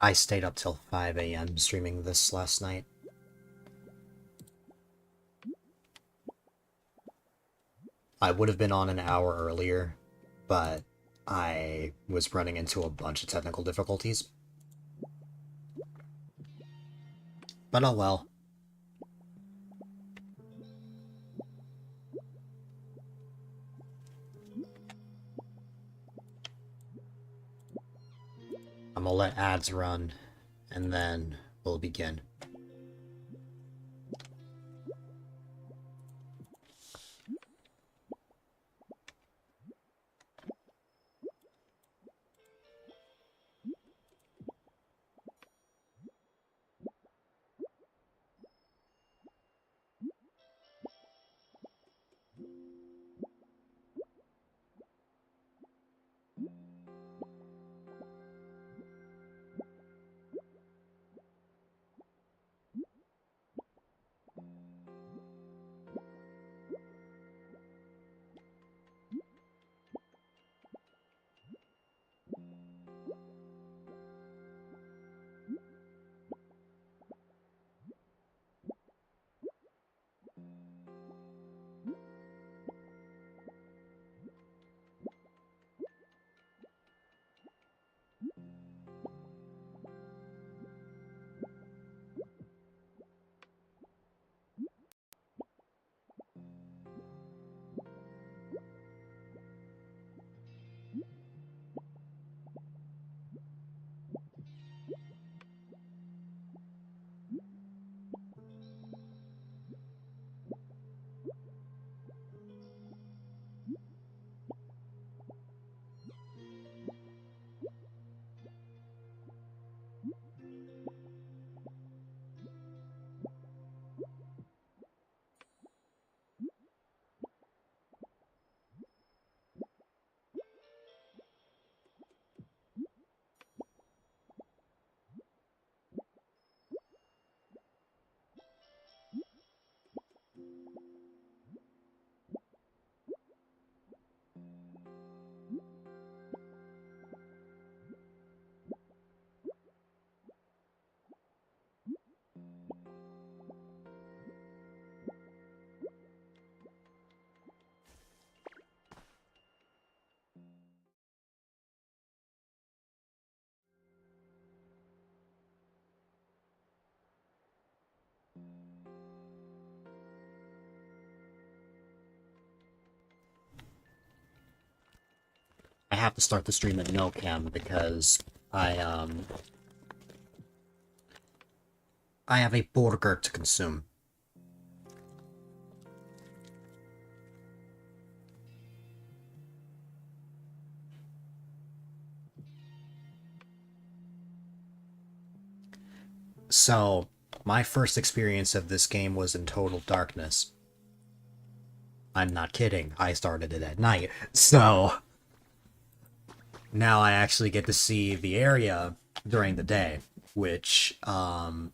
I stayed up till 5 a.m. streaming this last night. I would have been on an hour earlier, but I was running into a bunch of technical difficulties. But oh well. I'm gonna let ads run, and then we'll begin. I have to start the stream at no cam because I have a burger to consume. So, my first experience of this game was in total darkness. I'm not kidding, I started it at night. So, now I actually get to see the area during the day, which, wow.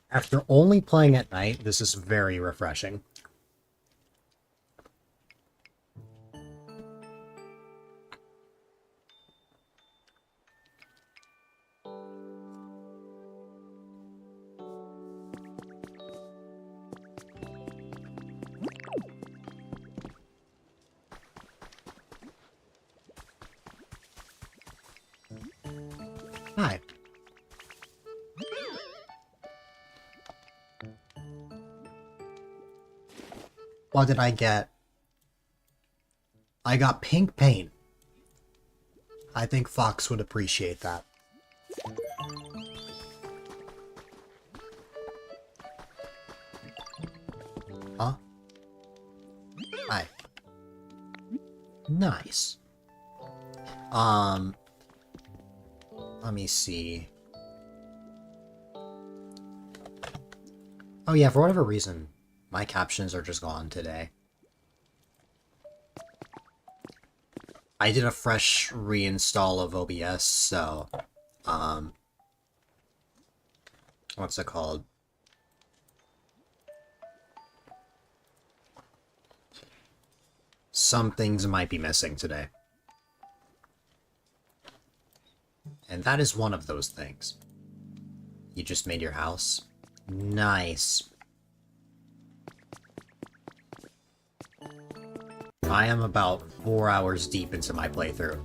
After only playing at night, this is very refreshing. Hi. What did I get? I got pink paint. I think Fox would appreciate that. Huh? Hi. Nice. Let me see. Oh yeah, for whatever reason, my captions are just gone today. I did a fresh reinstall of OBS, so, what's it called? Some things might be missing today. And that is one of those things. You just made your house? Nice. I am about 4 hours deep into my playthrough.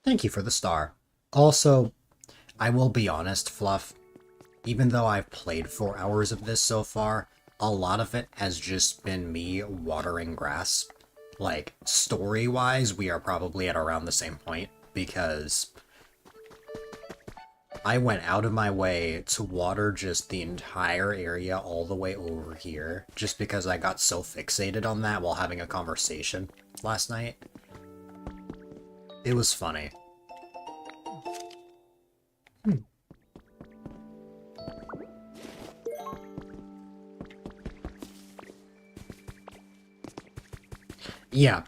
Thank you for the star. Also, I will be honest, Fluff, even though I've played 4 hours of this so far, a lot of it has just been me watering grass. Like, story-wise, we are probably at around the same point, because I went out of my way to water just the entire area all the way over here, just because I got so fixated on that while having a conversation last night. It was funny. Yeah,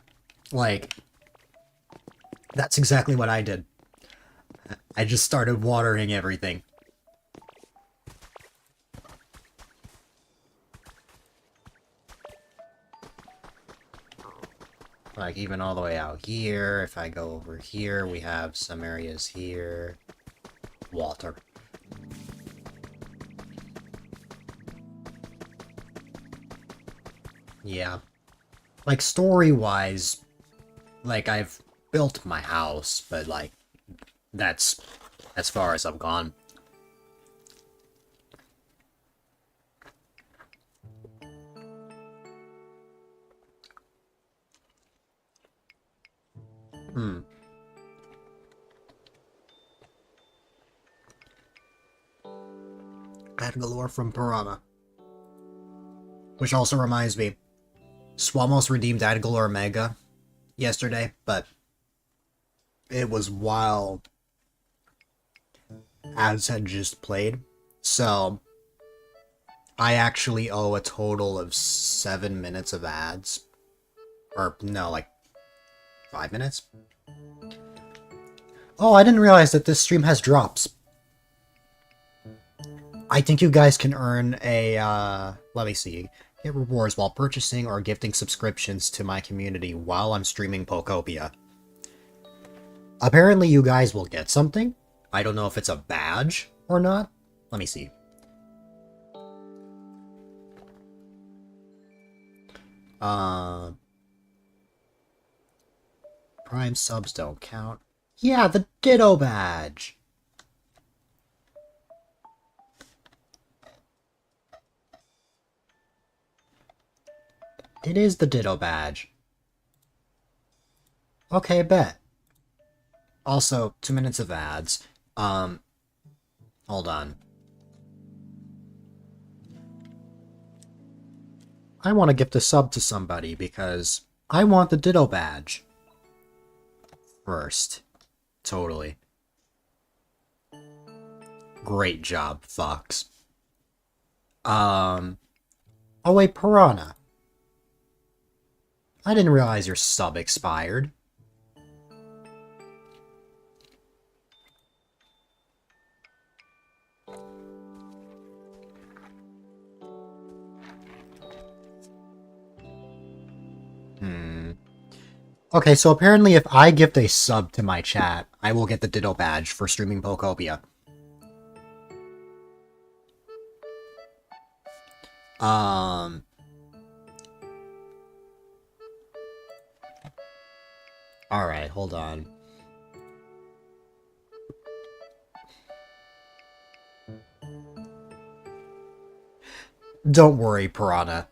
like, that's exactly what I did. I just started watering everything. Like, even all the way out here, if I go over here, we have some areas here. Water. Yeah. Like, story-wise, like, I've built my house, but, like, that's as far as I've gone. Galore from Piranha. Which also reminds me, Swamos redeemed Galore Mega yesterday, but it was while ads had just played, so I actually owe a total of 7 minutes of ads. Or, no, like, 5 minutes? Oh, I didn't realize that this stream has drops. I think you guys can earn a, let me see, get rewards while purchasing or gifting subscriptions to my community while I'm streaming Pokopia. Apparently you guys will get something. I don't know if it's a badge or not. Let me see. Prime subs don't count. Yeah, the Ditto badge! It is the Ditto badge. Okay, bet. Also, 2 minutes of ads. Hold on. I want to gift a sub to somebody because I want the Ditto badge. First. Totally. Great job, Fox. Oh wait, Piranha. I didn't realize your sub expired. Okay, so apparently if I gift a sub to my chat, I will get the Ditto badge for streaming Pokopia. Alright, hold on. Don't worry, Piranha.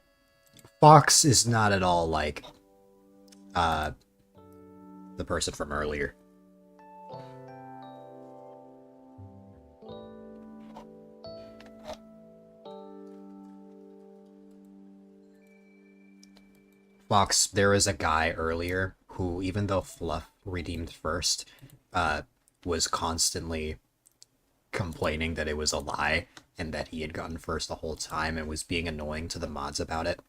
Fox is not at all like, the person from earlier. Fox, there was a guy earlier who, even though Fluff redeemed first, was constantly complaining that it was a lie and that he had gotten first the whole time and was being annoying to the mods about it.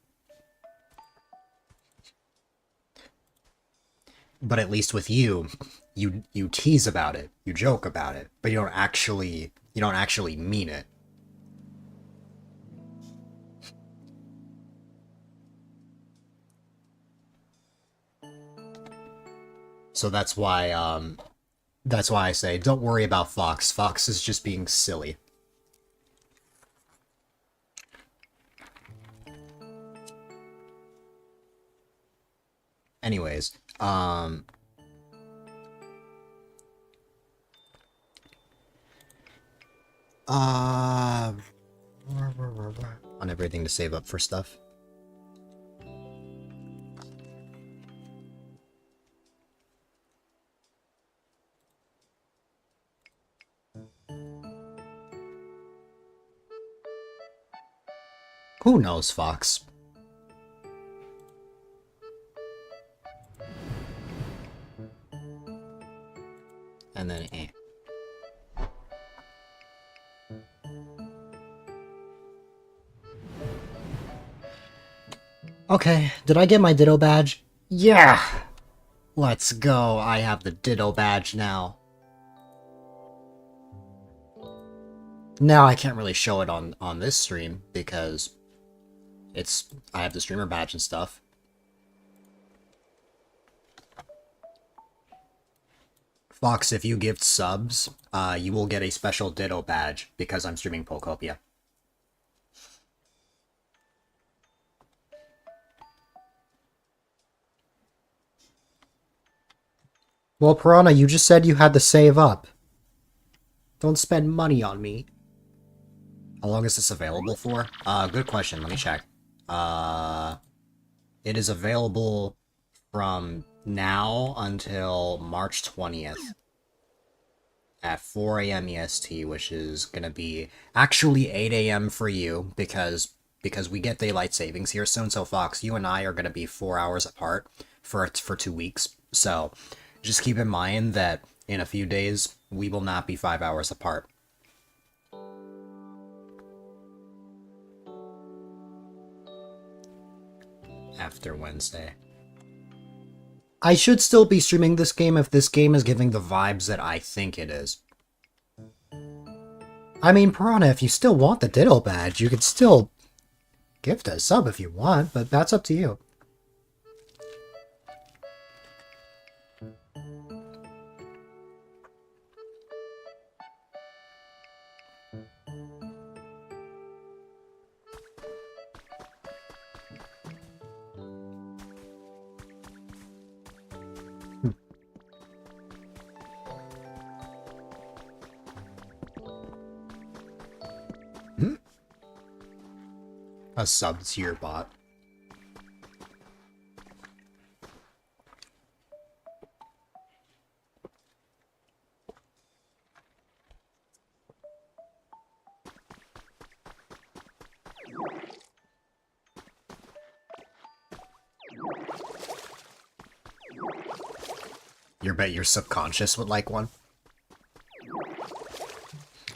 But at least with you, you tease about it, you joke about it, but you don't actually mean it. So that's why I say don't worry about Fox. Fox is just being silly. Anyways, on everything to save up for stuff. Who knows, Fox? And then Okay, did I get my Ditto badge? Yeah! Let's go, I have the Ditto badge now. Now I can't really show it on this stream, because I have the streamer badge and stuff. Fox, if you gift subs, you will get a special Ditto badge, because I'm streaming Pokopia. Well, Piranha, you just said you had to save up. Don't spend money on me. How long is this available for? Good question, let me check. It is available from now until March 20th. At 4 a.m. EST, which is gonna be actually 8 a.m. for you, because we get daylight savings here soon, so Fox, you and I are gonna be 4 hours apart for 2 weeks, so just keep in mind that in a few days, we will not be 5 hours apart. After Wednesday. I should still be streaming this game if this game is giving the vibes that I think it is. I mean, Piranha, if you still want the Ditto badge, you could still gift a sub if you want, but that's up to you. A sub-tier bot. You bet your subconscious would like one?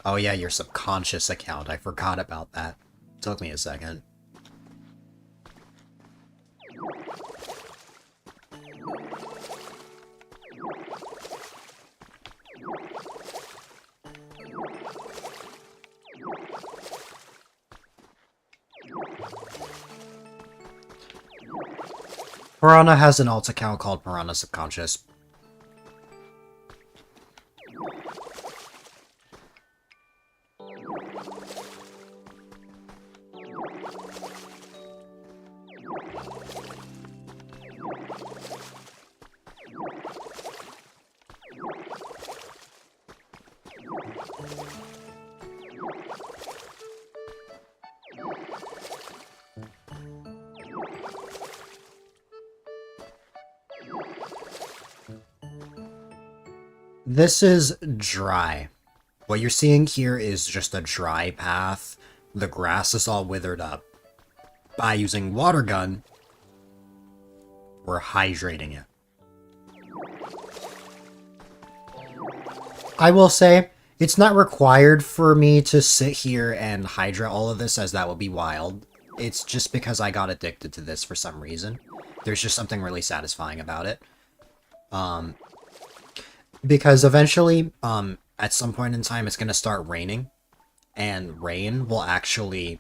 Oh yeah, your subconscious account. I forgot about that. Took me a second. Piranha has an alt account called Piranha Subconscious. This is dry. What you're seeing here is just a dry path. The grass is all withered up. By using water gun, we're hydrating it. I will say, it's not required for me to sit here and Hydra all of this, as that would be wild. It's just because I got addicted to this for some reason. There's just something really satisfying about it. Because eventually, at some point in time, it's gonna start raining, and rain will actually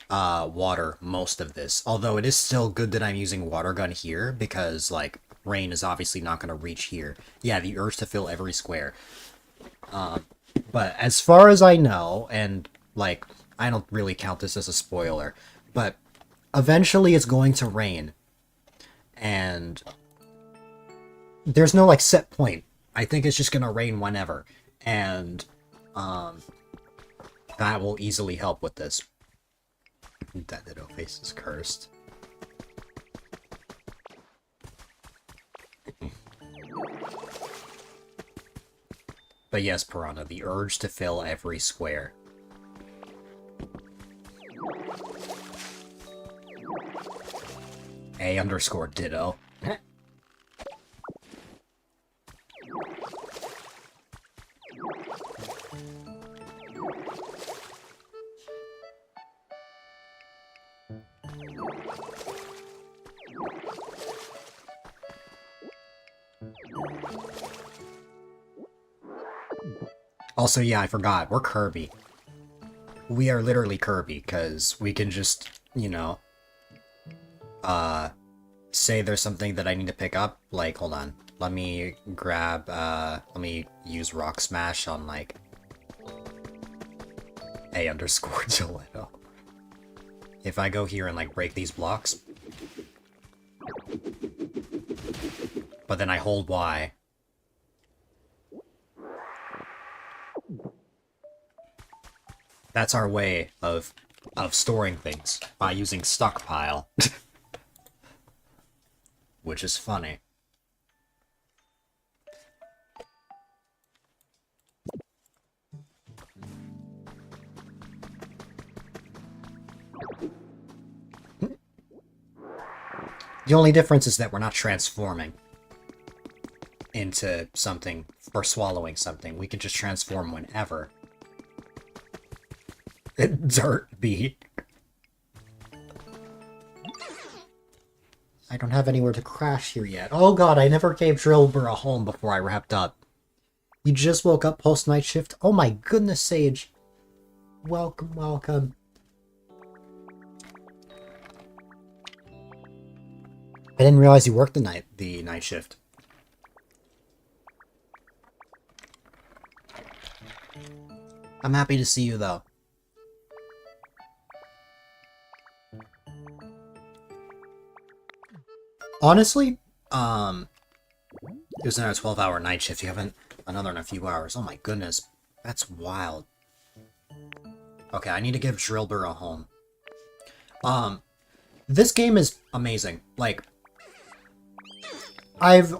water most of this. Although it is still good that I'm using water gun here, because, like, rain is obviously not gonna reach here. Yeah, the urge to fill every square. But as far as I know, and, like, I don't really count this as a spoiler, but eventually it's going to rain. And there's no, like, set point. I think it's just gonna rain whenever. And, that will easily help with this. That Ditto face is cursed. But yes, Piranha, the urge to fill every square. A_Ditto. Also, yeah, I forgot. We're Kirby. We are literally Kirby, because we can just, you know, say there's something that I need to pick up. Like, hold on. Let me grab, let me use Rock Smash on, like, A_Ditto. If I go here and, like, break these blocks, but then I hold Y, that's our way of storing things, by using stockpile. Which is funny. The only difference is that we're not transforming into something or swallowing something. We can just transform whenever. Dirt beat. I don't have anywhere to crash here yet. Oh god, I never gave Drillbur a home before I wrapped up. You just woke up post-night shift? Oh my goodness, Sage. Welcome, welcome. I didn't realize you worked the night shift. I'm happy to see you, though. Honestly, it was another 12-hour night shift. You haven't another in a few hours. Oh my goodness. That's wild. Okay, I need to give Drillbur a home. This game is amazing. Like, I've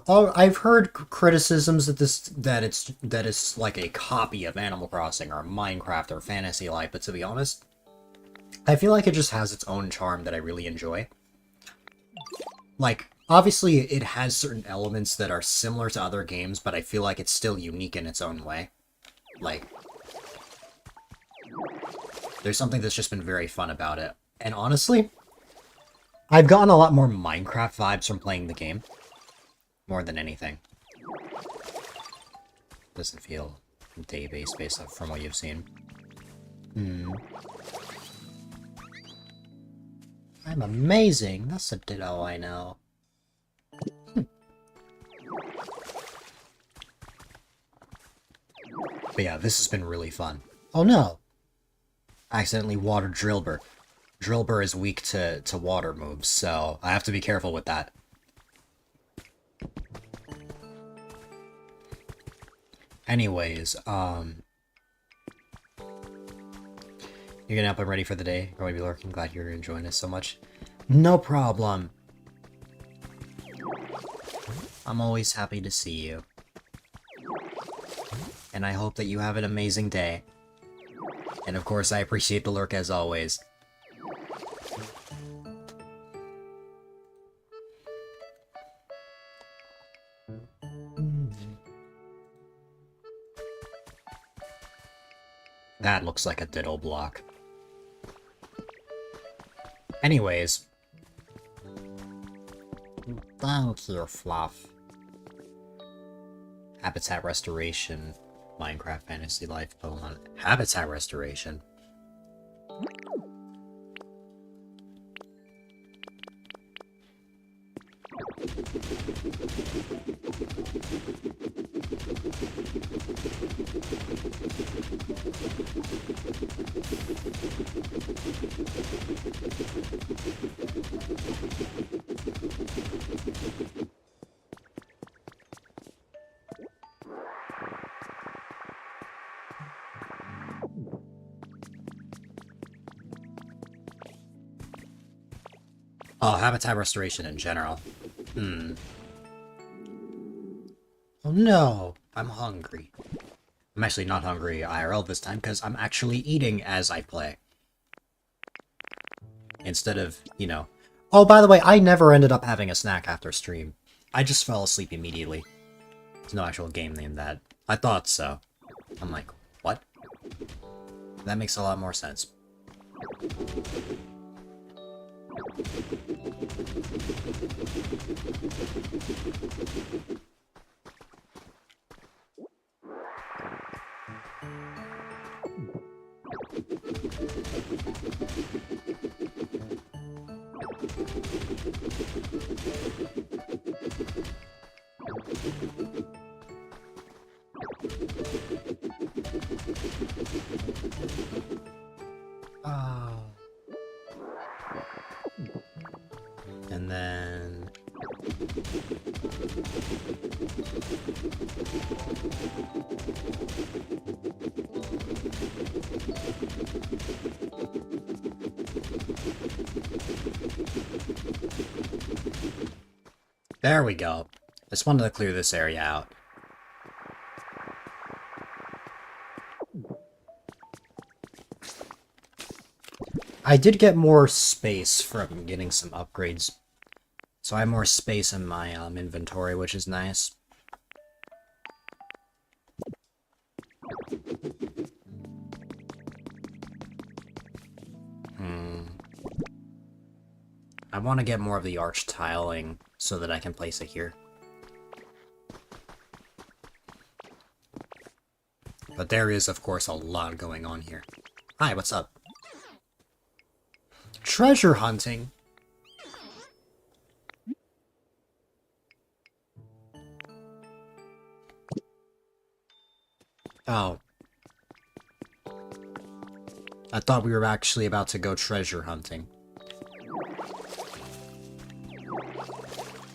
heard criticisms that it's like a copy of Animal Crossing or Minecraft or Fantasy Life, but to be honest, I feel like it just has its own charm that I really enjoy. Like, obviously it has certain elements that are similar to other games, but I feel like it's still unique in its own way. Like, there's something that's just been very fun about it. And honestly, I've gotten a lot more Minecraft vibes from playing the game. More than anything. Doesn't feel day-based based on from what you've seen. I'm amazing. That's a Ditto I know. But yeah, this has been really fun. Oh no! I accidentally watered Drillbur. Drillbur is weak to water moves, so I have to be careful with that. Anyways, you're getting up and ready for the day? Or maybe lurking? Glad you're enjoying this so much. No problem. I'm always happy to see you. And I hope that you have an amazing day. And of course, I appreciate the lurk as always. That looks like a ditto block. Anyways. Thank you, Fluff. Habitat restoration. Minecraft Fantasy Life Pokemon. Habitat restoration. Oh, habitat restoration in general. Oh no, I'm hungry. I'm actually not hungry IRL this time, because I'm actually eating as I play. Instead of, you know... Oh, by the way, I never ended up having a snack after stream. I just fell asleep immediately. There's no actual game named that. I thought so. I'm like, what? That makes a lot more sense. Oh. And then... There we go. Just wanted to clear this area out. I did get more space from getting some upgrades. So I have more space in my inventory, which is nice. I want to get more of the arch tiling so that I can place it here. But there is, of course, a lot going on here. Hi, what's up? Treasure hunting? Oh. I thought we were actually about to go treasure hunting.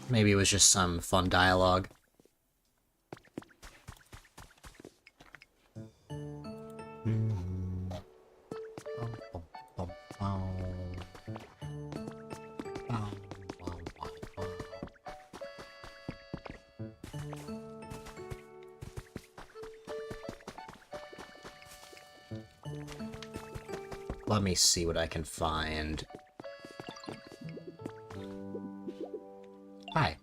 Maybe it was just some fun dialogue. Let me see what I can find. Hi.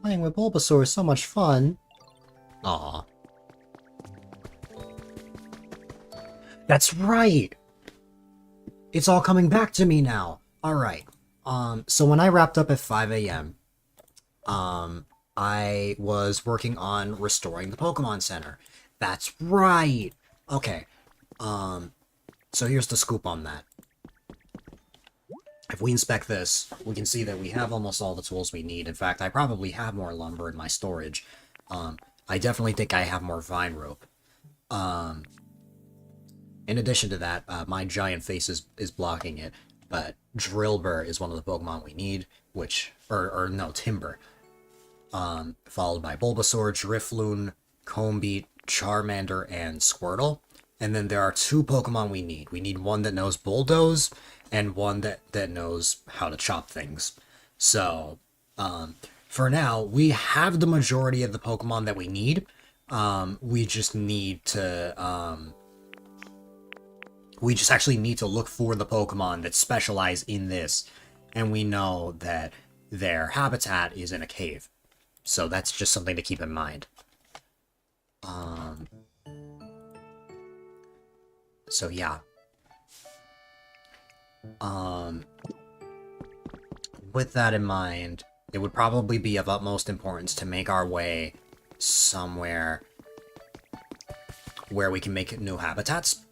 Playing with Bulbasaur is so much fun. Aw. That's right! It's all coming back to me now. Alright. So when I wrapped up at 5 a.m., I was working on restoring the Pokemon Center. That's right! Okay. So here's the scoop on that. If we inspect this, we can see that we have almost all the tools we need. In fact, I probably have more lumber in my storage. I definitely think I have more vine rope. In addition to that, my giant face is blocking it, but Drillbur is one of the Pokemon we need, which, or no, Timber. Followed by Bulbasaur, Drifloon, Combee, Charmander, and Squirtle. And then there are two Pokemon we need. We need one that knows Bulldoze, and one that knows how to chop things. So, for now, we have the majority of the Pokemon that we need. We just need to, we just actually need to look for the Pokemon that specialize in this. And we know that their habitat is in a cave. So that's just something to keep in mind. So yeah. With that in mind, it would probably be of utmost importance to make our way somewhere where we can make new habitats.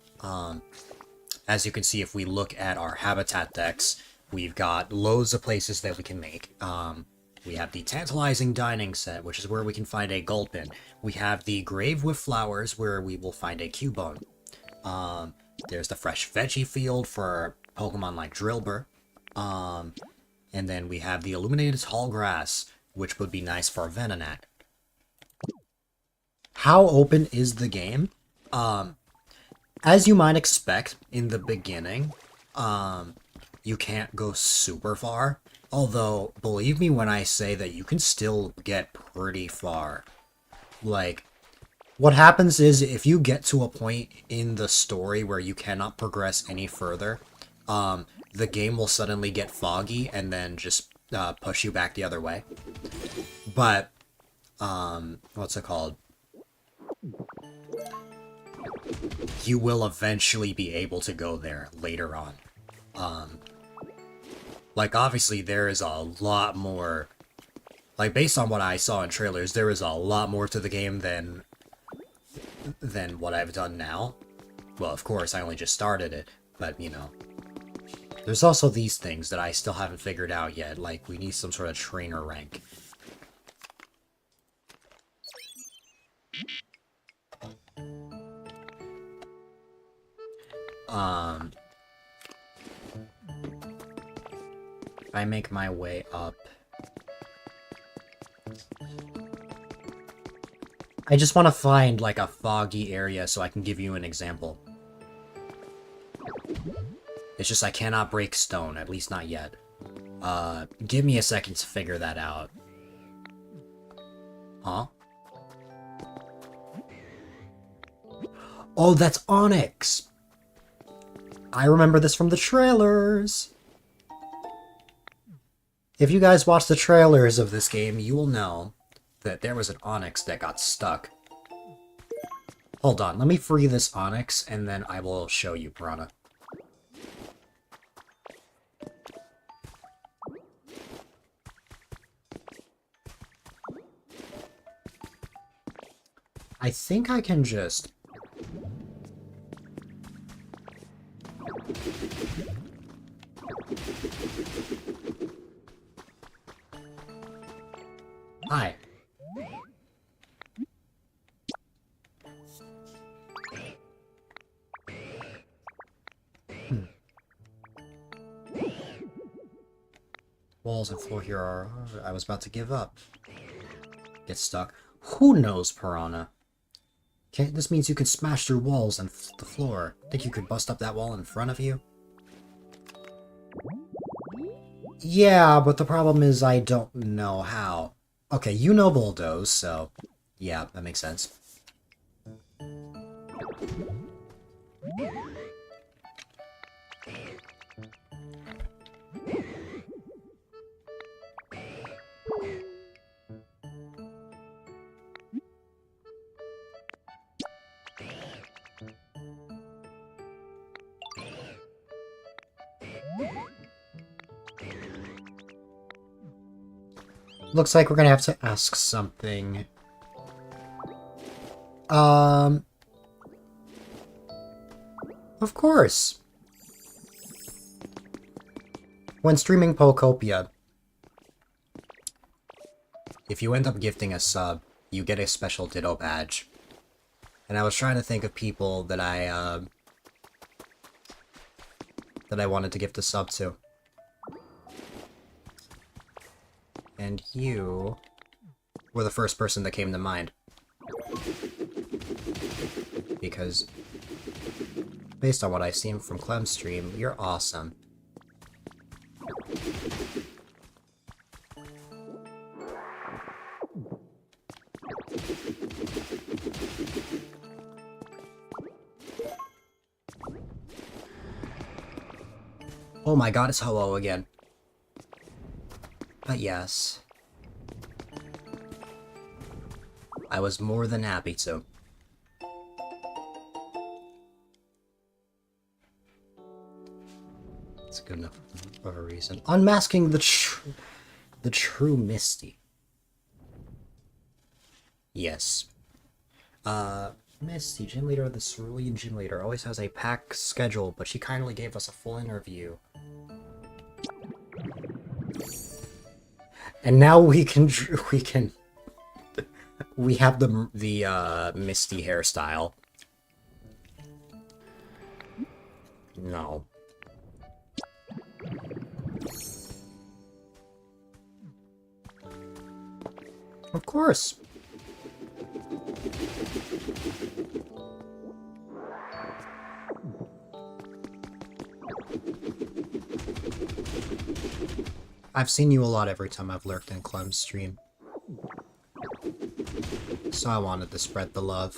As you can see, if we look at our habitat decks, we've got loads of places that we can make. We have the Tantalizing Dining Set, which is where we can find a Gulpin. We have the Grave with Flowers, where we will find a Cubone. There's the Fresh Veggie Field for Pokemon like Drillbur. And then we have the Illuminated Tall Grass, which would be nice for Venonat. How open is the game? As you might expect in the beginning, you can't go super far. Although, believe me when I say that you can still get pretty far. Like, what happens is if you get to a point in the story where you cannot progress any further, the game will suddenly get foggy and then just push you back the other way. But, what's it called? You will eventually be able to go there later on. Like, obviously, there is a lot more... Like, based on what I saw in trailers, there is a lot more to the game than what I've done now. Well, of course, I only just started it, but, you know. There's also these things that I still haven't figured out yet, like, we need some sort of trainer rank. If I make my way up... I just want to find, like, a foggy area so I can give you an example. It's just I cannot break stone, at least not yet. Give me a second to figure that out. Huh? Oh, that's Onyx! I remember this from the trailers! If you guys watch the trailers of this game, you will know that there was an Onyx that got stuck. Hold on, let me free this Onyx, and then I will show you, Piranha. I think I can just... Hi. Walls and floor here are... I was about to give up. Get stuck. Who knows, Piranha? Okay, this means you can smash through walls and the floor. Think you could bust up that wall in front of you? Yeah, but the problem is I don't know how. Okay, you know Bulldoze, so... Yeah, that makes sense. Looks like we're gonna have to ask something. Of course. When streaming Pokopia, if you end up gifting a sub, you get a special Ditto badge. And I was trying to think of people that I wanted to gift a sub to. And you were the first person that came to mind. Because, based on what I've seen from Clem's stream, you're awesome. Oh my god, it's Ho-Oh again. But yes. I was more than happy to. It's good enough of a reason. Unmasking the true Misty. Yes. Misty, gym leader of the Cerulean Gym Leader, always has a packed schedule, but she kindly gave us a full interview. And now we have the Misty hairstyle. No. Of course. I've seen you a lot every time I've lurked in Clem's stream. So I wanted to spread the love.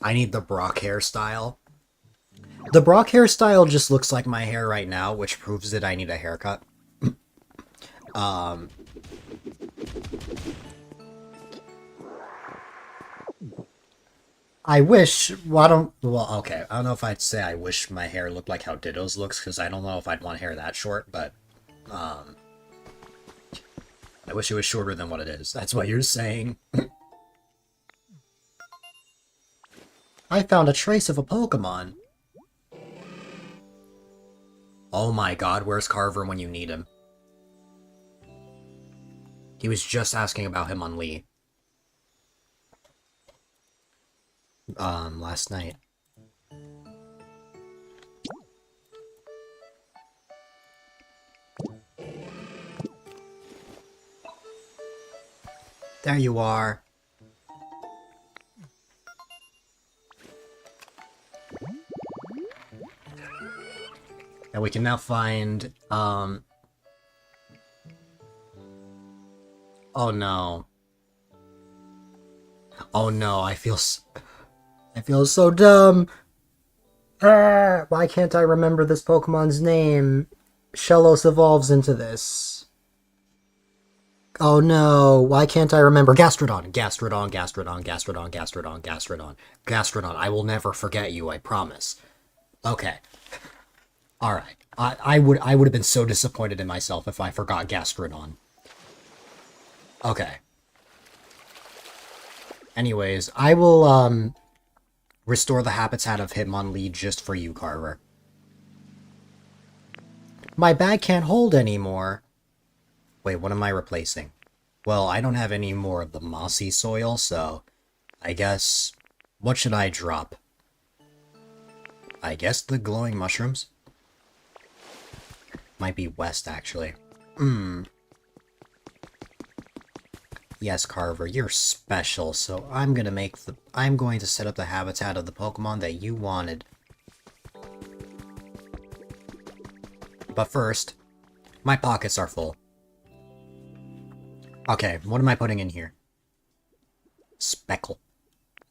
I need the Brock hairstyle. The Brock hairstyle just looks like my hair right now, which proves that I need a haircut. I wish, well, okay, I don't know if I'd say I wish my hair looked like how Ditto's looks, because I don't know if I'd want hair that short, but, I wish it was shorter than what it is. That's what you're saying. I found a trace of a Pokémon. Oh my god, where's Carver when you need him? He was just asking about him on Lee. Last night. There you are. And we can now find, oh no. Oh no, I feel so dumb. Why can't I remember this Pokemon's name? Shellos evolves into this. Oh no, why can't I remember? Gastrodon, Gastrodon, Gastrodon, Gastrodon, Gastrodon, Gastrodon, Gastrodon. I will never forget you, I promise. Okay. Alright. I would have been so disappointed in myself if I forgot Gastrodon. Okay. Anyways, I will, restore the habitat of Hitmonlee just for you, Carver. My bag can't hold anymore. Wait, what am I replacing? Well, I don't have any more of the mossy soil, so I guess... What should I drop? I guess the glowing mushrooms? Might be west, actually. Yes, Carver, you're special, so I'm going to set up the habitat of the Pokemon that you wanted. But first, my pockets are full. Okay, what am I putting in here? Speckle.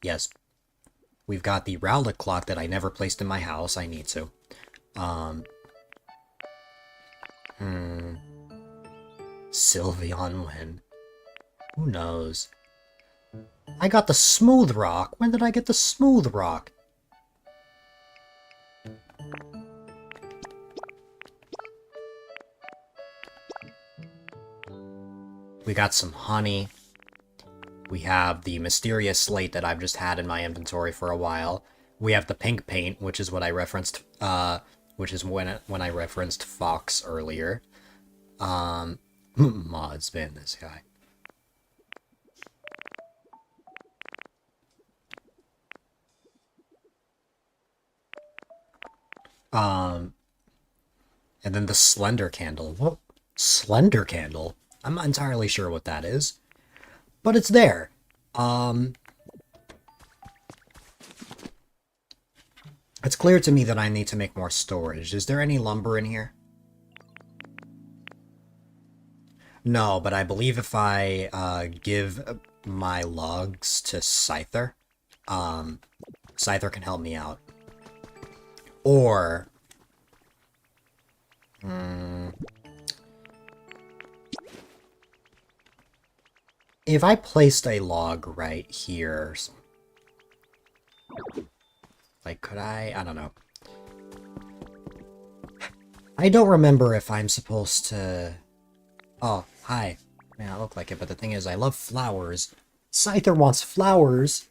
Yes. We've got the Rowlet clock that I never placed in my house. I need to. Sylveon Win. Who knows? I got the Smooth Rock. When did I get the Smooth Rock? We got some honey. We have the mysterious slate that I've just had in my inventory for a while. We have the pink paint, which is what I referenced, which is when I referenced Fox earlier. Mod's been this guy. And then the Slender Candle. What? Slender Candle? I'm not entirely sure what that is. But it's there. It's clear to me that I need to make more storage. Is there any lumber in here? No, but I believe if I give my logs to Scyther, Scyther can help me out. Or... if I placed a log right here... Like, could I? I don't know. I don't remember if I'm supposed to... Oh, hi. Man, I look like it, but the thing is, I love flowers. Scyther wants flowers!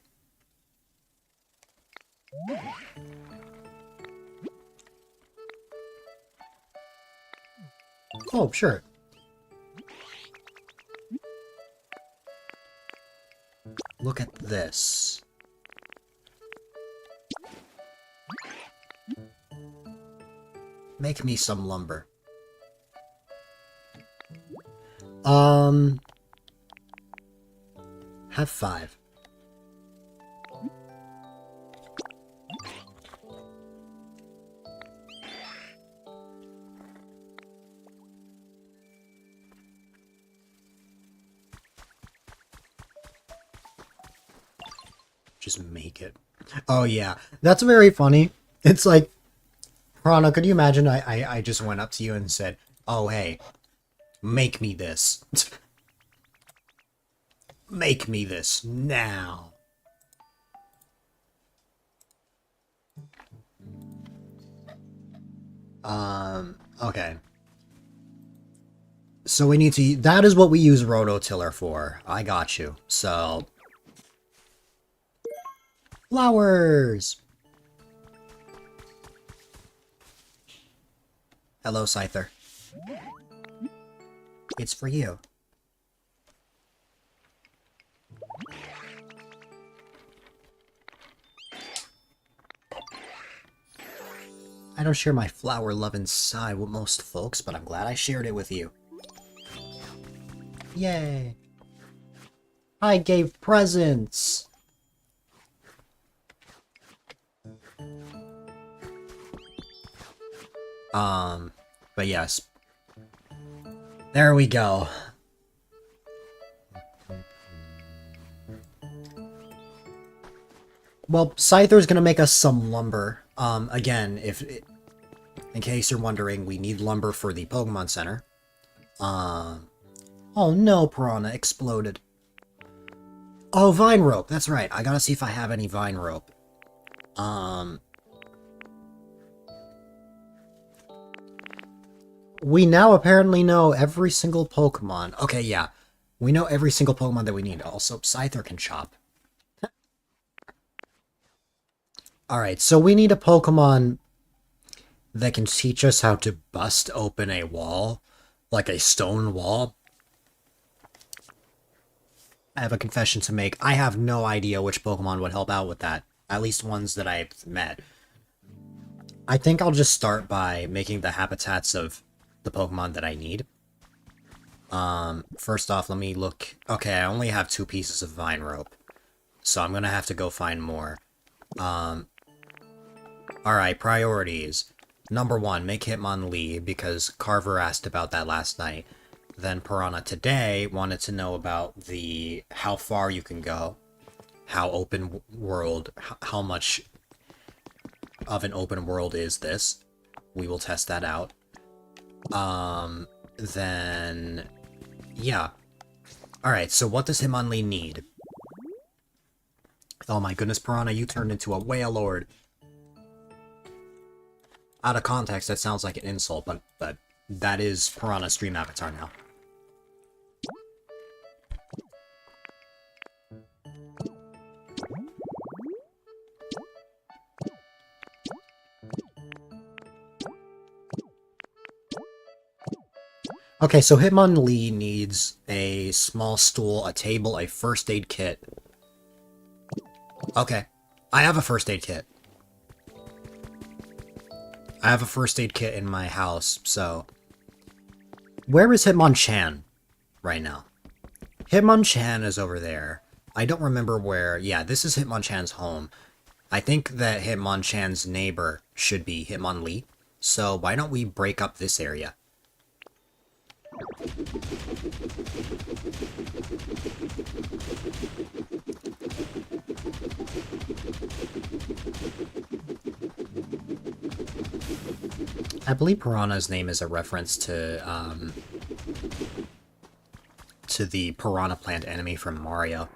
Oh, sure. Look at this. Make me some lumber. Have 5. Just make it. Oh yeah, that's very funny. It's like, Piranha, could you imagine I just went up to you and said, oh hey, make me this. Make me this now. Okay. So we need to, that is what we use Rototiller for. I got you. So, flowers! Hello, Scyther. It's for you. I don't share my flower love inside with most folks, but I'm glad I shared it with you. Yay! I gave presents! But yes. There we go. Well, Scyther's gonna make us some lumber. Again, in case you're wondering, we need lumber for the Pokemon Center. Oh no, Piranha exploded. Oh, vine rope, that's right. I gotta see if I have any vine rope. We now apparently know every single Pokemon. Okay, yeah. We know every single Pokemon that we need. Also, Scyther can chop. Alright, so we need a Pokemon that can teach us how to bust open a wall. Like a stone wall. I have a confession to make. I have no idea which Pokemon would help out with that. At least ones that I've met. I think I'll just start by making the habitats of the Pokemon that I need. First off, let me look. Okay, I only have 2 pieces of vine rope. So I'm gonna have to go find more. Alright, priorities. Number 1, make Hitmonlee, because Carver asked about that last night. Then Piranha today wanted to know about how far you can go. How open world, how much of an open world is this? We will test that out. Then, yeah. Alright, so what does Hitmonlee need? Oh my goodness, Piranha, you turned into a whale lord. Out of context, that sounds like an insult, but that is Piranha's stream avatar now. Okay, so Hitmonlee needs a small stool, a table, a first aid kit. Okay, I have a first aid kit. I have a first aid kit in my house, so... Where is Hitmonchan right now? Hitmonchan is over there. I don't remember where... Yeah, this is Hitmonchan's home. I think that Hitmonchan's neighbor should be Hitmonlee, so why don't we break up this area? I believe Piranha's name is a reference to to the piranha plant enemy from Mario.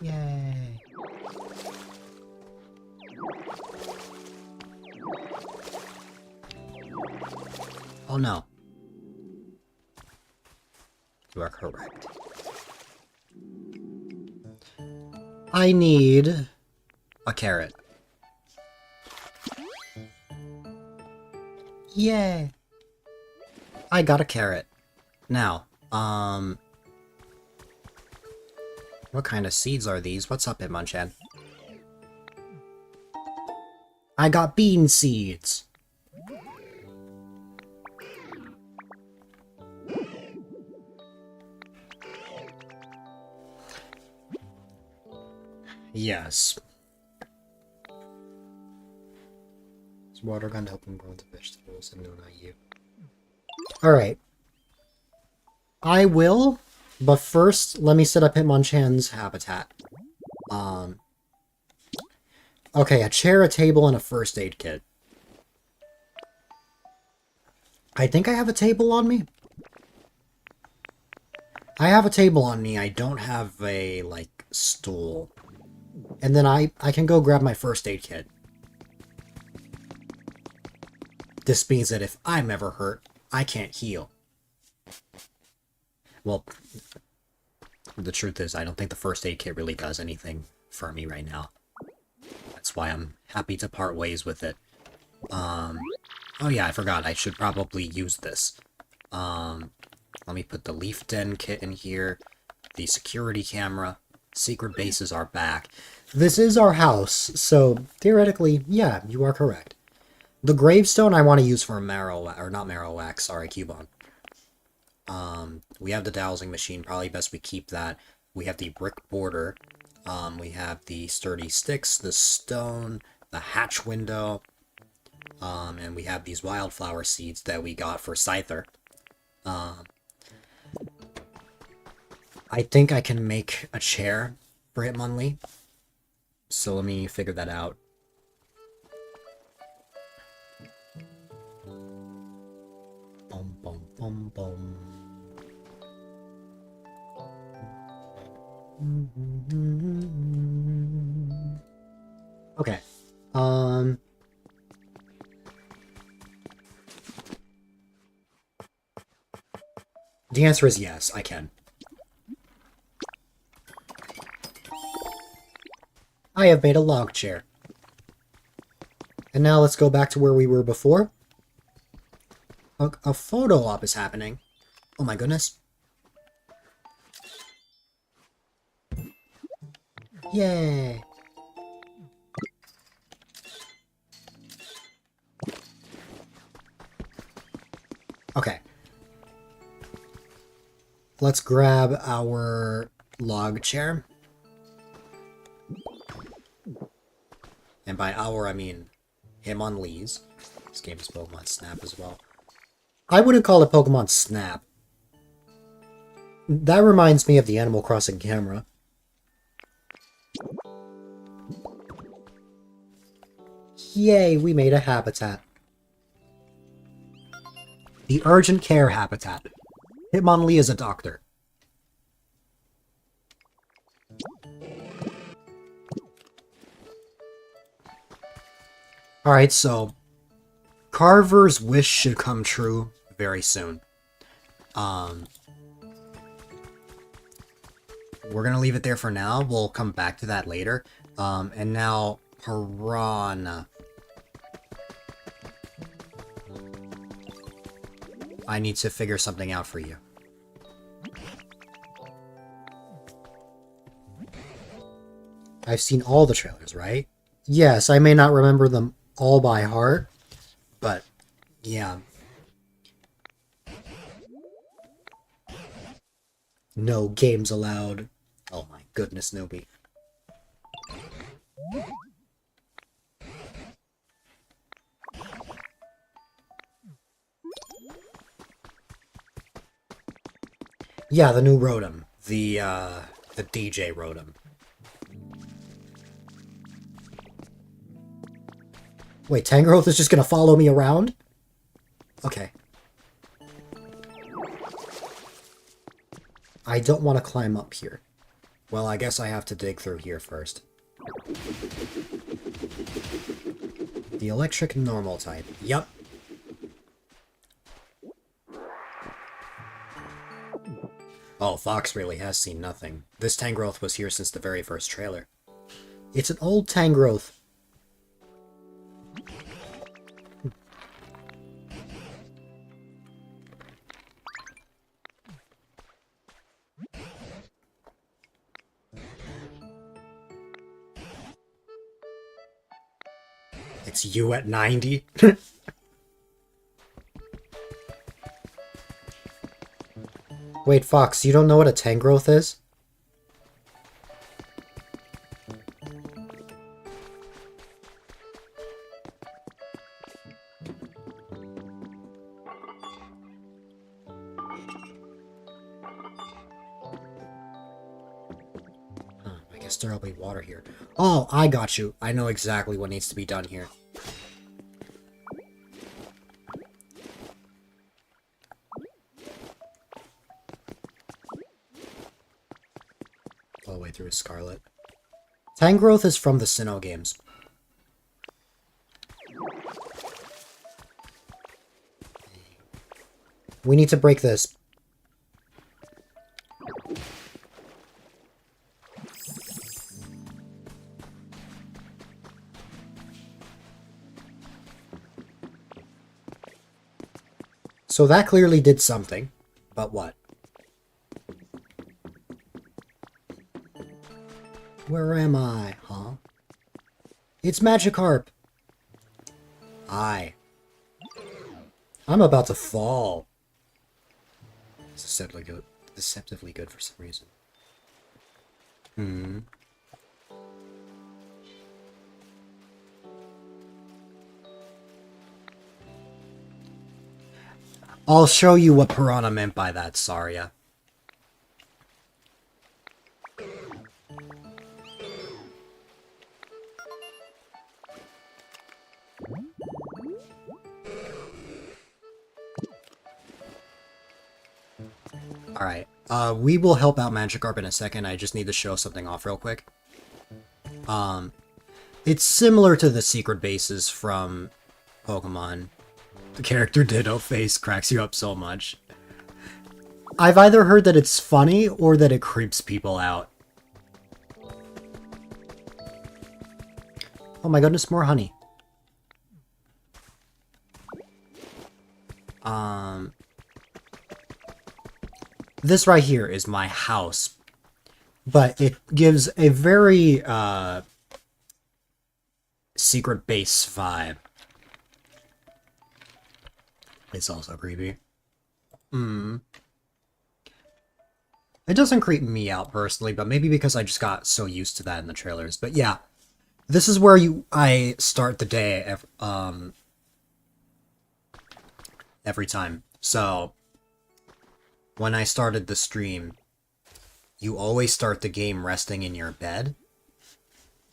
Yay. Oh no. You are correct. I need a carrot. Yay! I got a carrot. Now, what kind of seeds are these? What's up, Hitmonchan? I got bean seeds! Yes. Is water gun helping grow the vegetables and no, not you. Alright. I will, but first, let me set up Hitmonchan's habitat. Okay, a chair, a table, and a first aid kit. I think I have a table on me. I have a table on me, I don't have a, like, stool. And then I can go grab my first aid kit. This means that if I'm ever hurt, I can't heal. Well, the truth is, I don't think the first aid kit really does anything for me right now. That's why I'm happy to part ways with it. Oh yeah, I forgot, I should probably use this. Let me put the leaf den kit in here, the security camera, secret bases are back. This is our house, so theoretically, yeah, you are correct. The gravestone I want to use for marrow, or not marrow wax, sorry, Cubone. We have the dowsing machine, probably best we keep that. We have the brick border. We have the sturdy sticks, the stone, the hatch window, and we have these wildflower seeds that we got for Scyther. I think I can make a chair for Hitmonlee, so let me figure that out. Bum, bum, bum, bum. Okay. The answer is yes, I can. I have made a log chair. And now let's go back to where we were before. A photo op is happening. Oh my goodness. Yay! Okay. Let's grab our log chair. And by our, I mean Hitmonlee's. This game is Pokemon Snap as well. I wouldn't call it Pokemon Snap. That reminds me of the Animal Crossing camera. Yay, we made a habitat. The Urgent Care Habitat. Hitmonlee is a doctor. Alright, so Carver's wish should come true very soon. We're gonna leave it there for now. We'll come back to that later. And now, Piranha. I need to figure something out for you. I've seen all the trailers, right? Yes, I may not remember them all by heart, but yeah. No games allowed. Oh my goodness, Nobi. Yeah, the new Rotom. The DJ Rotom. Wait, Tangrowth is just gonna follow me around? Okay. I don't want to climb up here. Well, I guess I have to dig through here first. The electric normal type. Yup. Oh, Fox really has seen nothing. This Tangrowth was here since the very first trailer. It's an old Tangrowth. It's you at 90? Wait, Fox, you don't know what a Tangrowth is? I guess there'll be water here. Oh, I got you. I know exactly what needs to be done here. All the way through Scarlet. Tangrowth is from the Sinnoh games. We need to break this. So that clearly did something. But what? Where am I, huh? It's Magikarp! I'm about to fall. It's deceptively good for some reason. I'll show you what Piranha meant by that, Saria. Alright, we will help out Magikarp in a second. I just need to show something off real quick. It's similar to the secret bases from Pokemon. The character Ditto face cracks you up so much. I've either heard that it's funny or that it creeps people out. Oh my goodness, more honey. This right here is my house, but it gives a very, secret base vibe. It's also creepy. It doesn't creep me out personally, but maybe because I just got so used to that in the trailers. But yeah, this is where I start the day every time. So when I started the stream, you always start the game resting in your bed.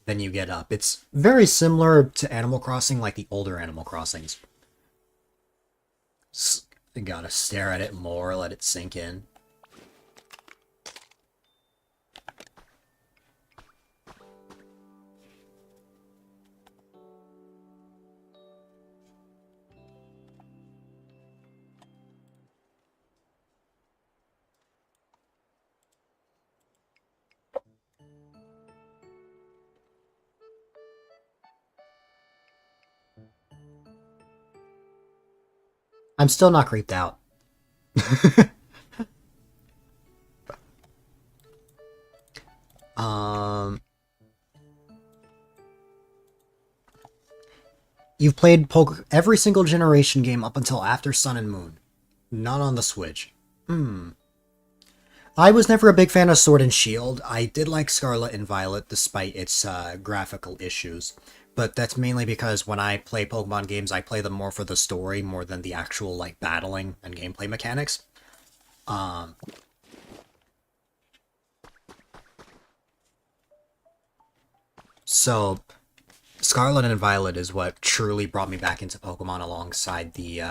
Then you get up. It's very similar to Animal Crossing, like the older Animal Crossings. You gotta stare at it more, let it sink in. I'm still not creeped out. You've played every single generation game up until after Sun and Moon. Not on the Switch. I was never a big fan of Sword and Shield. I did like Scarlet and Violet despite its graphical issues. But that's mainly because when I play Pokemon games, I play them more for the story more than the actual, like, battling and gameplay mechanics. So, Scarlet and Violet is what truly brought me back into Pokemon alongside the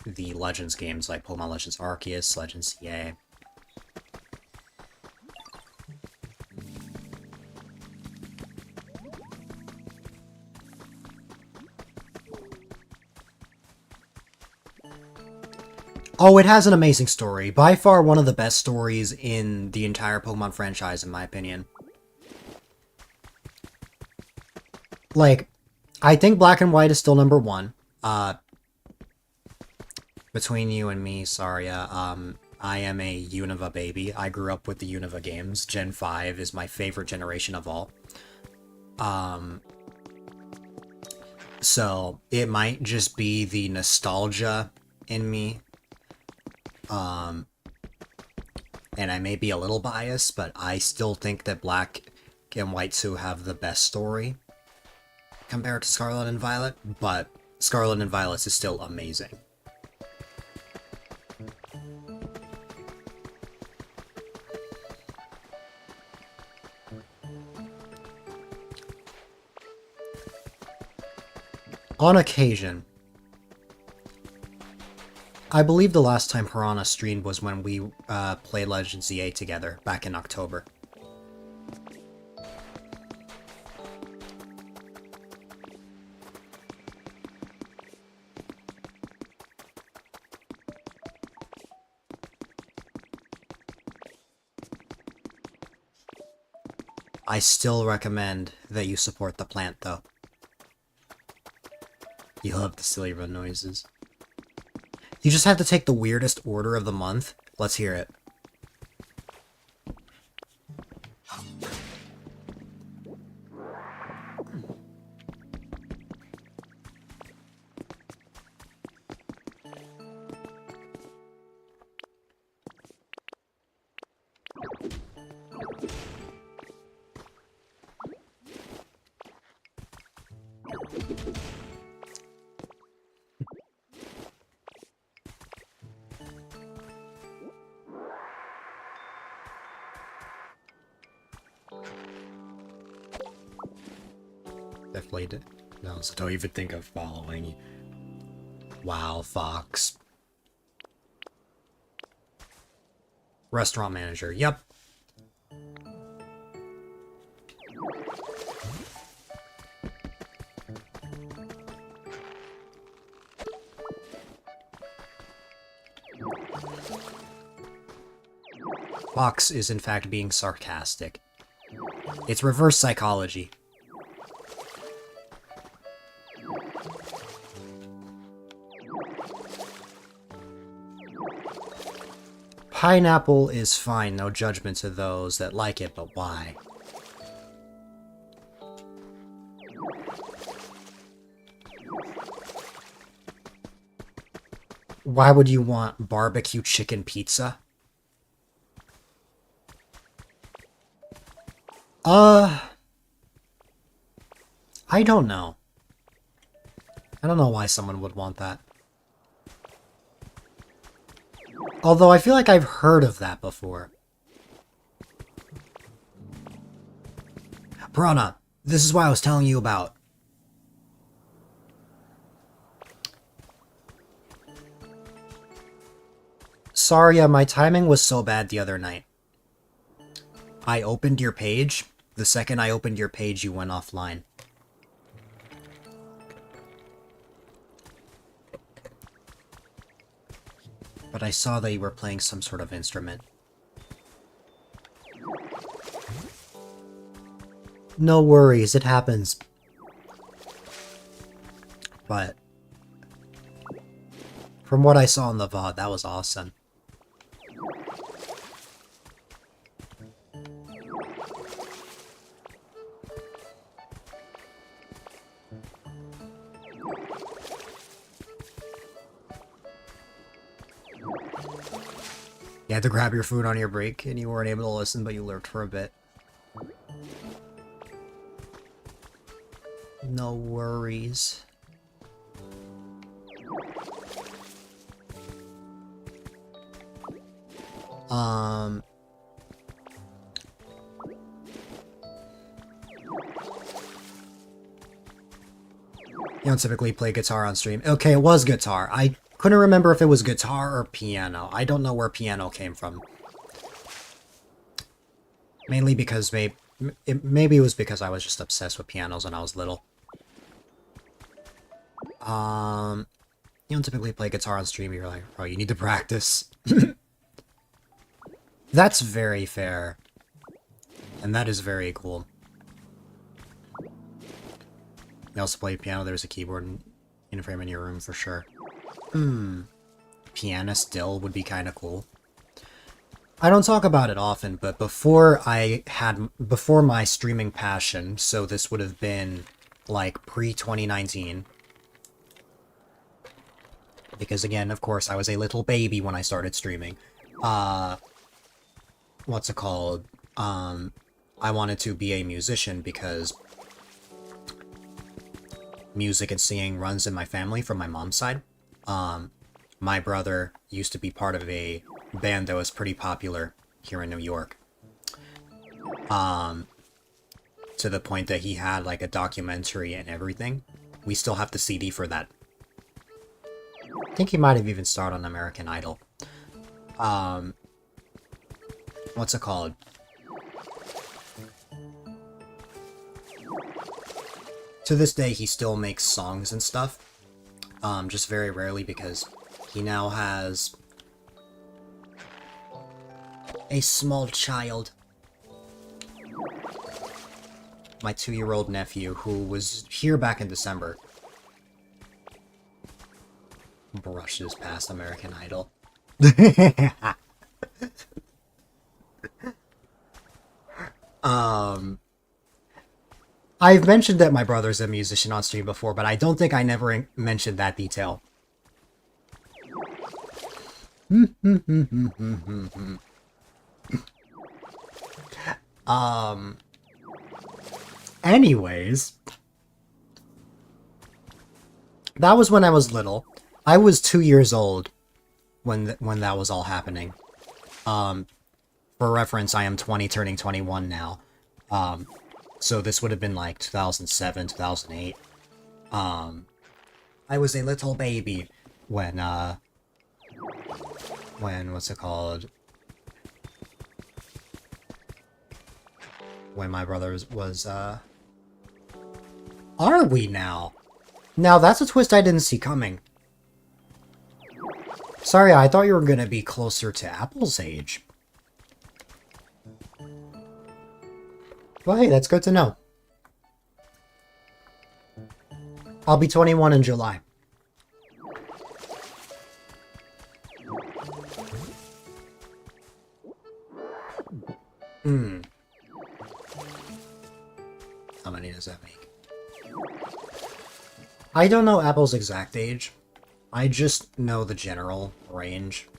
Legends games like Pokemon Legends Arceus, Legends CA. Oh, it has an amazing story. By far one of the best stories in the entire Pokemon franchise, in my opinion. Like, I think Black and White is still number one. Between you and me, Saria, I am a Unova baby. I grew up with the Unova games. Gen 5 is my favorite generation of all. So it might just be the nostalgia in me. And I may be a little biased, but I still think that Black and White 2 have the best story compared to Scarlet and Violet, but Scarlet and Violet is still amazing. On occasion, I believe the last time Piranha streamed was when we played Legends ZA together, back in October. I still recommend that you support the plant, though. You love the silly run noises. You just have to take the weirdest order of the month. Let's hear it. Definitely did. No, so don't even think of following. Wow, Fox. Restaurant manager, yep. Fox is in fact being sarcastic. It's reverse psychology. Pineapple is fine, no judgment to those that like it, but why? Why would you want barbecue chicken pizza? I don't know. I don't know why someone would want that. Although I feel like I've heard of that before. Piranha, this is what I was telling you about. Sorry, my timing was so bad the other night. I opened your page. The second I opened your page, you went offline. But I saw that you were playing some sort of instrument. No worries, it happens. But from what I saw in the VOD, that was awesome. You had to grab your food on your break, and you weren't able to listen, but you lurked for a bit. No worries. You don't typically play guitar on stream. Okay, it was guitar. I couldn't remember if it was guitar or piano. I don't know where piano came from. Mainly because maybe it was because I was just obsessed with pianos when I was little. You don't typically play guitar on stream. You're like, oh, you need to practice. That's very fair. And that is very cool. You also play piano. There's a keyboard in a frame in your room for sure. Piano still would be kind of cool. I don't talk about it often, but before my streaming passion, so this would have been like pre-2019. Because again, of course, I was a little baby when I started streaming. What's it called? I wanted to be a musician because music and singing runs in my family from my mom's side. My brother used to be part of a band that was pretty popular here in New York. To the point that he had like a documentary and everything. We still have the CD for that. I think he might have even starred on American Idol. What's it called? To this day, he still makes songs and stuff. Just very rarely because he now has a small child. My 2-year-old nephew, who was here back in December. Brushes past American Idol. I've mentioned that my brother's a musician on stream before, but I don't think I never mentioned that detail. Anyways, that was when I was little. I was 2 years old when that was all happening. For reference, I am 20, turning 21 now. So this would have been like 2007, 2008. I was a little baby when what's it called? When my brother was, Are we now? Now that's a twist I didn't see coming. Sorry, I thought you were gonna be closer to Apple's age. Well, hey, that's good to know. I'll be 21 in July. How many does that make? I don't know Apple's exact age. I just know the general range.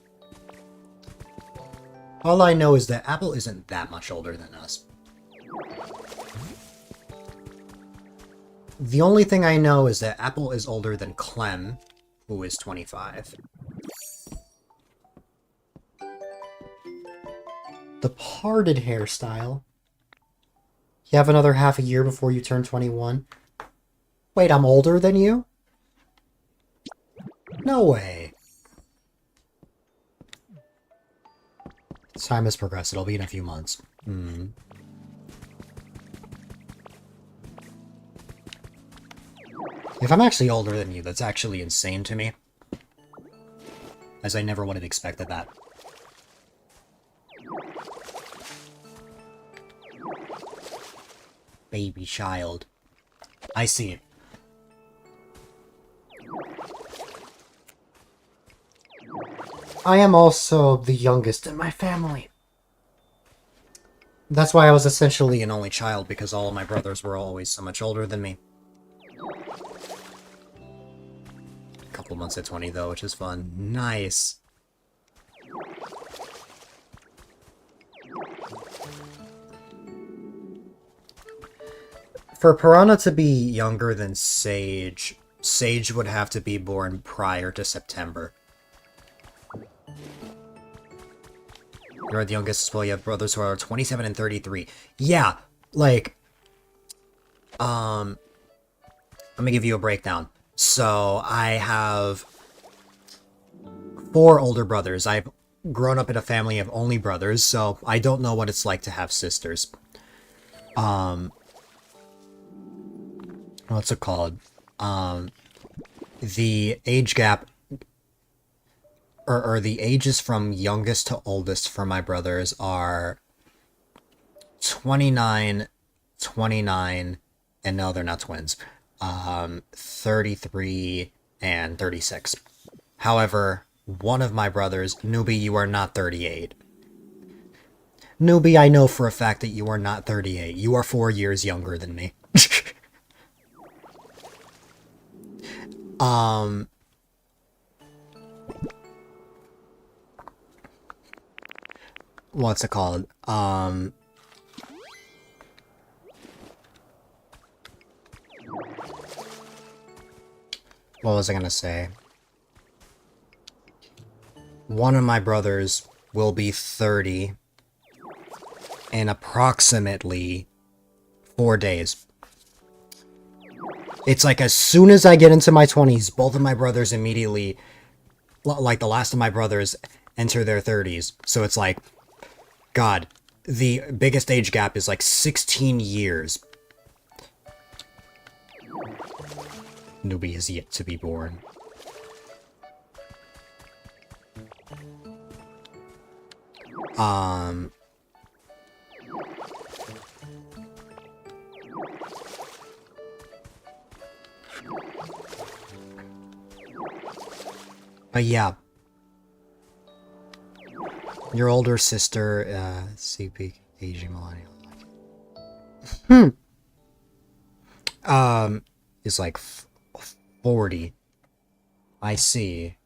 All I know is that Apple isn't that much older than us. The only thing I know is that Apple is older than Clem, who is 25. The parted hairstyle. You have another half a year before you turn 21. Wait, I'm older than you? No way. Time has progressed. It'll be in a few months. If I'm actually older than you, that's actually insane to me. As I never would have expected that. Baby child. I see. I am also the youngest in my family. That's why I was essentially an only child, because all of my brothers were always so much older than me. A couple months at 20 though, which is fun. Nice. For Piranha to be younger than Sage, Sage would have to be born prior to September. You're the youngest as well. You have brothers who are 27 and 33. Yeah, like, let me give you a breakdown. So I have four older brothers. I've grown up in a family of only brothers, so I don't know what it's like to have sisters. Um, what's it called? Um, the age gap, or the ages from youngest to oldest for my brothers are 29, 29, and no, they're not twins. 33 and 36. However, one of my brothers, Newbie, you are not 38. Newbie, I know for a fact that you are not 38. You are 4 years younger than me. um, what's it called? What was I gonna say? One of my brothers will be 30 in approximately 4 days. It's like as soon as I get into my 20s, both of my brothers immediately, like the last of my brothers, enter their 30s. So it's like, God, the biggest age gap is like 16 years. Newbie is yet to be born. But yeah. Your older sister, CP, aging millennial. Is like 40. I see.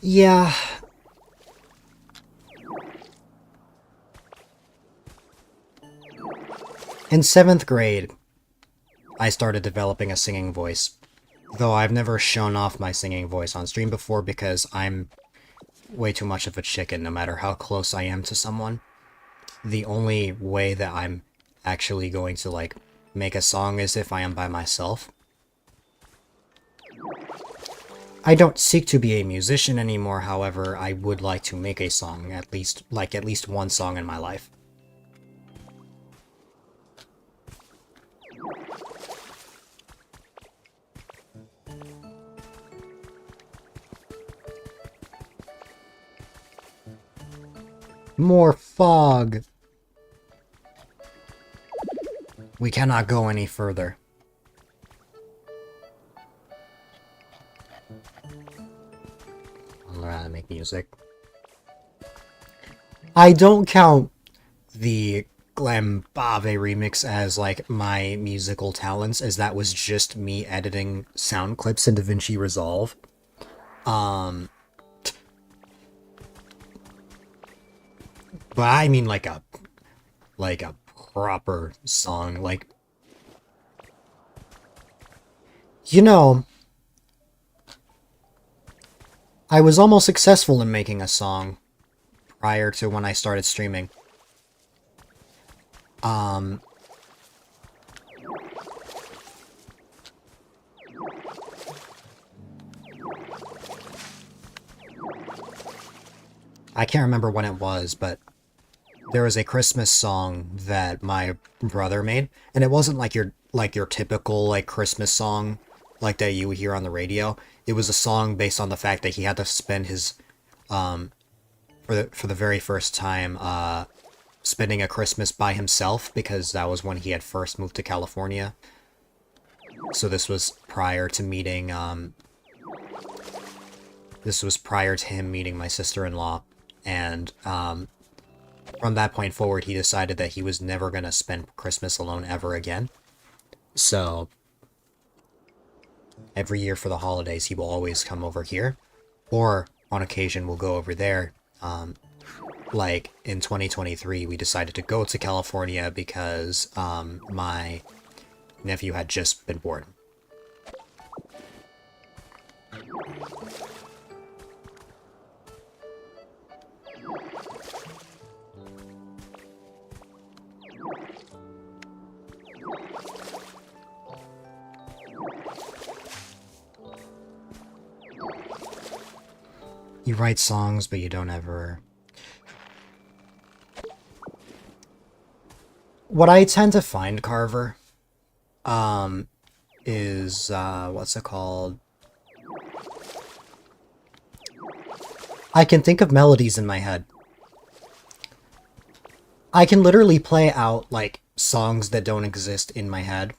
Yeah. In 7th grade, I started developing a singing voice. Though I've never shown off my singing voice on stream before because I'm way too much of a chicken no matter how close I am to someone. The only way that I'm actually going to, like, make a song is if I am by myself. I don't seek to be a musician anymore, however, I would like to make a song, at least one song in my life. More fog! We cannot go any further. I'll learn how to make music. I don't count the Glambave remix as, like, my musical talents, as that was just me editing sound clips in DaVinci Resolve. But I mean like a proper song, like, you know, I was almost successful in making a song prior to when I started streaming. I can't remember when it was, but there was a Christmas song that my brother made, and it wasn't like your typical, like, Christmas song like that you would hear on the radio. It was a song based on the fact that he had to spend his for the very first time spending a Christmas by himself, because that was when he had first moved to California. So this was prior to meeting this was prior to him meeting my sister-in-law, and from that point forward, he decided that he was never going to spend Christmas alone ever again. So, every year for the holidays, he will always come over here, or on occasion, we'll go over there. like in 2023, we decided to go to California because my nephew had just been born. You write songs, but you don't ever... What I tend to find, Carver, is, what's it called? I can think of melodies in my head. I can literally play out, like, songs that don't exist in my head.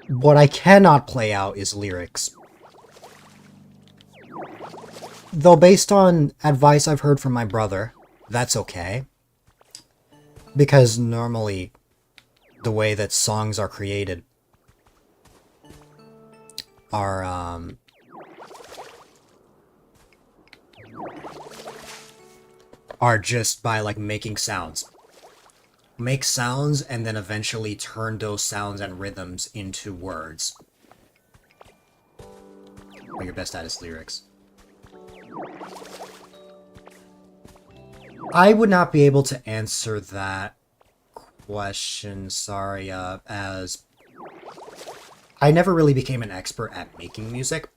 What I cannot play out is lyrics. Though based on advice I've heard from my brother, that's okay. Because normally, the way that songs are created are just by, like, making sounds. Make sounds and then eventually turn those sounds and rhythms into words. What you're best at is lyrics. I would not be able to answer that question, sorry, as I never really became an expert at making music,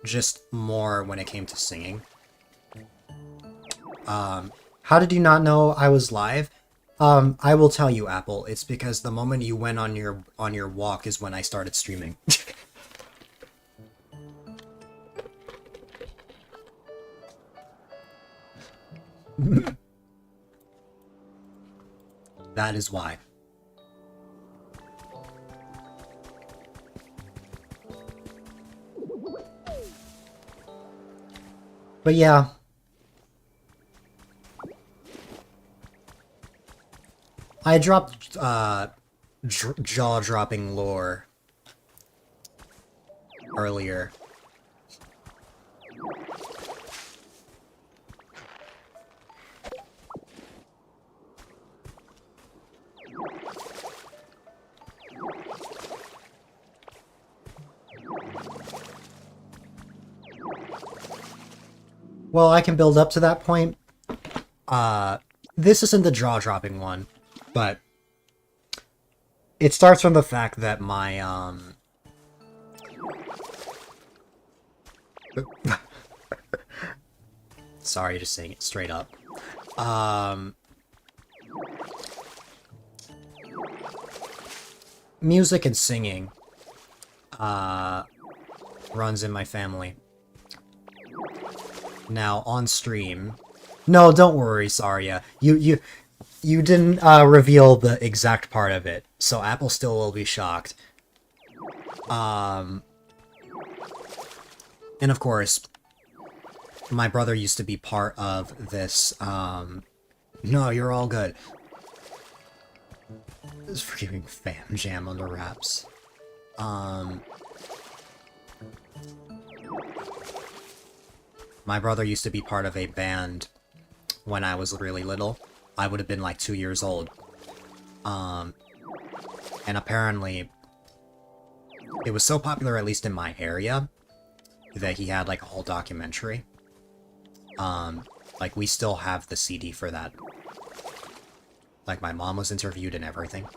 just more when it came to singing. How did you not know I was live? I will tell you, Apple, it's because the moment you went on your walk is when I started streaming. That is why. But yeah. I dropped, jaw-dropping lore earlier. Well, I can build up to that point. This isn't the jaw-dropping one, but it starts from the fact that my, sorry, just saying it straight up. Music and singing, runs in my family. Now, on stream... No, don't worry, Saria. You didn't, reveal the exact part of it, so Apple still will be shocked. And of course, my brother used to be part of this, No, you're all good. This freaking fam jam under wraps. My brother used to be part of a band when I was really little. I would have been like 2 years old. And apparently, it was so popular, at least in my area, that he had like a whole documentary. Like we still have the CD for that. Like my mom was interviewed and everything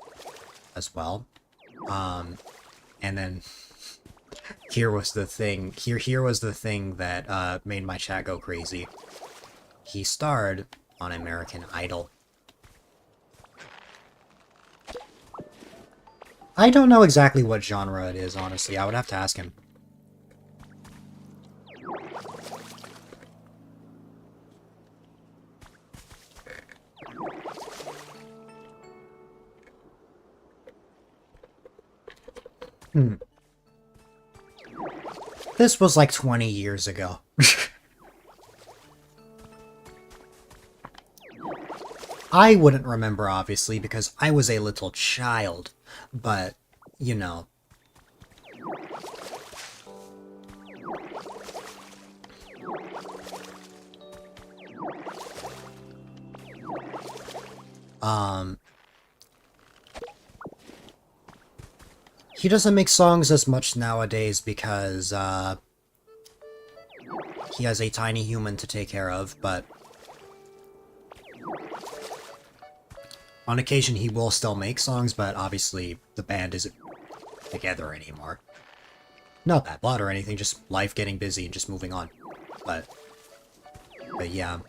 as well. And then here was the thing. Here was the thing that made my chat go crazy. He starred on American Idol. I don't know exactly what genre it is, honestly. I would have to ask him. This was like 20 years ago. I wouldn't remember, obviously, because I was a little child, but, you know. Um, he doesn't make songs as much nowadays because, he has a tiny human to take care of, but on occasion he will still make songs, but obviously the band isn't together anymore. Not bad blood or anything, just life getting busy and just moving on. But yeah.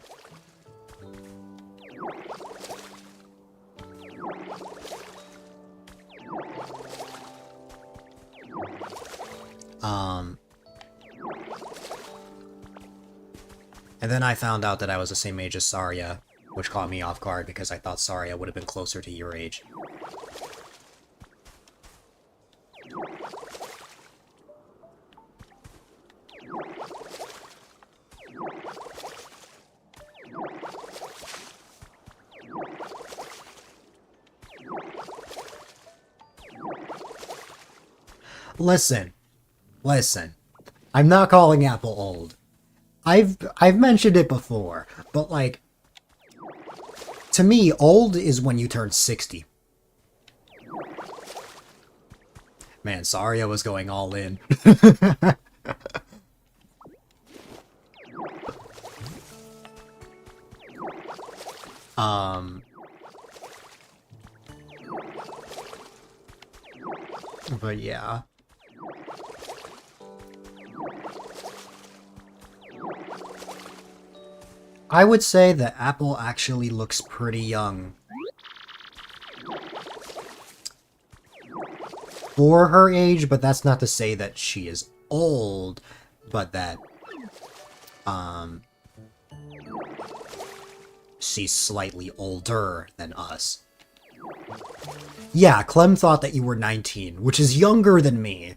And then I found out that I was the same age as Saria, which caught me off guard because I thought Saria would have been closer to your age. Listen. I'm not calling Apple old. I've mentioned it before, but like, to me, old is when you turn 60. Man, Saria was going all in. But yeah. I would say that Apple actually looks pretty young. For her age, but that's not to say that she is old, but that, she's slightly older than us. Yeah, Clem thought that you were 19, which is younger than me.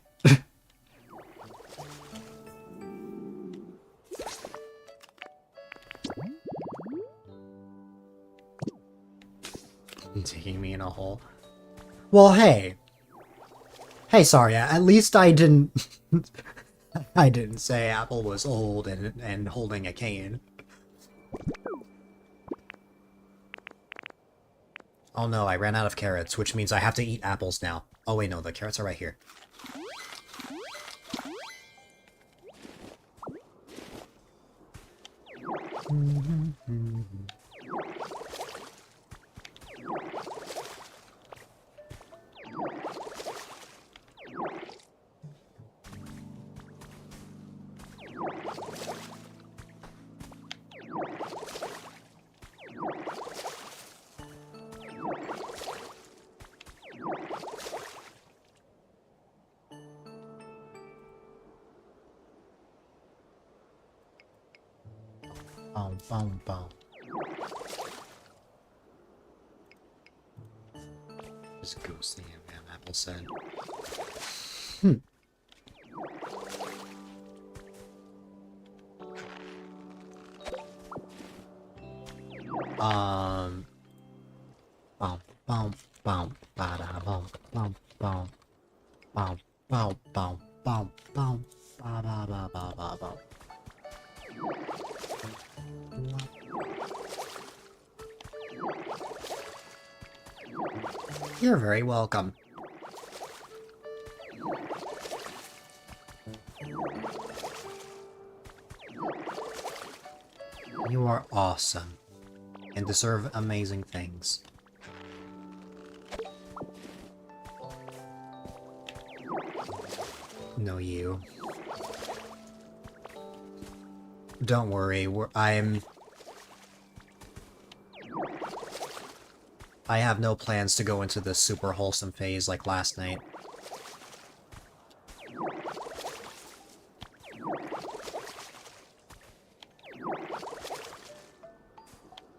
Taking me in a hole. Well, hey. Hey, sorry, at least I didn't... I didn't say Apple was old and holding a cane. Oh no, I ran out of carrots, which means I have to eat apples now. Oh wait, no, the carrots are right here. Boom, boom. Just goose the damn Apple said. Bum, bum, bum, ba-da, bum, bum, bum, bum, bum, bum, bum, bum, ba ba ba ba ba ba. You're very welcome. You are awesome and deserve amazing things. No, you. Don't worry, I have no plans to go into the super wholesome phase like last night.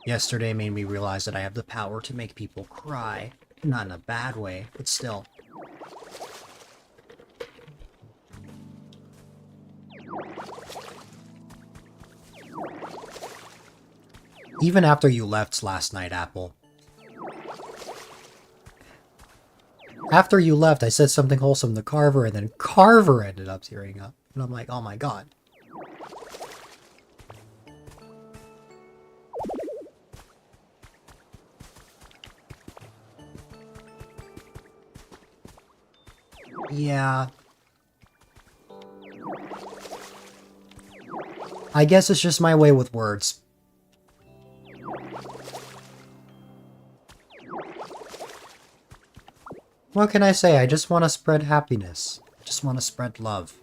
Yesterday made me realize that I have the power to make people cry. Not in a bad way, but still. Even after you left last night, Apple. After you left, I said something wholesome to Carver, and then Carver ended up tearing up. And I'm like, oh my god. Yeah. I guess it's just my way with words. What can I say? I just want to spread happiness. I just want to spread love.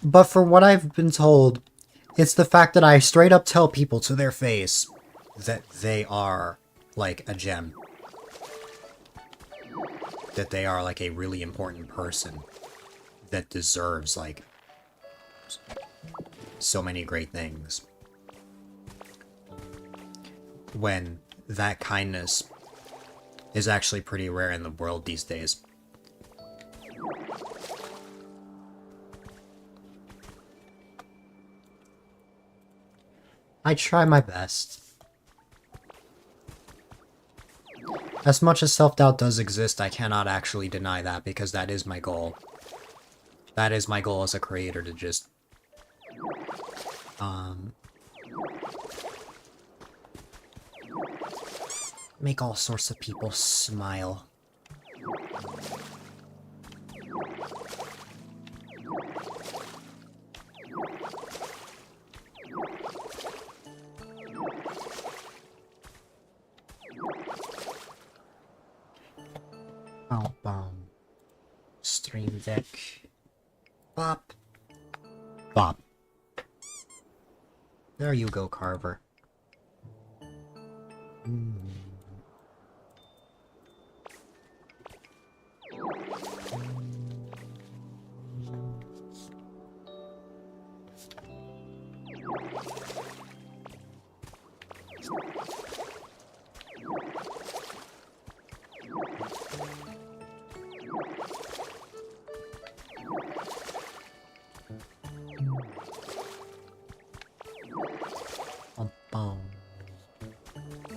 But for what I've been told, it's the fact that I straight up tell people to their face that they are, like, a gem. That they are, like, a really important person that deserves, like, so many great things. When that kindness is actually pretty rare in the world these days. I try my best. As much as self-doubt does exist, I cannot actually deny that, because that is my goal. That is my goal as a creator, to just... make all sorts of people smile. Stream Deck. Bop. Bop. There you go, Carver.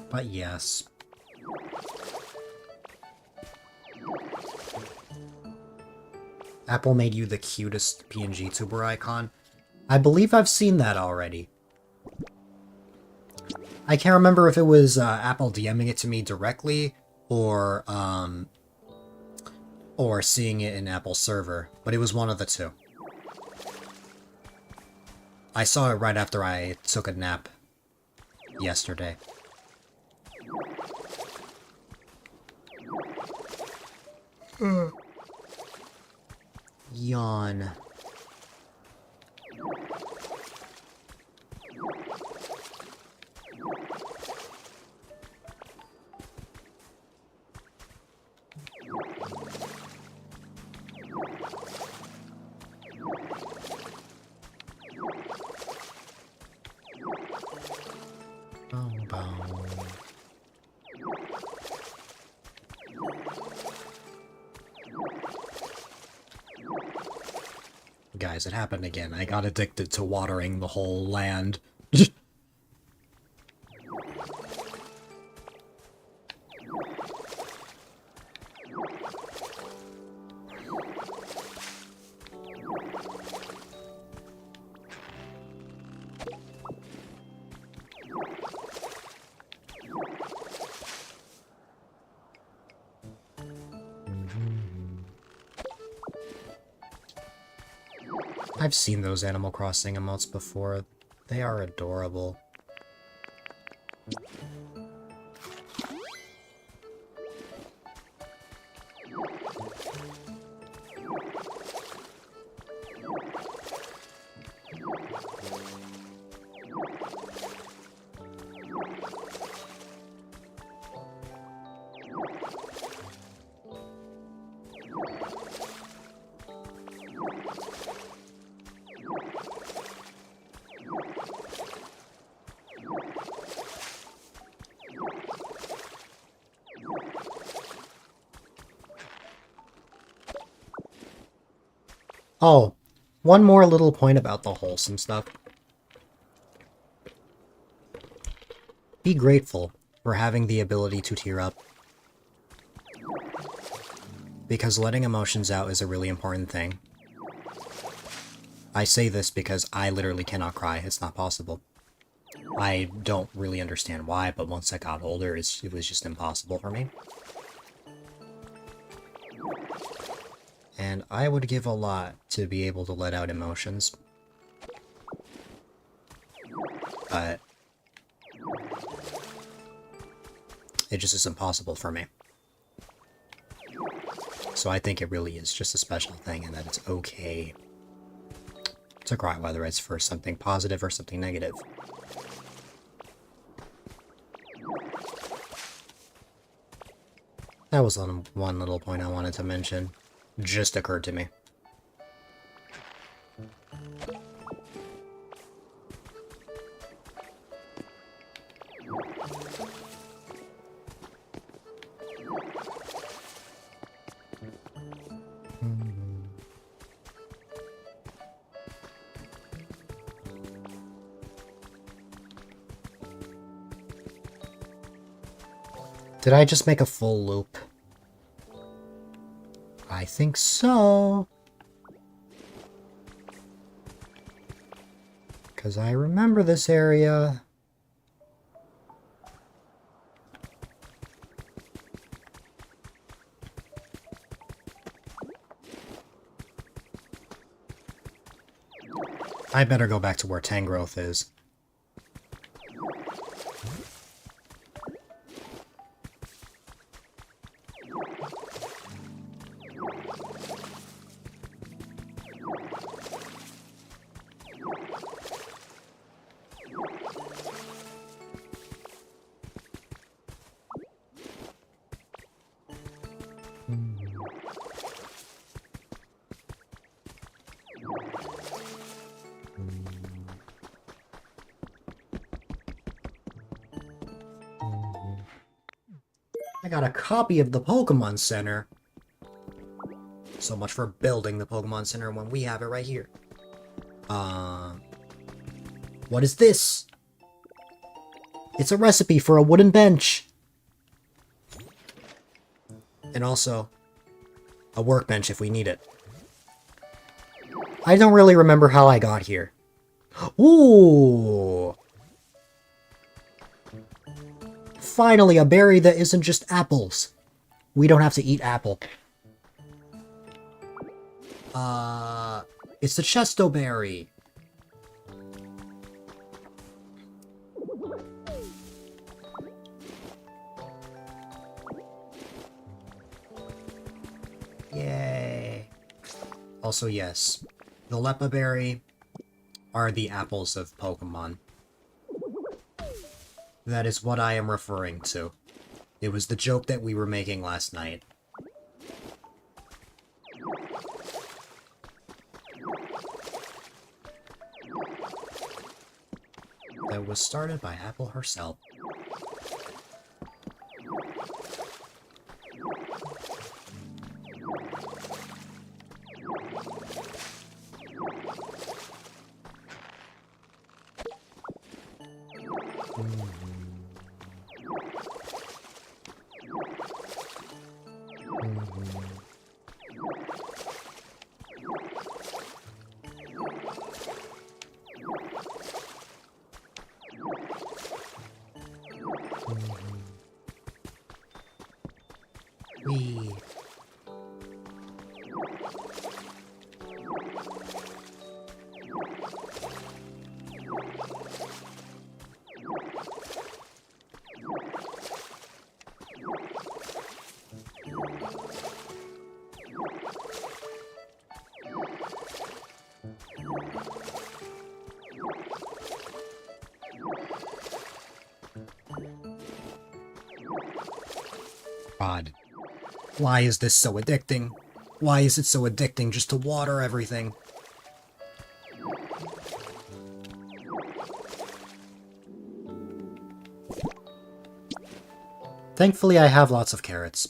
But yes. Apple made you the cutest PNG tuber icon. I believe I've seen that already. I can't remember if it was Apple DMing it to me directly or seeing it in Apple's server, but it was one of the two. I saw it right after I took a nap yesterday. Yawn. Guys, it happened again. I got addicted to watering the whole land. I've seen those Animal Crossing emotes before. They are adorable. Oh, one more little point about the wholesome stuff. Be grateful for having the ability to tear up. Because letting emotions out is a really important thing. I say this because I literally cannot cry. It's not possible. I don't really understand why, but once I got older, it was just impossible for me. And I would give a lot to be able to let out emotions. But it just isn't possible for me. So I think it really is just a special thing, and that it's okay to cry, whether it's for something positive or something negative. That was one little point I wanted to mention. Just occurred to me. Did I just make a full loop? I think so. Because I remember this area. I better go back to where Tangrowth is. I got a copy of the Pokemon Center. So much for building the Pokemon Center when we have it right here. What is this? It's a recipe for a wooden bench. And also, a workbench if we need it. I don't really remember how I got here. Ooh! Finally, a berry that isn't just apples. We don't have to eat apple. It's the Chesto berry. Yay. Also, yes, the Leppa berry are the apples of Pokemon. That is what I am referring to. It was the joke that we were making last night. That was started by Apple herself. Wee. God. Why is this so addicting? Why is it so addicting just to water everything? Thankfully, I have lots of carrots.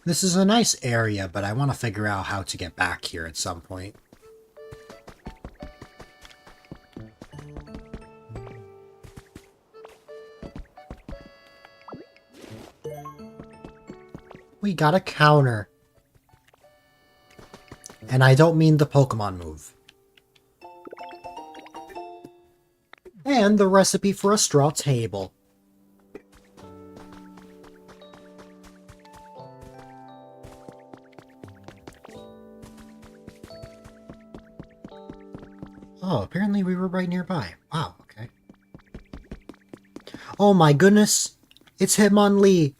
This is a nice area, but I want to figure out how to get back here at some point. We got a counter. And I don't mean the Pokemon move. And the recipe for a straw table. Oh, apparently we were right nearby. Wow, okay. Oh my goodness! It's Hitmonlee!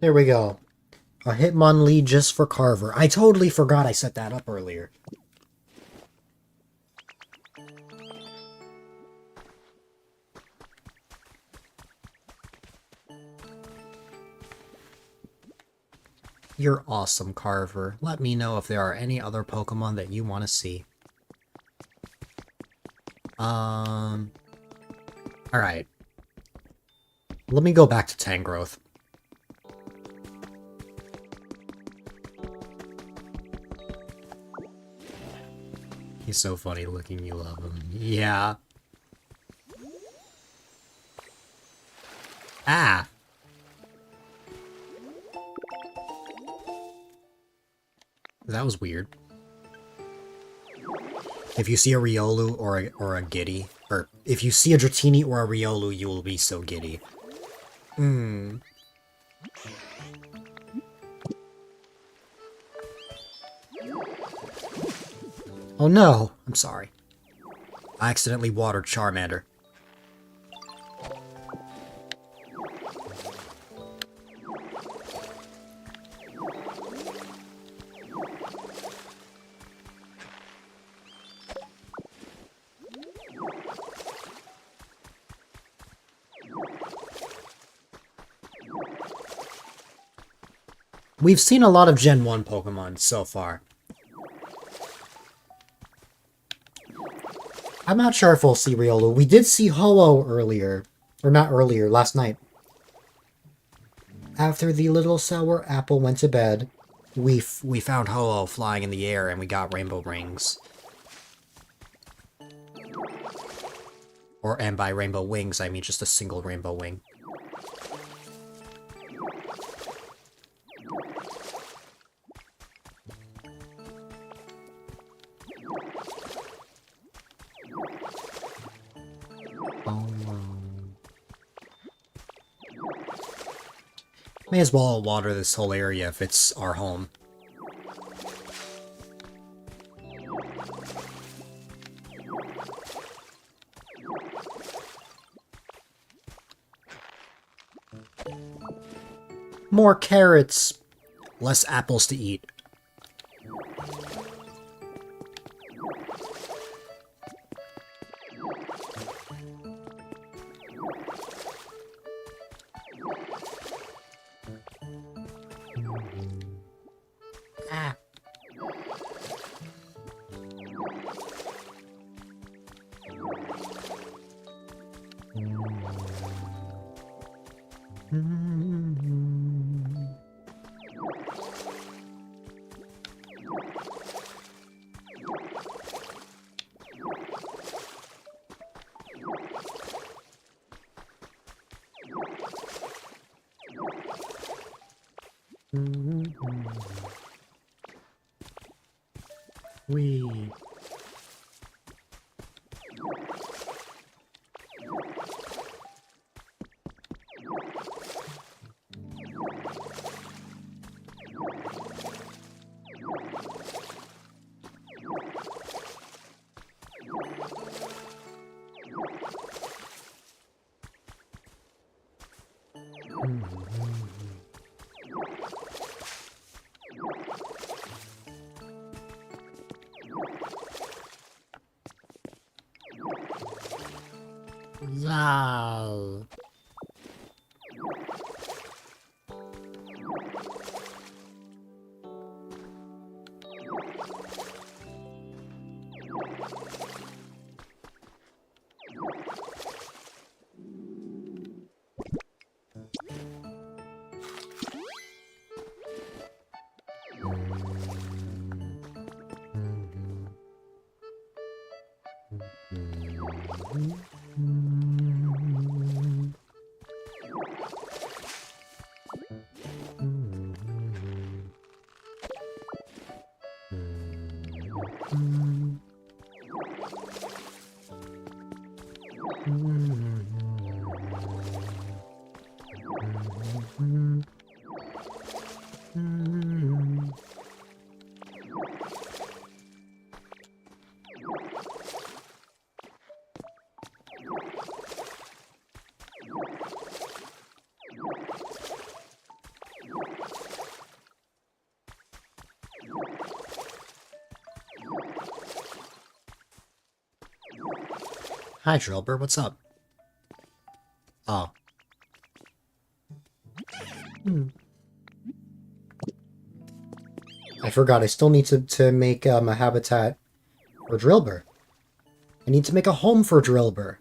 There we go. A Hitmonlee just for Carver. I totally forgot I set that up earlier. You're awesome, Carver. Let me know if there are any other Pokemon that you want to see. Alright. Let me go back to Tangrowth. He's so funny looking, you love him. Yeah. Ah! That was weird. If you see a Riolu or a Giddy, or if you see a Dratini or a Riolu, you will be so giddy. Oh no! I'm sorry. I accidentally watered Charmander. We've seen a lot of Gen 1 Pokemon so far. I'm not sure if we'll see Riolu. We did see Ho-Oh earlier. Or not earlier, last night. After the little sour apple went to bed, we found Ho-Oh flying in the air and we got rainbow rings. And by rainbow wings, I mean just a single rainbow wing. May as well water this whole area if it's our home. More carrots! Less apples to eat. Wee. Wow. Hi, Drillbur, what's up? Oh. I forgot, I still need to make a habitat for Drillbur. I need to make a home for Drillbur.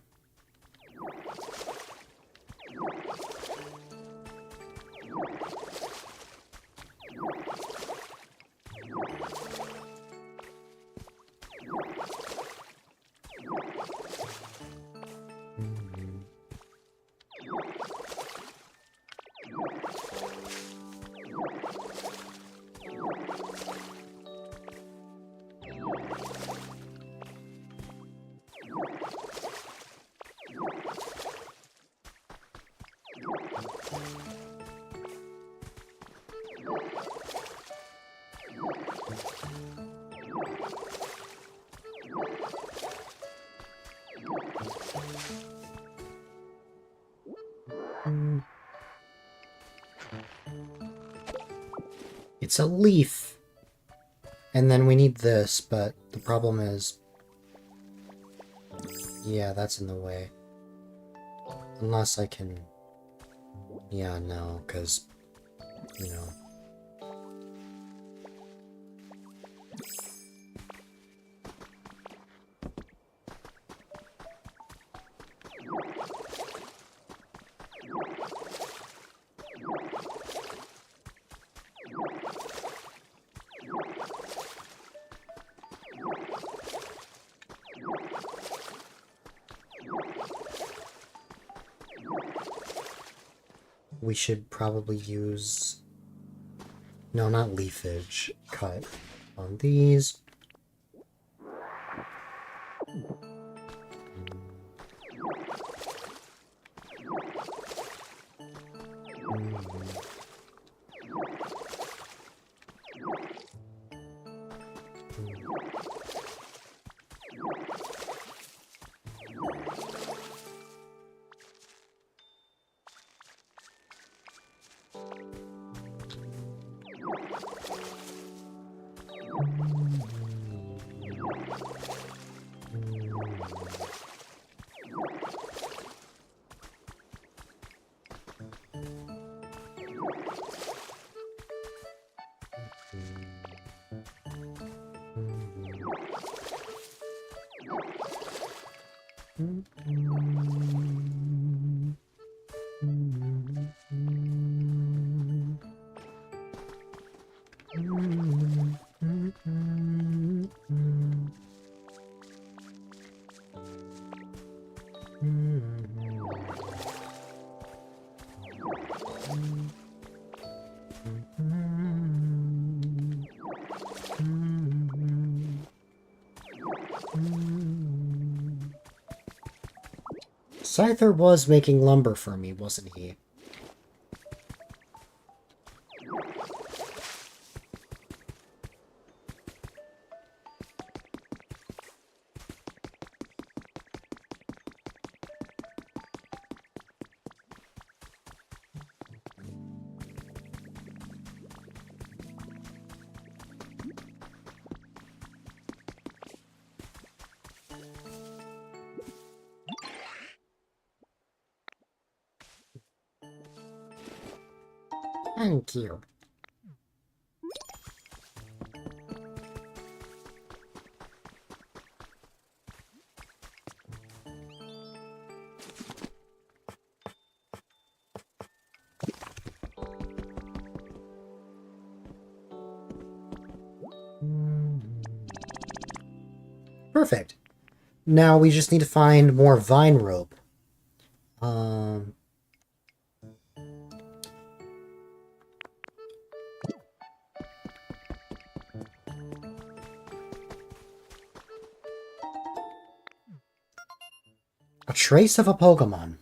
It's a leaf. And then we need this, but the problem is... Yeah, that's in the way. Unless I can... Yeah, no, because... You know... We should probably use... No, not leafage. Cut on these. Scyther was making lumber for me, wasn't he? Thank you. Perfect. Now we just need to find more vine rope. Um... A trace of a Pokémon.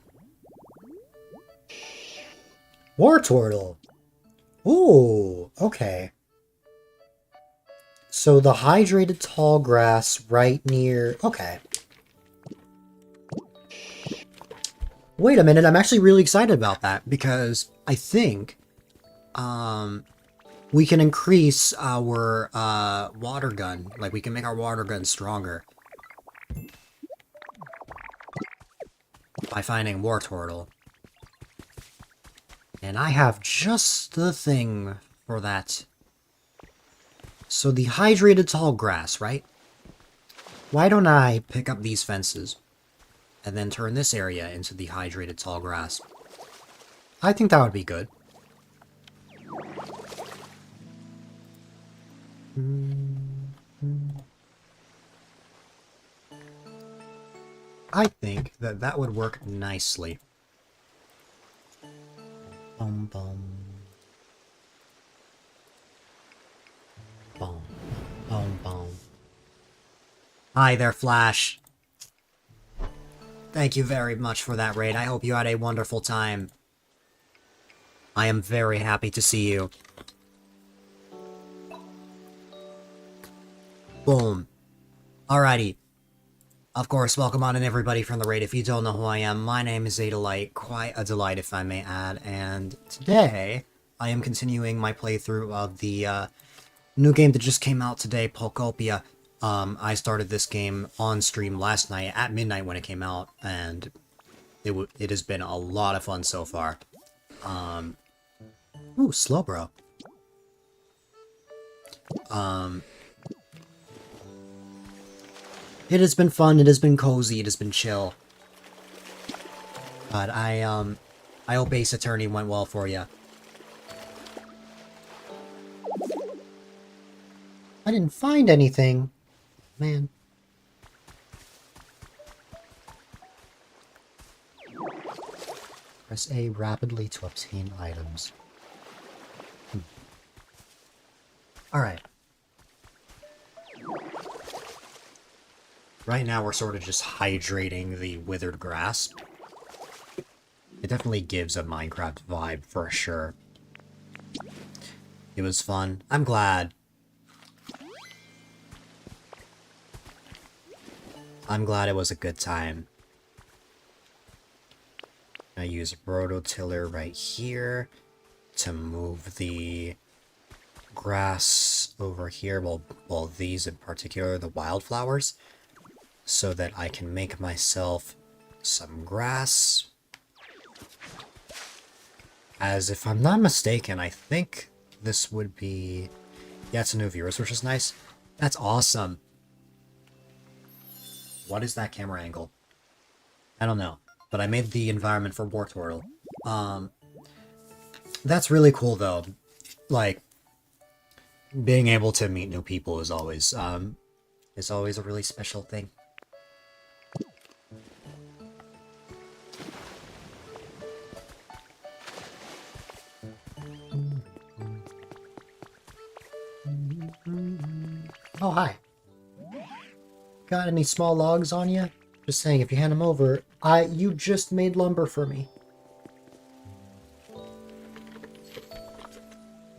Wartortle! Ooh, okay. So the hydrated tall grass right near... Okay. Wait a minute, I'm actually really excited about that, because I think we can increase our water gun. Like, we can make our water gun stronger by finding Wartortle. And I have just the thing for that. So the hydrated tall grass, right? Why don't I pick up these fences and then turn this area into the hydrated tall grass? I think that would be good. I think that that would work nicely. Boom, boom. Boom, boom, boom. Hi there, Flash. Thank you very much for that raid. I hope you had a wonderful time. I am very happy to see you. Boom. Alrighty. Of course, welcome on in everybody from the raid. If you don't know who I am, my name is A-Dylite, quite a delight if I may add, and today I am continuing my playthrough of the new game that just came out today, Pokopia. I started this game on stream last night at midnight when it came out, and it has been a lot of fun so far. Ooh, Slowbro. It has been fun, it has been cozy, it has been chill. But I hope Ace Attorney went well for you. I didn't find anything. Man. Press A rapidly to obtain items. Alright. Right now we're sort of just hydrating the withered grass. It definitely gives a Minecraft vibe for sure. It was fun. I'm glad. I'm glad it was a good time. I use a rototiller right here to move the grass over here, well these in particular, the wildflowers, so that I can make myself some grass. As if I'm not mistaken, I think this would be... Yeah, it's a new viewers, which is nice. That's awesome. What is that camera angle? I don't know, but I made the environment for Wartortle. That's really cool though. Like, being able to meet new people is always a really special thing. Oh, hi. Got any small logs on you? Just saying, if you hand them over, you just made lumber for me.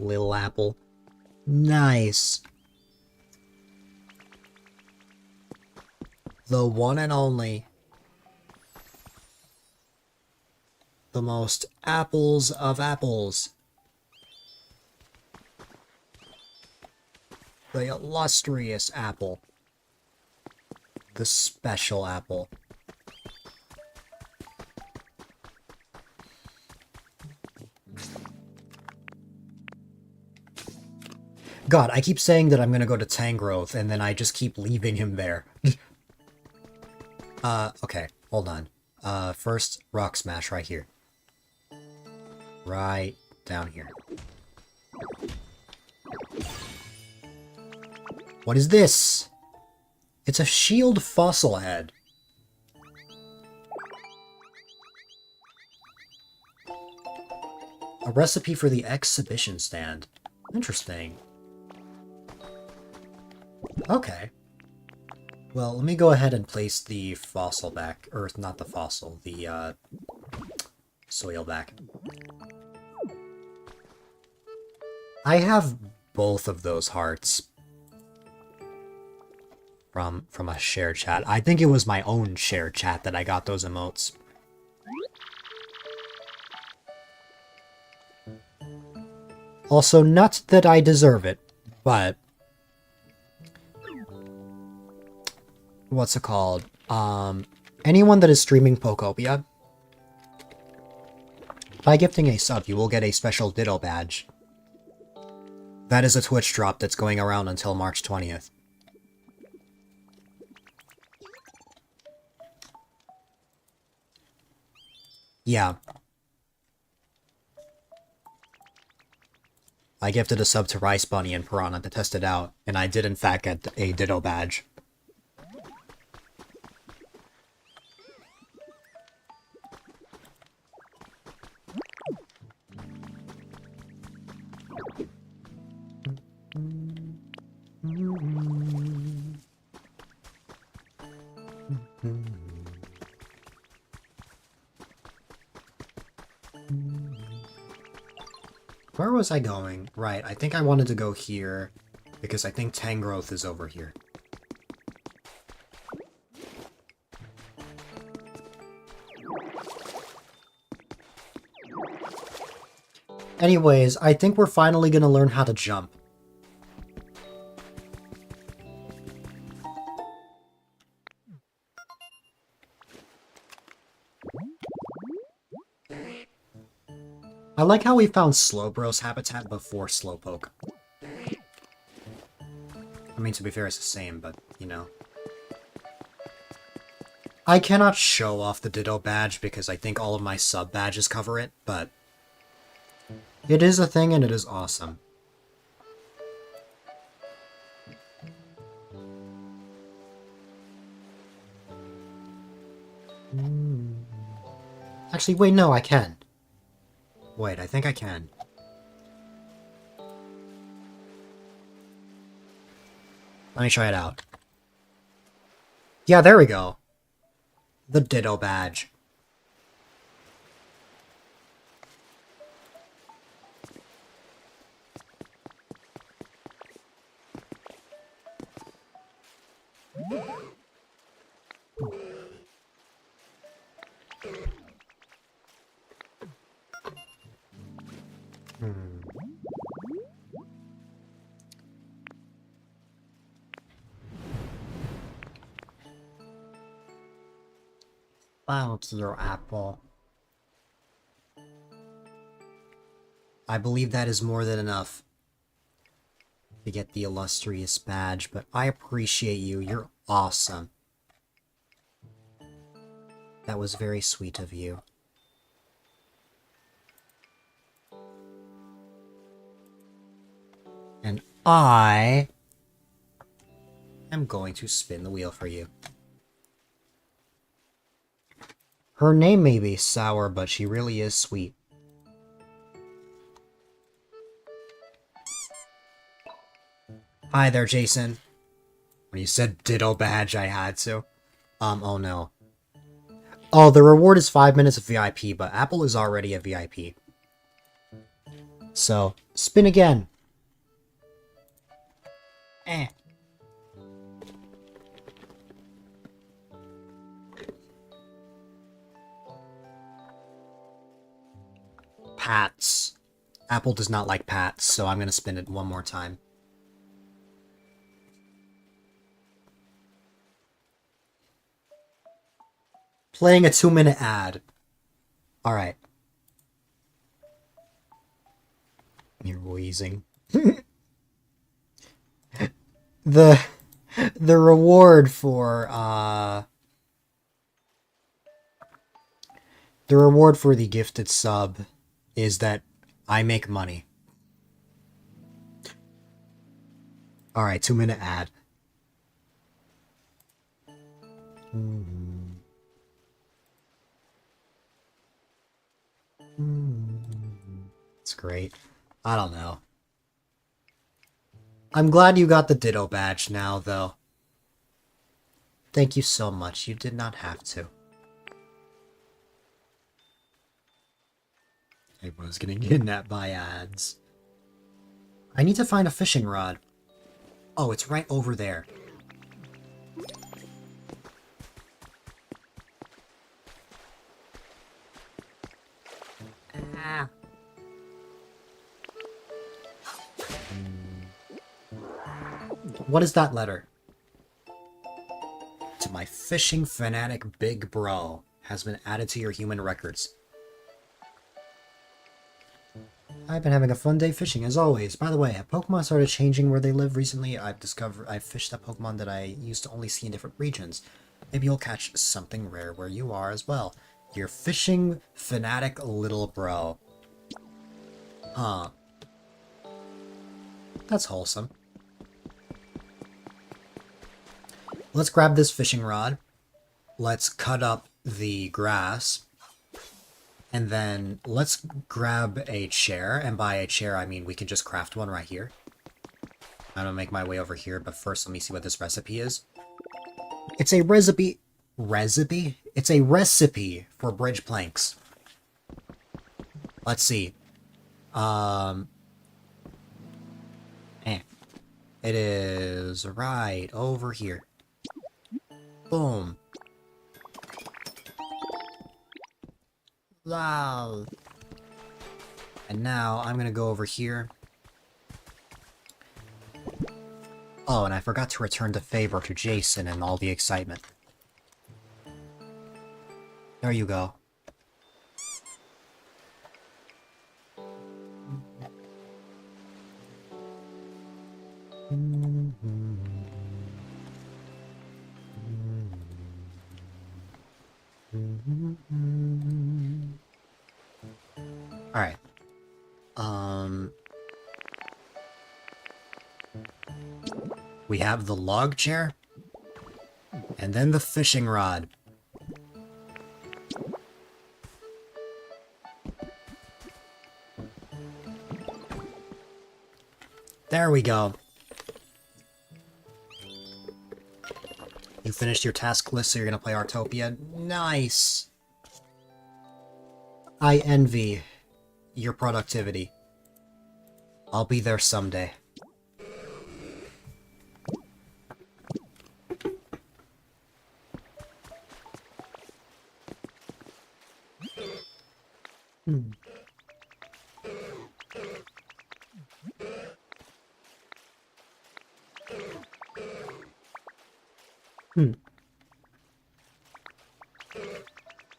Little apple. Nice. The one and only. The most apples of apples. The illustrious apple. The special apple. God, I keep saying that I'm gonna go to Tangrowth, and then I just keep leaving him there. Okay, hold on. First, Rock Smash right here. Right down here. What is this? It's a shield fossil head. A recipe for the exhibition stand. Interesting. Okay. Well, let me go ahead and place the fossil back. Or, not the fossil, the, soil back. I have both of those hearts. From a shared chat. I think it was my own shared chat that I got those emotes. Also, not that I deserve it, but... what's it called? Anyone that is streaming Pokopia, by gifting a sub, you will get a special Ditto badge. That is a Twitch drop that's going around until March 20th. Yeah. I gifted a sub to Rice Bunny and Piranha to test it out, and I did in fact get a Ditto badge. Where was I going? Right, I think I wanted to go here, because I think Tangrowth is over here. Anyways, I think we're finally gonna learn how to jump. I like how we found Slowbro's habitat before Slowpoke. I mean, to be fair, it's the same, but, you know. I cannot show off the Ditto badge because I think all of my sub badges cover it, but... it is a thing and it is awesome. Actually, wait, no, I can. Wait, I think I can. Let me try it out. Yeah, there we go. The Ditto badge. Thank you, Apple. I believe that is more than enough to get the illustrious badge, but I appreciate you. You're awesome. That was very sweet of you. And I am going to spin the wheel for you. Her name may be sour, but she really is sweet. Hi there, Jason. When you said Ditto badge, I had to. Oh no. Oh, the reward is 5 minutes of VIP, but Apple is already a VIP. So, spin again. Eh. Pats. Apple does not like pats, so I'm gonna spin it one more time. Playing a 2-minute ad. Alright. You're wheezing. The reward for, the reward for the gifted sub is that I make money. Alright, 2-minute ad. great. I don't know. I'm glad you got the Ditto badge now, though. Thank you so much. You did not have to. I was getting kidnapped by ads. I need to find a fishing rod. Oh, it's right over there. Ah. What is that letter? To my fishing fanatic big bro has been added to your human records. I've been having a fun day fishing as always. By the way, have Pokemon started changing where they live recently? I've fished a Pokemon that I used to only see in different regions. Maybe you'll catch something rare where you are as well. Your fishing fanatic little bro. Huh. That's wholesome. Let's grab this fishing rod. Let's cut up the grass. And then let's grab a chair. And by a chair, I mean we can just craft one right here. I'm gonna make my way over here, but first let me see what this recipe is. It's a recipe... Recipe? It's a recipe for bridge planks. Let's see. It is right over here. Boom. Wow. And now I'm gonna go over here. Oh, and I forgot to return the favor to Jason and all the excitement. There you go. Alright. We have the log chair, and then the fishing rod. There we go. You finished your task list, so you're gonna play Artopia? Nice! I envy your productivity. I'll be there someday.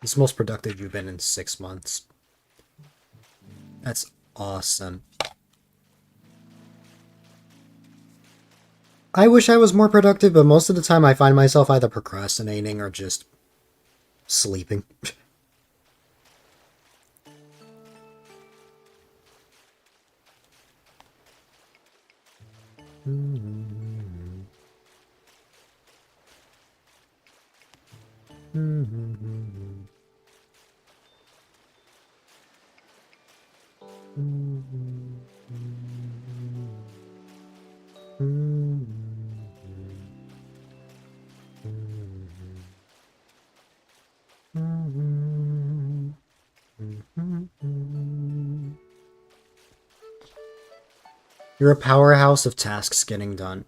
It's the most productive you've been in 6 months. That's awesome. I wish I was more productive, but most of the time I find myself either procrastinating or just sleeping. You're a powerhouse of tasks getting done.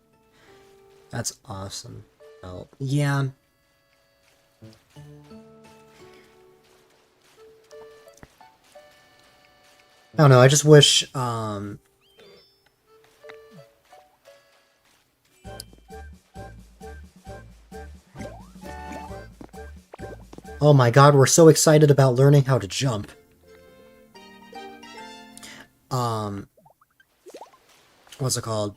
That's awesome. Oh, yeah. I don't know, I just wish, oh my god, we're so excited about learning how to jump. What's it called?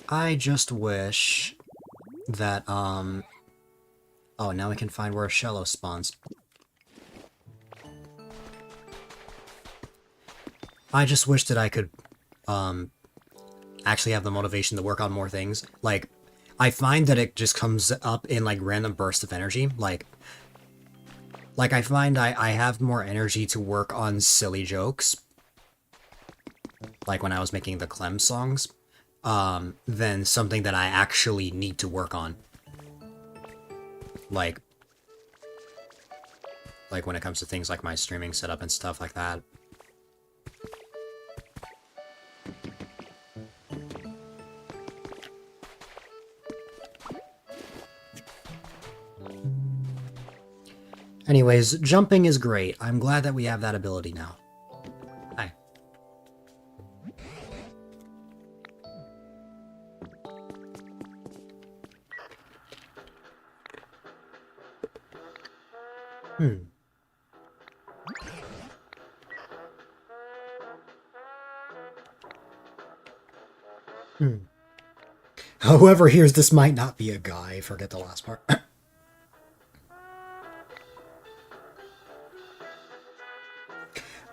I just wish that, oh, now we can find where a Shello spawns. I just wish that I could, actually have the motivation to work on more things. Like, I find that it just comes up in like random bursts of energy. Like I find I have more energy to work on silly jokes, like when I was making the Clem songs, than something that I actually need to work on. Like when it comes to things like my streaming setup and stuff like that. Anyways, jumping is great. I'm glad that we have that ability now. Hi. Hmm. Whoever hears this might not be a guy. Forget the last part.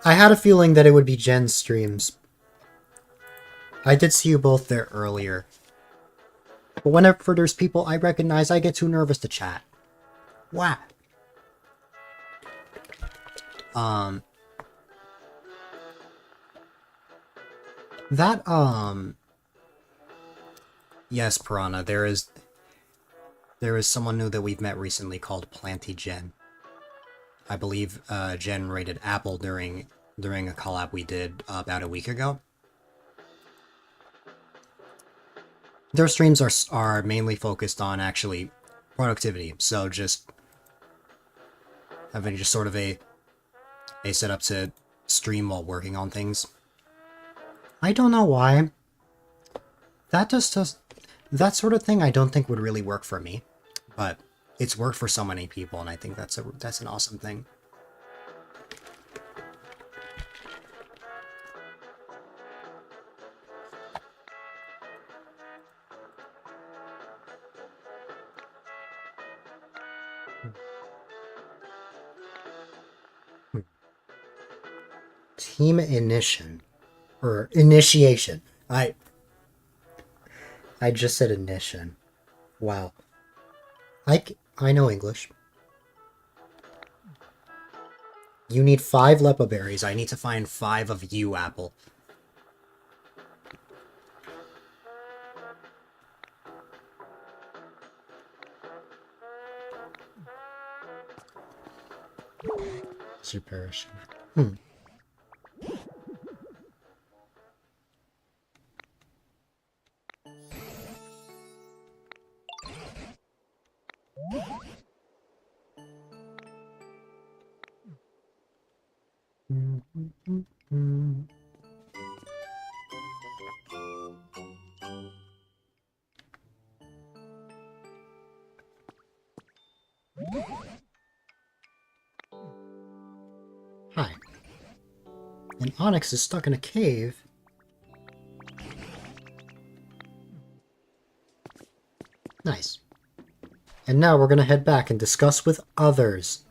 I had a feeling that it would be Jen's streams. I did see you both there earlier. But whenever there's people I recognize, I get too nervous to chat. Wow. That, yes, Piranha, there is someone new that we've met recently called Planty Jen. I believe, Jen rated Apple during a collab we did about a week ago. Their streams are mainly focused on, actually, productivity, so just having just sort of a setup to stream while working on things. I don't know why. That sort of thing I don't think would really work for me, but it's worked for so many people, and I think that's an awesome thing. Team Initiation. Or Initiation. I just said Initiation. Wow. I know English. You need 5 Lepa berries. I need to find 5 of you, Apple. Superation. Hi. And Onyx is stuck in a cave. Nice. And now we're gonna head back and discuss with others.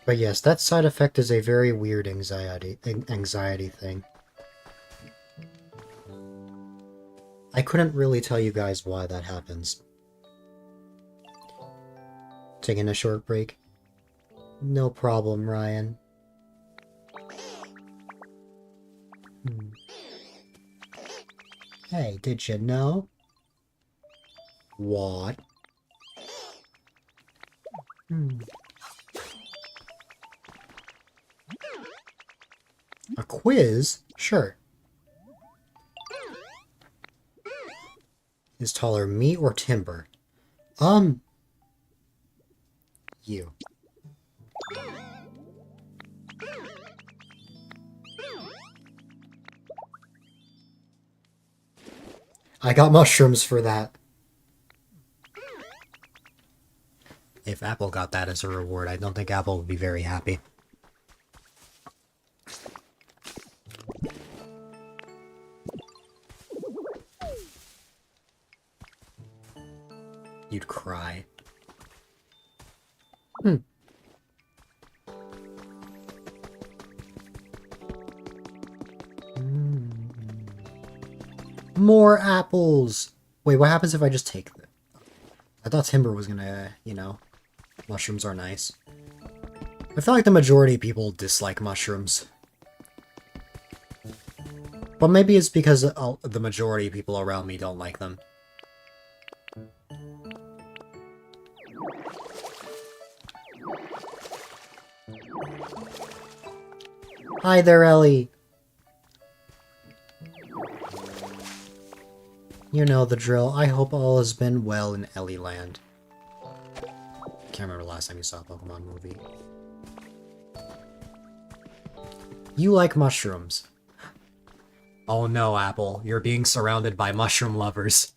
But yes, that side effect is a very weird anxiety thing. I couldn't really tell you guys why that happens. Taking a short break? No problem, Ryan. Hey, did you know? What? A quiz? Sure. Is taller, me or Timber? You. I got mushrooms for that. If Apple got that as a reward, I don't think Apple would be very happy. You'd cry. Hmm. More apples! Wait, what happens if I just take them? I thought Timber was gonna, you know, mushrooms are nice. I feel like the majority of people dislike mushrooms. But maybe it's because the majority of people around me don't like them. Hi there, Ellie! You know the drill. I hope all has been well in Ellie Land. Can't remember the last time you saw a Pokemon movie. You like mushrooms. Oh no, Apple. You're being surrounded by mushroom lovers.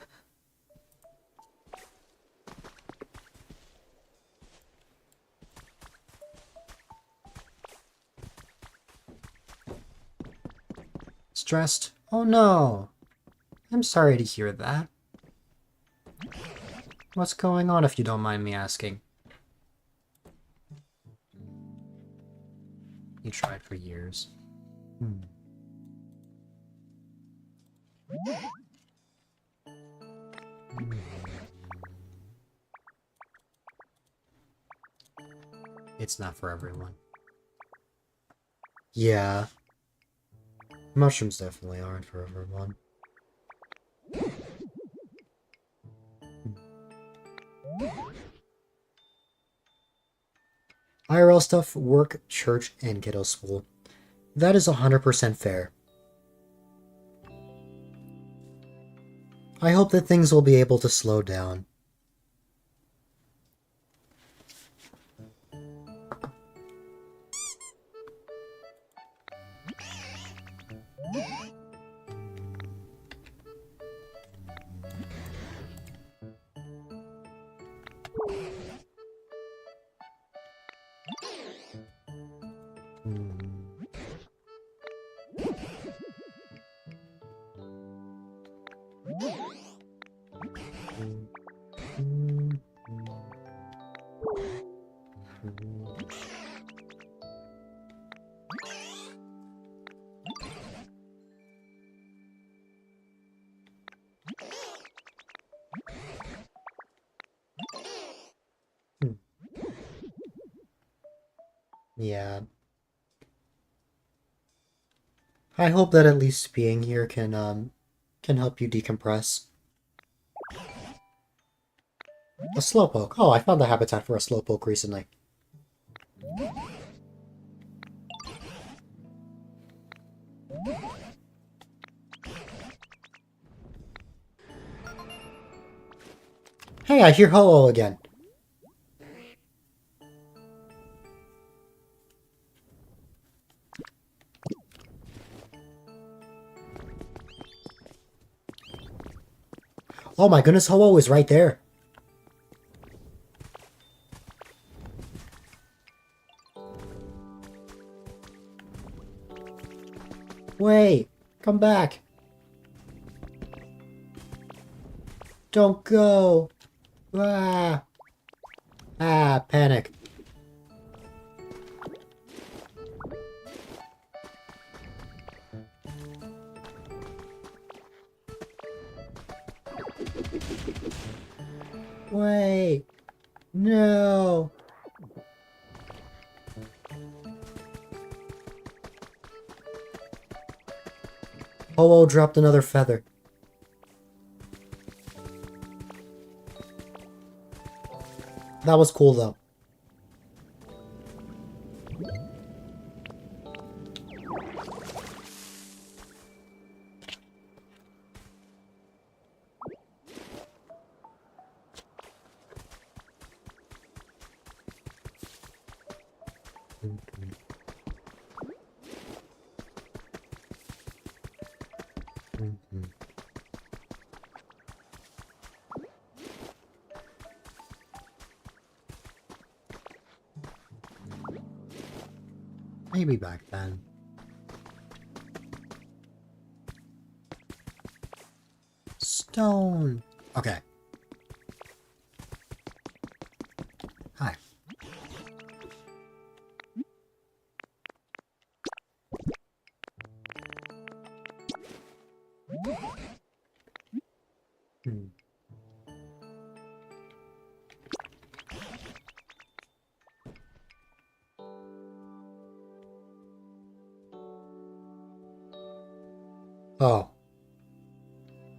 Stressed? Oh no. I'm sorry to hear that. What's going on, if you don't mind me asking? You tried for years. It's not for everyone. Yeah. Mushrooms definitely aren't for everyone. IRL stuff, work, church, and kiddo school. That is 100% fair. I hope that things will be able to slow down. Yeah. I hope that at least being here can help you decompress. A slowpoke. Oh, I found the habitat for a slowpoke recently. Hey, I hear Ho-Oh again. Oh my goodness, Ho-Oh is right there. Wait, come back. Don't go. Ah. Ah, panic. Wait. No. Ho-Oh dropped another feather. That was cool, though. Maybe back then. Stone. Okay.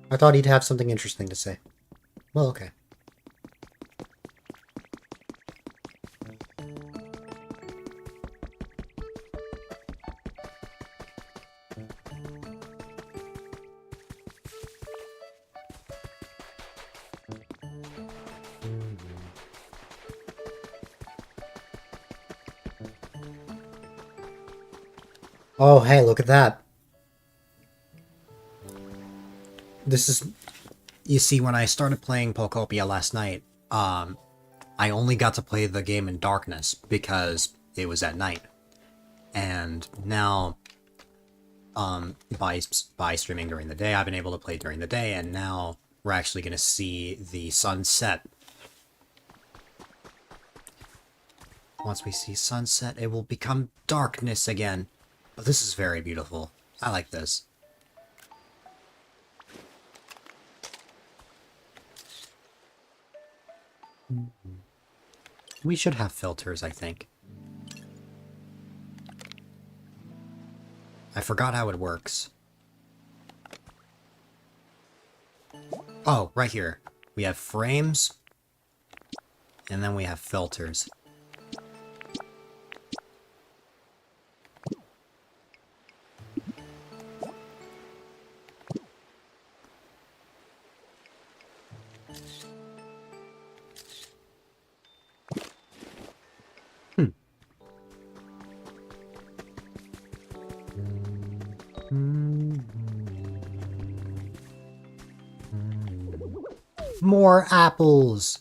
I thought he'd have something interesting to say. Well, okay. Oh, hey, look at that. This is... You see, when I started playing Pokopia last night, I only got to play the game in darkness because it was at night. And now, by streaming during the day, I've been able to play during the day, and now we're actually going to see the sunset. Once we see sunset, it will become darkness again. But this is very beautiful. I like this. We should have filters, I think. I forgot how it works. Oh, right here. We have frames, and then we have filters. More apples!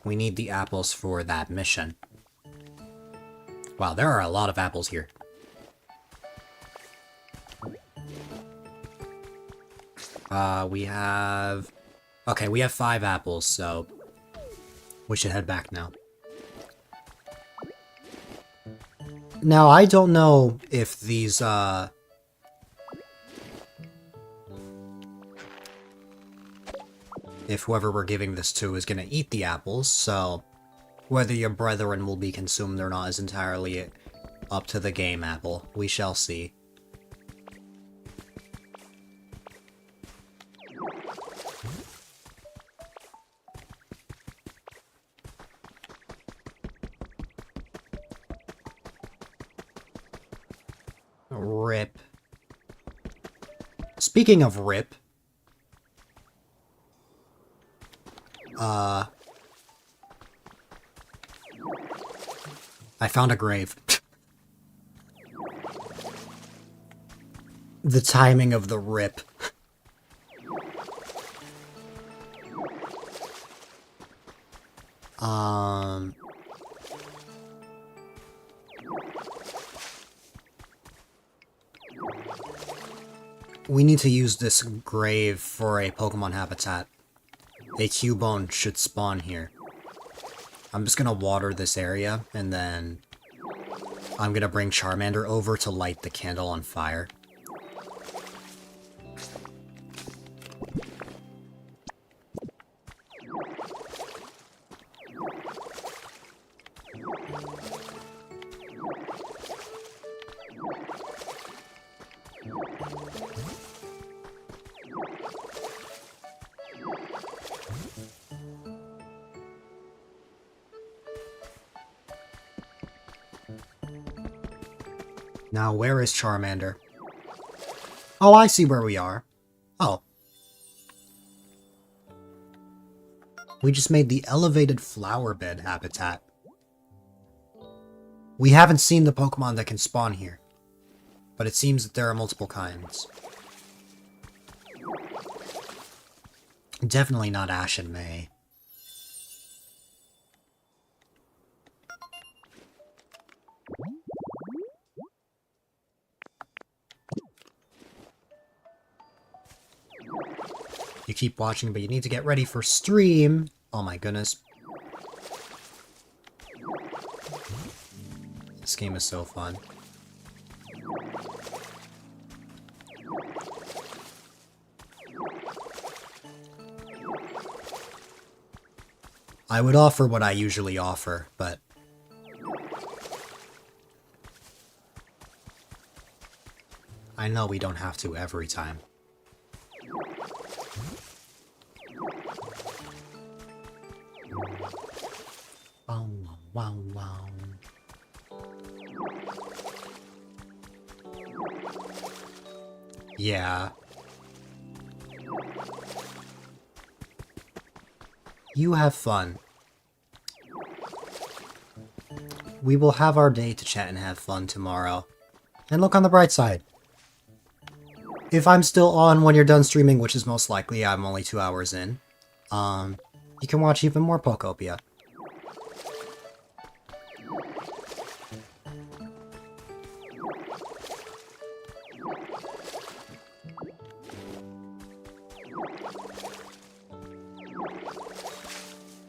We need the apples for that mission. Wow, there are a lot of apples here. We have... Okay, we have 5 apples, so... we should head back now. Now, I don't know if these, if whoever we're giving this to is gonna eat the apples, so... whether your brethren will be consumed or not is entirely up to the game, Apple. We shall see. Rip. Speaking of rip... I found a grave. The timing of the rip. We need to use this grave for a Pokemon habitat. A Cubone should spawn here. I'm just gonna water this area, and then I'm gonna bring Charmander over to light the candle on fire. Now, where is Charmander? Oh, I see where we are. Oh. We just made the elevated flower bed habitat. We haven't seen the Pokemon that can spawn here, but it seems that there are multiple kinds. Definitely not Ash and May. You keep watching, but you need to get ready for stream. Oh my goodness. This game is so fun. I would offer what I usually offer, but... I know we don't have to every time. wow, wow. Yeah. You have fun. We will have our day to chat and have fun tomorrow. And look on the bright side. If I'm still on when you're done streaming, which is most likely, I'm only 2 hours in, you can watch even more Pokopia.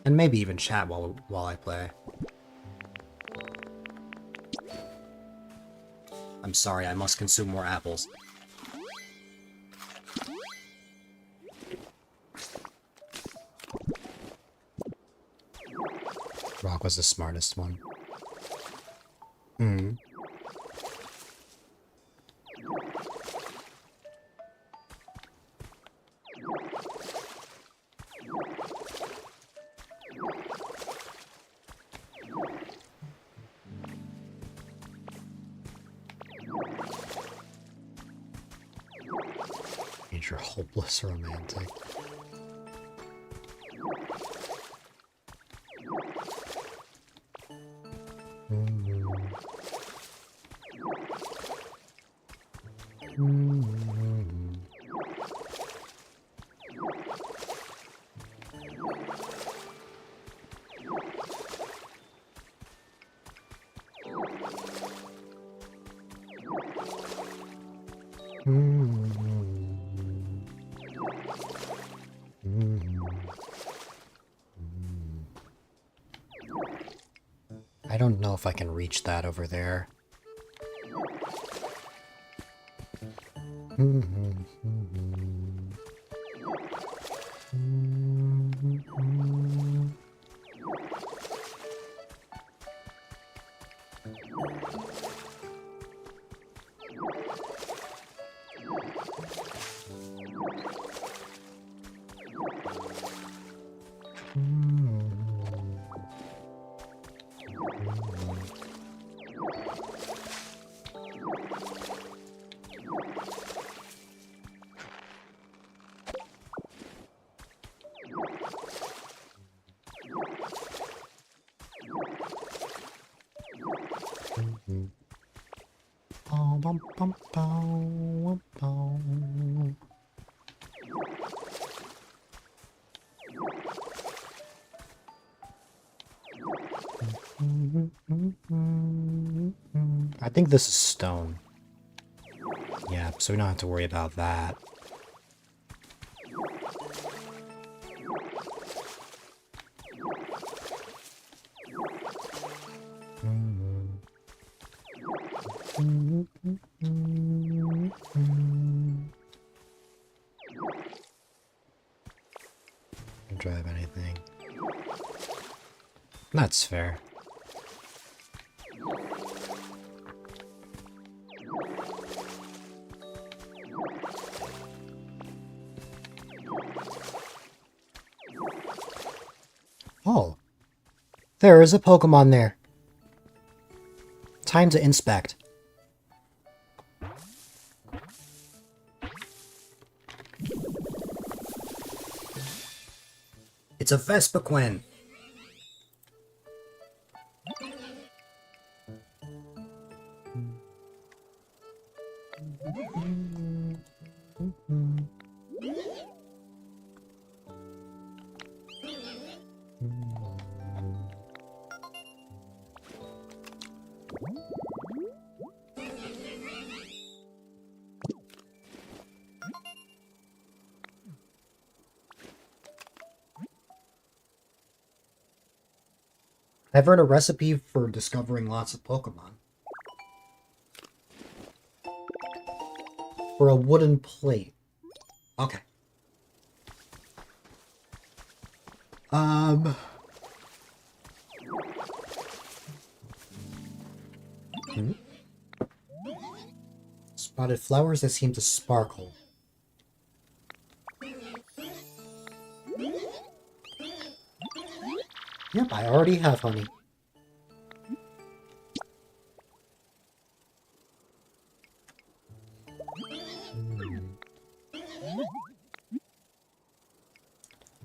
And maybe even chat while I play. I'm sorry, I must consume more apples. Rock was the smartest one. Hmm. You're hopeless romantic. I don't know if I can reach that over there. I think this is stone. Yeah, so we don't have to worry about that. Don't drive anything. That's fair. Oh, there is a Pokemon there. Time to inspect. It's a Vespiquen. I've heard a recipe for discovering lots of Pokemon. For a wooden plate. Okay. Spotted flowers that seem to sparkle. Yep, I already have honey.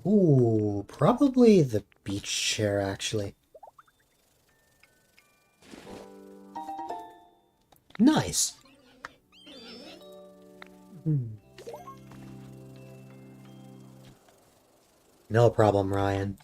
Ooh, probably the beach chair, actually. Nice! No problem, Ryan.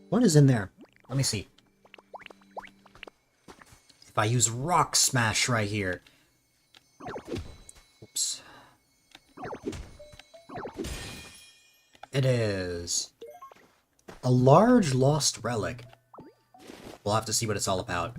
What is in there? Let me see. If I use Rock Smash right here. Oops. It is a large lost relic. We'll have to see what it's all about.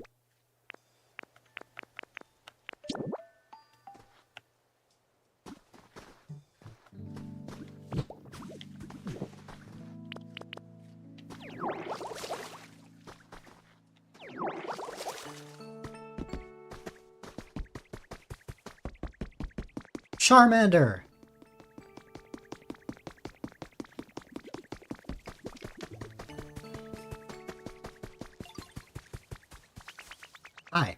Charmander! Hi.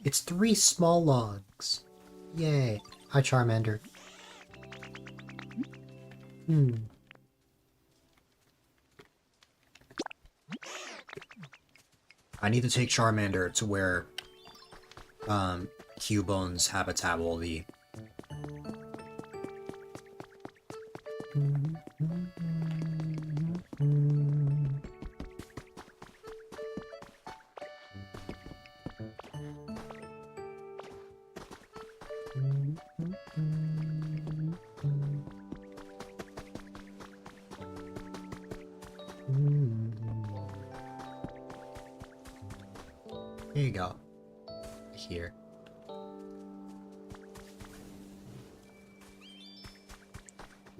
It's 3 small logs. Yay. Hi, Charmander. I need to take Charmander to where, Cubone's habitat will be. Here you go. Here.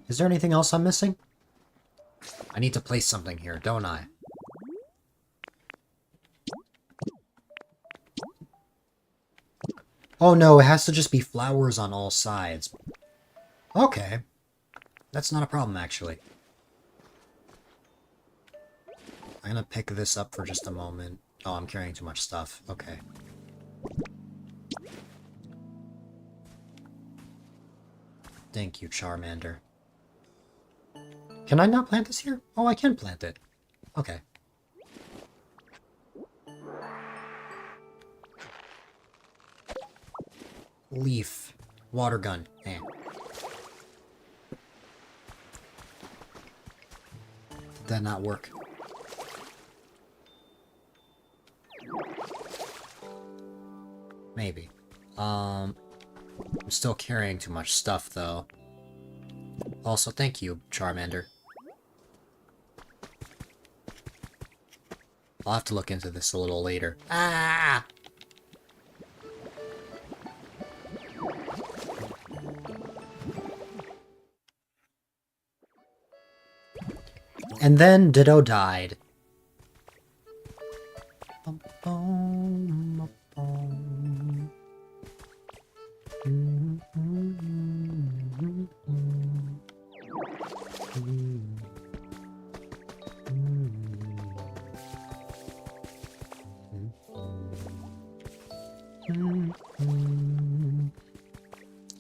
Is there anything else I'm missing? I need to place something here, don't I? Oh no, it has to just be flowers on all sides. Okay. That's not a problem, actually. I'm gonna pick this up for just a moment. Oh, I'm carrying too much stuff. Okay. Thank you, Charmander. Can I not plant this here? Oh, I can plant it. Okay. Leaf. Water gun. Eh. Did that not work? Maybe. I'm still carrying too much stuff, though. Also, thank you, Charmander. I'll have to look into this a little later. Ah! And then Ditto died.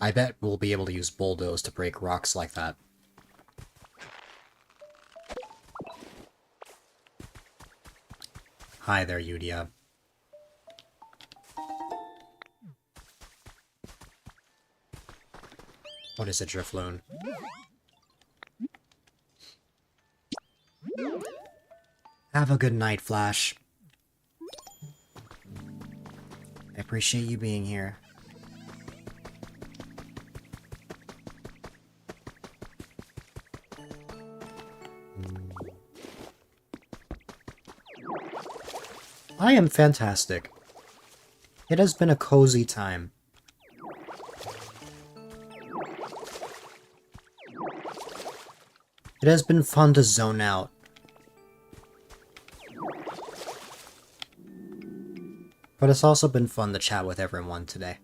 I bet we'll be able to use bulldoze to break rocks like that. Hi there, Yudia. What is it, Drifloon? Have a good night, Flash. I appreciate you being here. I am fantastic. It has been a cozy time. It has been fun to zone out. But it's also been fun to chat with everyone today.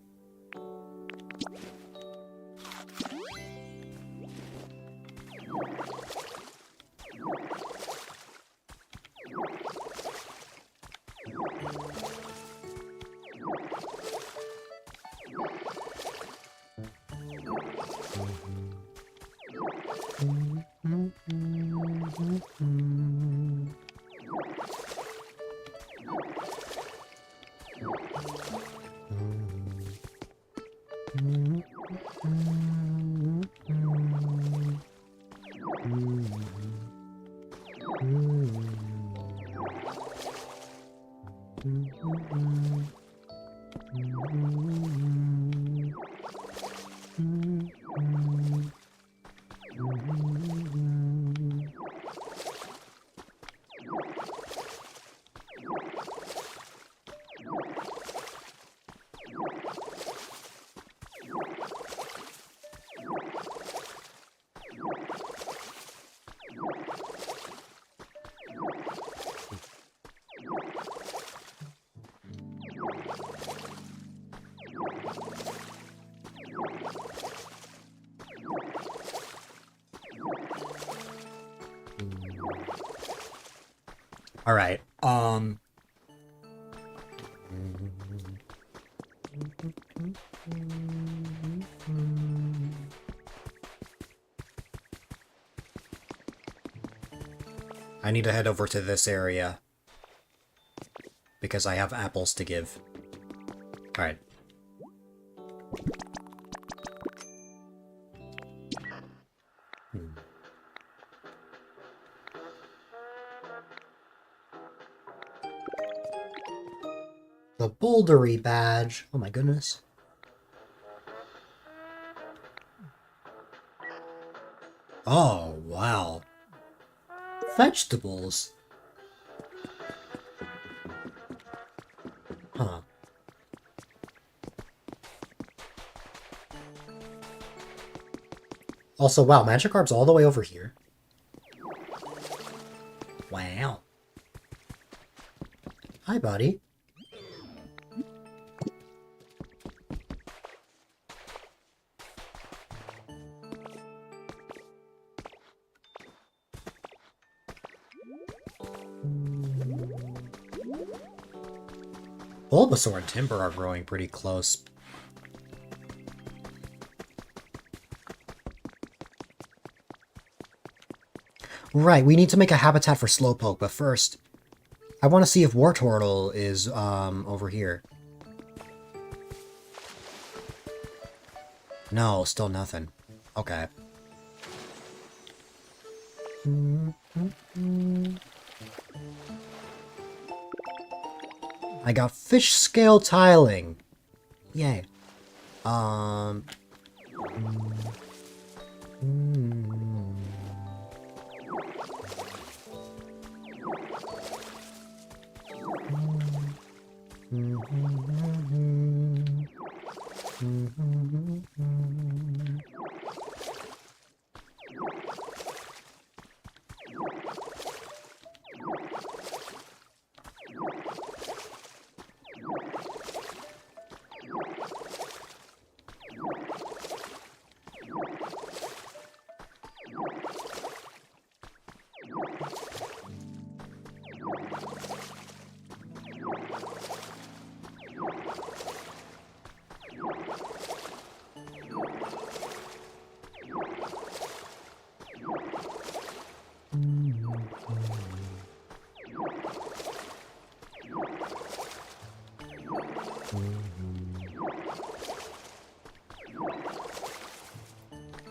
Alright, I need to head over to this area because I have apples to give. Alright. The Bouldery badge. Oh my goodness. Oh, wow. Vegetables. Huh. Also, wow, Magikarp's all the way over here. Wow. Hi, buddy. Bulbasaur and Timber are growing pretty close. Right, we need to make a habitat for Slowpoke, but first, I want to see if Wartortle is, over here. No, still nothing. Okay. I got fish scale tiling. Yay.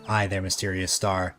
Hi there, mysterious star.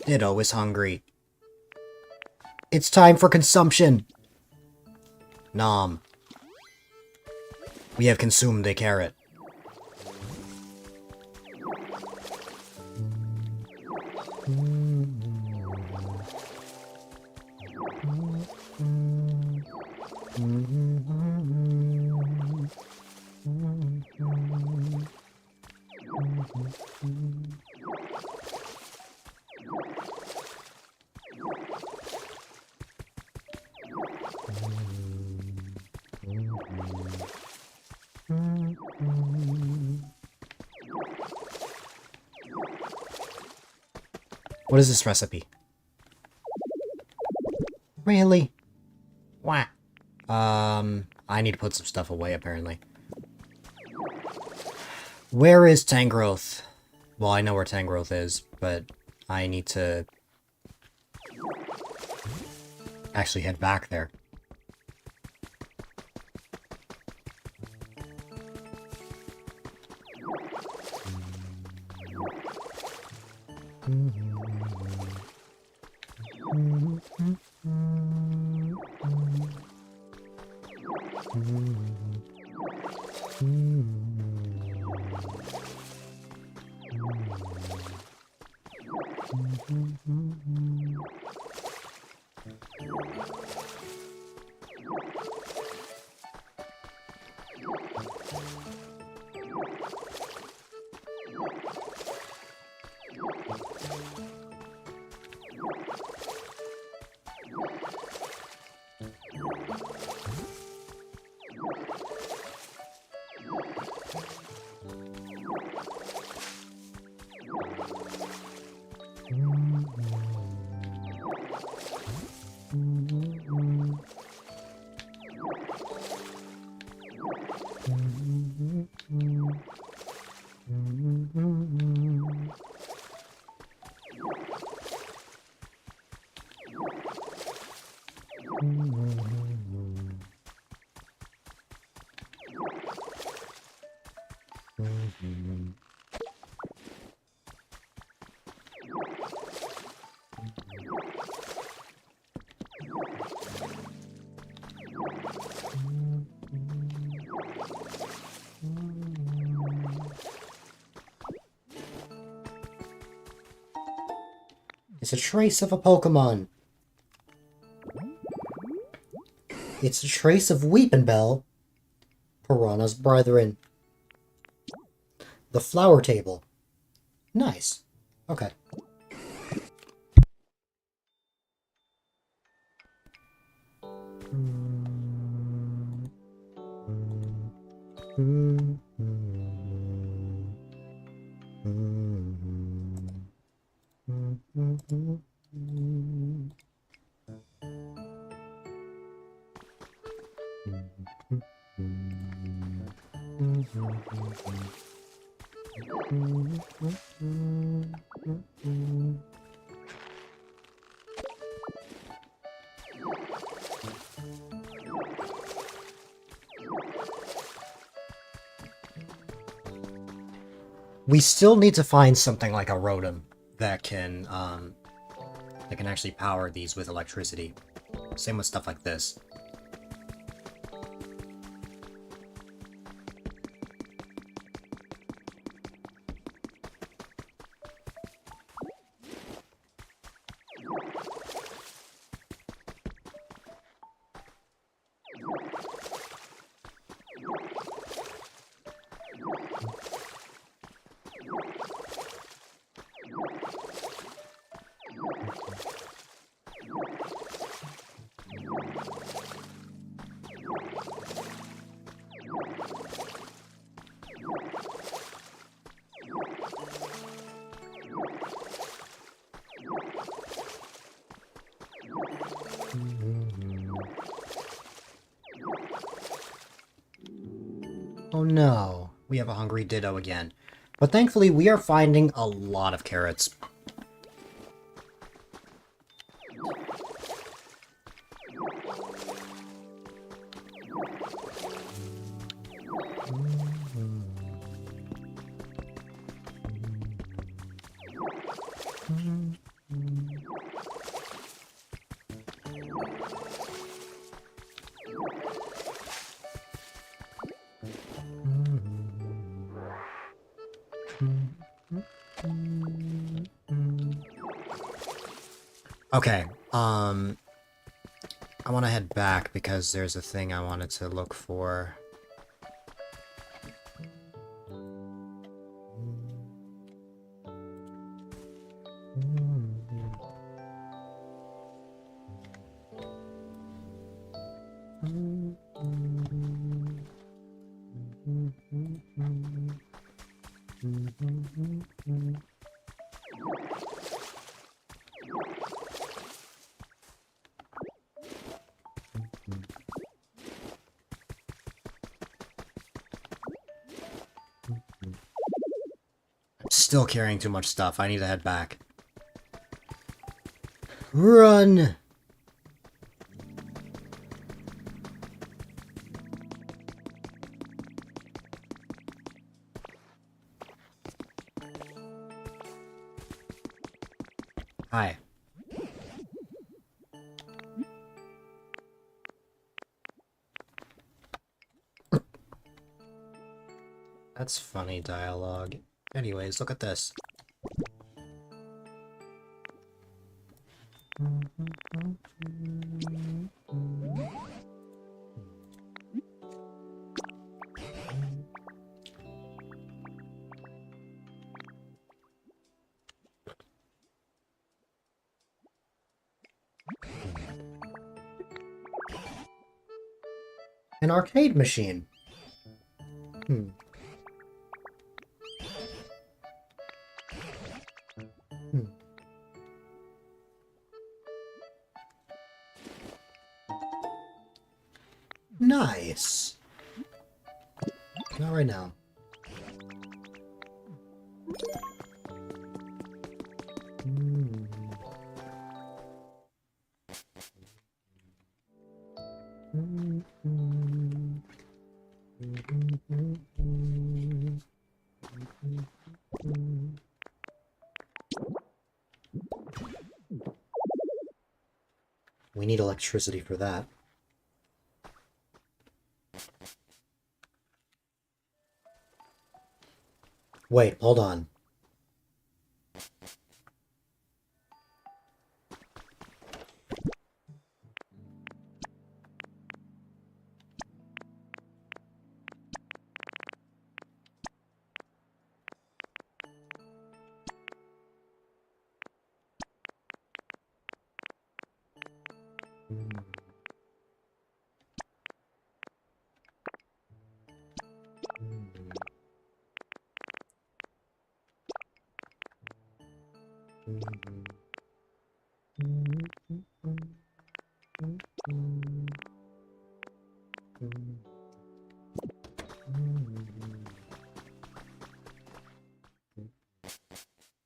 Ditto is hungry. It's time for consumption! Nom. We have consumed a carrot. What is this recipe? Really? Wah. I need to put some stuff away, apparently. Where is Tangrowth? Well, I know where Tangrowth is, but I need to actually head back there. It's a trace of a Pokémon. It's a trace of Weepinbell, Piranha's brethren. The flower table. Nice. Okay. We still need to find something like a Rotom that can actually power these with electricity. Same with stuff like this. Oh no, we have a hungry Ditto again. But thankfully, we are finding a lot of carrots. Okay, I want to head back because there's a thing I wanted to look for. Still carrying too much stuff. I need to head back. Run! Hi. That's funny dialogue. Anyways, look at this. An arcade machine. Nice. Not right now. We need electricity for that. Wait, hold on.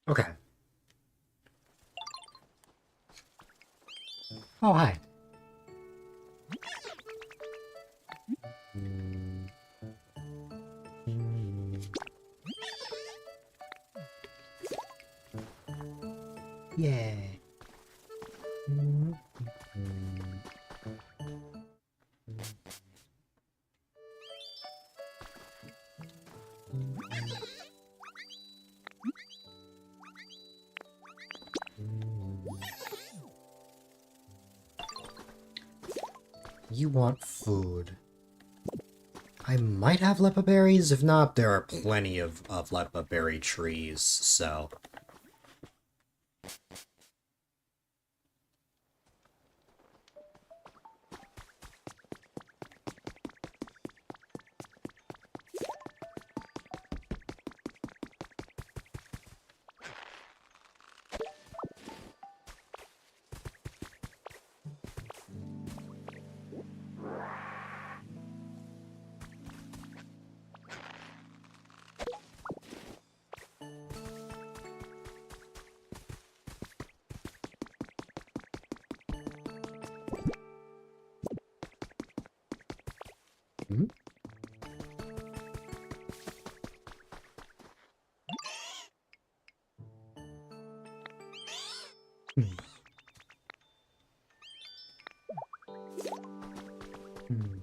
Okay. Oh, hi. Yeah. You want food. I might have lepa berries. If not, there are plenty of lepa berry trees, so... Hmm.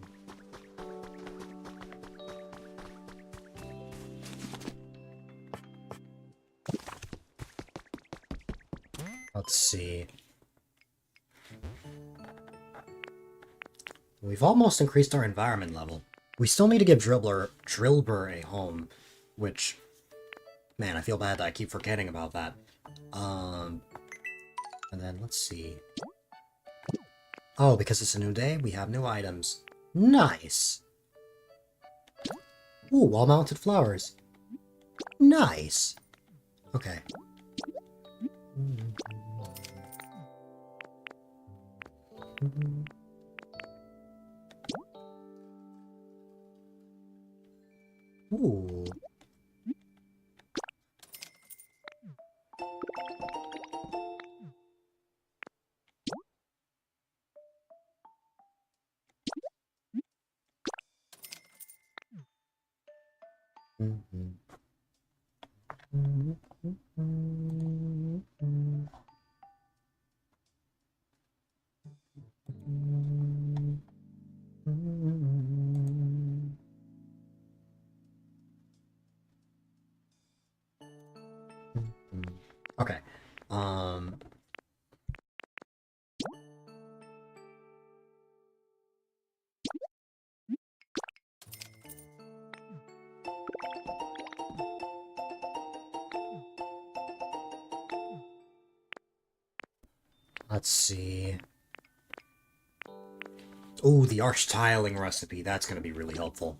Let's see. We've almost increased our environment level. We still need to give Drillbur a home, which, man, I feel bad that I keep forgetting about that. And then let's see. Oh, because it's a new day, we have new items. Nice! Ooh, wall-mounted flowers. Nice! Okay. Ooh. Okay. Let's see. Oh, the arch tiling recipe. That's going to be really helpful.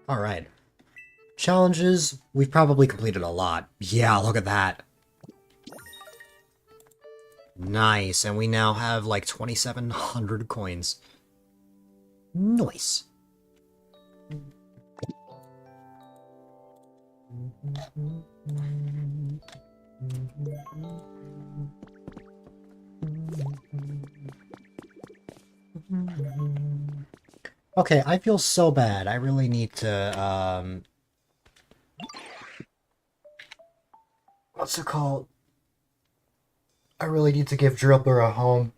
Alright. Challenges, we've probably completed a lot. Yeah, look at that. Nice, and we now have like 2,700 coins. Nice. Okay, I feel so bad. I really need to, what's it called? I really need to give Drillbur a home.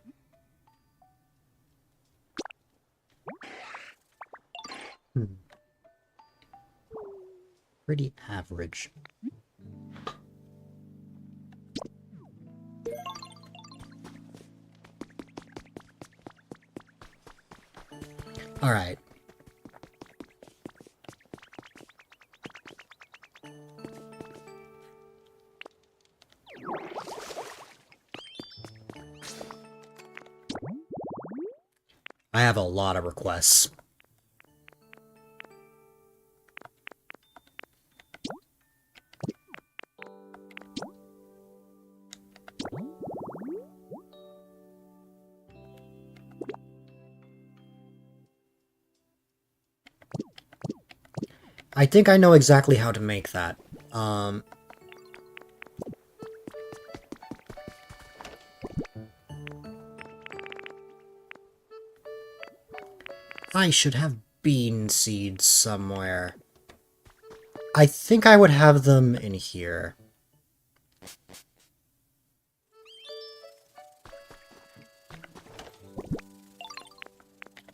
Pretty average. Alright. I have a lot of requests. I think I know exactly how to make that. I should have bean seeds somewhere. I think I would have them in here.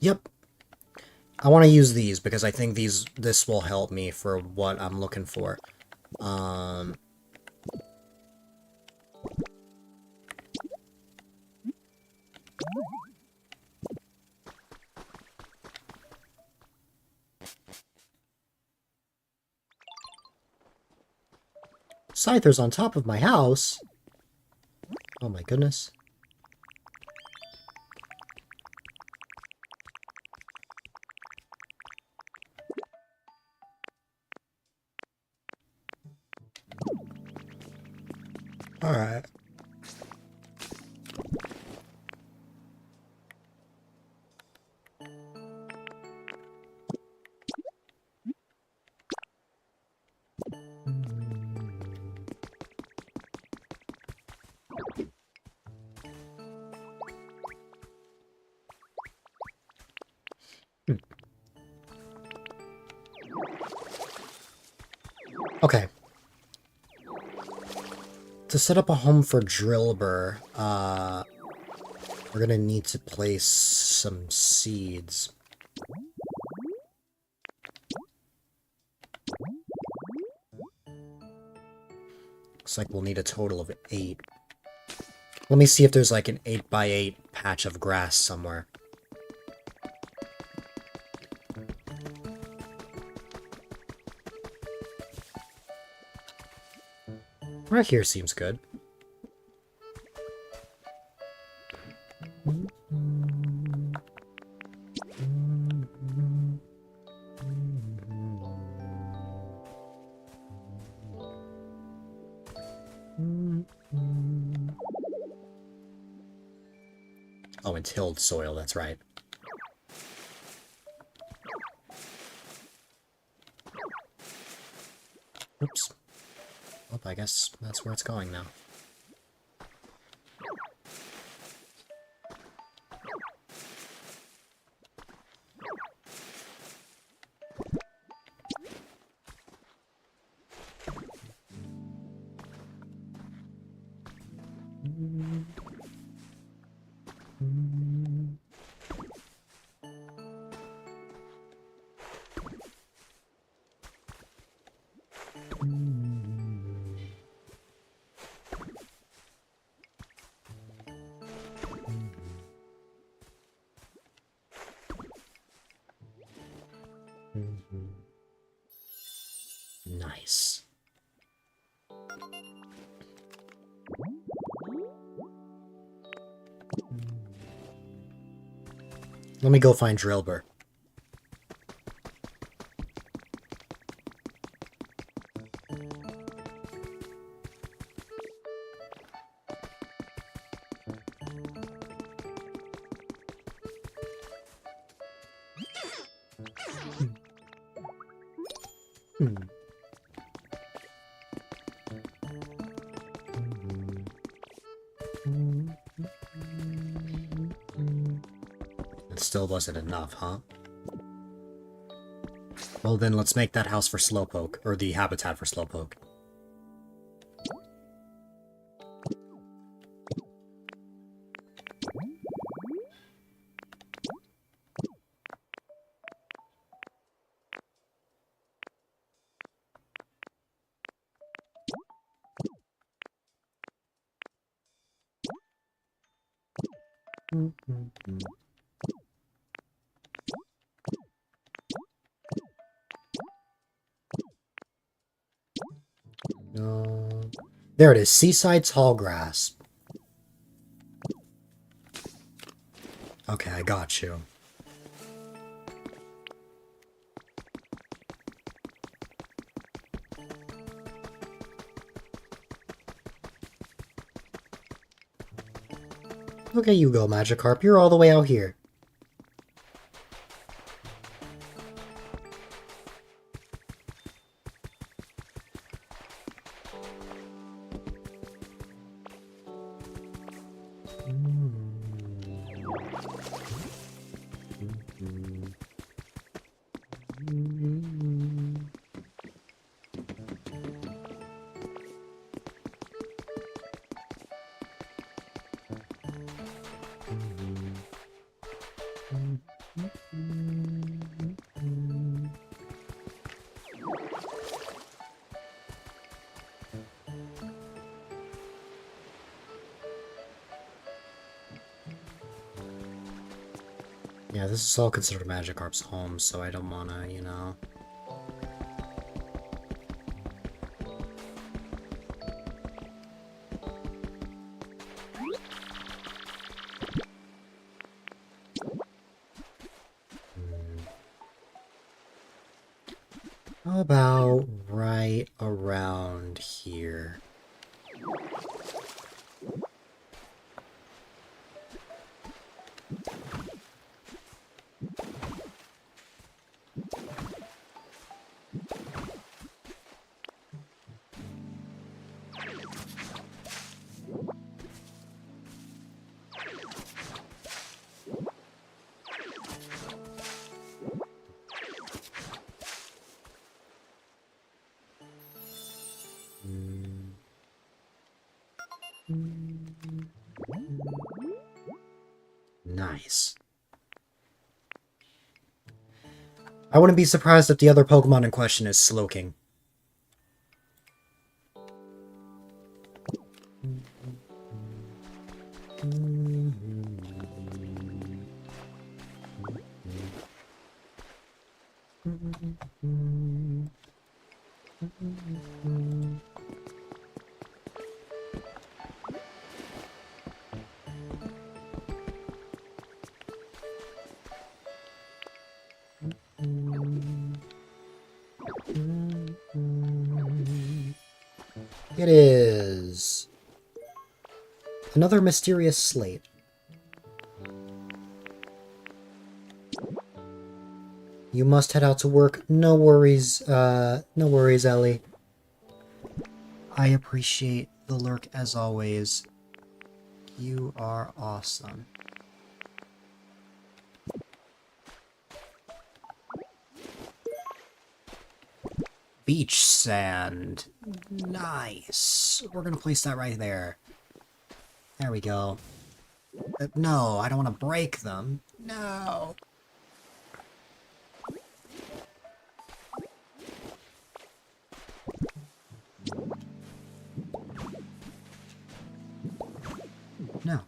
Yep. I want to use these because I think this will help me for what I'm looking for. Scyther's on top of my house? Oh my goodness. Alright. Okay. To set up a home for Drillbur, we're gonna need to place some seeds. Looks like we'll need a total of 8. Let me see if there's like an 8x8 patch of grass somewhere. Right here seems good. Oh, and tilled soil, that's right. Oops. Well, I guess that's where it's going now. Nice. Let me go find Drillbur. It still wasn't enough, huh? Well then, let's make that house for Slowpoke, or the habitat for Slowpoke. No. There it is, Seaside Tall Grass. Okay, I got you. Look at you go, Magikarp. You're all the way out here. Yeah, this is all considered Magikarp's home, so I don't wanna, you know... How about right around here? Nice. I wouldn't be surprised if the other Pokemon in question is Slowking. It is another mysterious slate. You must head out to work. No worries, Ellie. I appreciate the lurk as always. You are awesome. Beach sand. Nice. We're gonna place that right there. There we go. No, I don't want to break them. No. No.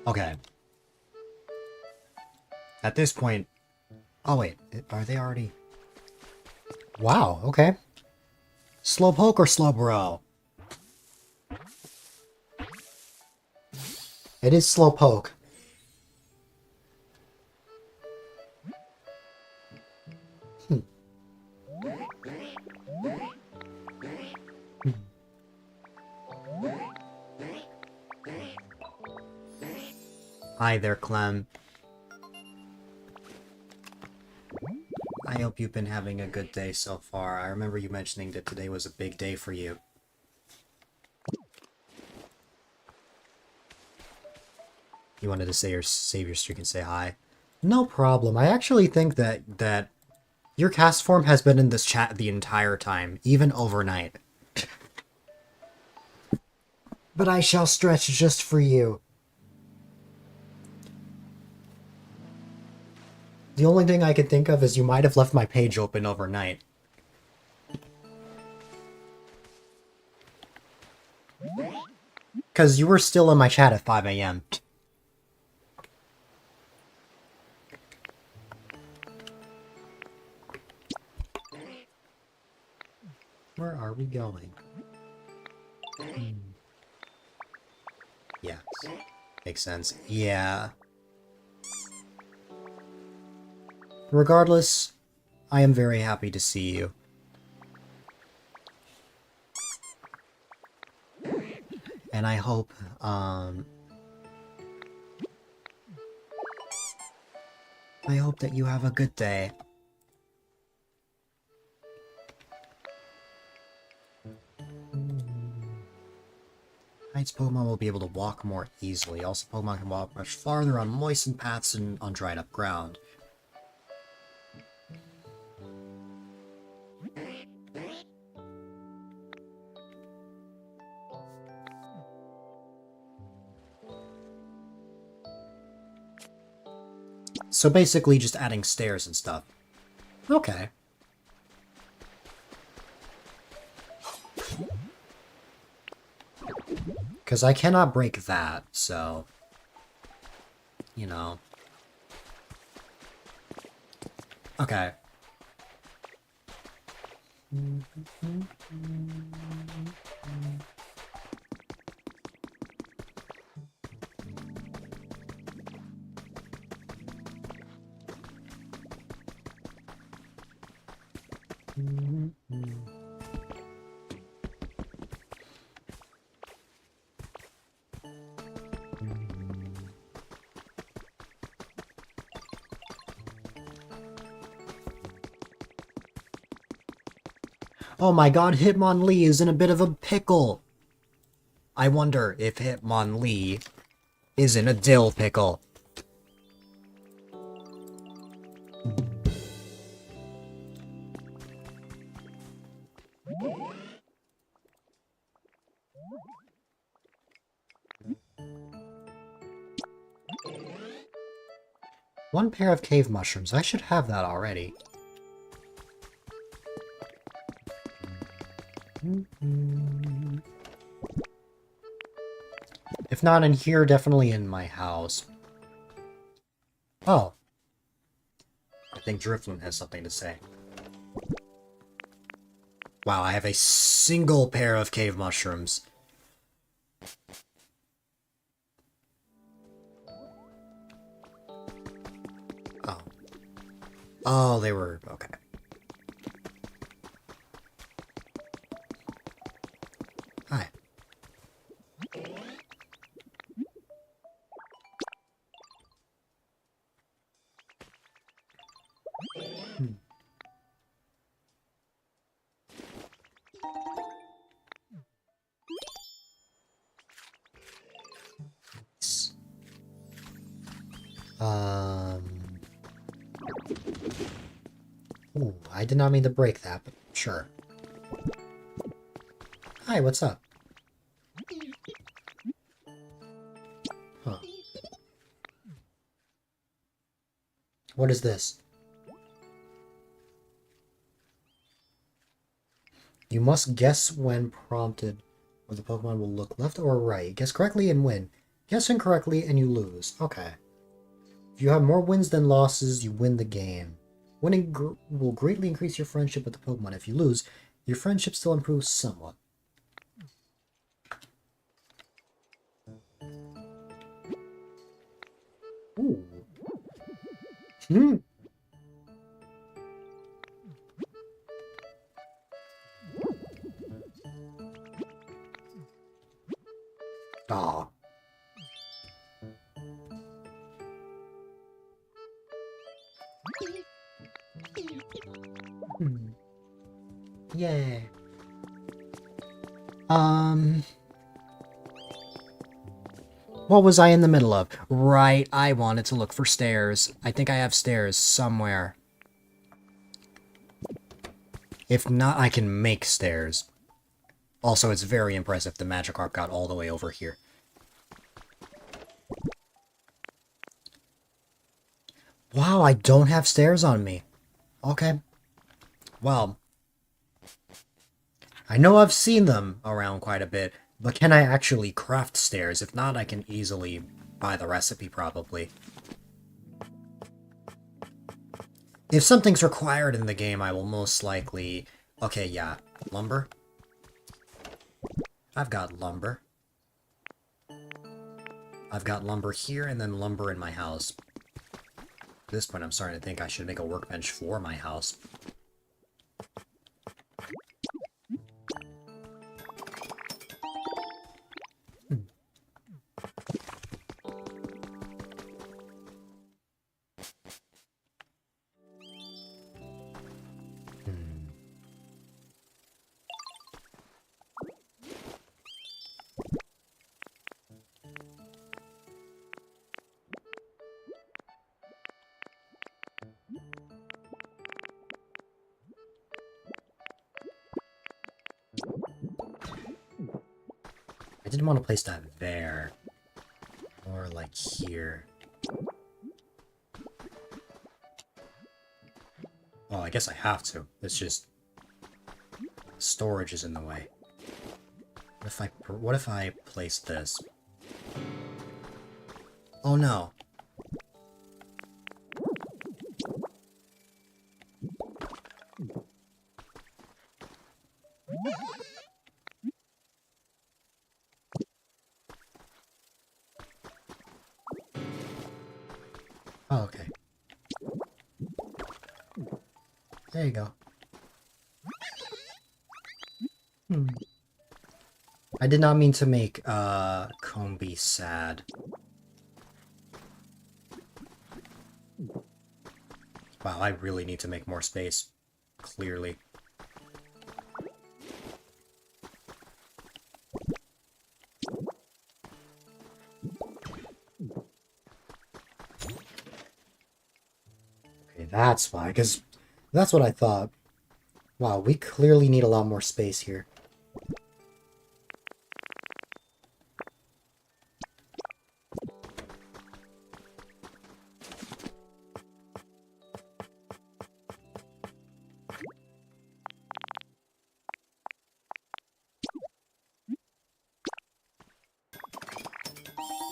Okay. At this point... Oh, wait. Are they already... Wow, okay. Slowpoke or Slowbro? It is Slowpoke. Hi there, Clem. I hope you've been having a good day so far. I remember you mentioning that today was a big day for you. You wanted to save your streak and say hi. No problem. I actually think that your cast form has been in this chat the entire time, even overnight. But I shall stretch just for you. The only thing I can think of is you might have left my page open overnight. Because you were still in my chat at 5 a.m. Where are we going? Yes. Makes sense. Yeah. Regardless, I am very happy to see you. And I hope, that you have a good day. Heights Pokemon will be able to walk more easily. Also, Pokemon can walk much farther on moistened paths and on dried up ground. So basically just adding stairs and stuff. Okay. Because I cannot break that, so... You know. Okay. Oh my god, Hitmonlee is in a bit of a pickle! I wonder if Hitmonlee is in a dill pickle. One pair of cave mushrooms. I should have that already. If not in here, definitely in my house. Oh. I think Drifloon has something to say. Wow, I have a single pair of cave mushrooms. Oh. Oh, they were... okay. Hi. Ooh, I did not mean to break that, but sure. Hi, what's up? Huh. What is this? You must guess when prompted whether the Pokemon will look left or right. Guess correctly and win. Guess incorrectly and you lose. Okay. If you have more wins than losses, you win the game. Winning will greatly increase your friendship with the Pokemon. If you lose, your friendship still improves somewhat. Ooh. Hmm. Aw. Yay. What was I in the middle of? Right, I wanted to look for stairs. I think I have stairs somewhere. If not, I can make stairs. Also, it's very impressive the Magikarp got all the way over here. Wow, I don't have stairs on me. Okay. Well, I know I've seen them around quite a bit, but can I actually craft stairs? If not, I can easily buy the recipe, probably. If something's required in the game, I will most likely... Okay, yeah. Lumber? I've got lumber. I've got lumber here, and then lumber in my house. At this point, I'm starting to think I should make a workbench for my house. I didn't want to place that there. Or like here. Well, I guess I have to. It's just... storage is in the way. What if I place this? Oh no. Oh, okay. There you go. Hmm. I did not mean to make Combi sad. Wow, I really need to make more space. Clearly. Okay, that's why, because that's what I thought. Wow, we clearly need a lot more space here.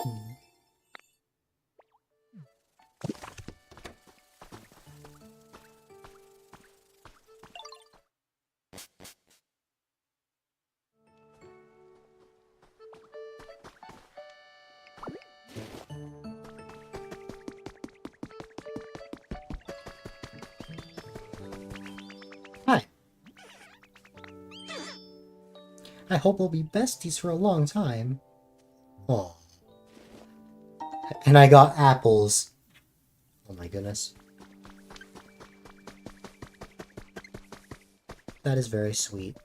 Hmm. Hi. I hope we'll be besties for a long time. Oh. And I got apples. Oh my goodness. That is very sweet.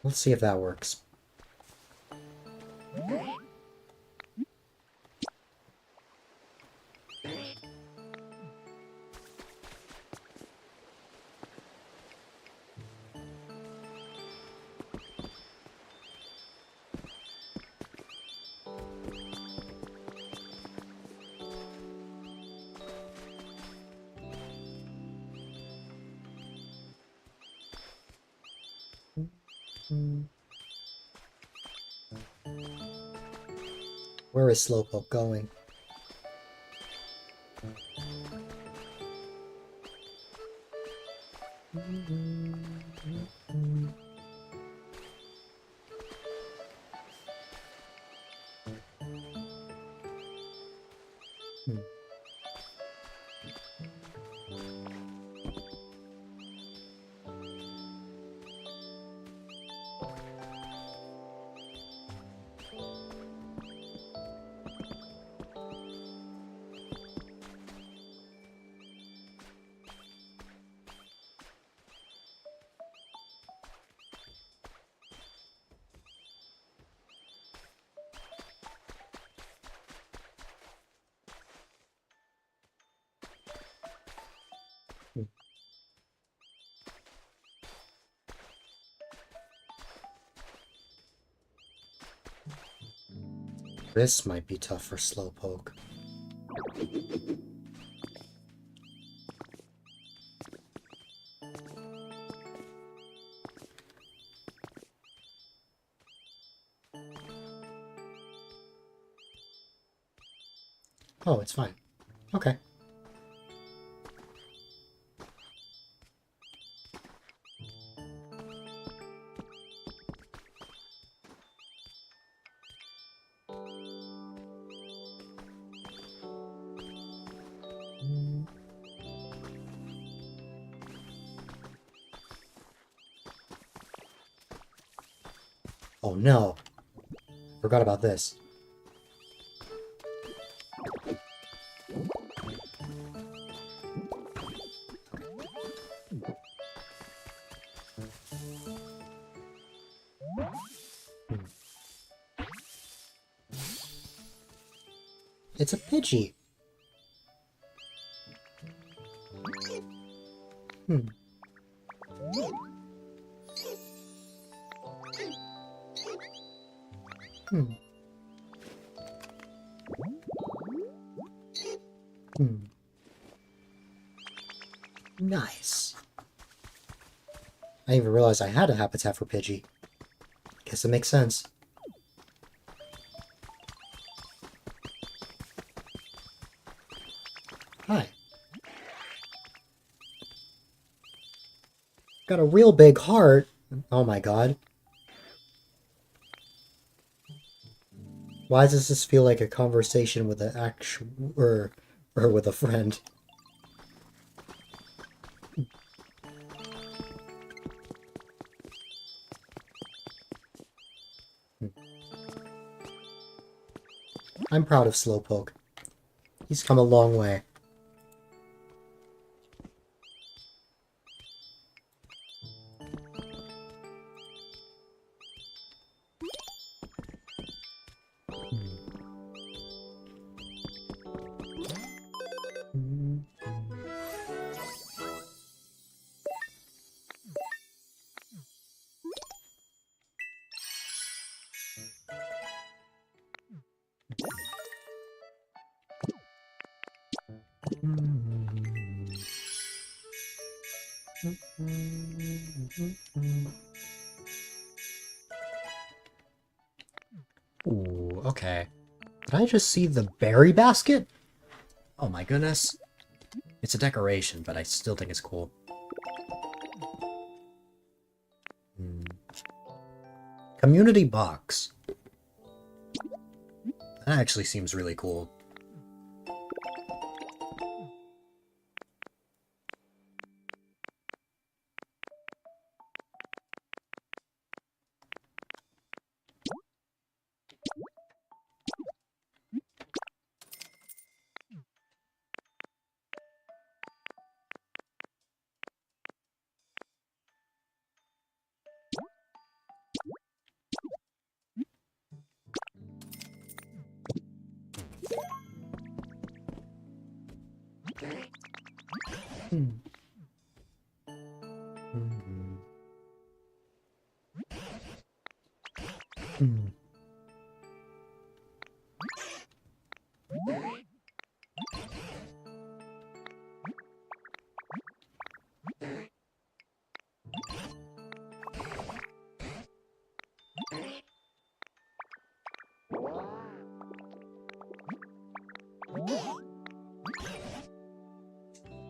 Let's see if that works. Where is Slowpoke going? Hmm. This might be tough for Slowpoke. Oh, it's fine. Okay. Oh no. Forgot about this. It's a Pidgey. Hmm. Hmm. Hmm. Nice. I didn't even realize I had a habitat for Pidgey. Guess it makes sense. Hi. Got a real big heart. Oh my god. Why does this feel like a conversation with an actual or with a friend? I'm proud of Slowpoke. He's come a long way. Ooh, okay. Did I just see the berry basket? Oh my goodness. It's a decoration, but I still think it's cool. Community box. That actually seems really cool.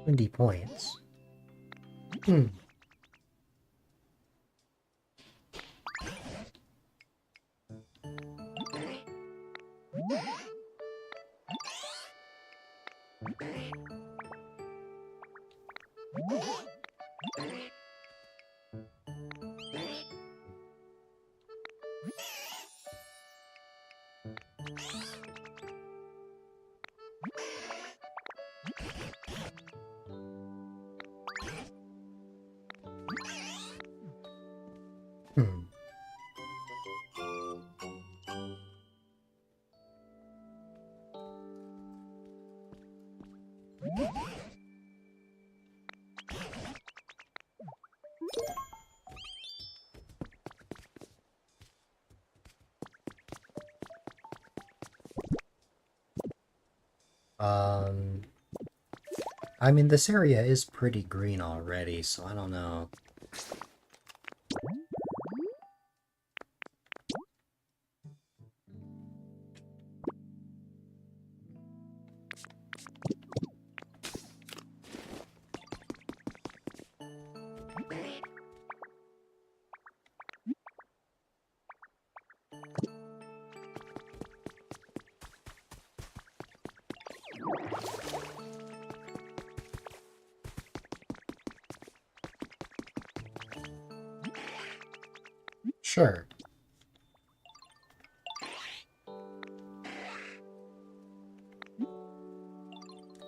Windy points. I mean, this area is pretty green already, so I don't know. Sure.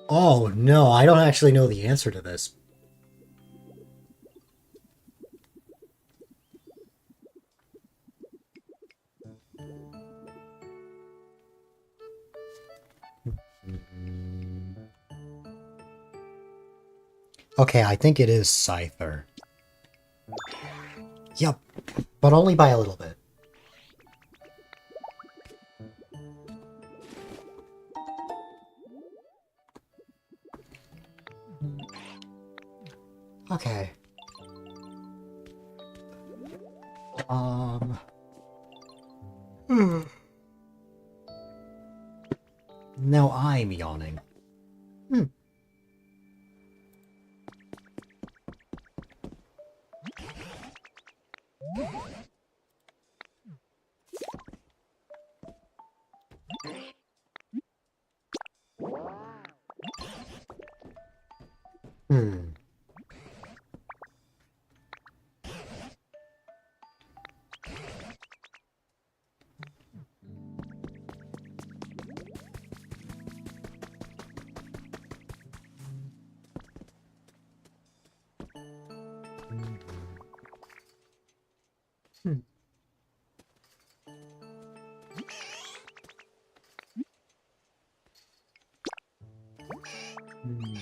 Oh, no, I don't actually know the answer to this. Okay, I think it is Scyther. Yep, but only by a little bit. Okay. Um. Now I'm yawning. Hmm. Hmm. Hmm. Hmm.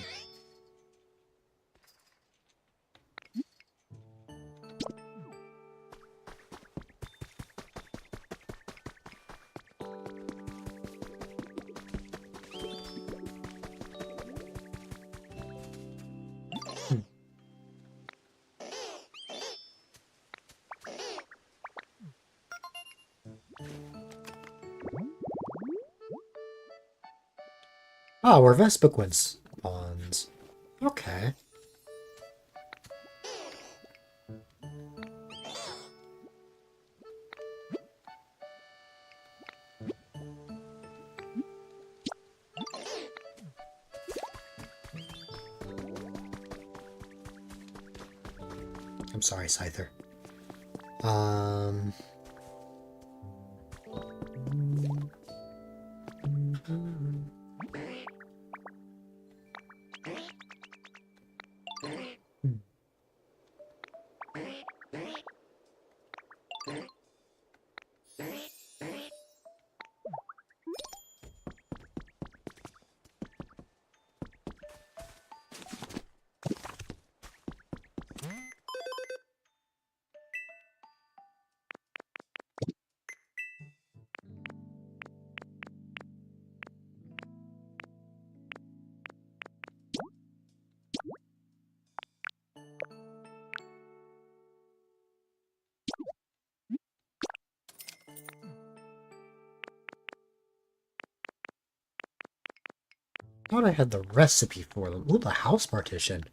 Oh, we're Vespiquens pawns. Okay. I'm sorry, Scyther. Um. Thought I had the recipe for them. Ooh, the house partition.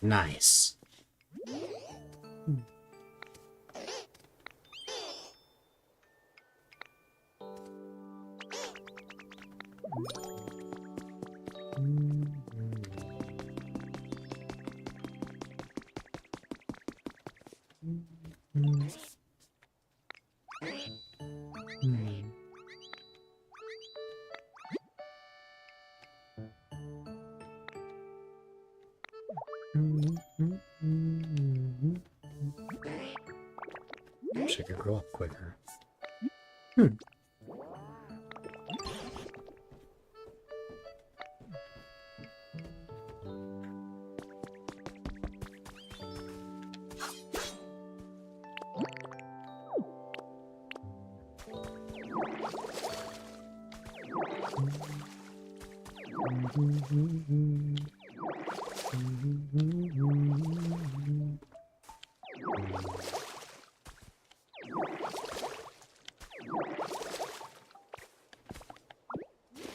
Nice. grow up quicker. Hmm.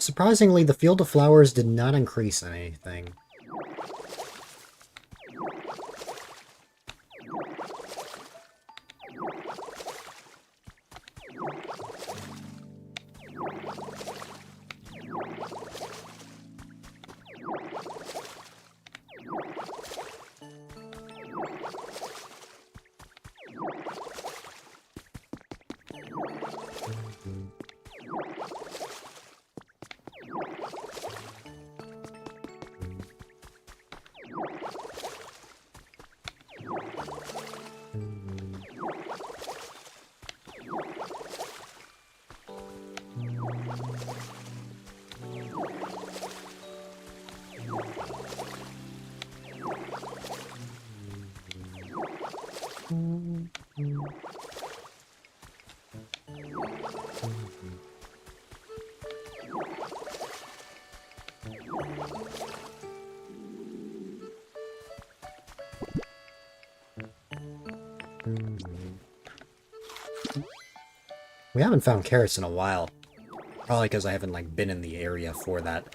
Surprisingly, the field of flowers did not increase anything. We haven't found carrots in a while. Probably because I haven't, like, been in the area for that.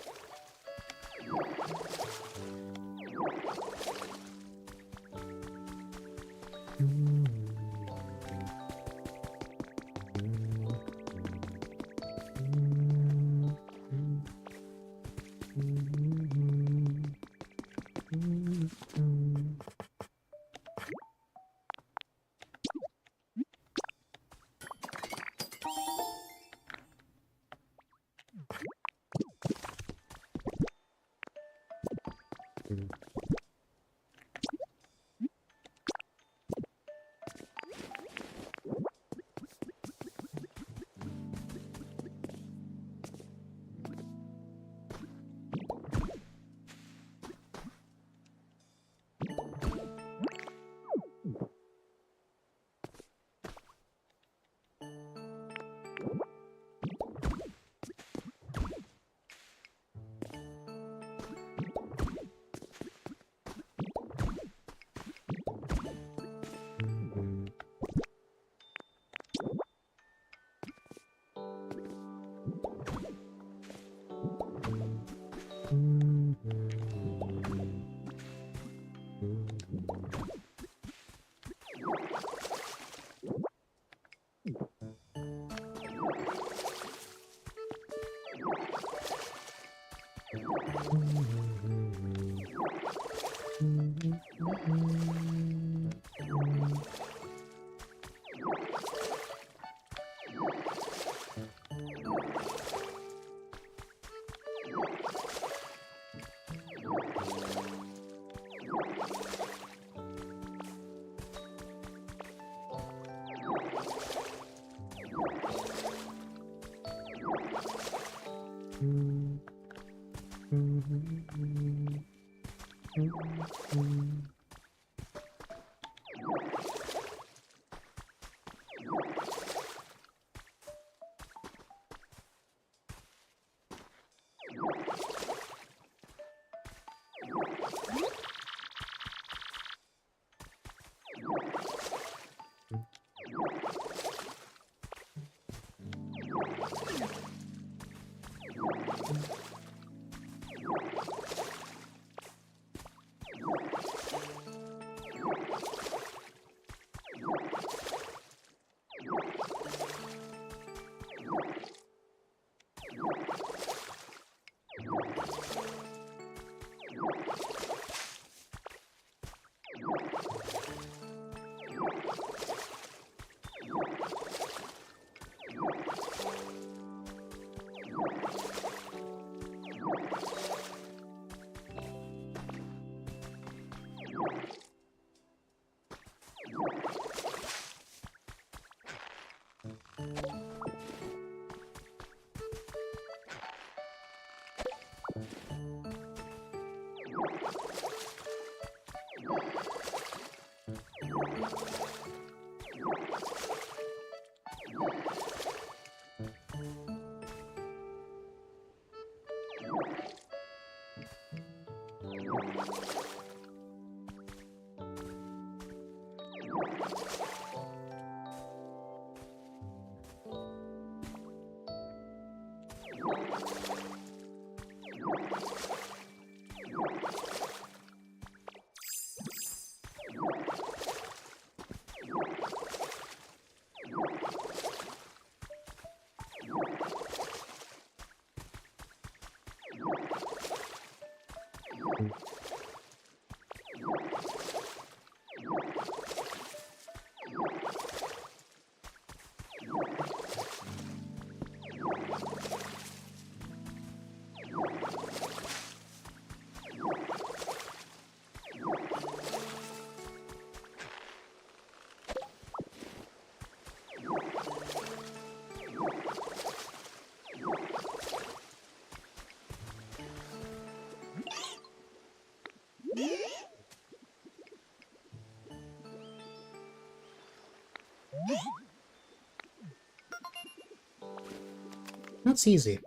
That's easy.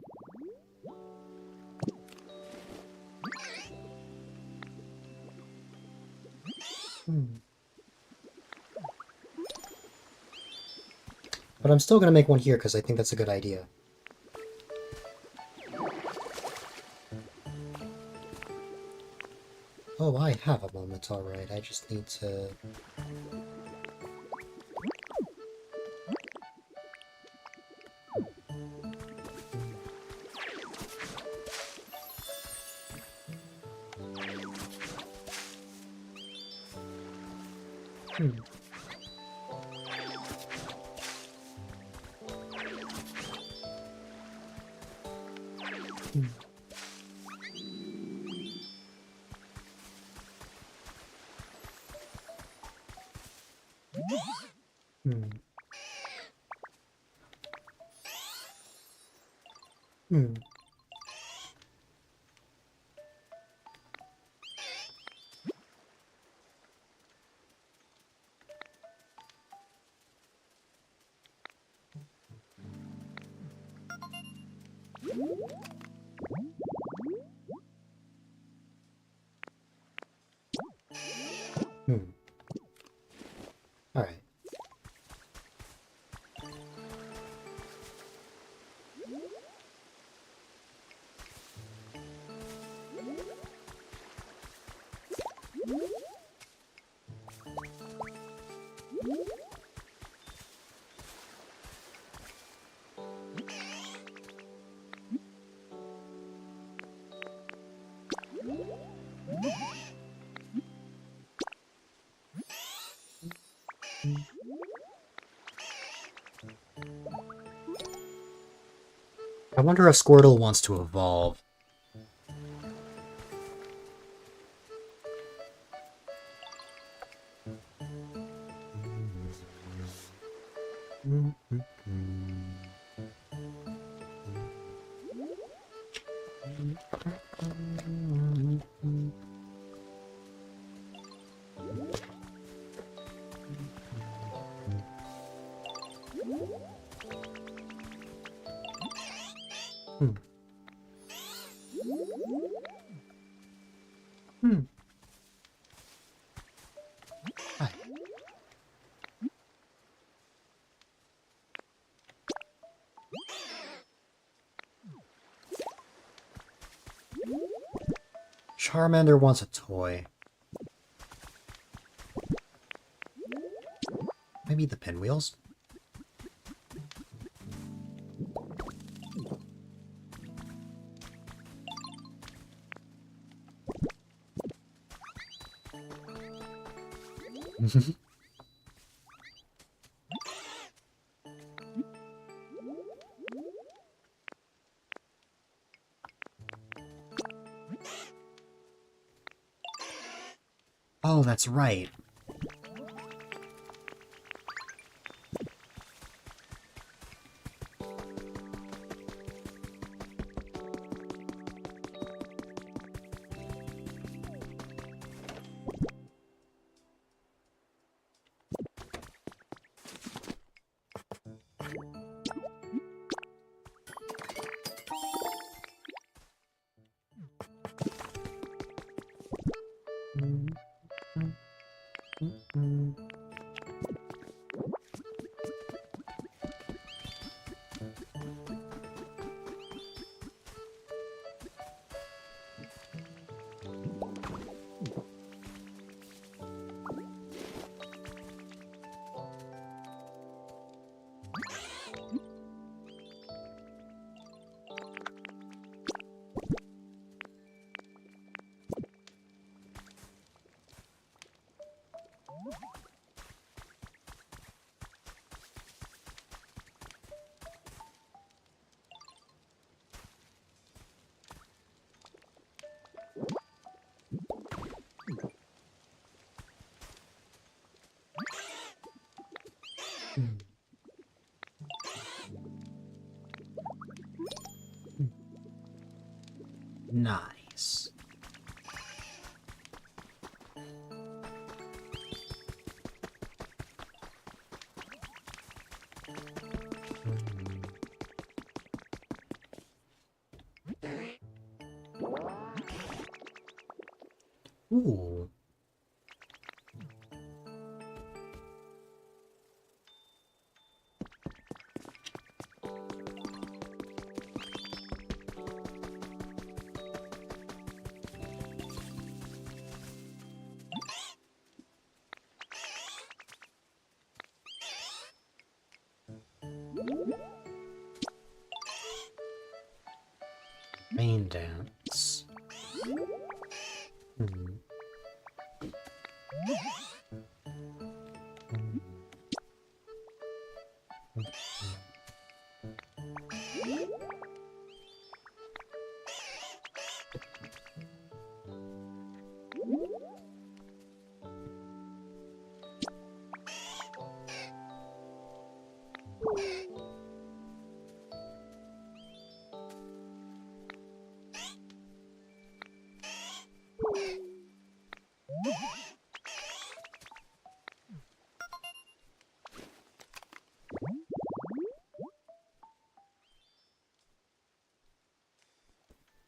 But I'm still gonna make one here because I think that's a good idea. Oh, I have a moment, alright. I just need to... Alright. I wonder if Squirtle wants to evolve. Hi. Charmander wants a toy. Maybe the pinwheels? Oh, that's right. Nice. Ooh. Rain dance.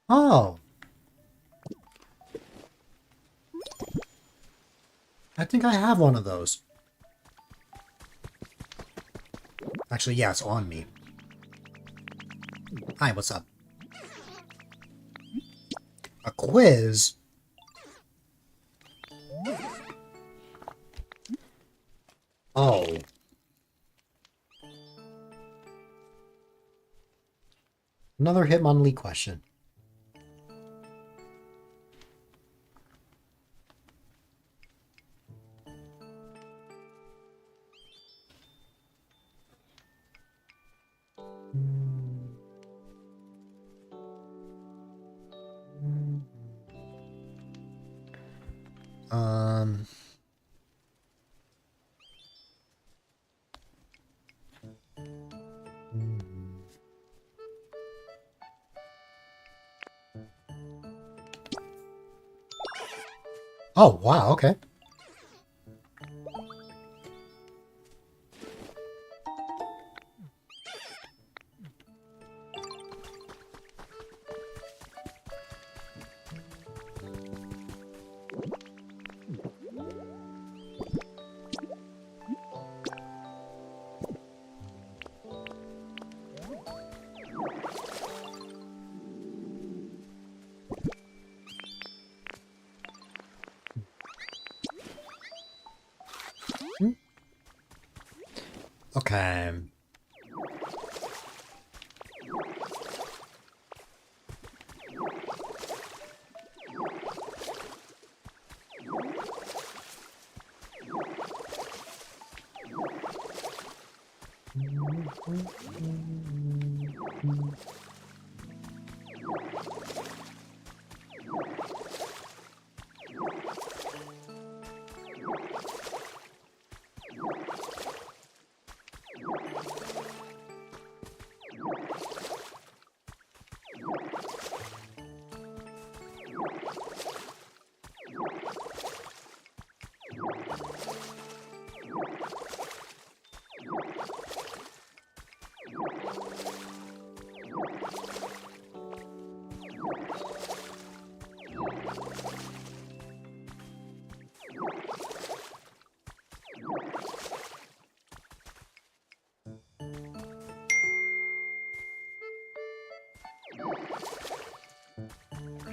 Oh. I think I have one of those. Actually, yeah, it's on me. Hi, what's up? A quiz? Oh. Another Hitmonlee question. Um... Oh, wow, okay. Okay.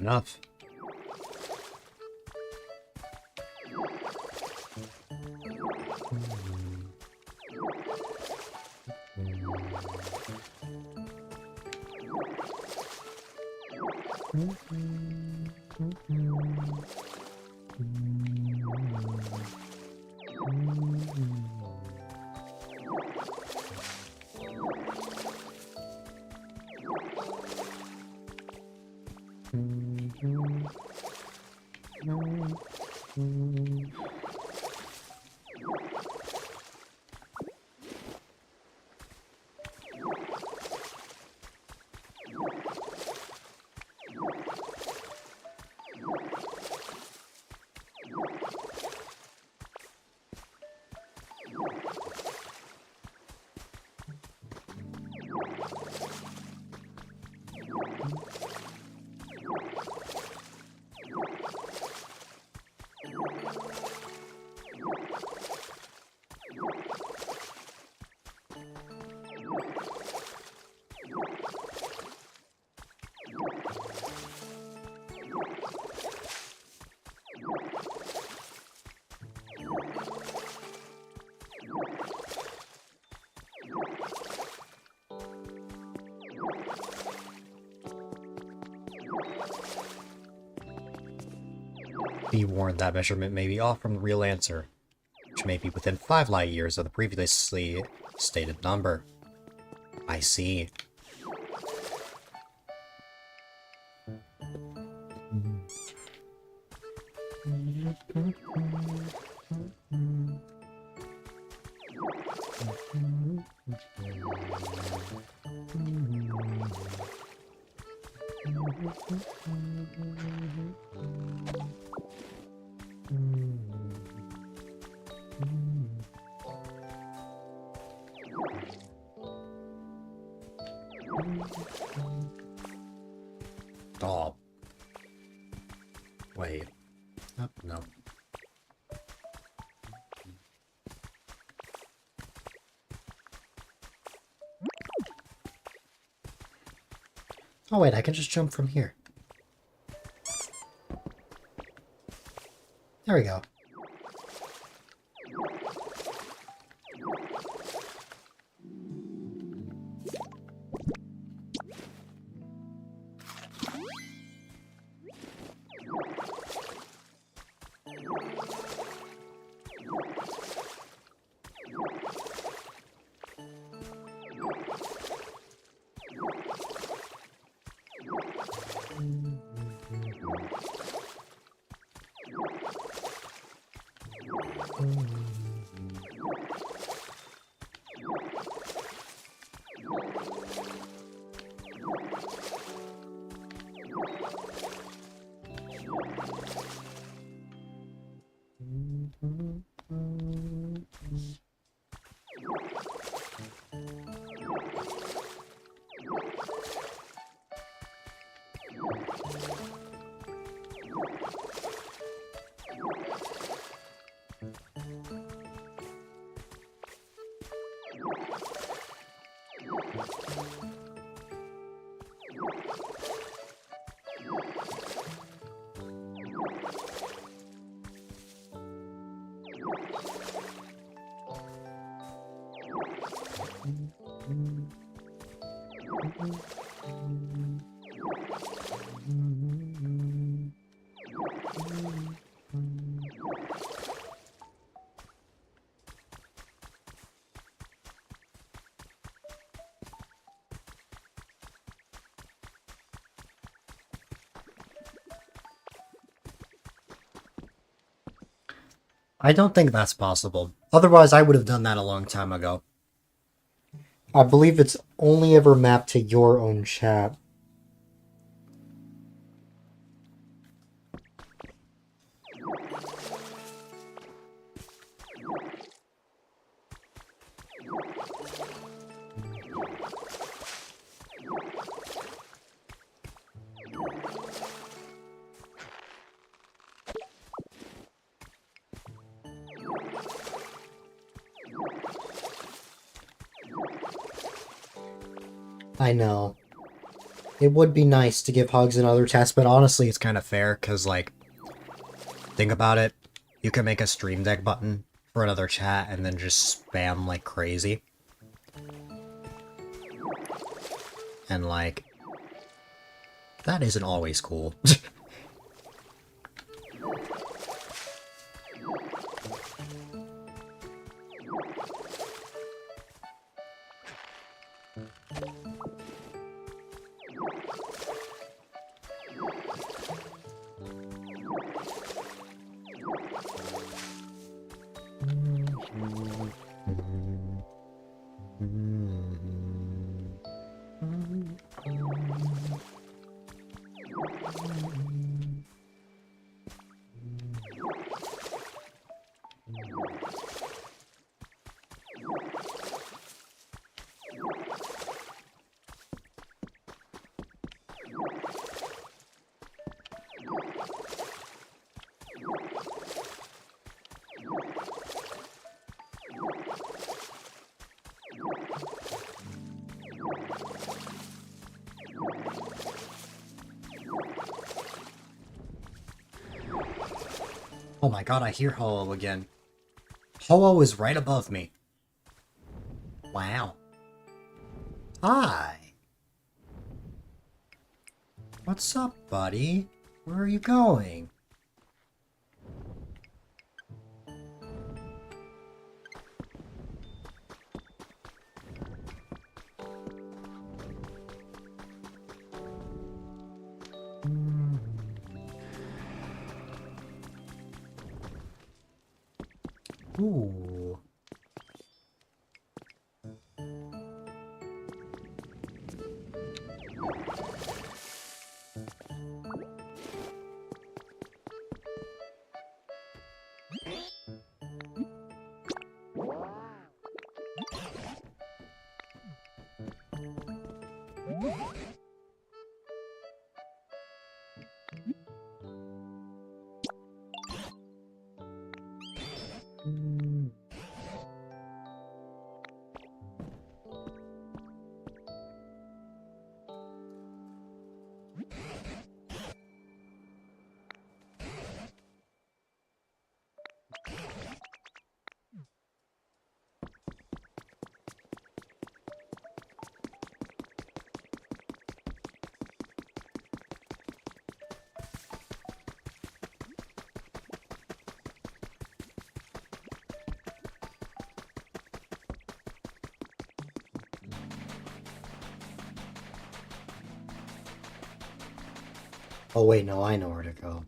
enough. Be warned that measurement may be off from the real answer, which may be within 5 light years of the previously stated number. I see. Oh. Wait. Oh, no. Oh wait, I can just jump from here. There we go. I don't think that's possible. Otherwise, I would have done that a long time ago. I believe it's only ever mapped to your own chat. I know. It would be nice to give hugs another test, but honestly, it's kind of fair, because, like, think about it. You can make a Stream Deck button for another chat and then just spam like crazy. And, like, that isn't always cool. Oh my god, I hear Ho-Oh again. Ho-Oh is right above me. Wow. Hi. What's up, buddy? Where are you going? Ooh. Oh wait, no, I know where to go.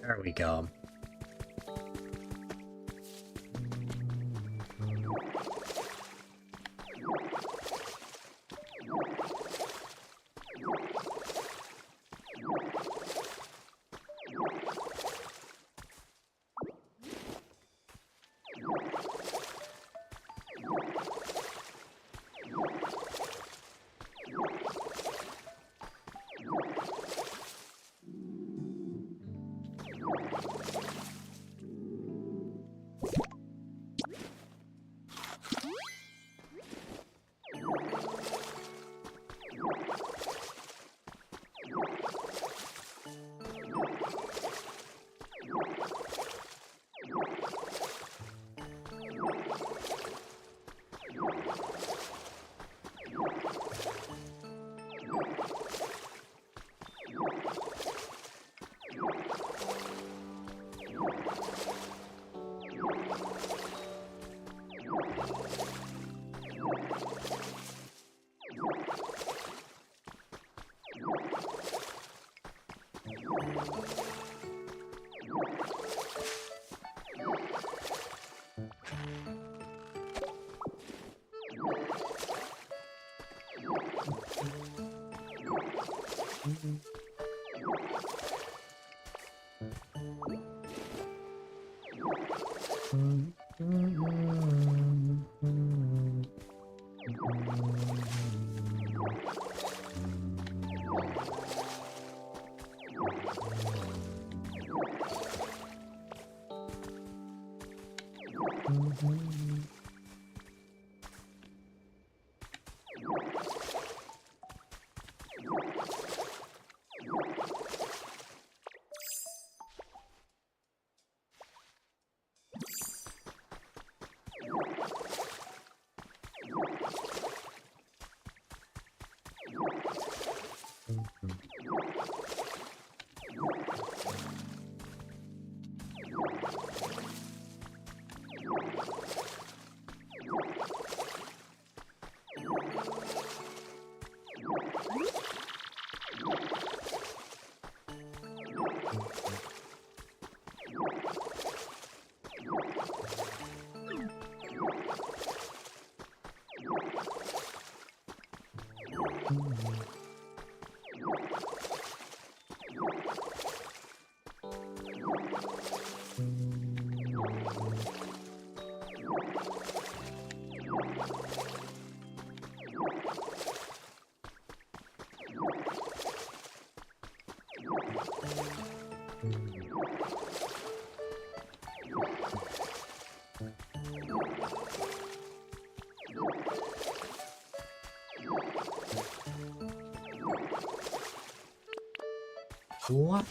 There we go. What?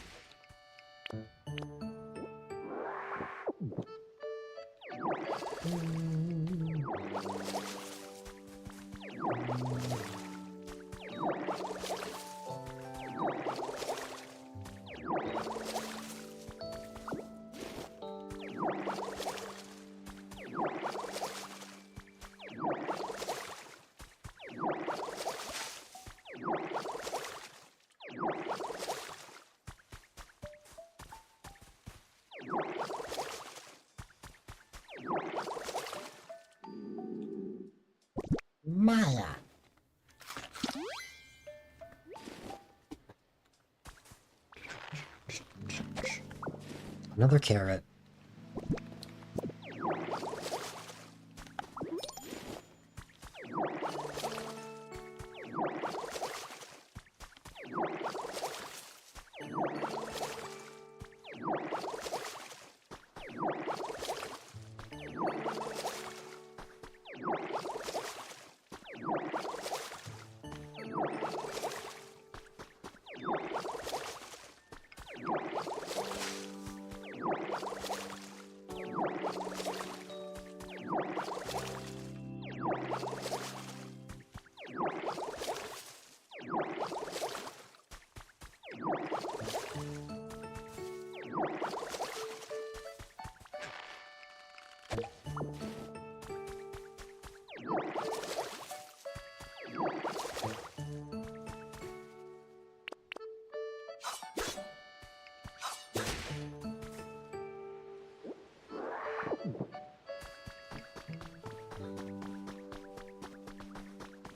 Maya. Another carrot.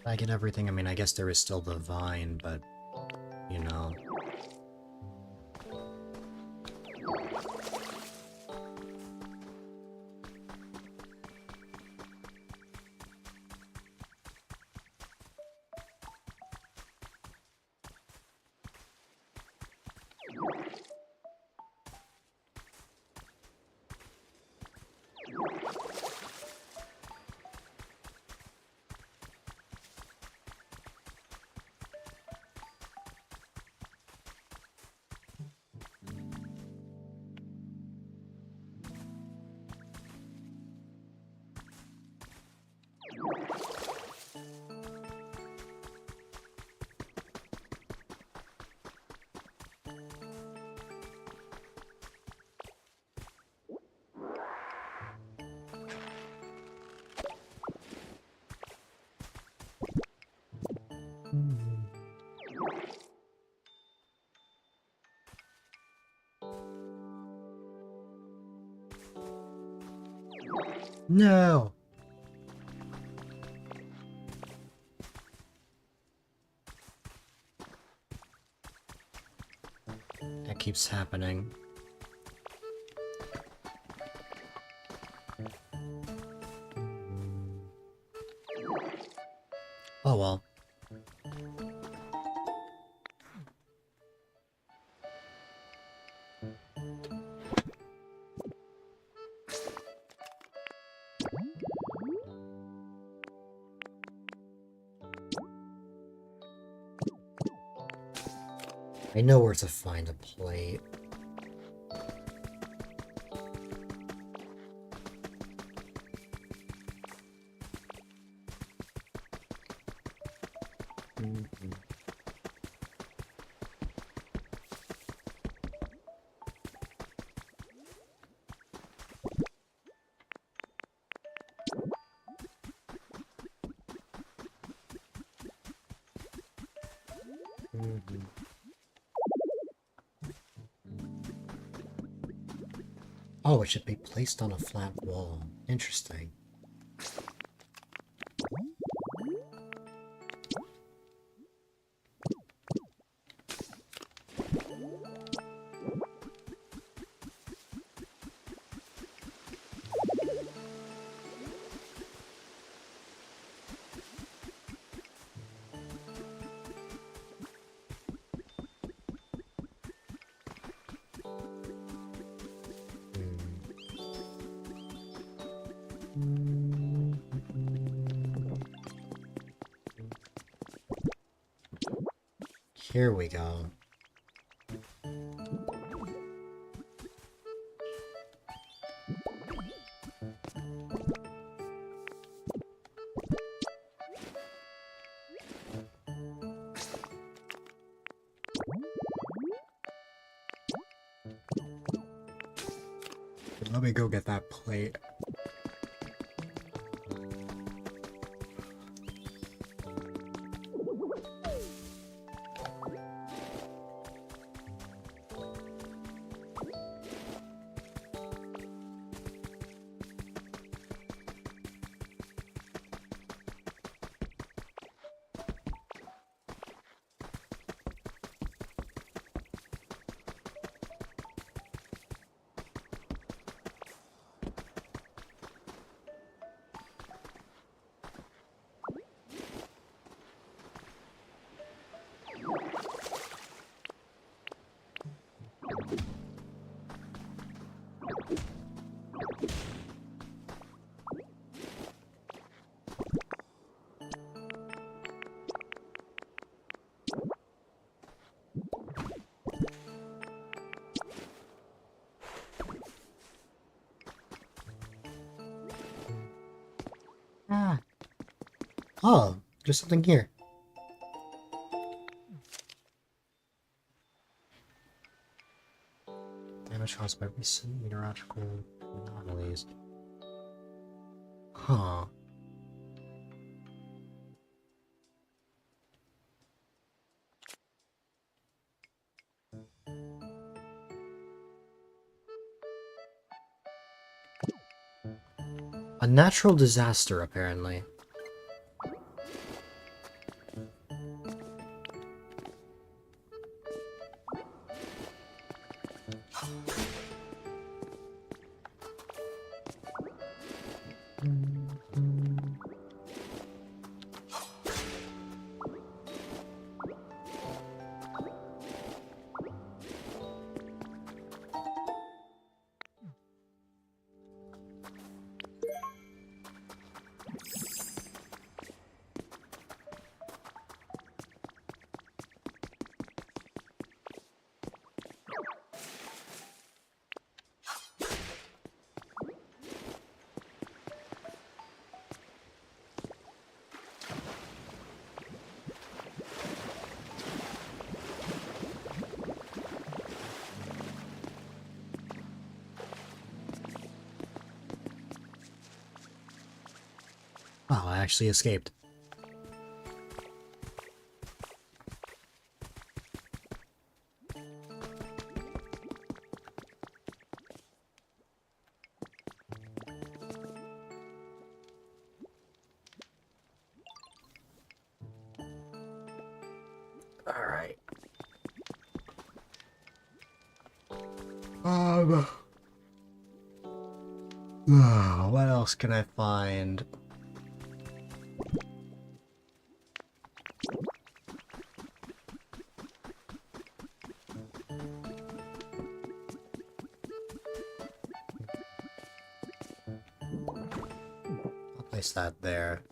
I get everything. I mean, I guess there is still the vine, but, you know. No! That keeps happening. Oh well. I know where to find a plate. Oh, it should be placed on a flat wall. Interesting. Here we go. Let me go get that plate. Ah. Oh, there's something here. Damage caused by recent meteorological anomalies. Huh. A natural disaster, apparently. Oh, I actually escaped. Alright. What else can I find? I'll place that there.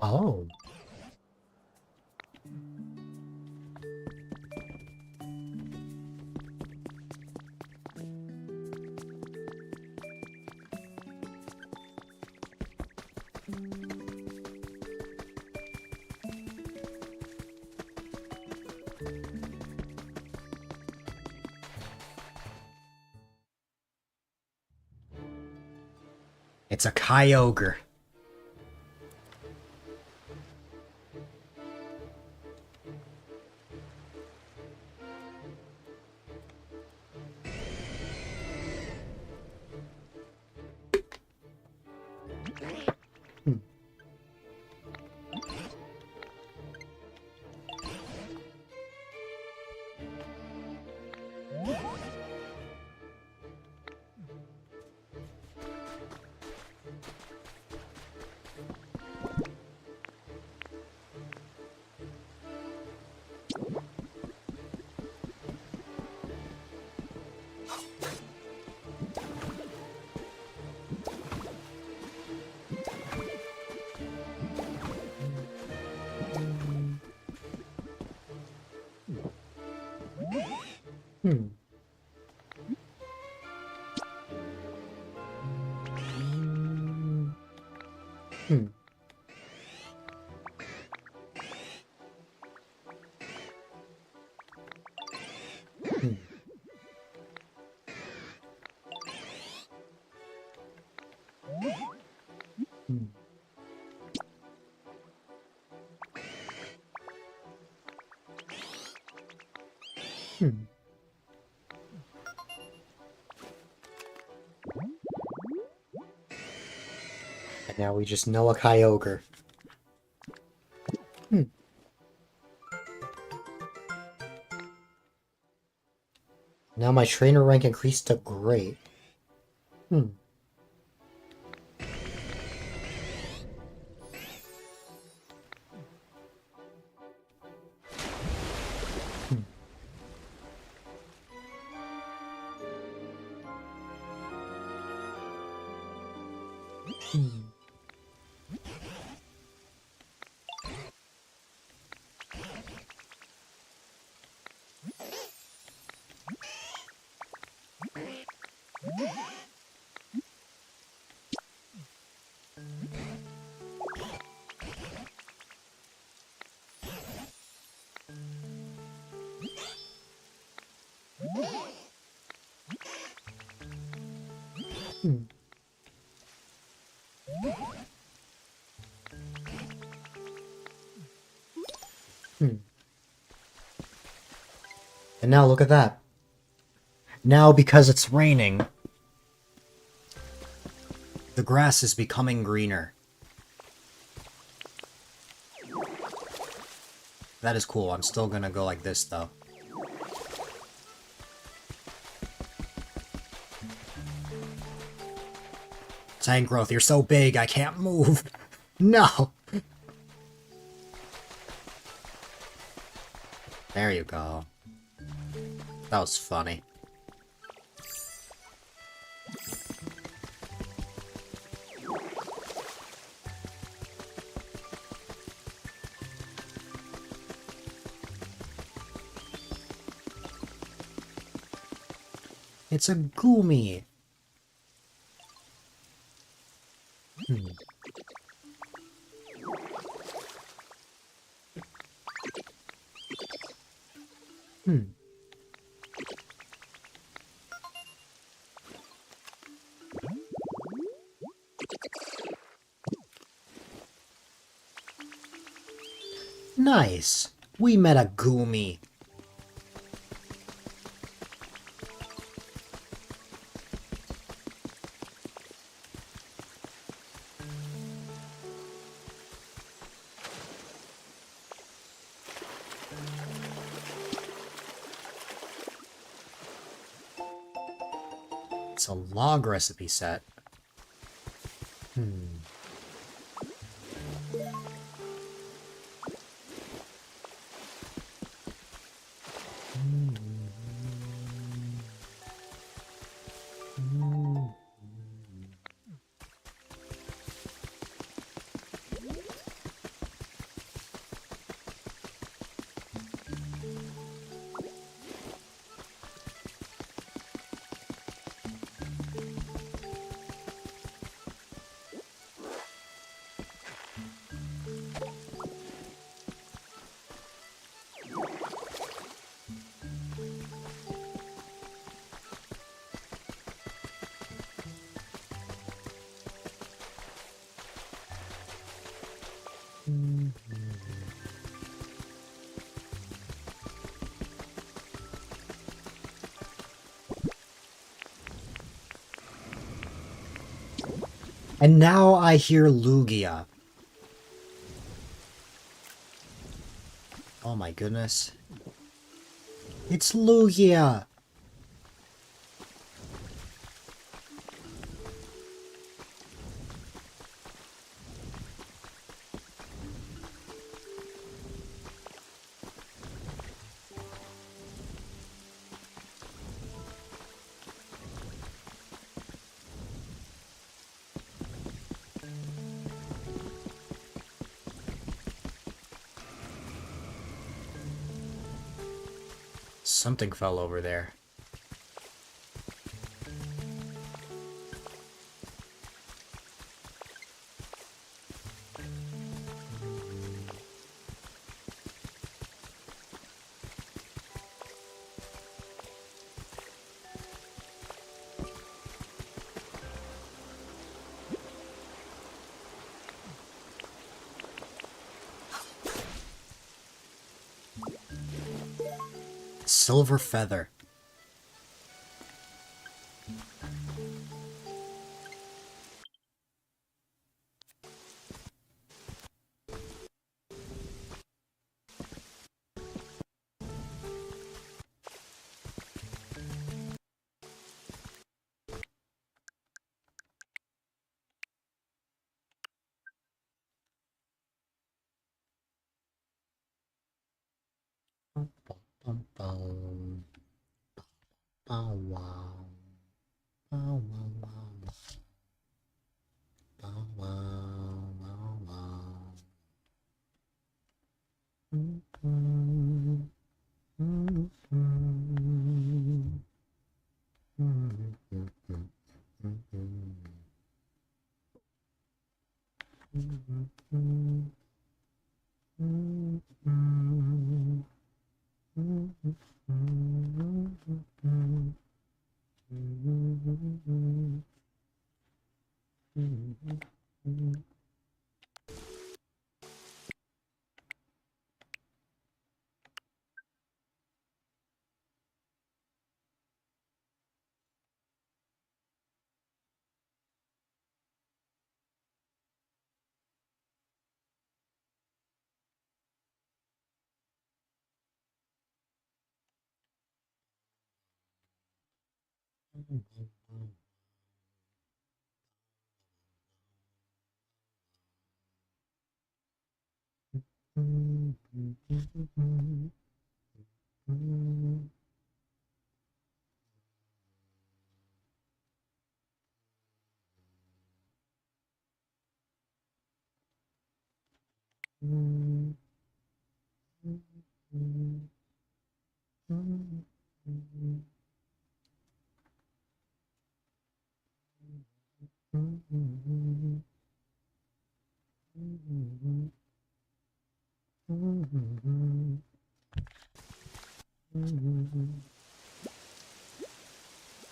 Oh. It's a Kyogre. Hmm. Hmm. Hmm. Hmm. Hmm. And now we just know a Kyogre. Hmm. Now my trainer rank increased to great. Hmm. Hmm. Hmm. Hmm. Hmm. And now look at that. Now, because it's raining, the grass is becoming greener. That is cool. I'm still gonna go like this, though. Tank growth, you're so big, I can't move. No! There you go. That was funny. It's a Goomy. Hmm. Hmm. Nice. We met a Goomy. It's a log recipe set. Hmm. And now I hear Lugia. Oh my goodness. It's Lugia! Something fell over there. silver feather. Bum, bum, bum. Bow wow. Bow wow wow. Bow wow wow wow. Mm-hmm. Mm-hmm. Mm-hmm. Mm-hmm. Mm-hmm.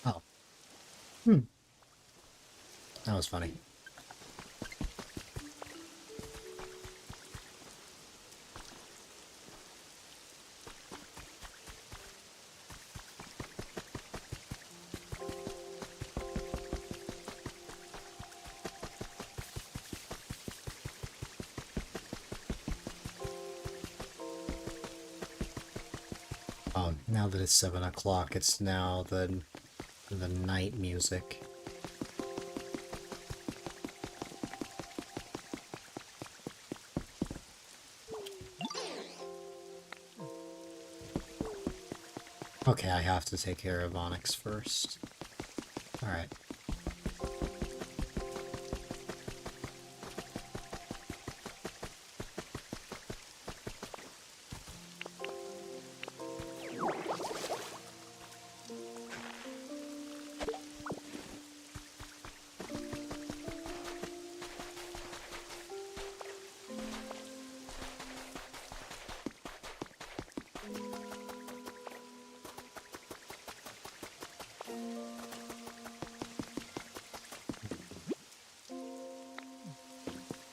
Oh, that was funny. Oh, now that it's 7 o'clock, it's now the night music. Okay, I have to take care of Onyx first. Alright.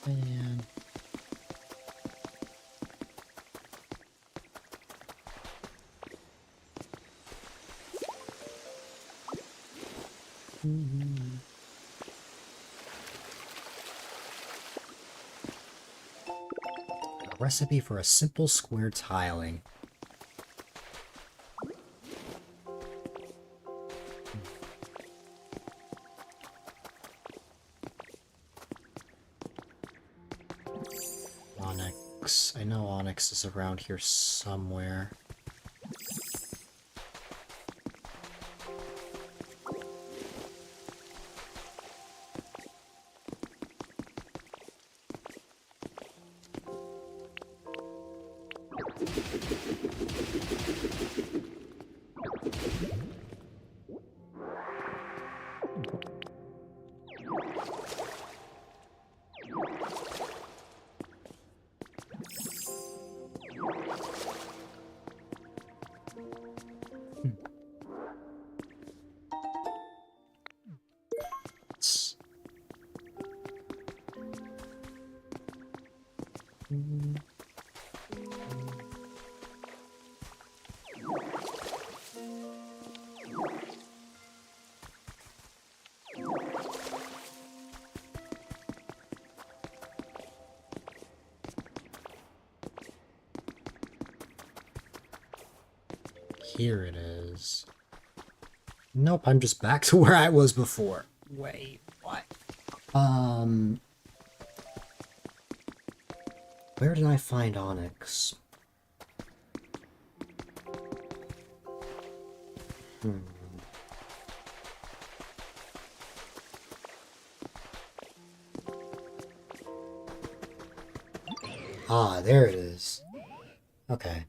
Man. A recipe for a simple square tiling. Onyx. I know Onyx is around here somewhere. Here it is. Nope, I'm just back to where I was before. Wait, what? Where did I find Onyx? Ah, there it is. Okay.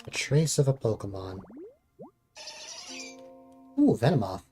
A trace of a Pokémon. Ooh, Venomoth.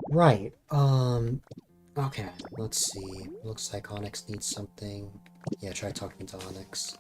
Right, okay, let's see. Looks like Onyx needs something. Yeah, try talking to Onyx.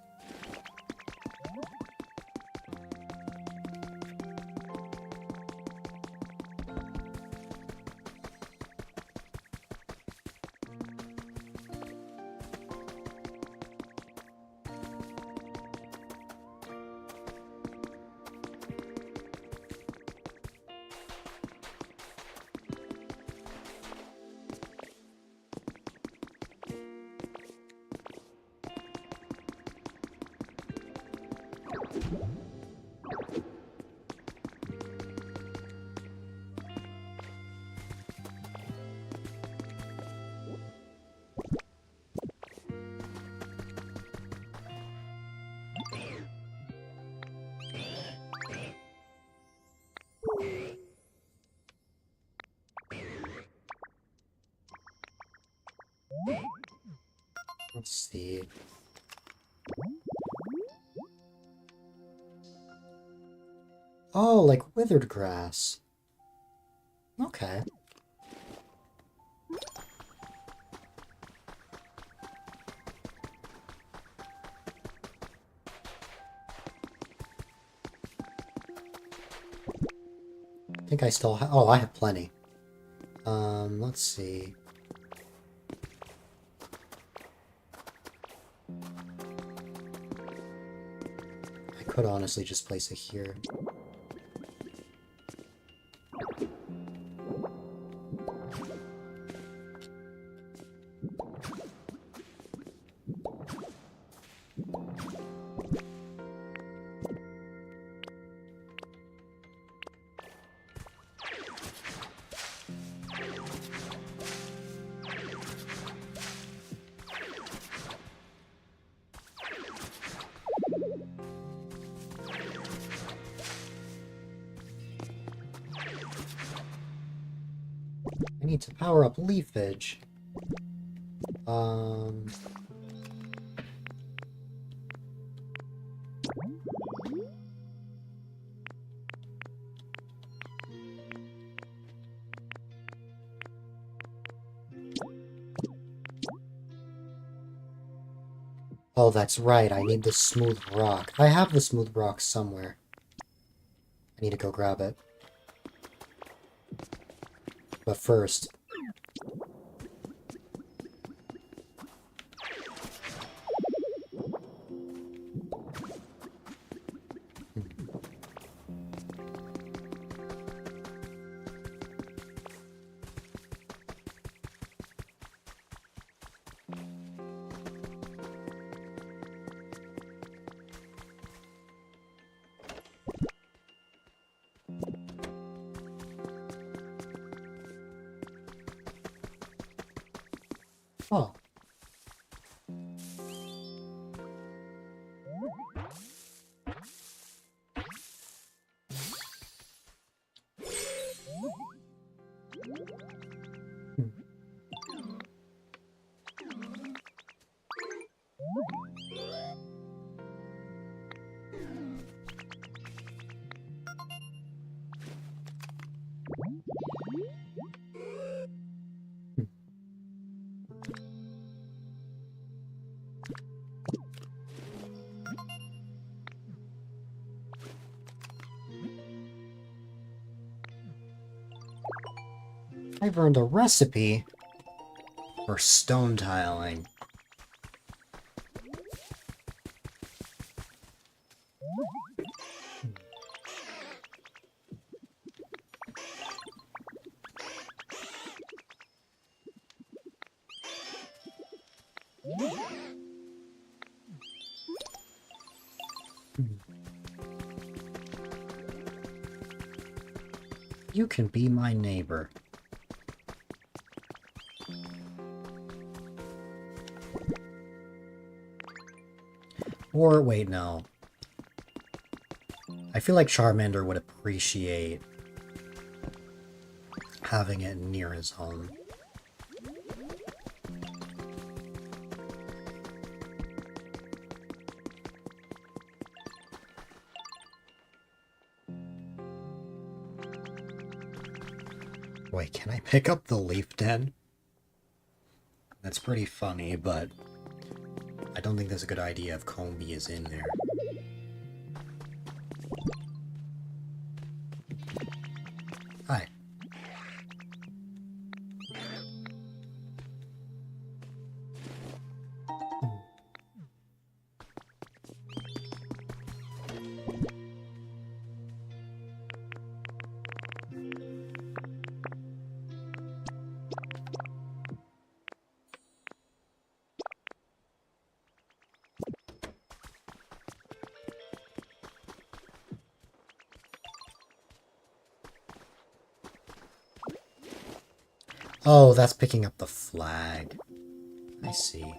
Let's see. Oh, like withered grass. Okay. I think I still have... Oh, I have plenty. Let's see. I could honestly just place it here. need to power up leafage. Oh, that's right. I need the smooth rock. I have the smooth rock somewhere. I need to go grab it. But first... Oh. I've earned a recipe for stone tiling. You can be my neighbor. Or, wait, no. I feel like Charmander would appreciate having it near his home. Wait, can I pick up the leaf den? That's pretty funny, but I don't think that's a good idea if Combi is in there. Hi. Oh, that's picking up the flag. I see.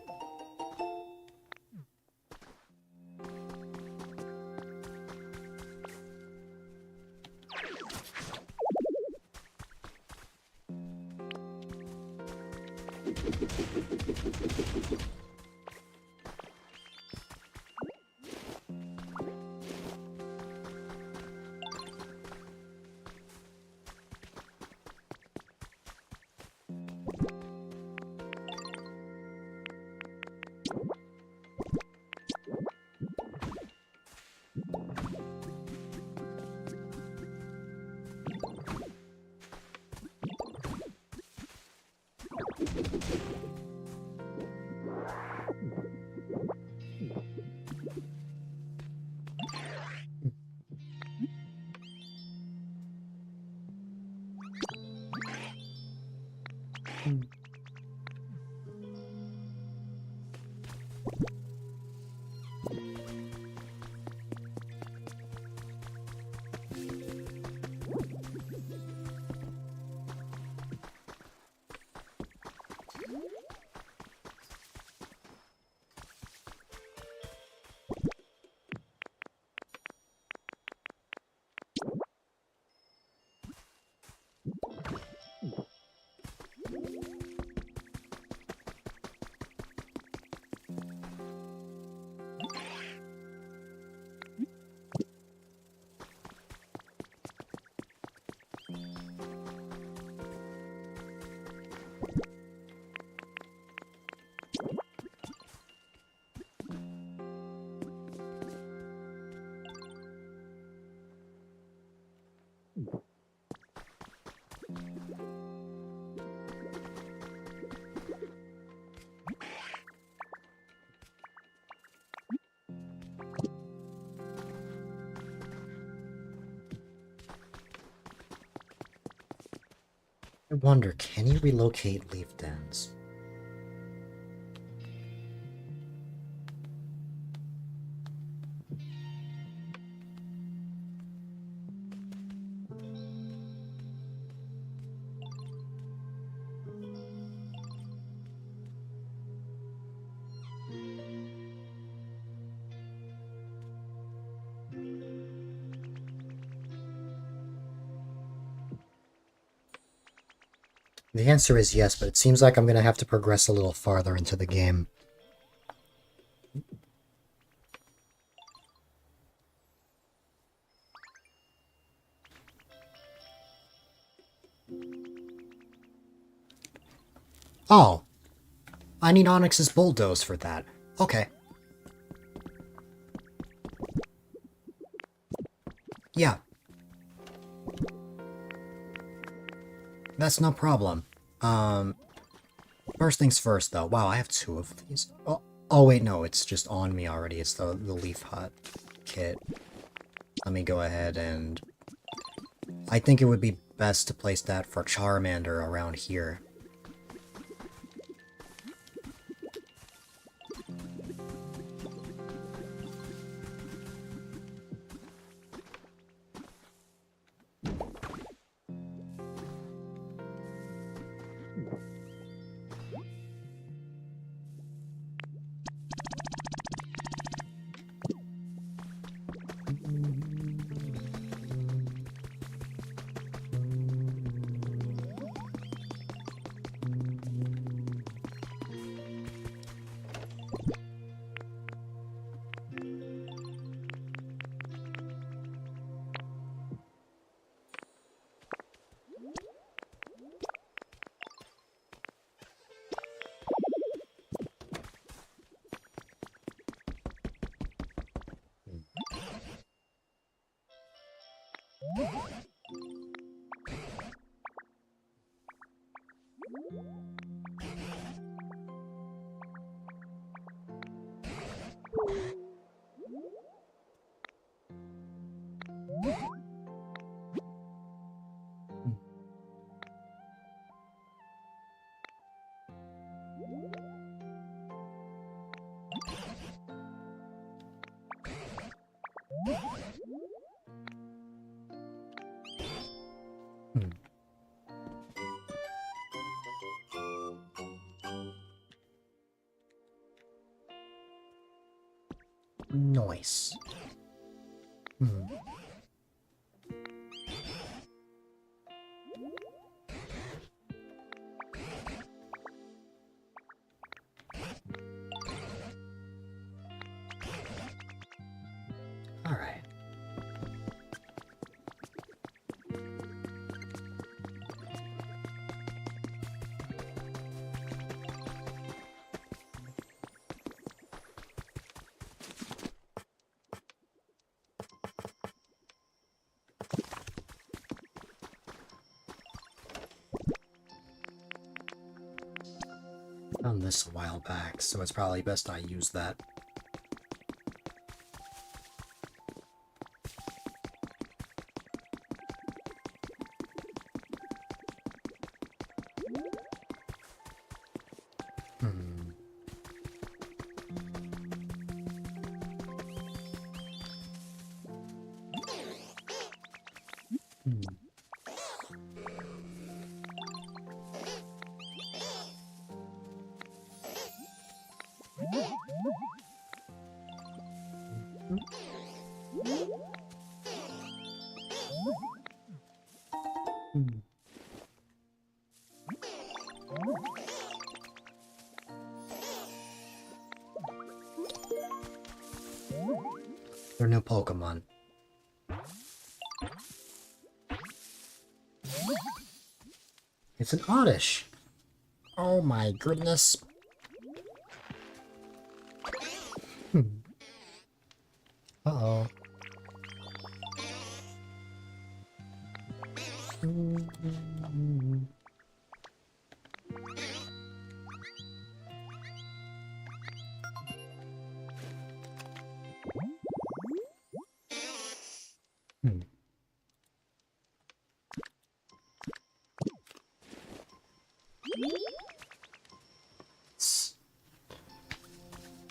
wonder, can you relocate leaf dens? The answer is yes, but it seems like I'm going to have to progress a little farther into the game. Oh, I need Onyx's bulldoze for that. Okay. Yeah. That's no problem. First things first, though. Wow, I have 2 of these. Oh wait, no, it's just on me already. It's the Leaf Hut kit. Let me go ahead and... I think it would be best to place that for Charmander around here. Nice. Alright. Found this a while back, so it's probably best I use that. They're new Pokémon. It's an Oddish. Oh my goodness. Uh-oh.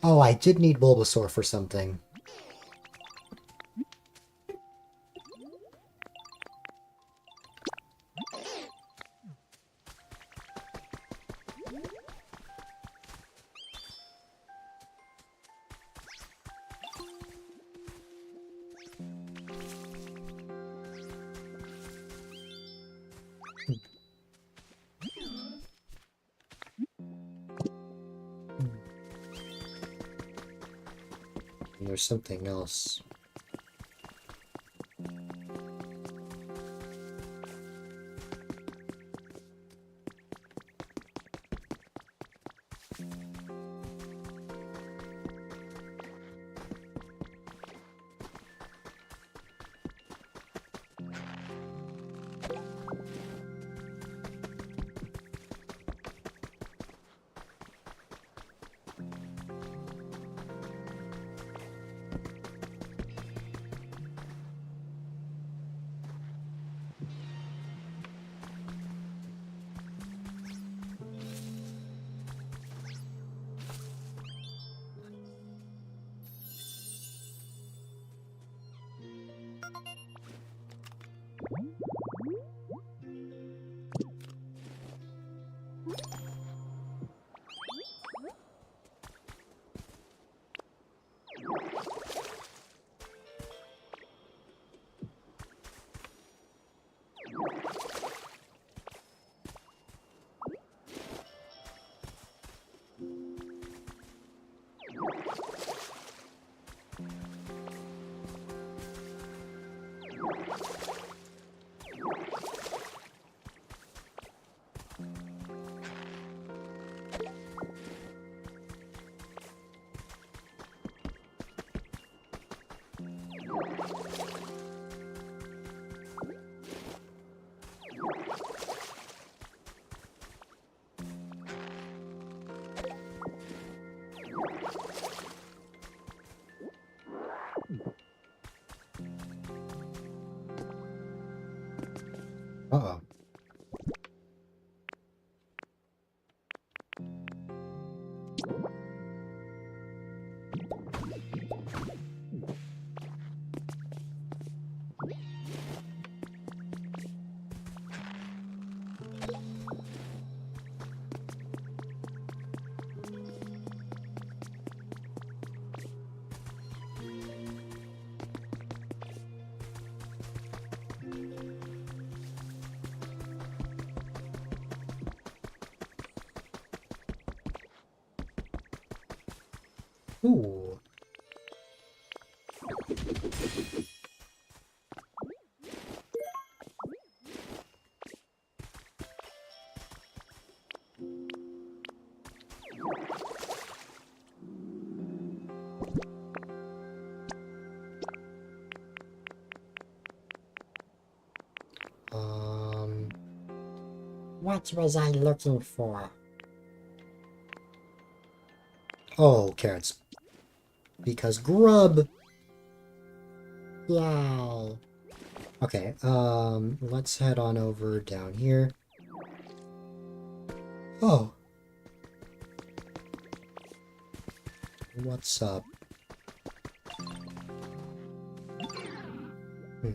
Oh, I did need Bulbasaur for something. And there's something else. Uh-oh. Ooh. What was I looking for? Oh, carrots. Because grub! Yay! Okay, let's head on over down here. Oh! What's up? Hmm.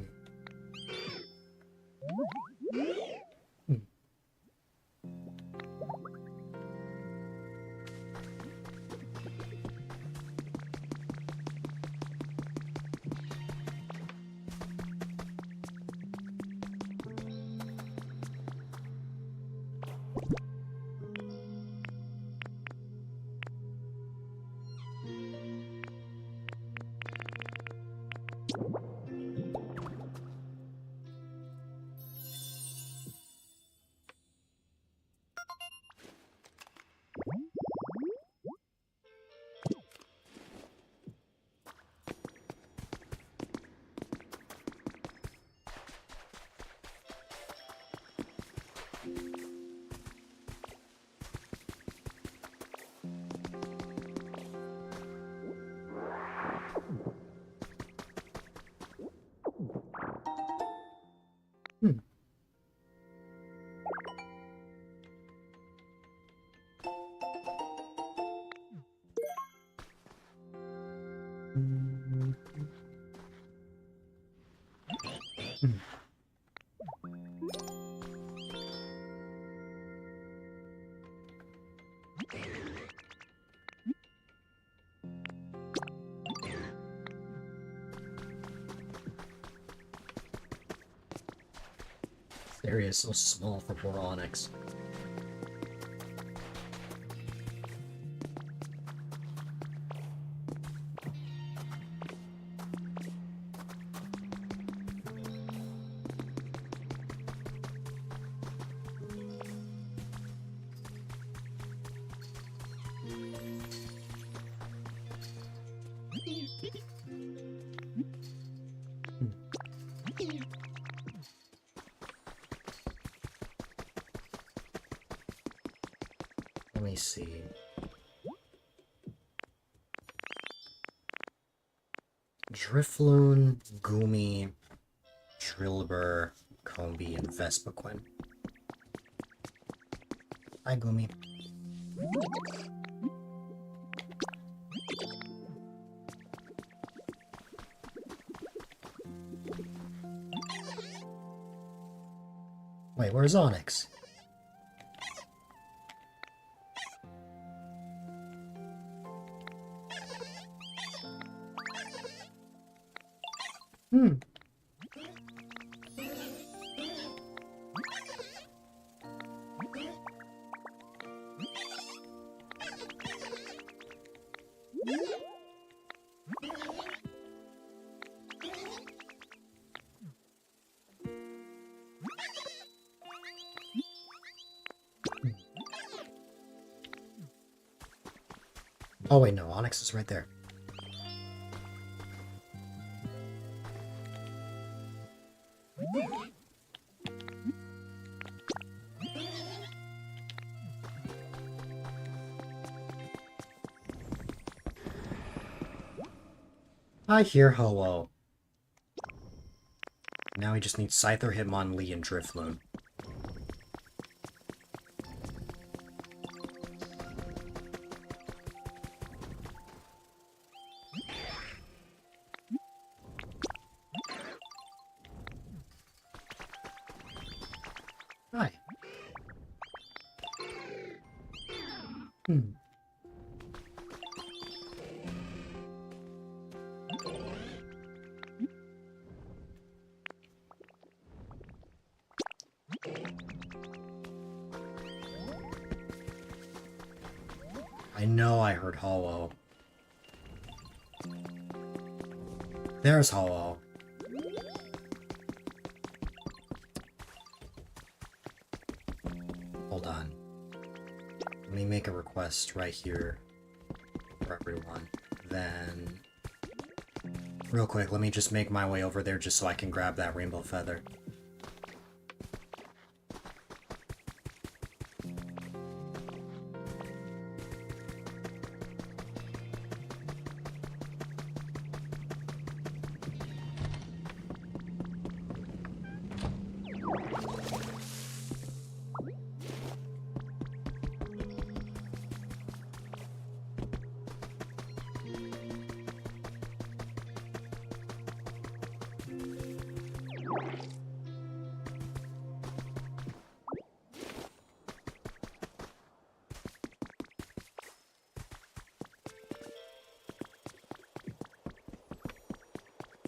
Hmm. Hmm. This area is so small for poor Onyx. Let me see. Drifloon, Goomy, Drillbur, Combi, and Vespiquen. Hi, Goomy. Wait, where's Onyx? Hmm. Oh wait, no, Onyx is right there. I hear Ho-Oh. Now we just need Scyther, Hitmonlee, and Drifloon. Hi. Hmm. I know I heard Ho-Oh. There's Ho-Oh. Hold on. Let me make a request right here for everyone. Then... Real quick, let me just make my way over there just so I can grab that rainbow feather.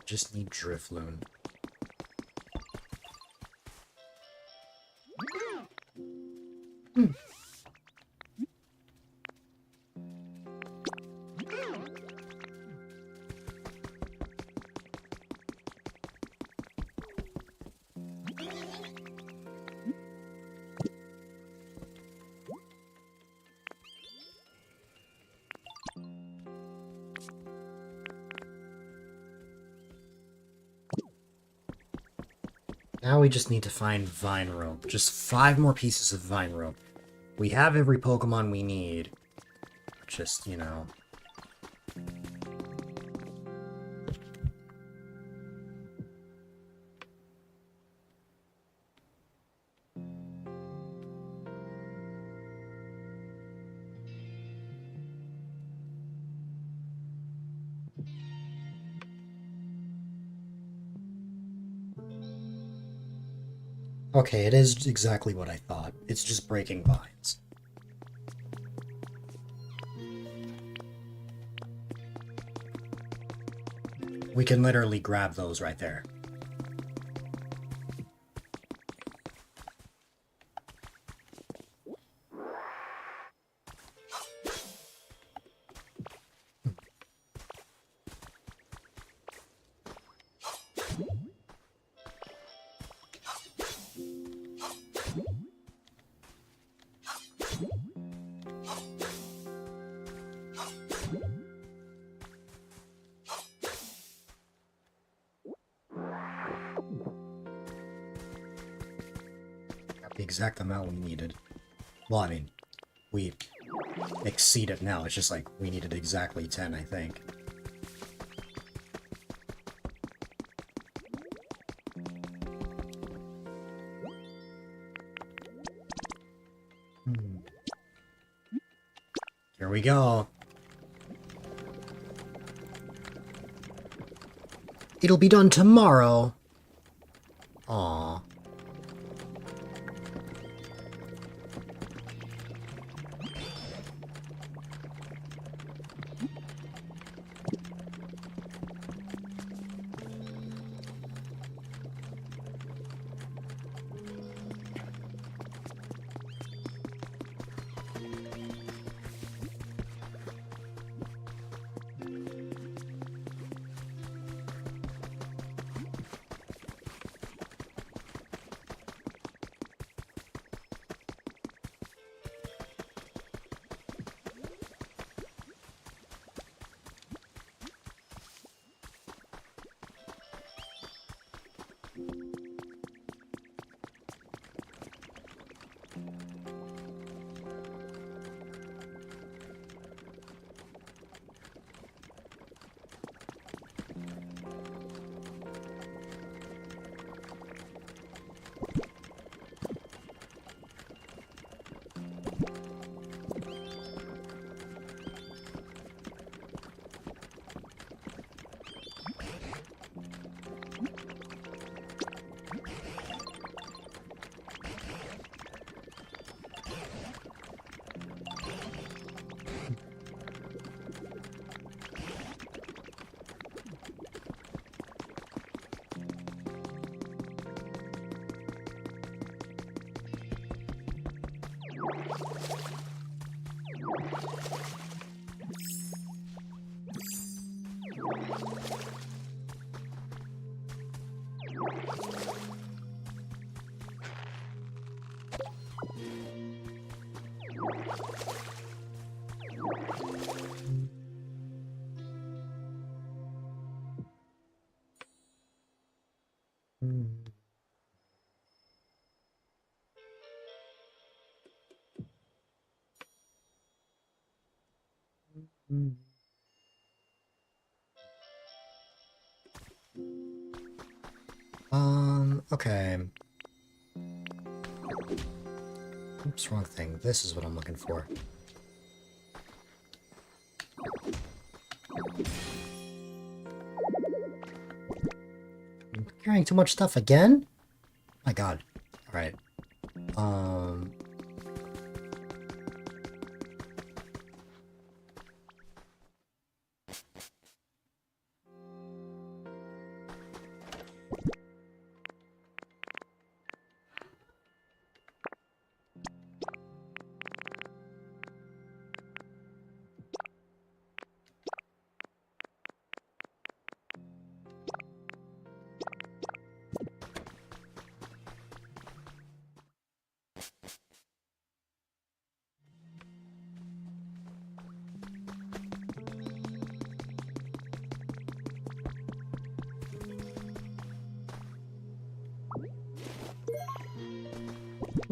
Just need Drifloon. Now we just need to find Vine Rope. Just 5 more pieces of Vine Rope. We have every Pokemon we need. Just, you know... Okay, it is exactly what I thought. It's just breaking vines. We can literally grab those right there. Got the exact amount we needed. Well, I mean, we exceed it now. It's just like we needed exactly 10, I think. Here we go. It'll be done tomorrow. Aww. Okay. Oops, wrong thing. This is what I'm looking for. I'm carrying too much stuff again? My god. Alright.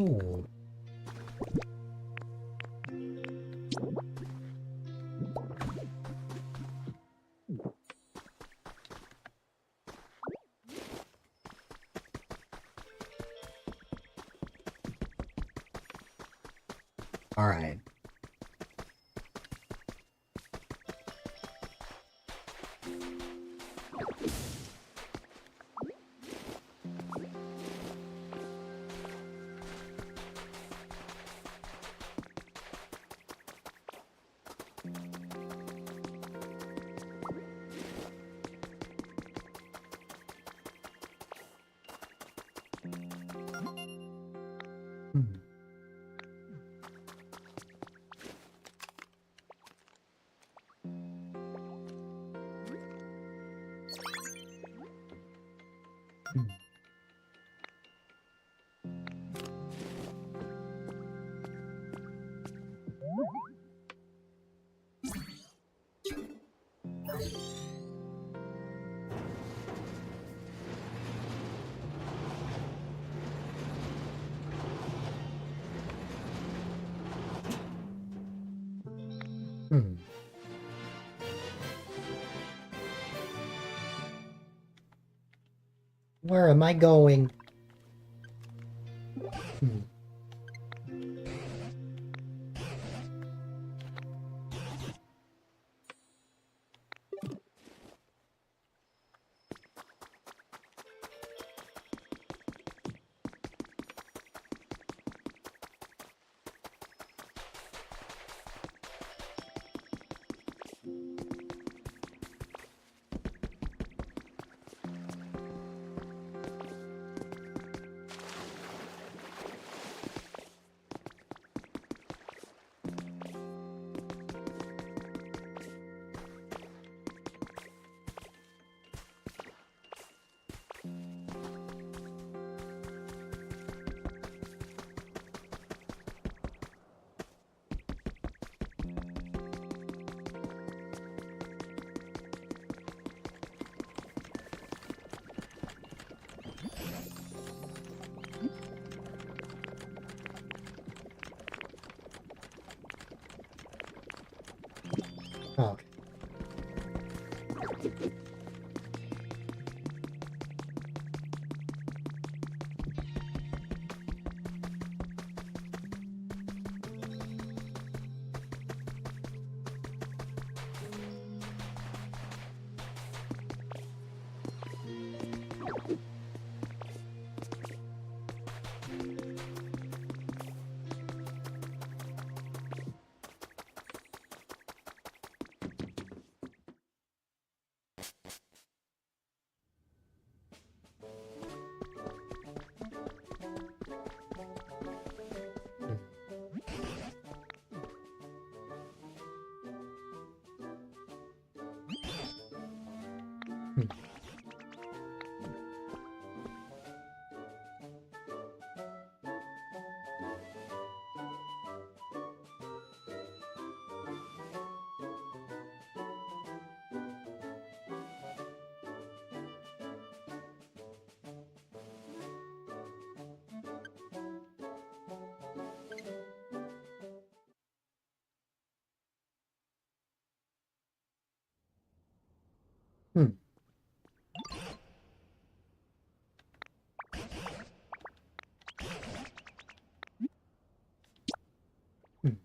Ooh. Alright. Hmm. Where am I going? Hmm. Oh, okay. Hmm. Hmm. Hmm. Hmm.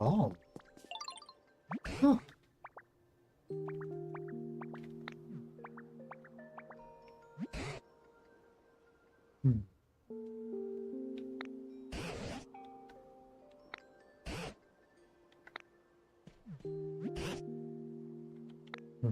Oh. Huh. Hmm. Hmm.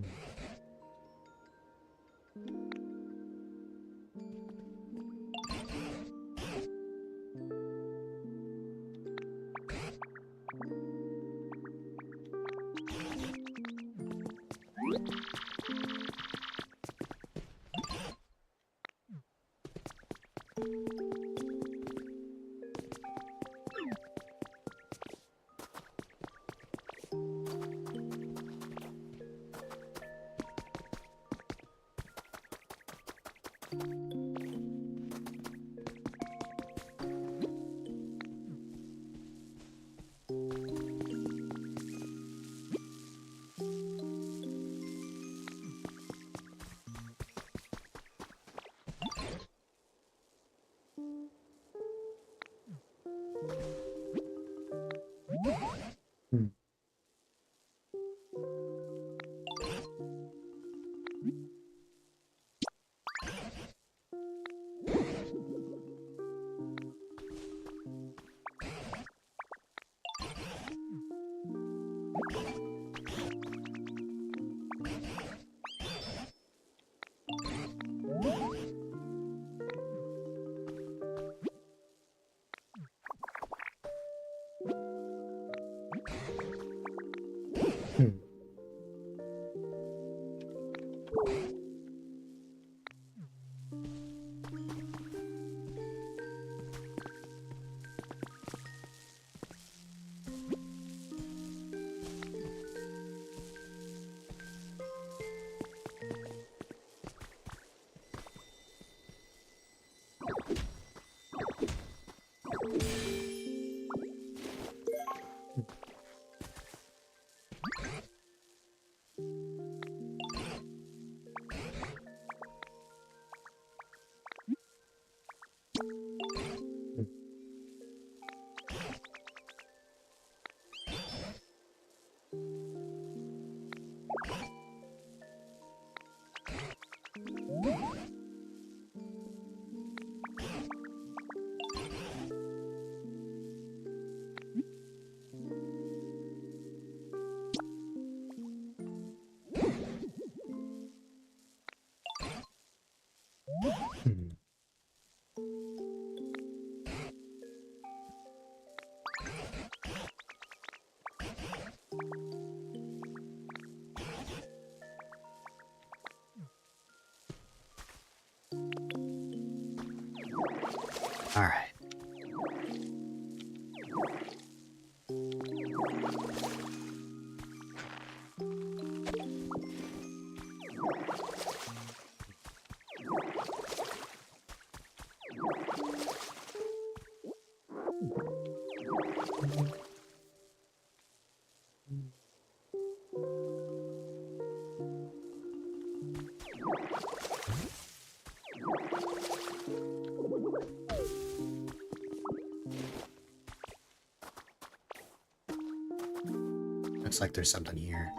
Looks like there's something here.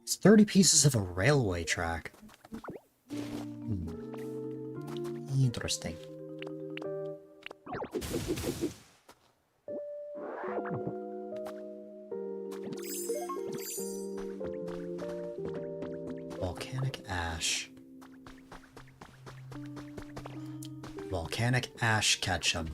It's 30 pieces of a railway track. Interesting. Volcanic ash. Volcanic ash ketchup.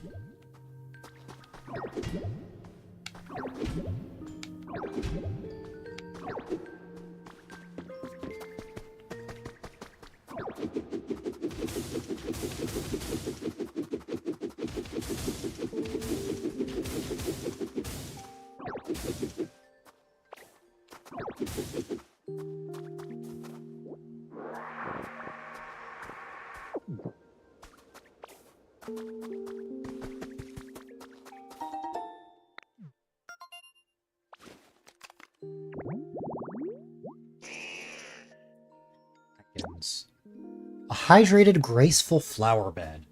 A hydrated, graceful flower bed.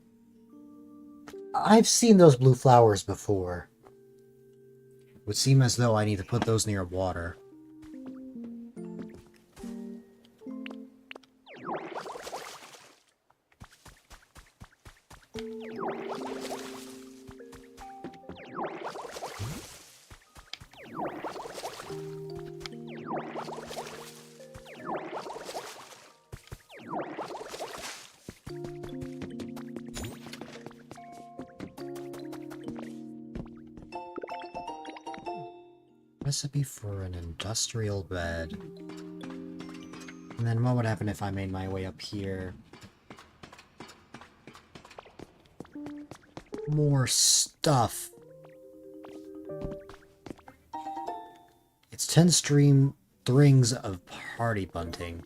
I've seen those blue flowers before. It would seem as though I need to put those near water. Recipe for an industrial bed. And then what would happen if I made my way up here? More stuff. It's 10 strings of party bunting.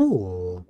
Ooh.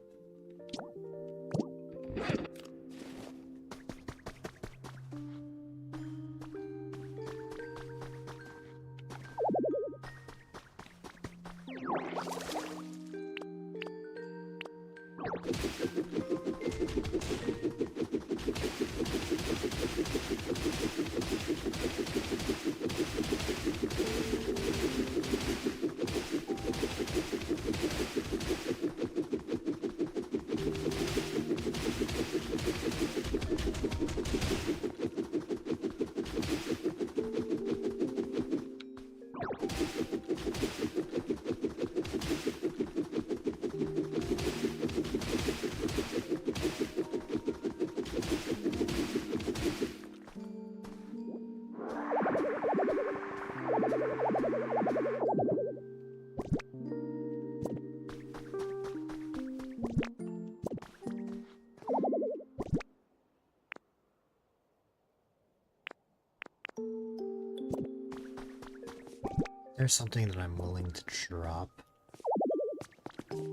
There's something that I'm willing to drop.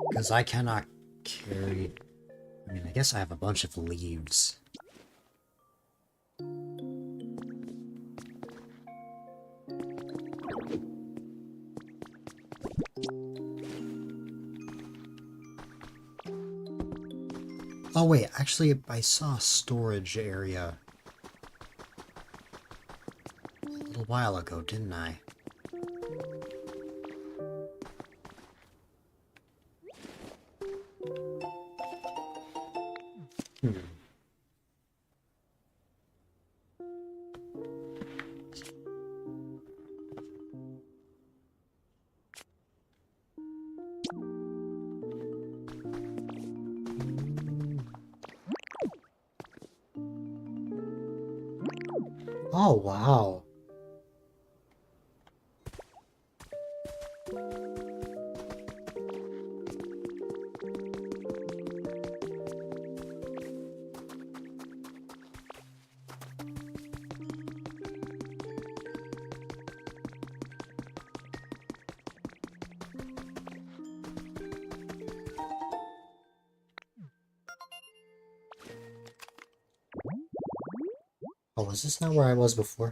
Because I cannot carry... I mean, I guess I have a bunch of leaves. Oh wait, actually I saw a storage area a little while ago, didn't I? Oh, wow. Oh, is this not where I was before?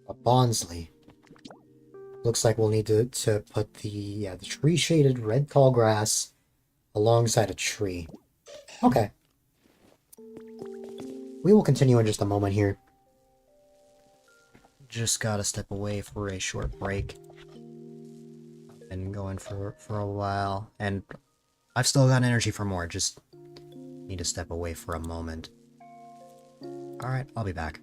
A Bonsley. Looks like we'll need to put the tree-shaded red tall grass alongside a tree. Okay. We will continue in just a moment here. Just gotta step away for a short break. I've been going for a while, and I've still got energy for more, just need to step away for a moment. Alright, I'll be back.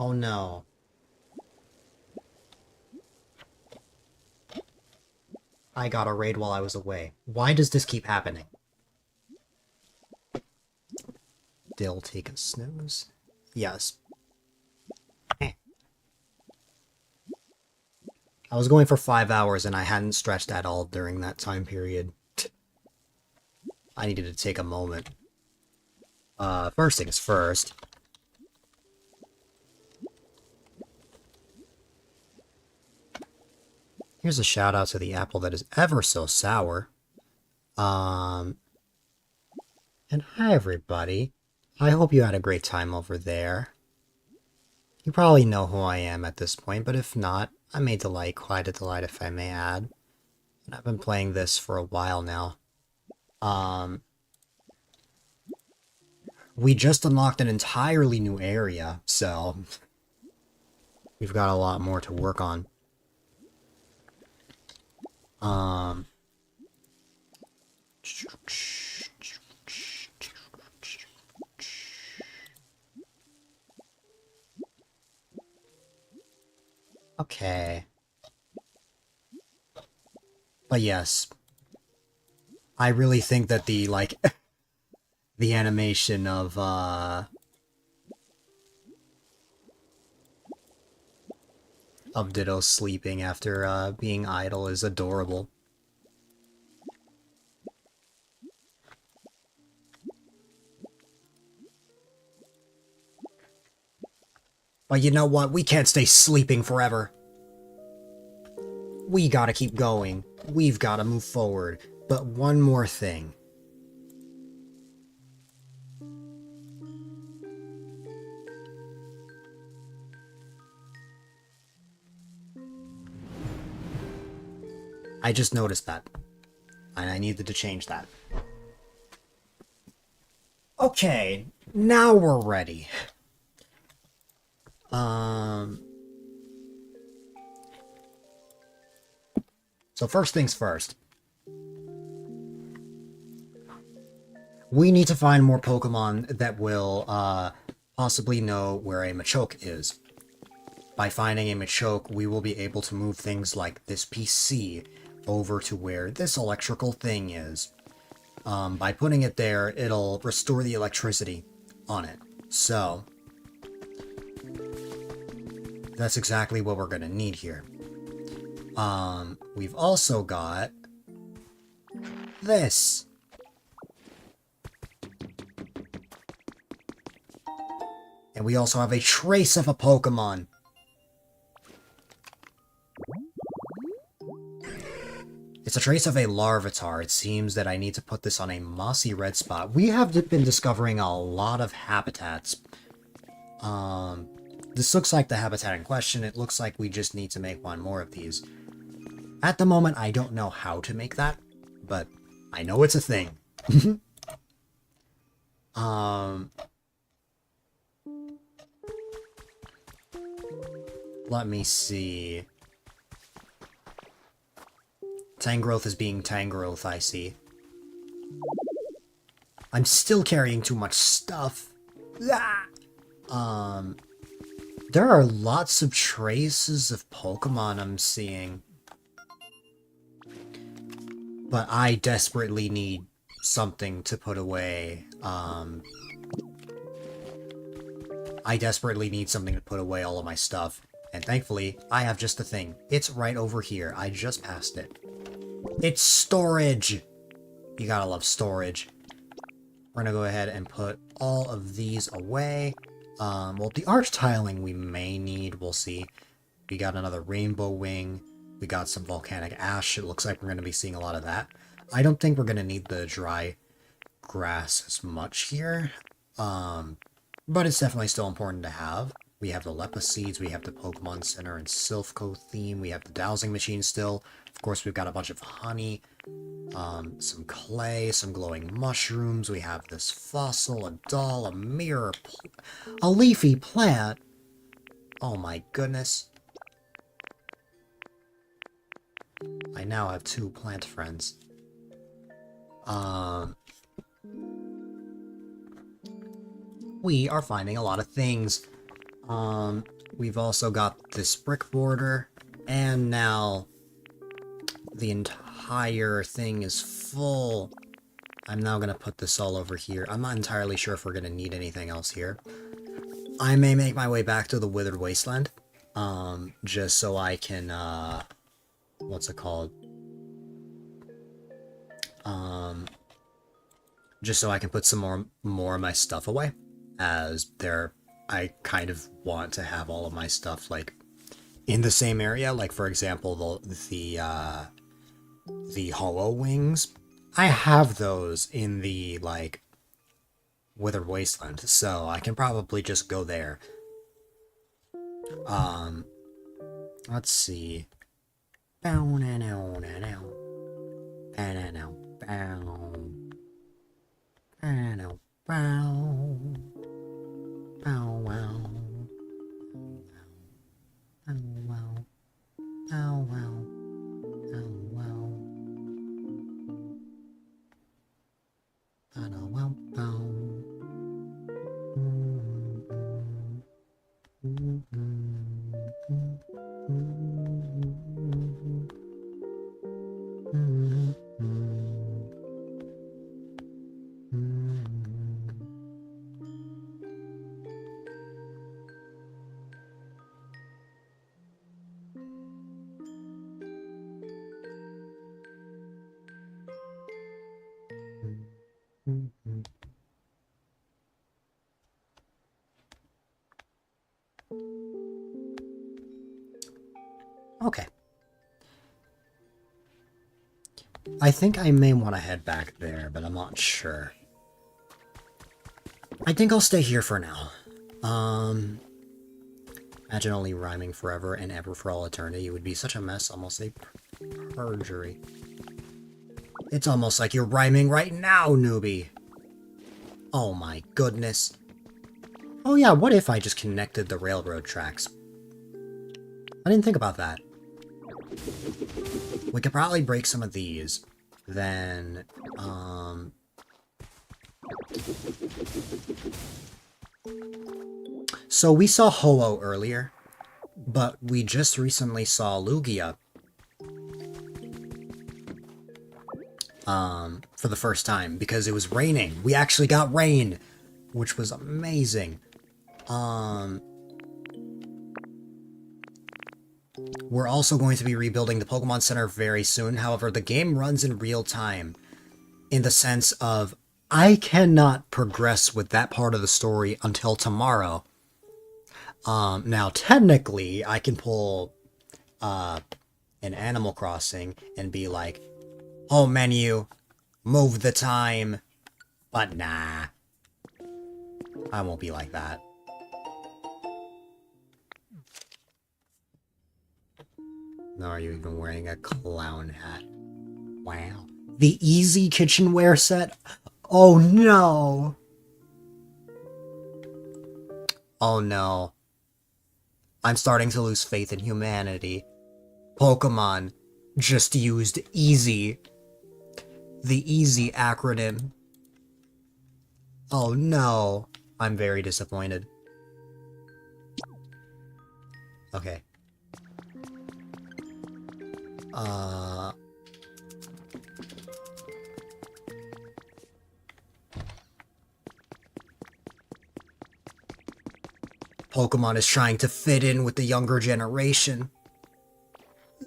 Oh no. I got a raid while I was away. Why does this keep happening? They'll take a snooze. Yes. I was going for 5 hours and I hadn't stretched at all during that time period. I needed to take a moment. First things first. Here's a shout out to the apple that is ever so sour. And hi everybody. I hope you had a great time over there. You probably know who I am at this point, but if not, I'm A-Dylite, quite a delight if I may add. And I've been playing this for a while now. We just unlocked an entirely new area, so we've got a lot more to work on. Okay. But yes. I really think that the, like, the animation of Ditto sleeping after, being idle is adorable. But you know what? We can't stay sleeping forever. We gotta keep going. We've gotta move forward. But one more thing. I just noticed that. And I needed to change that. Okay, now we're ready. So first things first. We need to find more Pokemon that will, possibly know where a Machoke is. By finding a Machoke, we will be able to move things like this PC over to where this electrical thing is. By putting it there, it'll restore the electricity on it. So, that's exactly what we're gonna need here. We've also got this. And we also have a trace of a Pokemon. It's a trace of a Larvitar. It seems that I need to put this on a mossy red spot. We have been discovering a lot of habitats. This looks like the habitat in question. It looks like we just need to make one more of these. At the moment, I don't know how to make that, but I know it's a thing. Let me see. Tangrowth is being Tangrowth, I see. I'm still carrying too much stuff. Ah! There are lots of traces of Pokemon I'm seeing. But I desperately need something to put away. I desperately need something to put away all of my stuff. And thankfully, I have just the thing. It's right over here. I just passed it. It's storage! You gotta love storage. We're gonna go ahead and put all of these away. Well, the arch tiling we may need, we'll see. We got another rainbow wing. We got some volcanic ash. It looks like we're gonna be seeing a lot of that. I don't think we're gonna need the dry grass as much here. But it's definitely still important to have. We have the Lepa Seeds, we have the Pokemon Center and Silphco theme, we have the dowsing machine still. Of course, we've got a bunch of honey, some clay, some glowing mushrooms, we have this fossil, a doll, a mirror, a leafy plant. Oh my goodness. I now have 2 plant friends. We are finding a lot of things. We've also got this brick border, and now the entire thing is full. I'm now gonna put this all over here. I'm not entirely sure if we're gonna need anything else here. I may make my way back to the Withered Wasteland, just so I can, what's it called? Just so I can put some more of my stuff away, as I kind of want to have all of my stuff, like, in the same area. Like, for example, the hollow wings. I have those in the, like, Withered Wasteland, so I can probably just go there. Let's see. Bow now now now. Bow now now bow. Bow now bow. Bow wow. Bow wow. Bow wow. Bow wow. Bow wow bow. Okay. I think I may want to head back there, but I'm not sure. I think I'll stay here for now. Imagine only rhyming forever and ever for all eternity. It would be such a mess, almost a perjury. It's almost like you're rhyming right now, newbie. Oh my goodness. Oh yeah, what if I just connected the railroad tracks? I didn't think about that. We could probably break some of these. Then, so we saw Ho-Oh earlier, but we just recently saw Lugia. For the first time, because it was raining. We actually got rain, which was amazing. We're also going to be rebuilding the Pokemon Center very soon. However, the game runs in real time, in the sense of I cannot progress with that part of the story until tomorrow. Now, technically, I can pull an Animal Crossing and be like, home menu, move the time, but nah. I won't be like that. No, are you even wearing a clown hat? Wow. The Easy Kitchenware set? Oh no! Oh no. I'm starting to lose faith in humanity. Pokemon just used Easy. The Easy acronym. Oh no. I'm very disappointed. Okay. Pokemon is trying to fit in with the younger generation.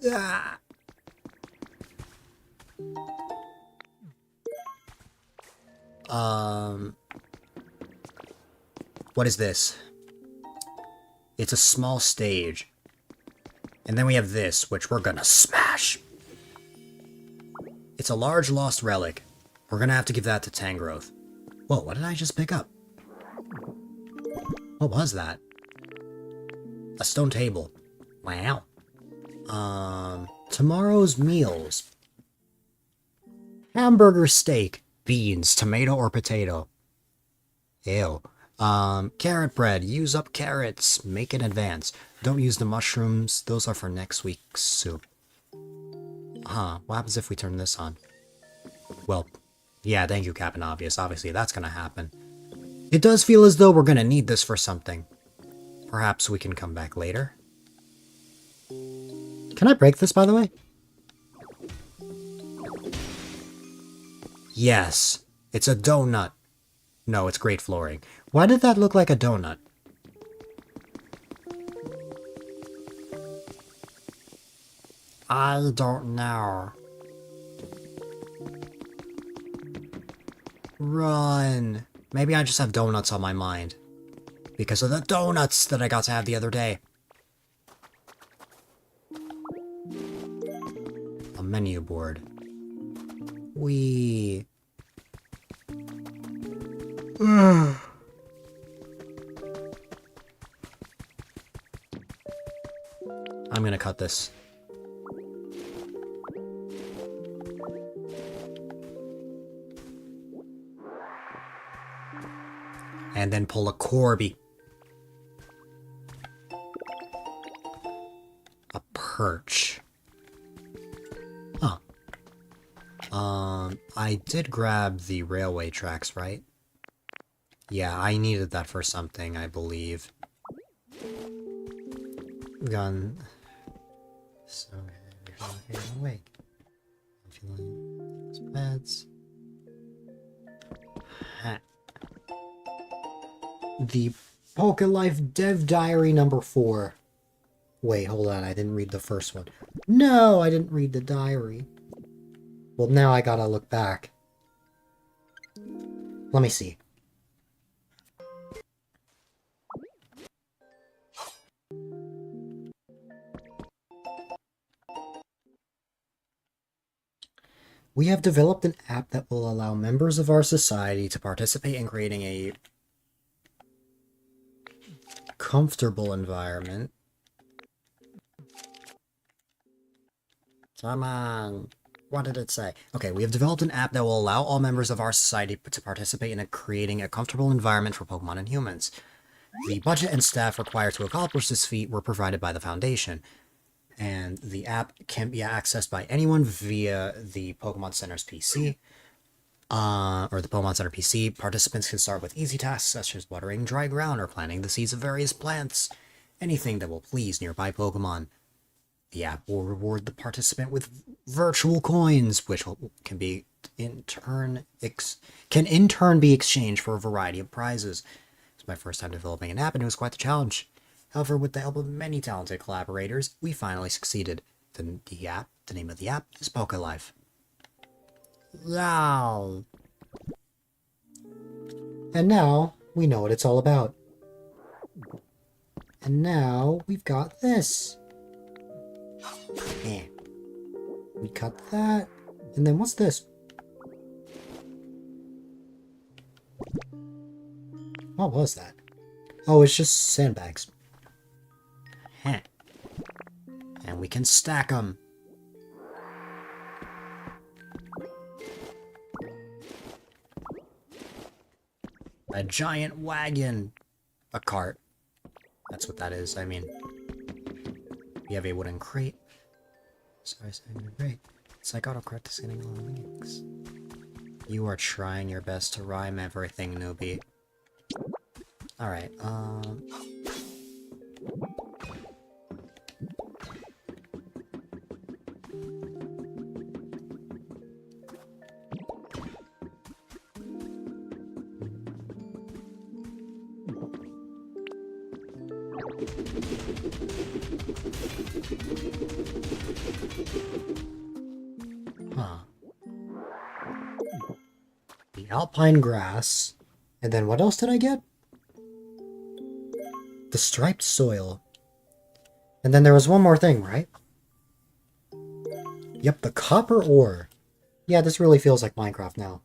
Ah. What is this? It's a small stage. And then we have this, which we're gonna smash. It's a large lost relic. We're gonna have to give that to Tangrowth. Whoa, what did I just pick up? What was that? A stone table. Wow. Tomorrow's meals. Hamburger steak, beans, tomato or potato. Ew. Carrot bread. Use up carrots. Make in advance. Don't use the mushrooms. Those are for next week's soup. Huh. What happens if we turn this on? Well, yeah, thank you, Captain Obvious. Obviously, that's gonna happen. It does feel as though we're gonna need this for something. Perhaps we can come back later. Can I break this, by the way? Yes, it's a donut. No, it's great flooring. Why did that look like a donut? I don't know. Run. Maybe I just have donuts on my mind. Because of the donuts that I got to have the other day. A menu board. Wee. I'm gonna cut this. And then pull a Corby. A perch. Huh. I did grab the railway tracks, right? Yeah, I needed that for something, I believe. Gun. So, here, wait. Beds. The Pokélife Dev Diary number 4. Wait, hold on, I didn't read the first one. No, I didn't read the diary. Well, now I gotta look back. Let me see. We have developed an app that will allow members of our society to participate in creating a comfortable environment. Come on. What did it say? Okay, we have developed an app that will allow all members of our society to participate in creating a comfortable environment for Pokemon and humans. The budget and staff required to accomplish this feat were provided by the Foundation, and the app can be accessed by anyone via the Pokemon Center's PC, or the Pokemon Center PC. Participants can start with easy tasks such as watering dry ground or planting the seeds of various plants, anything that will please nearby Pokemon. The app will reward the participant with virtual coins, which can in turn be exchanged for a variety of prizes. It's my first time developing an app, and it was quite the challenge. However, with the help of many talented collaborators, we finally succeeded. The name of the app is Pokélife. Wow. And now we know what it's all about. And now we've got this. We cut that. And then what's this? What was that? Oh, it's just sandbags. And we can stack them. A giant wagon. A cart. That's what that is. I mean, we have a wooden crate. Sorry, great. It's like autocorrect is getting all links. You are trying your best to rhyme everything, newbie. Alright, the alpine grass. And then what else did I get? The striped soil. And then there was one more thing, right? Yep, the copper ore. Yeah, this really feels like Minecraft now.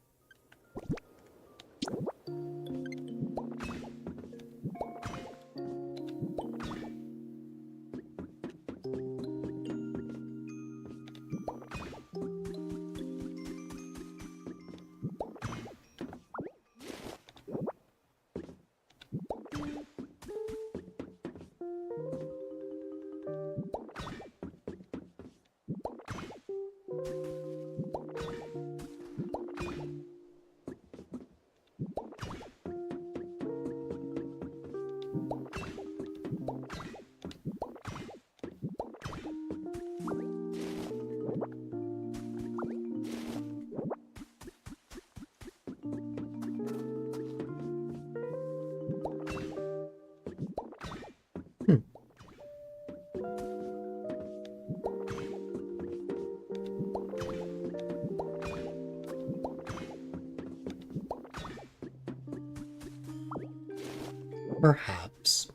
Perhaps.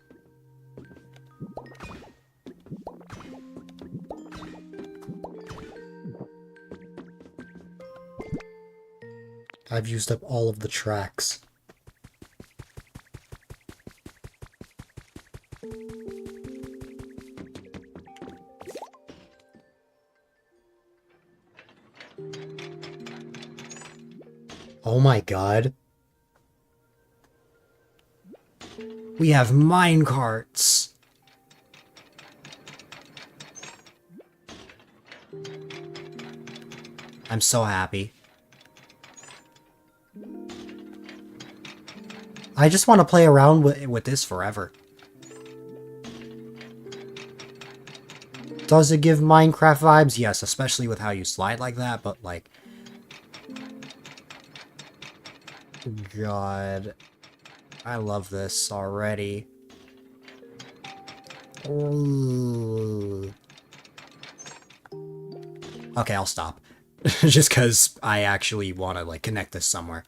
I've used up all of the tracks. Oh my god. We have minecarts! I'm so happy. I just want to play around with this forever. Does it give Minecraft vibes? Yes, especially with how you slide like that, but like... God... I love this already. Ooh. Okay, I'll stop. Just because I actually want to, like, connect this somewhere.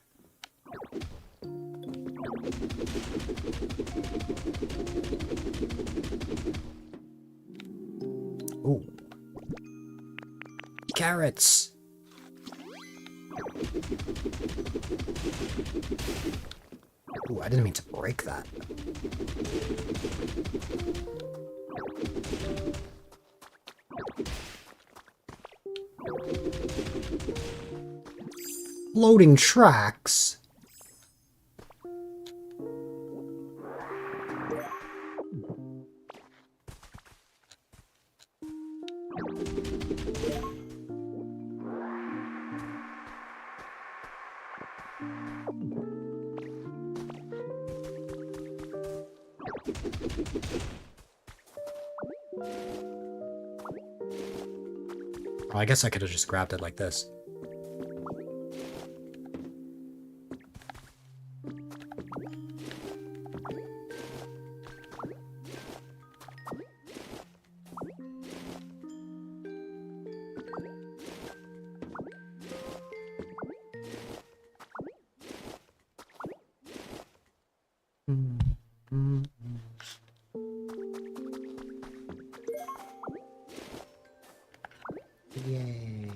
Ooh. Carrots! Ooh, I didn't mean to break that. Loading tracks. Oh, I guess I could have just grabbed it like this. Yay.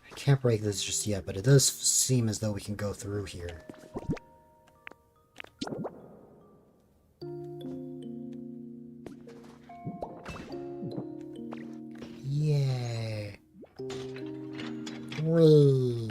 I can't break this just yet, but it does seem as though we can go through here. Yay. Whee.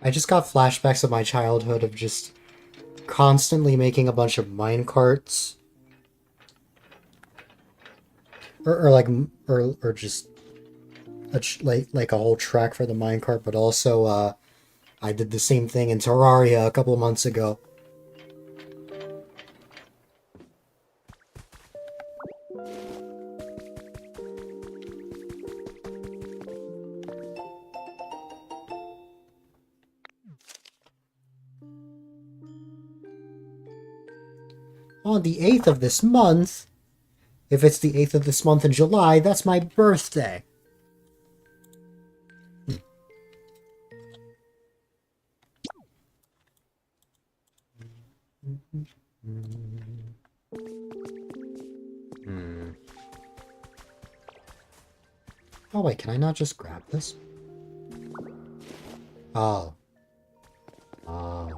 I just got flashbacks of my childhood of just constantly making a bunch of minecarts. Or just like a whole track for the minecart, but also I did the same thing in Terraria a couple of months ago. On the 8th of this month, if it's the 8th of this month in July, that's my birthday. Oh wait, can I not just grab this? Oh. Oh.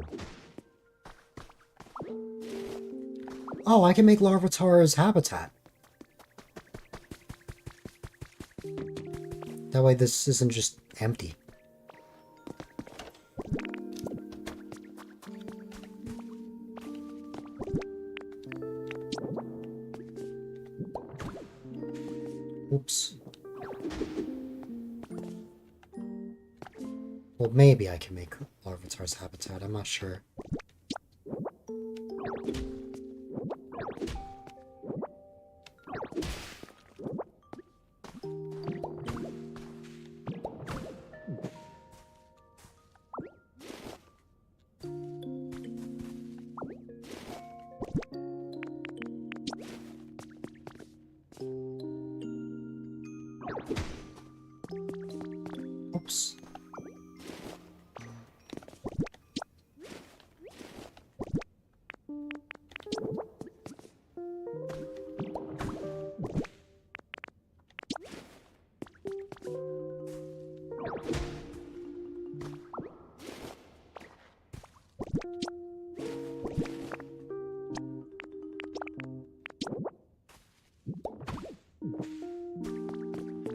Oh, I can make Larvitar's habitat. That way this isn't just empty. Oops. Well, maybe I can make Larvitar's habitat, I'm not sure. Oops.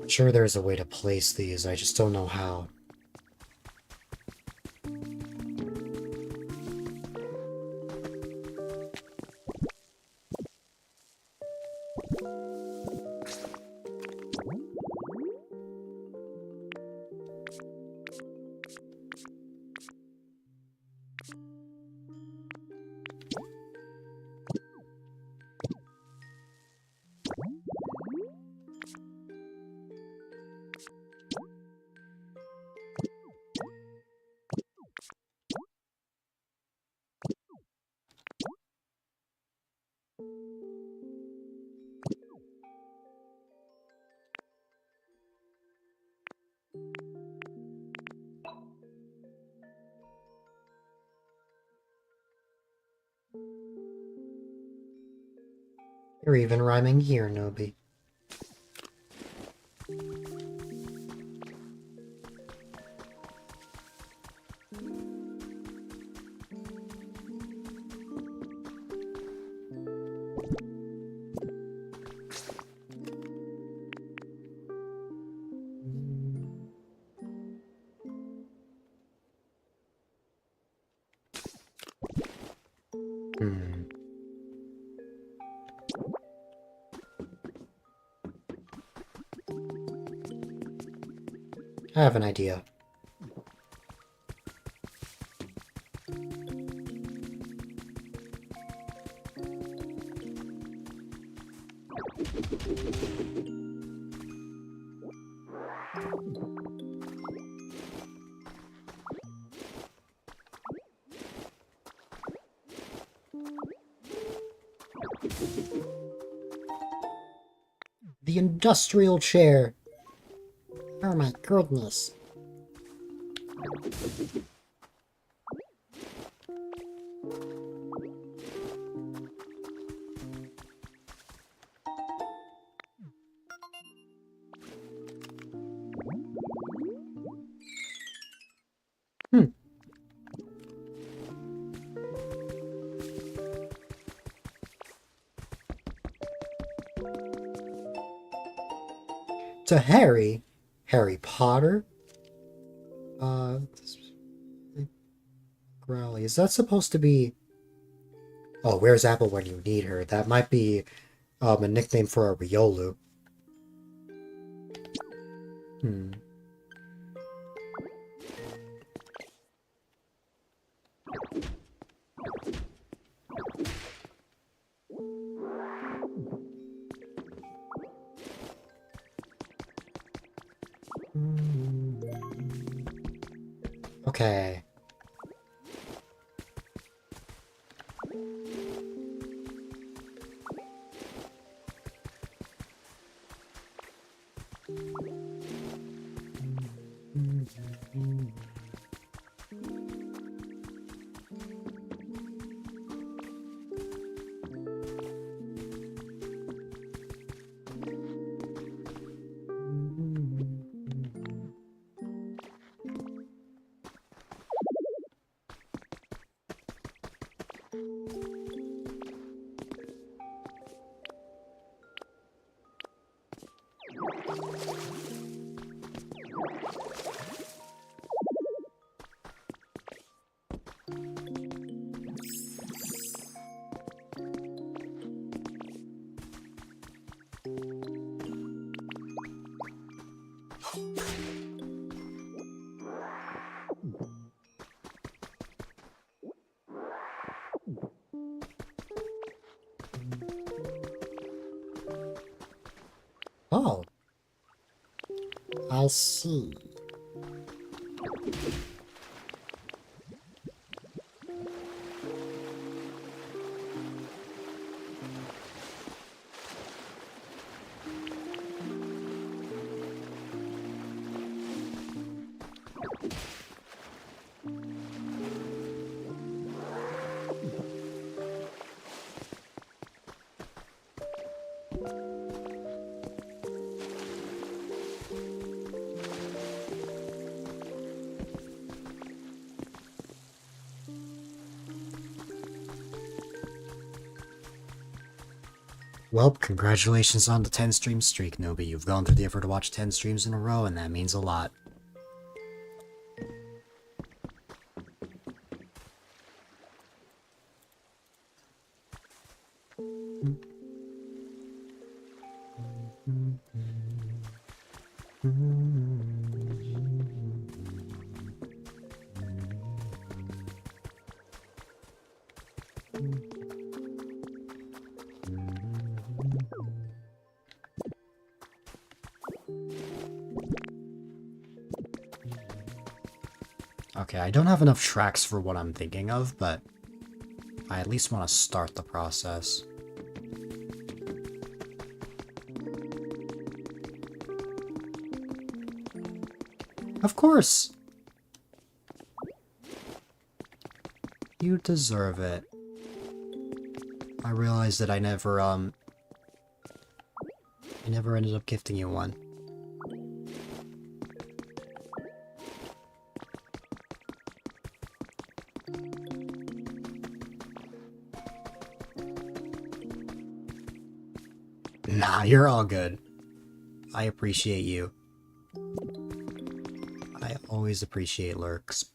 Sure, there's a way to place these, I just don't know how. You're even rhyming here, Nobi. I have an idea. The industrial chair. Oh my goodness. To Harry? Harry Potter? Growly. Is that supposed to be... Oh, where's Apple when you need her? That might be a nickname for a Riolu. Okay. Oh, I see. Well, congratulations on the 10 stream streak, Nobi. You've gone through the effort to watch 10 streams in a row, and that means a lot. Okay, I don't have enough tracks for what I'm thinking of, but I at least want to start the process. Of course! You deserve it. I realized that I never ended up gifting you one. Nah, you're all good. I appreciate you. I always appreciate lurks.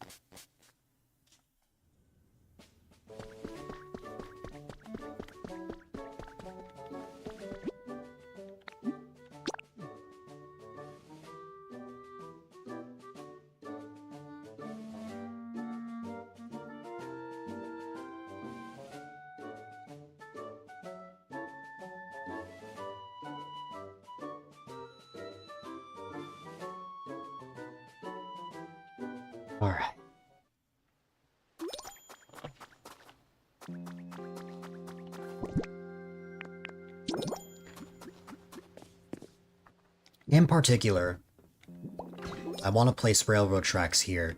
Alright. In particular, I want to place railroad tracks here.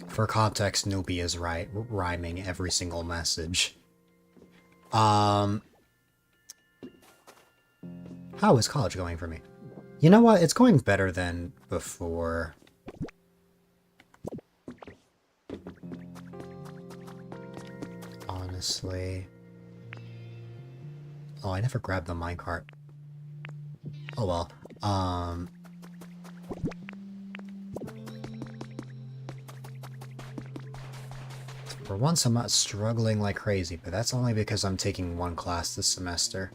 For context, Nobi is rhyming every single message. How is college going for me? You know what? It's going better than before. Honestly. Oh, I never grabbed the minecart. Oh well. For once, I'm not struggling like crazy, but that's only because I'm taking one class this semester.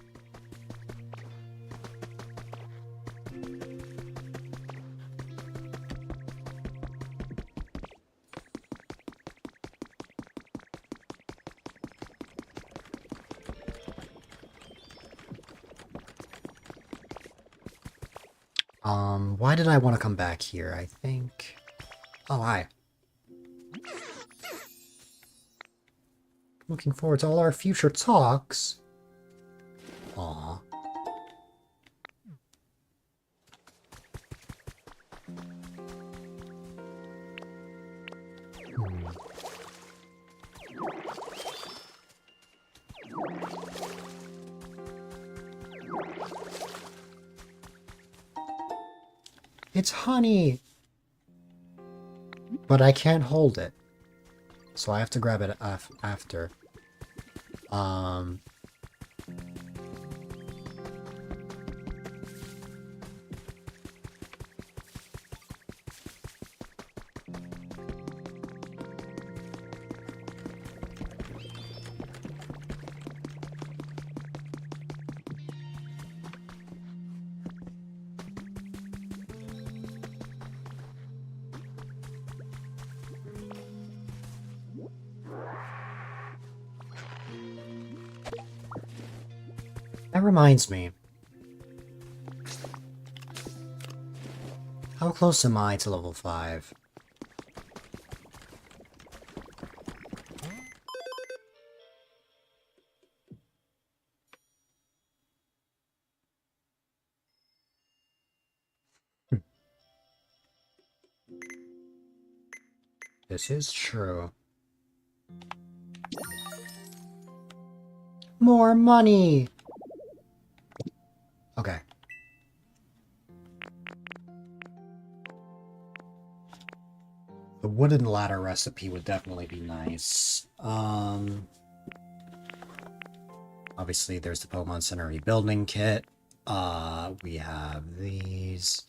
Why did I want to come back here? I think... Oh, hi. Looking forward to all our future talks. Aww. It's honey! But I can't hold it. So I have to grab it after. That reminds me. How close am I to level 5? This is true. More money! Okay. The wooden ladder recipe would definitely be nice. Obviously there's the Pokemon Center rebuilding kit. We have these.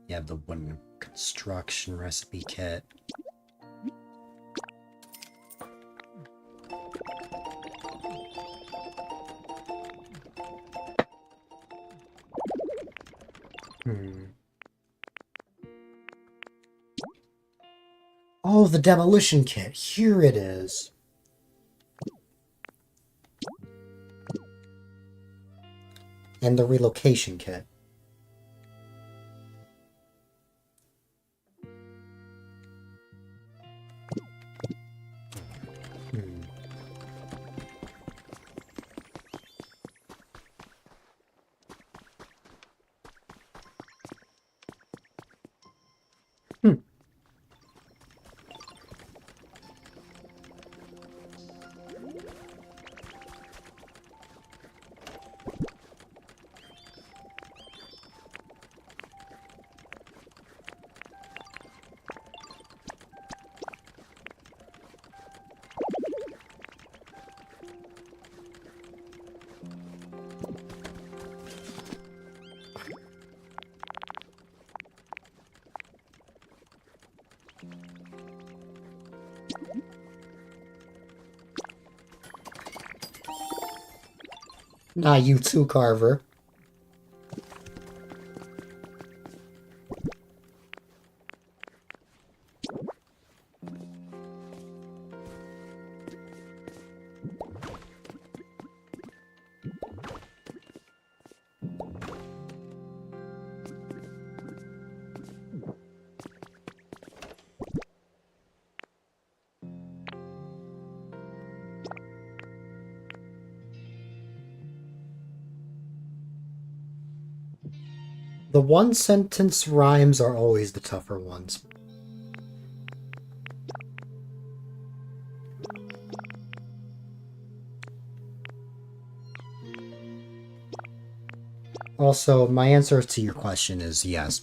You have the wooden construction recipe kit. Oh, the demolition kit. Here it is. And the relocation kit. Not you too, Carver. The one-sentence rhymes are always the tougher ones. Also, my answer to your question is yes.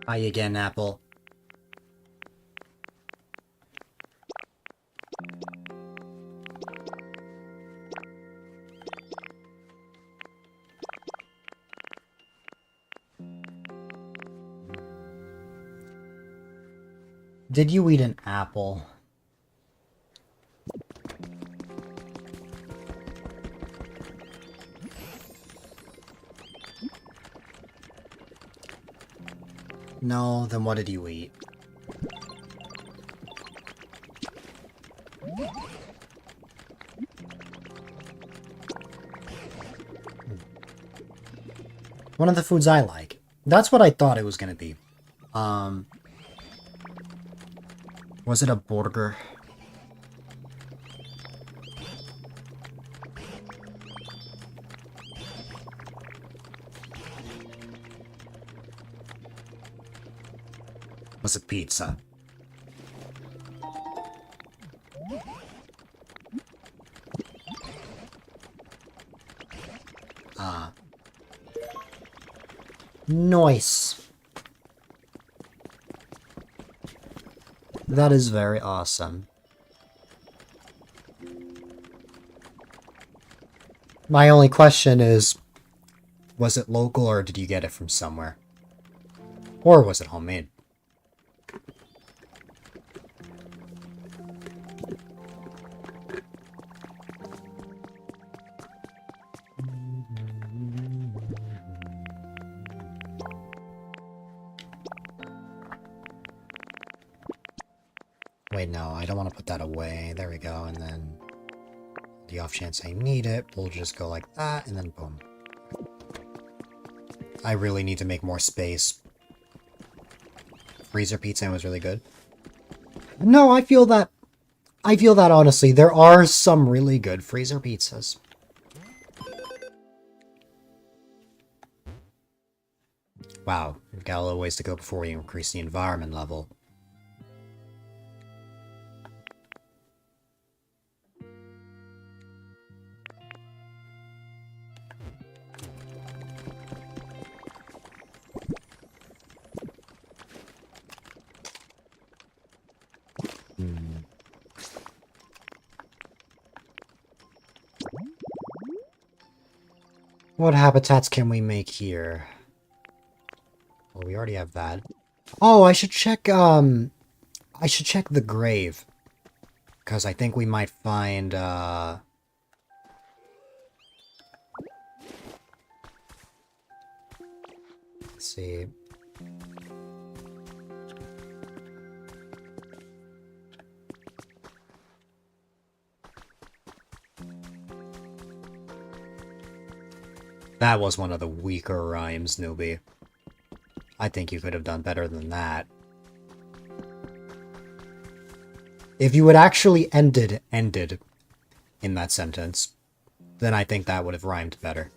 Hi again, Apple. Did you eat an apple? No, then what did you eat? One of the foods I like. That's what I thought it was gonna be. Was it a burger? Was it pizza? Nice. That is very awesome. My only question is, was it local or did you get it from somewhere? Or was it homemade? Wait, no, I don't want to put that away. There we go, and then the off chance I need it, we'll just go like that, and then boom. I really need to make more space. Freezer pizza was really good. No, I feel that. I feel that honestly. There are some really good freezer pizzas. Wow, we've got a little ways to go before we increase the environment level. What habitats can we make here? Well, we already have that. Oh, I should check the grave. Because I think we might find, let's see. That was one of the weaker rhymes, newbie. I think you could have done better than that. If you had actually ended in that sentence, then I think that would have rhymed better.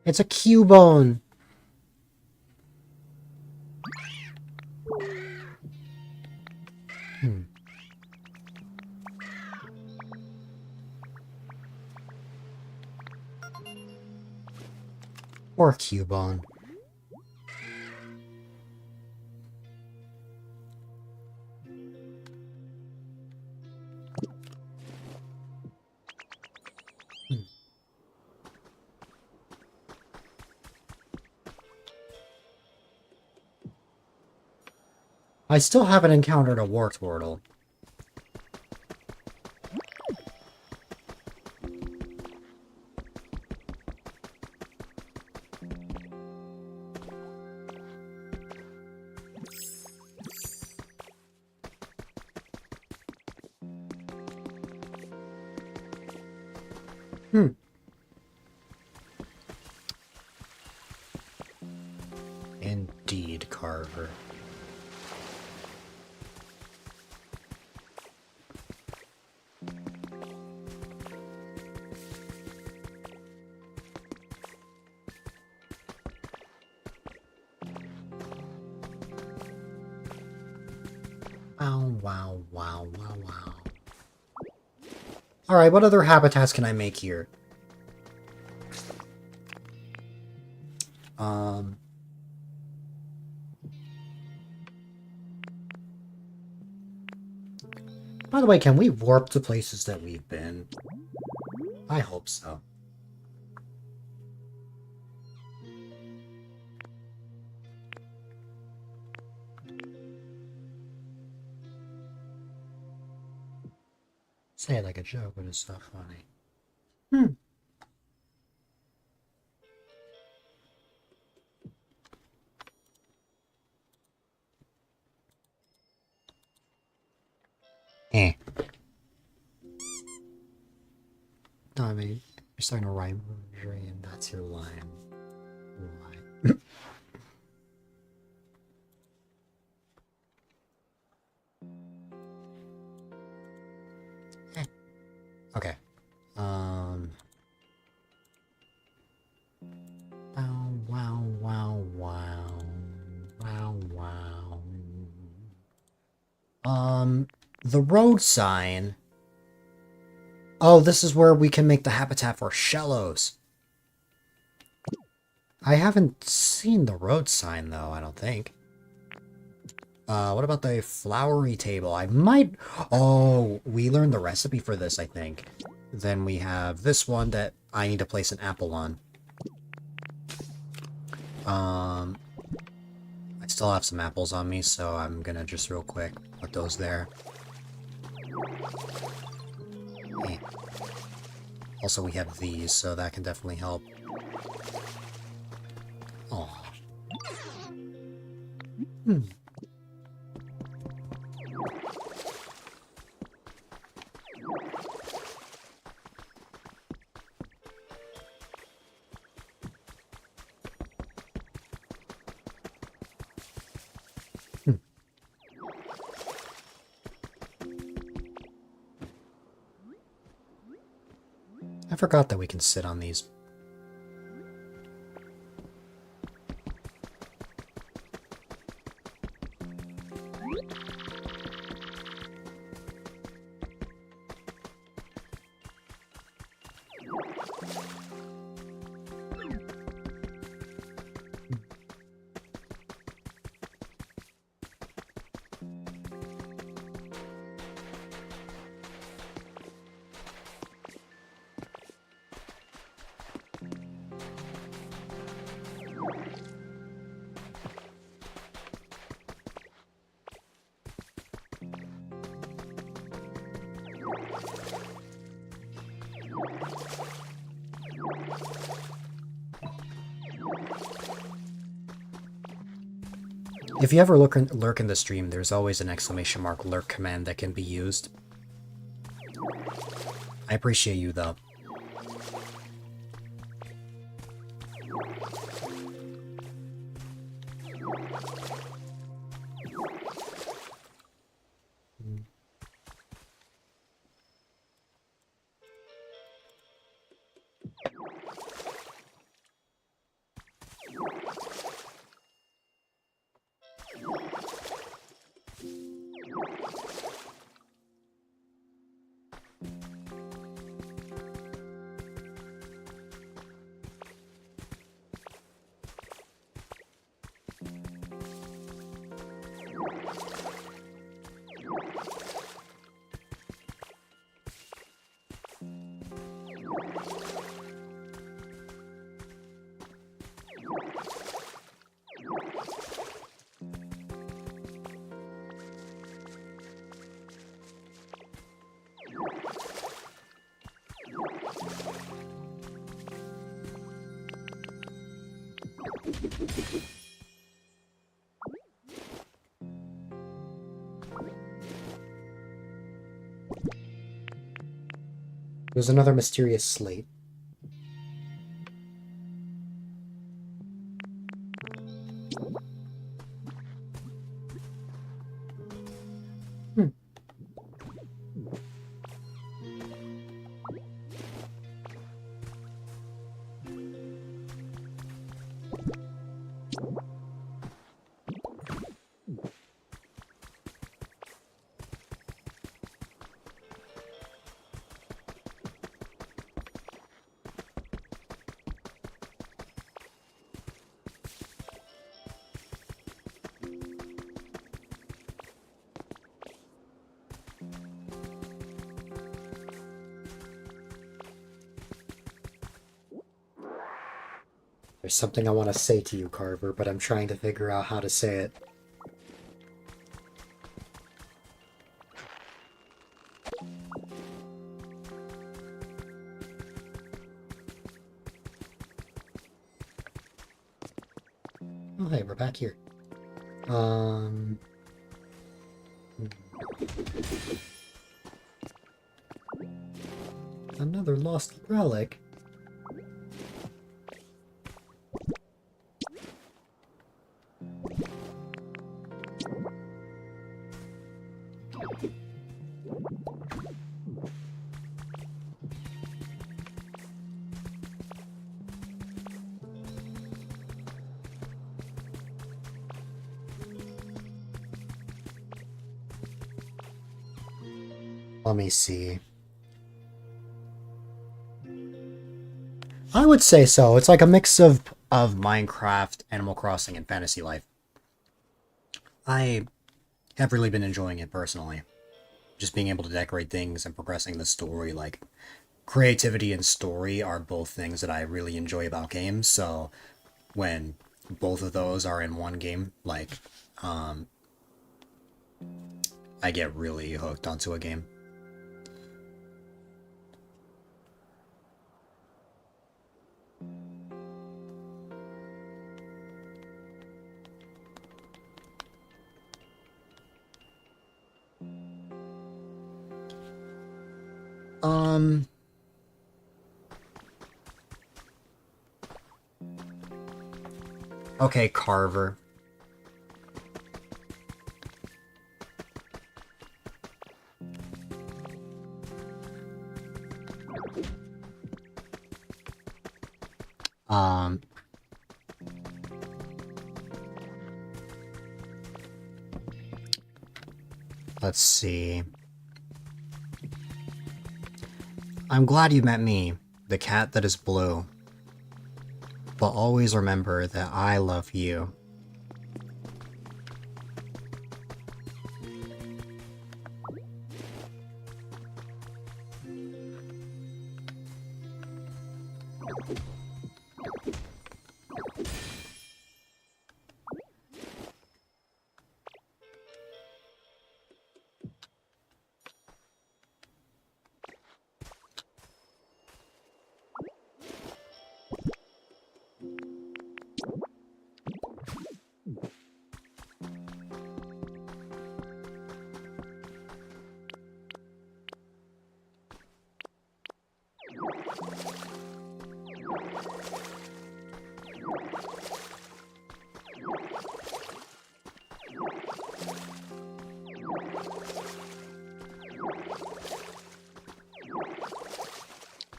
It's a Cubone! Or Cubone. I still haven't encountered a Wartortle. Indeed, Carver. Wow. Alright, what other habitats can I make here? By the way, can we warp to places that we've been? I hope so. Say it like a joke, but it's not funny. Eh. No, I mean, you're starting to rhyme, and that's your line. Okay. The road sign. Oh, this is where we can make the habitat for Shellos. I haven't seen the road sign, though, I don't think. What about the flowery table? I might... Oh, we learned the recipe for this, I think. Then we have this one that I need to place an apple on. I still have some apples on me, so I'm gonna just real quick put those there. Hey. Also, we have these, so that can definitely help. Oh. I forgot that we can sit on these. If you ever lurk in the stream, there's always an exclamation mark lurk command that can be used. I appreciate you, though. There's another mysterious slate. There's something I want to say to you, Carver, but I'm trying to figure out how to say it. Oh, hey, we're back here. Another lost relic. Let me see. I would say so. It's like a mix of of Minecraft, Animal Crossing, and Fantasy Life. I have really been enjoying it personally. Just being able to decorate things and progressing the story, like, creativity and story are both things that I really enjoy about games, so when both of those are in one game, like, I get really hooked onto a game. Okay, Carver. Um, let's see. I'm glad you met me, the cat that is blue. But always remember that I love you.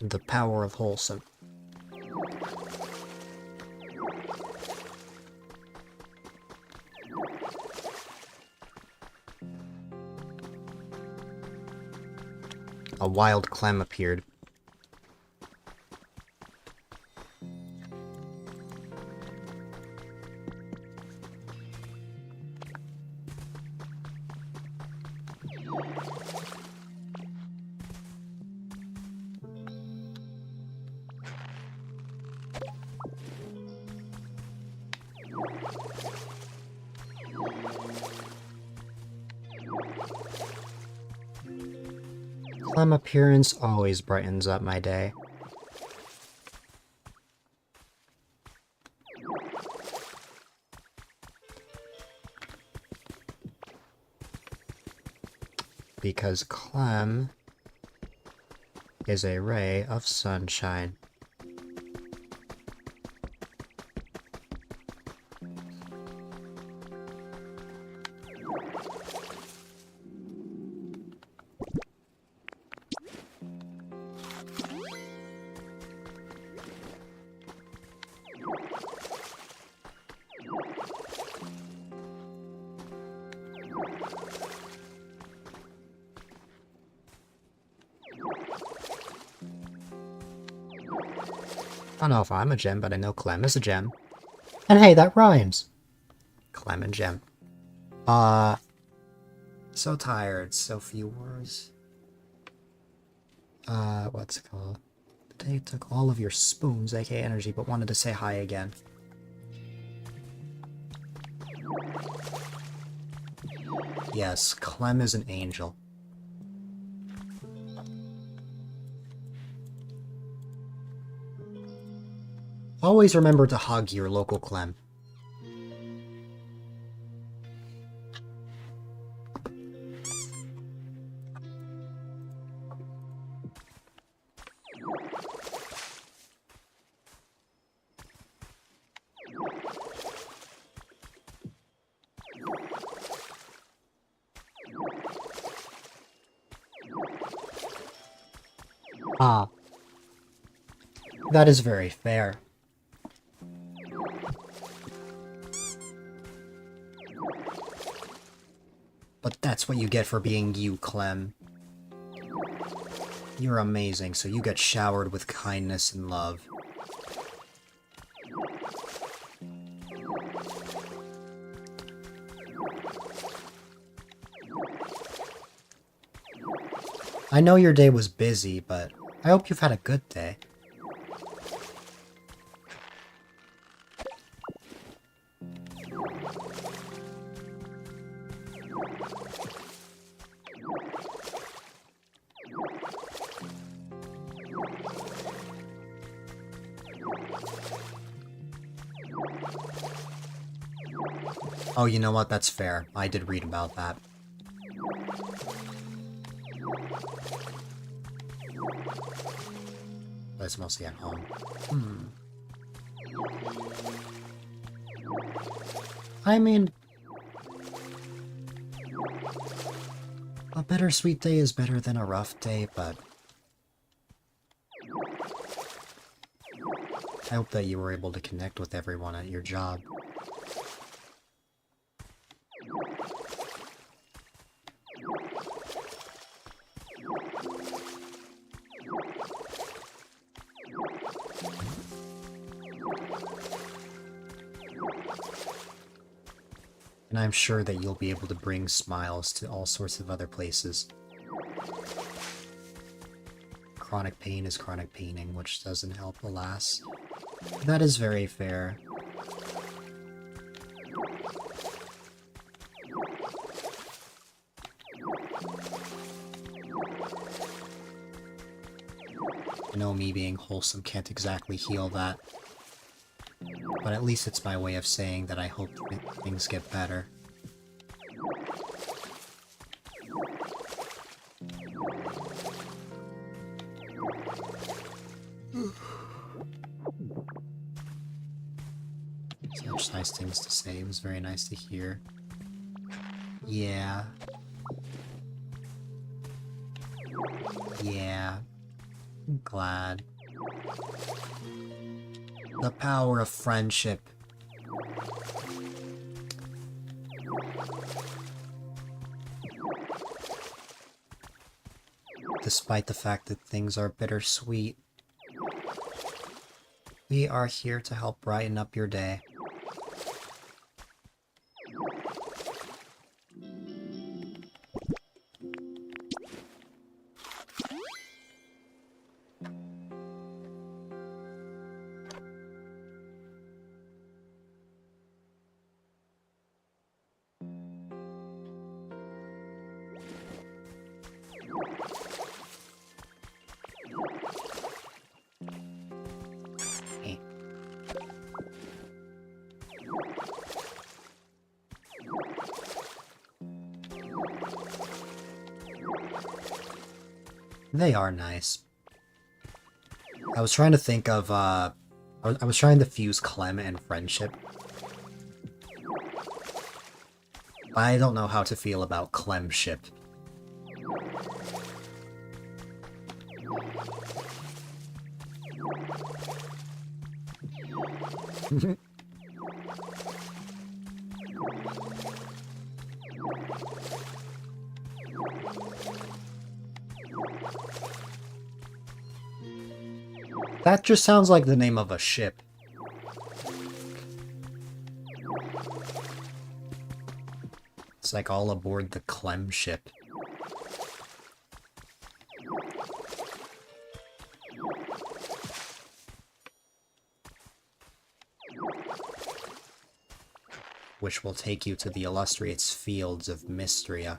The power of wholesome. A wild clem appeared. Clem appearance always brightens up my day. Because Clem is a ray of sunshine. I don't know if I'm a gem, but I know Clem is a gem. And hey, that rhymes! Clem and gem. So tired, so few words. What's it called? The day took all of your spoons, aka energy, but wanted to say hi again. Yes, Clem is an angel. Always remember to hug your local Clem. Ah. That is very fair. But that's what you get for being you, Clem. You're amazing, so you get showered with kindness and love. I know your day was busy, but I hope you've had a good day. Oh, you know what? That's fair. I did read about that. But it's mostly at home. I mean, a bittersweet day is better than a rough day, but I hope that you were able to connect with everyone at your job. And I'm sure that you'll be able to bring smiles to all sorts of other places. Chronic pain is chronic paining, which doesn't help, alas. That is very fair. I know me being wholesome can't exactly heal that. But at least it's my way of saying that I hope things get better. Such nice things to say. It was very nice to hear. Yeah. Yeah. I'm glad. The power of friendship. Despite the fact that things are bittersweet, we are here to help brighten up your day. They are nice. I was trying to think of, I was trying to fuse Clem and friendship. I don't know how to feel about Clemship. That just sounds like the name of a ship. It's like all aboard the Clem ship. Which will take you to the illustrious fields of Mystria.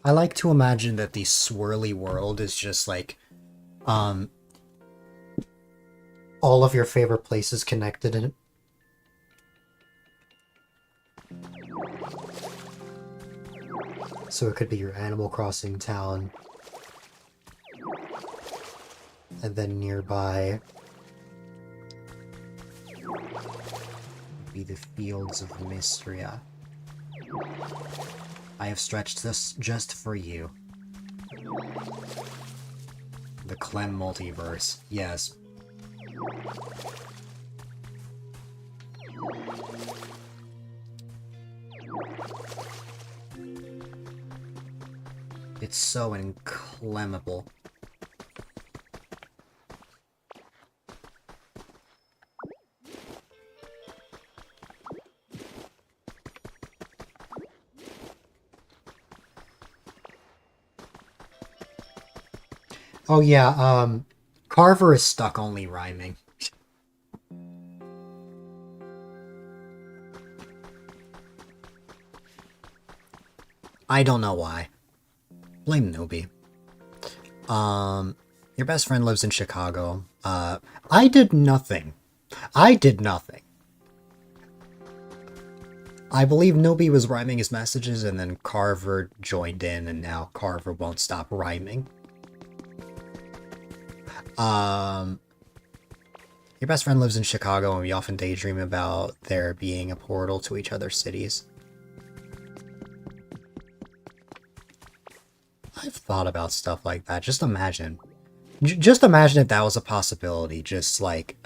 I like to imagine that the swirly world is just like, all of your favorite places connected in it. So it could be your Animal Crossing town. And then nearby would be the fields of Mystria. I have stretched this just for you. The Clem multiverse, yes. It's so inclemmable. Oh yeah, Carver is stuck only rhyming. I don't know why. Blame Newbie. Your best friend lives in Chicago. I did nothing. I did nothing. I believe Newbie was rhyming his messages and then Carver joined in and now Carver won't stop rhyming. Your best friend lives in Chicago and we often daydream about there being a portal to each other's cities. I've thought about stuff like that. Just imagine. Just imagine if that was a possibility. Just like,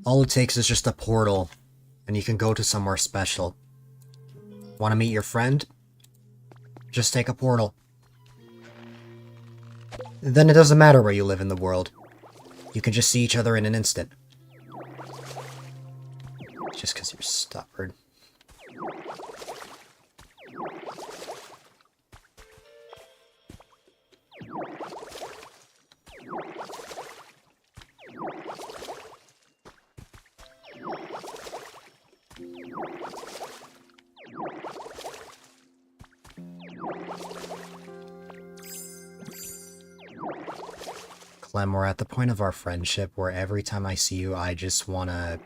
all it takes is just a portal, and you can go to somewhere special. Want to meet your friend? Just take a portal. Then it doesn't matter where you live in the world. You can just see each other in an instant. Just because you're stubborn. Clem, we're at the point of our friendship where every time I see you, I just wanna...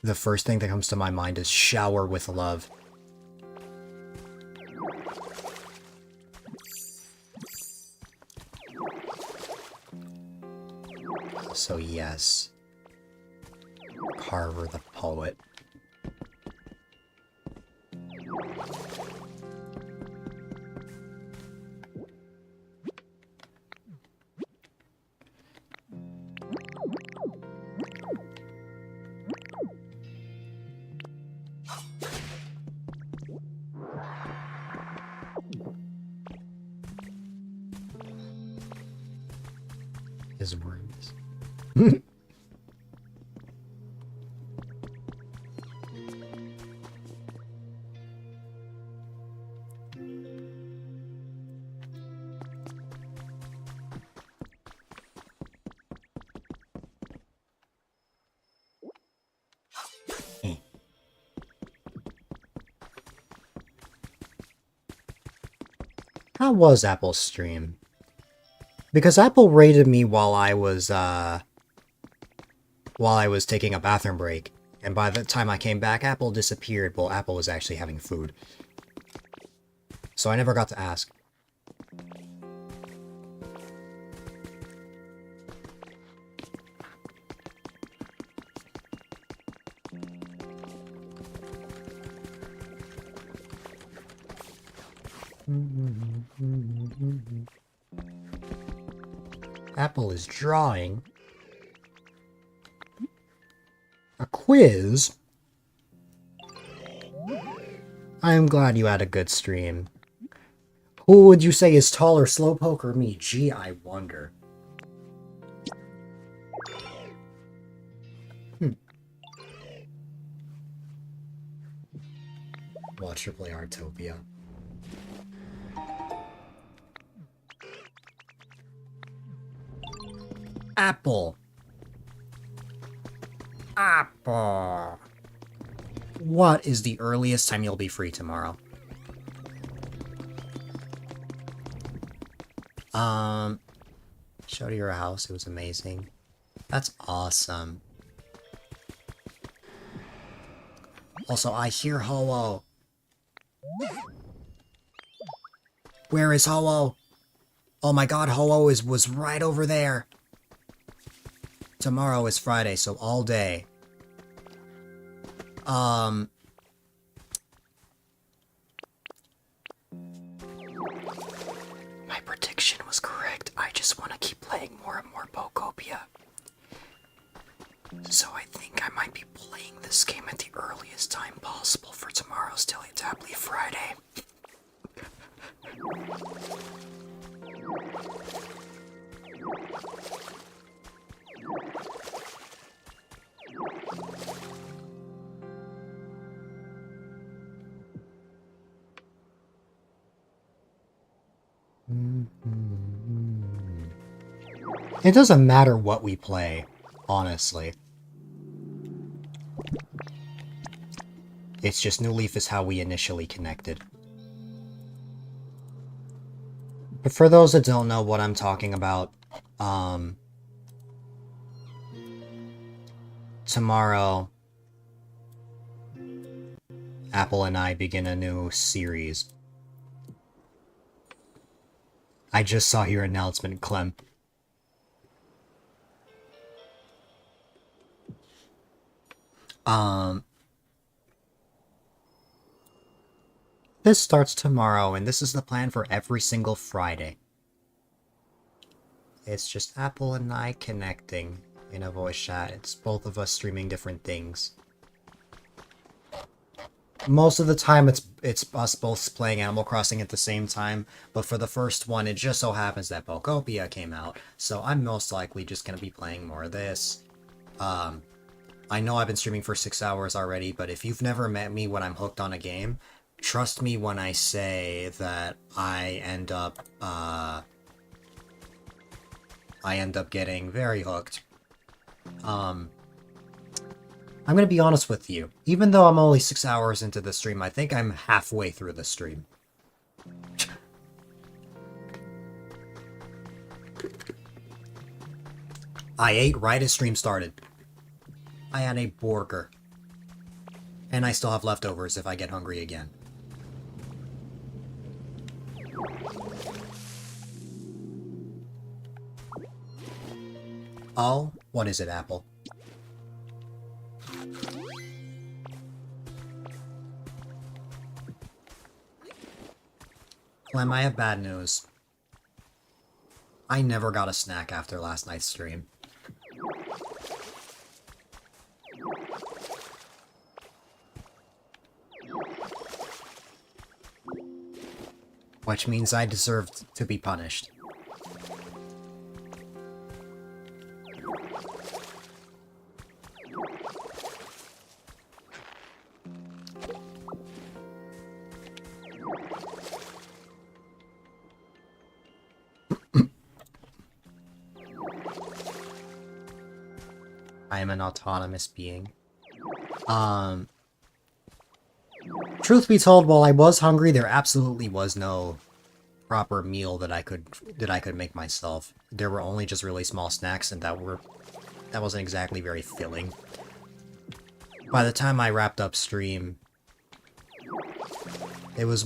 The first thing that comes to my mind is shower with love. So yes. Carver the poet. His words. How was Apple's stream? Because Apple raided me while I was taking a bathroom break. And by the time I came back, Apple disappeared. Well, Apple was actually having food. So I never got to ask. Apple is drawing a quiz. I am glad you had a good stream. Who would you say is taller, Slowpoke or me? Gee, I wonder. Watch her play Artopia. Apple. Apple. What is the earliest time you'll be free tomorrow? Showed your house. It was amazing. That's awesome. Also, I hear Ho-Oh. Where is Ho-Oh? Oh my god, Ho-Oh was right over there. Tomorrow is Friday, so all day. My prediction was correct. I just want to keep playing more and more Pokopia. So I think I might be playing this game at the earliest time possible for tomorrow's Dilly Tapley Friday. It doesn't matter what we play, honestly. It's just New Leaf is how we initially connected. But for those that don't know what I'm talking about, tomorrow, Apple and I begin a new series. I just saw your announcement, Clem. This starts tomorrow, and this is the plan for every single Friday. It's just Apple and I connecting in a voice chat. It's both of us streaming different things. Most of the time, it's us both playing Animal Crossing at the same time, but for the first one, it just so happens that Pokopia came out, so I'm most likely just gonna be playing more of this. I know I've been streaming for 6 hours already, but if you've never met me when I'm hooked on a game, trust me when I say that I end up getting very hooked. I'm gonna be honest with you. Even though I'm only 6 hours into the stream, I think I'm halfway through the stream. I ate right as stream started. I had a burger. And I still have leftovers if I get hungry again. Oh, what is it, Apple? Clem, I have bad news. I never got a snack after last night's stream. Which means I deserved to be punished. I am an autonomous being. Truth be told, while I was hungry, there absolutely was no proper meal that I could make myself. There were only just really small snacks, and that wasn't exactly very filling. By the time I wrapped up stream, it was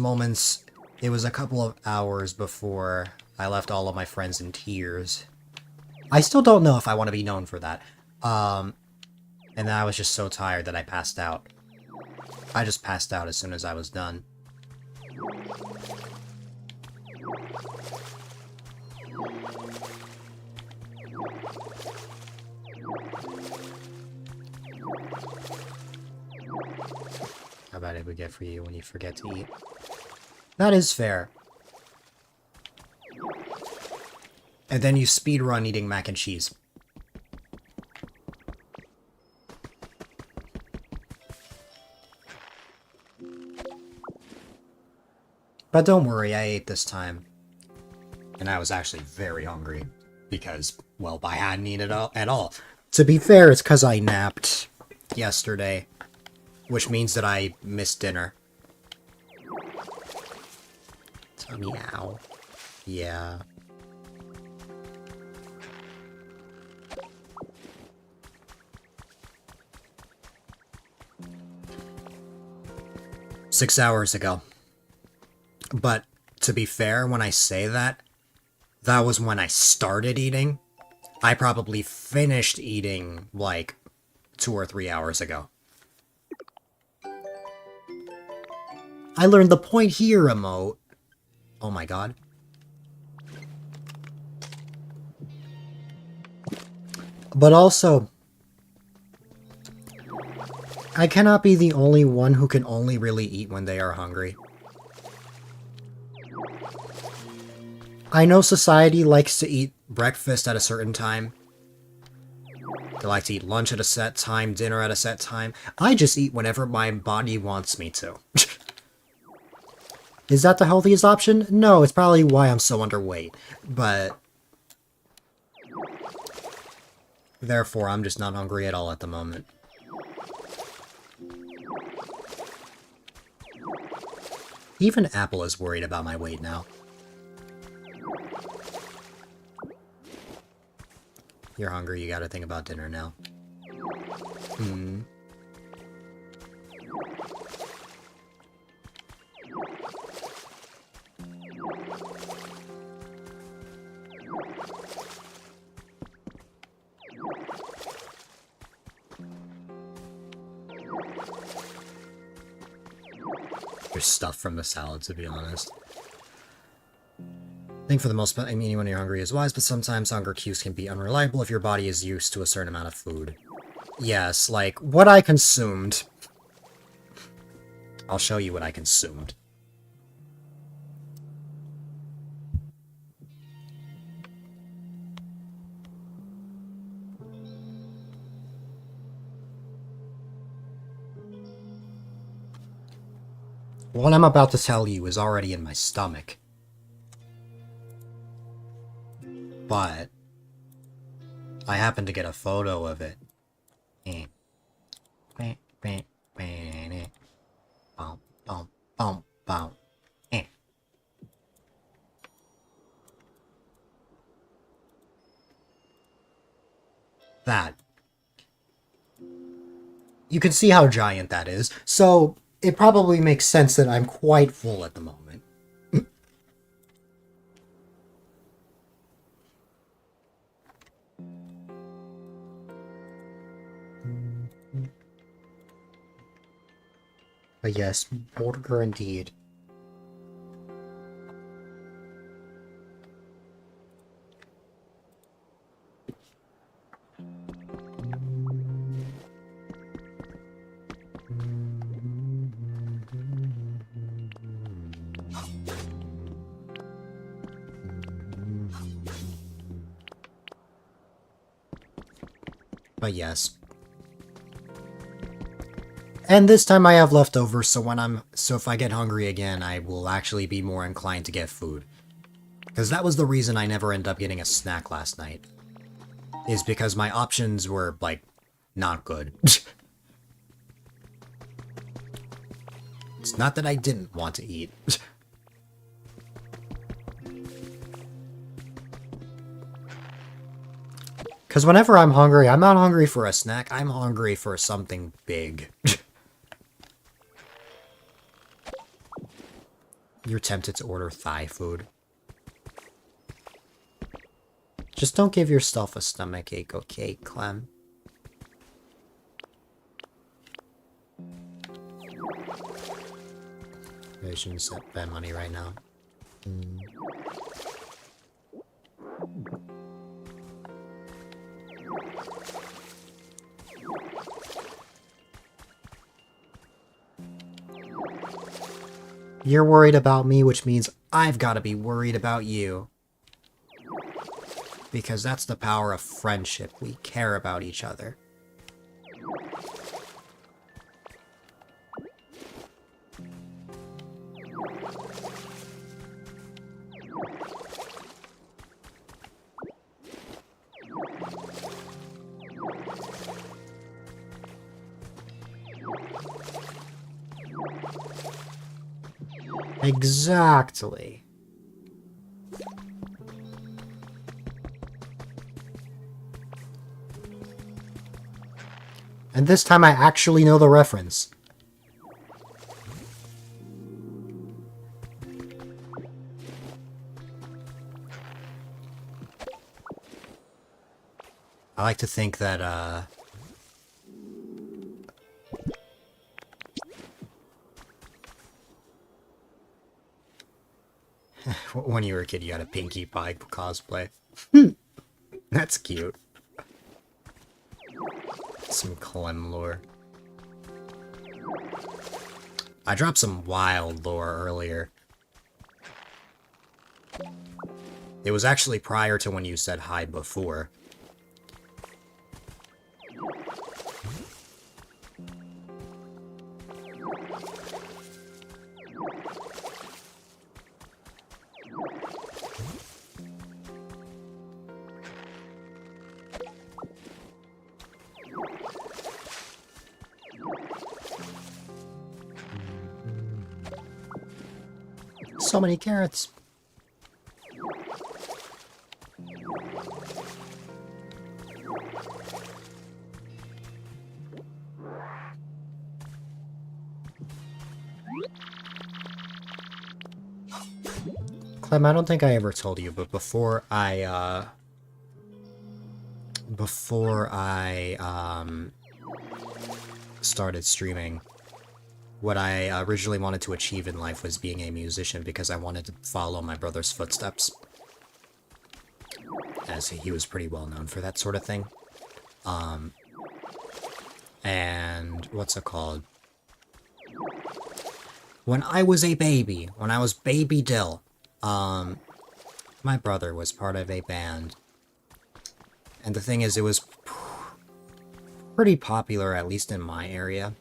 a couple of hours before I left all of my friends in tears. I still don't know if I want to be known for that. And then I was just so tired that I passed out. I just passed out as soon as I was done. How bad it would get for you when you forget to eat? That is fair. And then you speedrun eating mac and cheese. But don't worry, I ate this time. And I was actually very hungry. Because, well, I hadn't eaten at all. To be fair, it's because I napped yesterday. Which means that I missed dinner. Tummy ow. Yeah. Six hours ago. But, to be fair, when I say that, that was when I started eating. I probably finished eating, like, 2 or 3 hours ago. I learned the point here emote. Oh my god. But also, I cannot be the only one who can only really eat when they are hungry. I know society likes to eat breakfast at a certain time. They like to eat lunch at a set time, dinner at a set time. I just eat whenever my body wants me to. Is that the healthiest option? No, it's probably why I'm so underweight. But therefore, I'm just not hungry at all at the moment. Even Apple is worried about my weight now. You're hungry, you gotta think about dinner now. Hmm. There's stuff from the salad, to be honest. I think for the most part, I mean, when you're hungry is wise, but sometimes hunger cues can be unreliable if your body is used to a certain amount of food. Yes, like, what I consumed. I'll show you what I consumed. What I'm about to tell you is already in my stomach. But I happened to get a photo of it. That. You can see how giant that is, so it probably makes sense that I'm quite full at the moment. But yes, burger indeed. But yes. And this time I have leftovers, so if I get hungry again, I will actually be more inclined to get food. Because that was the reason I never ended up getting a snack last night. Is because my options were, like, not good. It's not that I didn't want to eat. Because whenever I'm hungry, I'm not hungry for a snack, I'm hungry for something big. You're tempted to order Thai food. Just don't give yourself a stomachache, okay, Clem? I shouldn't spend money right now. You're worried about me, which means I've got to be worried about you. Because that's the power of friendship. We care about each other. Exactly. And this time I actually know the reference. I like to think that, when you were a kid, you had a Pinkie Pie cosplay. That's cute. Some Clem lore. I dropped some wild lore earlier. It was actually prior to when you said hi before. So many carrots. Clem, I don't think I ever told you, but before I started streaming, what I originally wanted to achieve in life was being a musician because I wanted to follow my brother's footsteps, as he was pretty well known for that sort of thing. And what's it called? When I was a baby, when I was baby Dill, my brother was part of a band. And the thing is, it was pretty popular, at least in my area.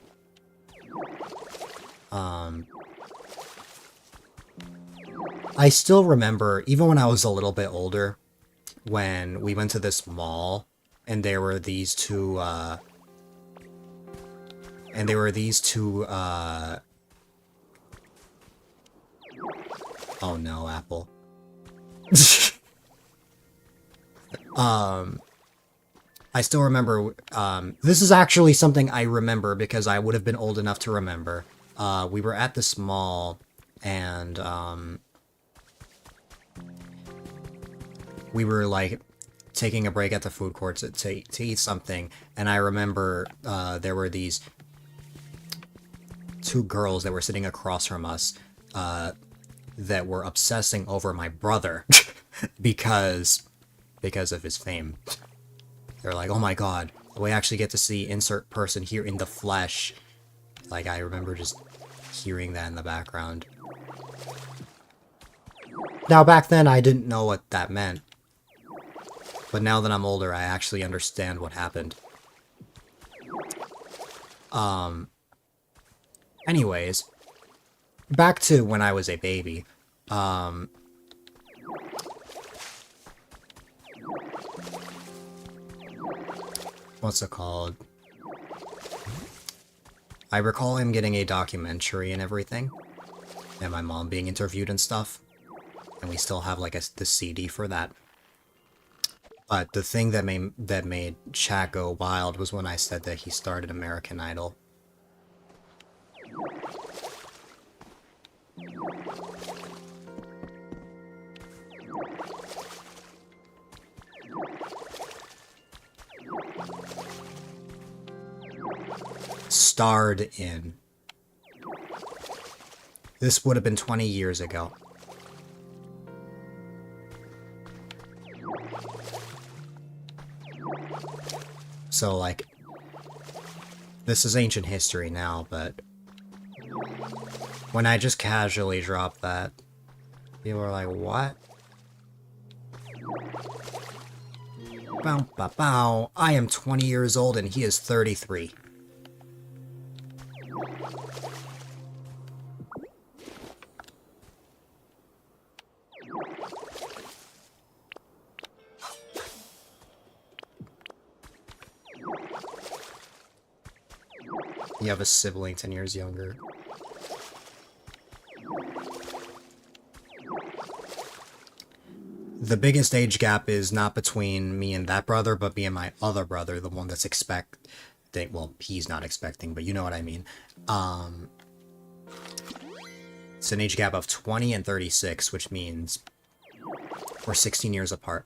I still remember, even when I was a little bit older, when we went to this mall, and there were these two, oh no, Apple. I still remember, this is actually something I remember because I would have been old enough to remember. We were at this mall, and, we were, like, taking a break at the food court to eat something, and I remember, there were these two girls that were sitting across from us, that were obsessing over my brother because of his fame. They're like, oh my god, we actually get to see insert person here in the flesh. Like, I remember just hearing that in the background. Now, back then, I didn't know what that meant. But now that I'm older, I actually understand what happened. Anyways, back to when I was a baby. What's it called? I recall him getting a documentary and everything, and my mom being interviewed and stuff, and we still have, like, the CD for that. But the thing that made chat go wild was when I said that he started American Idol. Starred in. This would have been 20 years ago. So, like, this is ancient history now, but when I just casually dropped that, people are like, what? Bow, bow, bow. I am 20 years old and he is 33. You have a sibling 10 years younger. The biggest age gap is not between me and that brother, but me and my other brother, the one that's expecting. Well, he's not expecting, but you know what I mean. It's an age gap of 20 and 36, which means we're 16 years apart.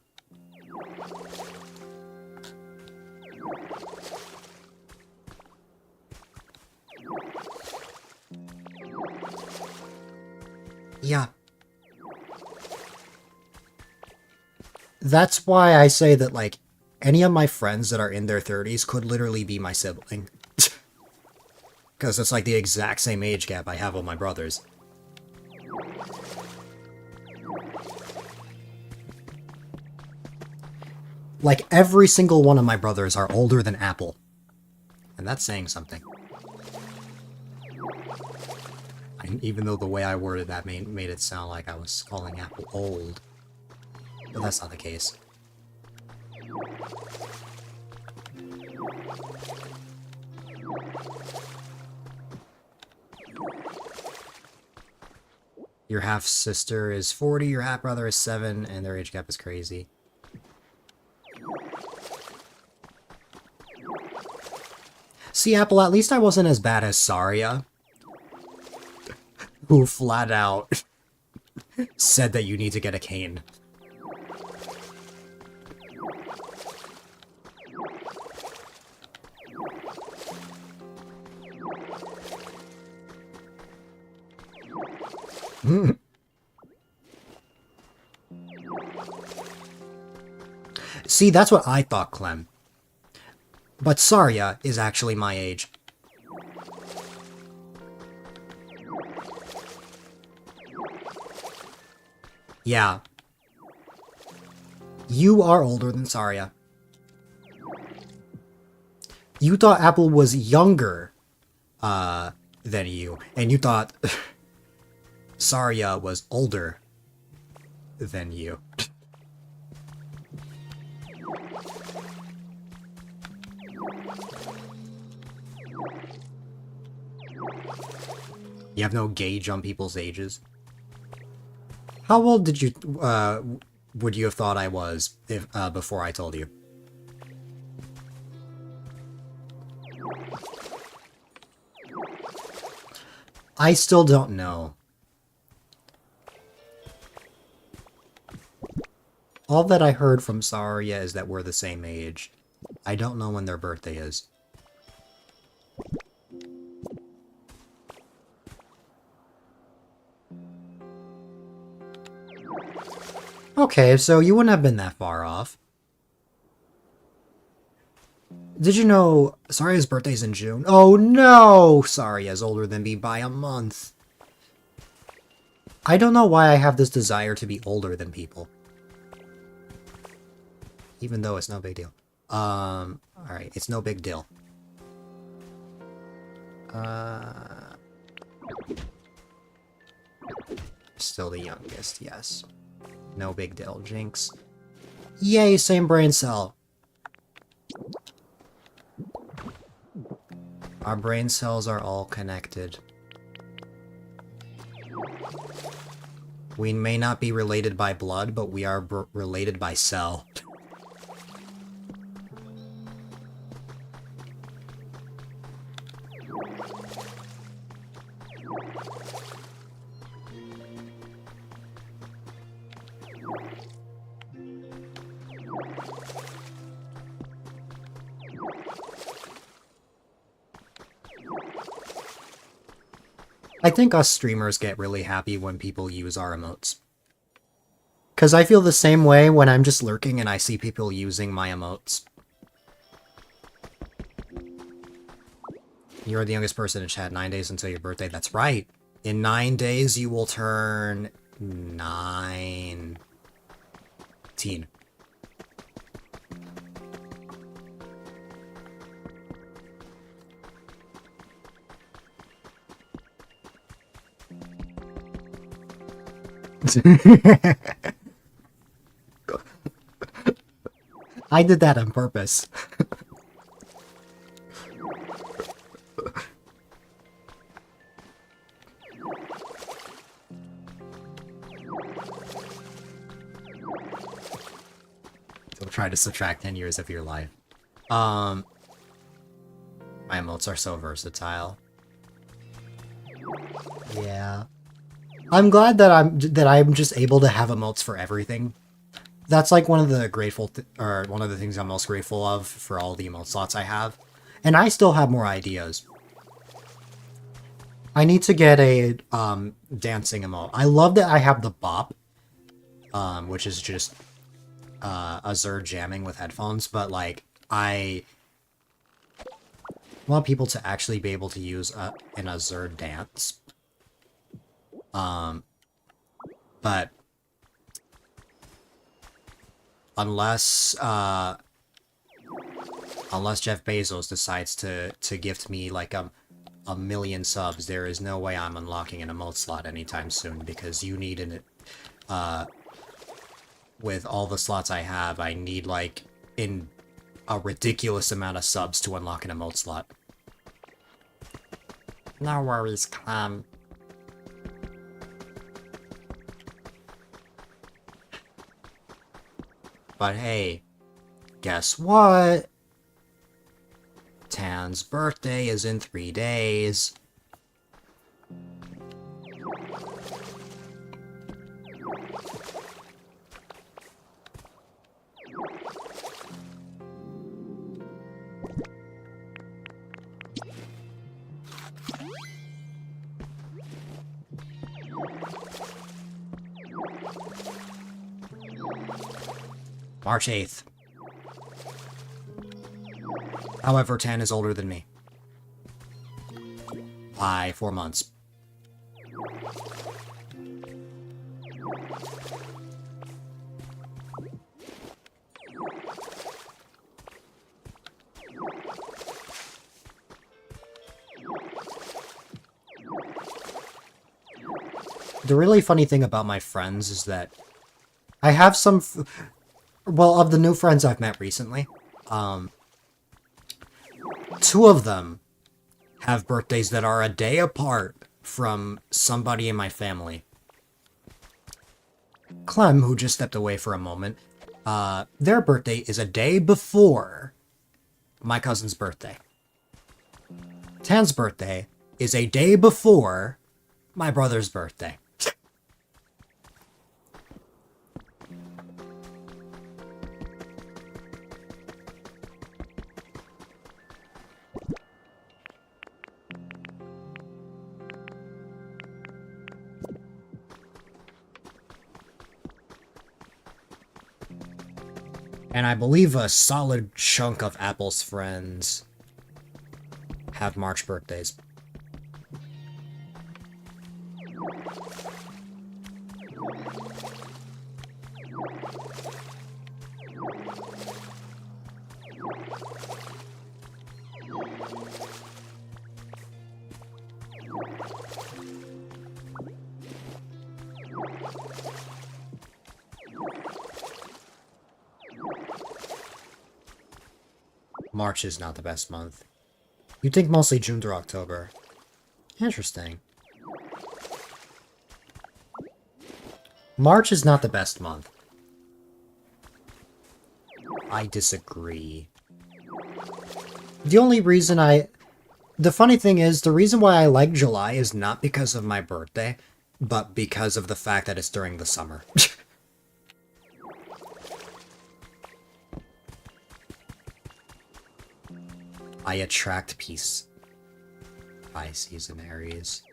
Yeah. That's why I say that, like, any of my friends that are in their 30s could literally be my sibling. Because it's like the exact same age gap I have with my brothers. Like, every single one of my brothers are older than Apple. And that's saying something. Even though the way I worded that made it sound like I was calling Apple old. But that's not the case. Your half-sister is 40, your half-brother is 7, and their age gap is crazy. See, Apple, at least I wasn't as bad as Saria, who flat out said that you need to get a cane. See, that's what I thought, Clem. But Saria is actually my age. Yeah. You are older than Saria. You thought Apple was younger than you, and you thought Saria was older than you. You have no gauge on people's ages. How old did you, would you have thought I was if, before I told you? I still don't know. All that I heard from Saria is that we're the same age. I don't know when their birthday is. Okay, so you wouldn't have been that far off. Did you know Saria's birthday's in June? Oh no! Saria's older than me by a month. I don't know why I have this desire to be older than people. Even though it's no big deal. Alright, it's no big deal. Still the youngest, yes. No big deal, Jinx. Yay, same brain cell! Our brain cells are all connected. We may not be related by blood, but we are related by cell. I think us streamers get really happy when people use our emotes. Because I feel the same way when I'm just lurking and I see people using my emotes. You're the youngest person in chat, 9 days until your birthday. That's right. In 9 days, you will turn 19. I did that on purpose. So try to subtract 10 years of your life. My emotes are so versatile. Yeah. I'm glad that I'm just able to have emotes for everything. That's like one of the one of the things I'm most grateful of for all the emote slots I have. And I still have more ideas. I need to get a dancing emote. I love that I have the bop, which is just Azure jamming with headphones, but like I want people to actually be able to use an Azure dance. But unless unless Jeff Bezos decides to gift me like a million subs, there is no way I'm unlocking an emote slot anytime soon, because you need an with all the slots I have, I need like in a ridiculous amount of subs to unlock an emote slot. No worries, Clem. But hey, guess what? Tan's birthday is in 3 days. March 8th. However, Tan is older than me. By 4 months. The really funny thing about my friends is that I have some... well, of the new friends I've met recently, 2 of them have birthdays that are a day apart from somebody in my family. Clem, who just stepped away for a moment, their birthday is a day before my cousin's birthday. Tan's birthday is a day before my brother's birthday. And I believe a solid chunk of Apple's friends have March birthdays. March is not the best month. You'd think mostly June through October. Interesting. March is not the best month. I disagree. The only reason the funny thing is, the reason why I like July is not because of my birthday, but because of the fact that it's during the summer. I attract peace. Pisces and Aries.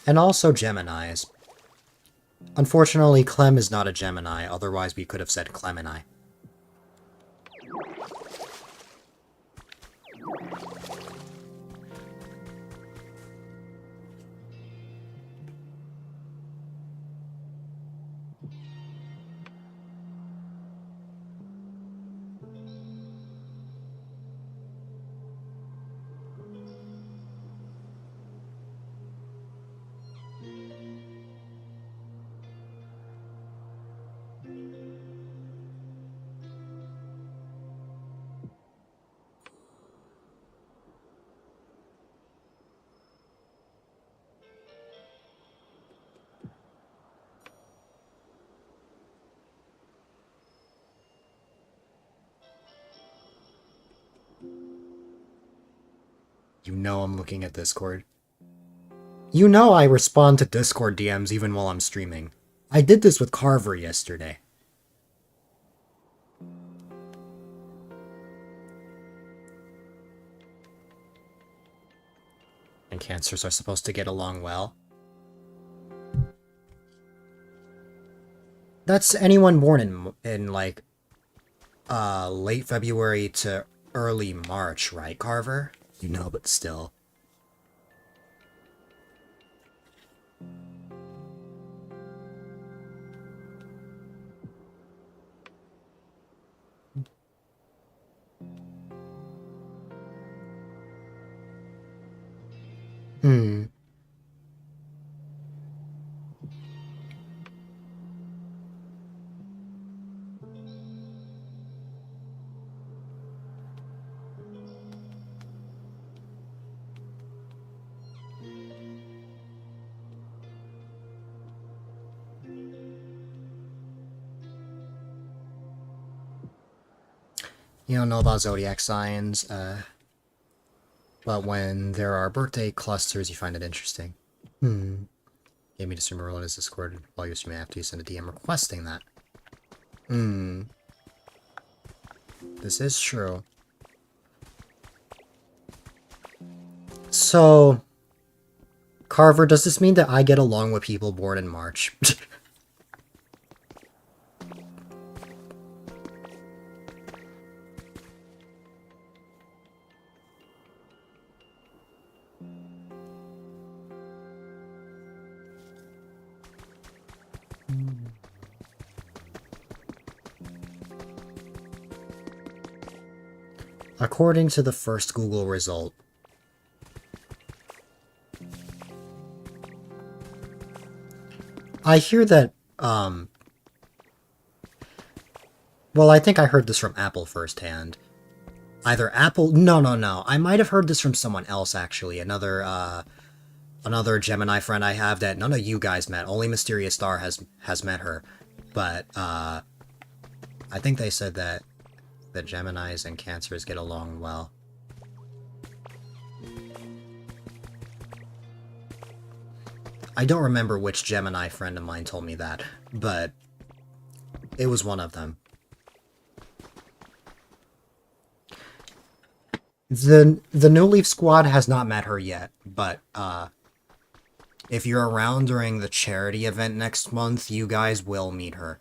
And also Geminis. Unfortunately, Clem is not a Gemini, otherwise we could have said Clemini. You know I'm looking at Discord. You know I respond to Discord DMs even while I'm streaming. I did this with Carver yesterday. And Cancers are supposed to get along well. That's anyone born in like late February to early March, right, Carver? You know, but still. Hmm. You don't know about zodiac signs, but when there are birthday clusters, you find it interesting. Hmm. Gave me to stream in his Discord while you're streaming after you send a DM requesting that. Hmm. This is true. So, Carver, does this mean that I get along with people born in March? According to the first Google result, I hear that, well, I think I heard this from Apple firsthand. Either Apple... No. I might have heard this from someone else, actually. Another Gemini friend I have that none of you guys met. Only Mysterious Star has met her. But, I think they said that the Geminis and Cancers get along well. I don't remember which Gemini friend of mine told me that, but it was one of them. The New Leaf Squad has not met her yet, but if you're around during the charity event next month, you guys will meet her.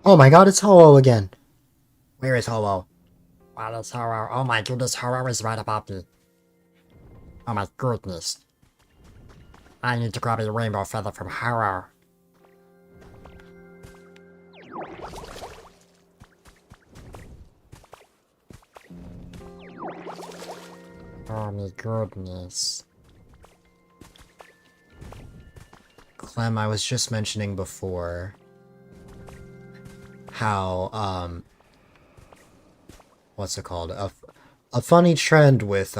Oh my god, it's Ho-Oh again. Where is Ho-Oh? What is Ho-Oh? Oh my goodness, Ho-Oh is right about me. Oh my goodness. I need to grab a rainbow feather from Ho-Oh. Oh my goodness. Clem, I was just mentioning before how, what's it called? A funny trend with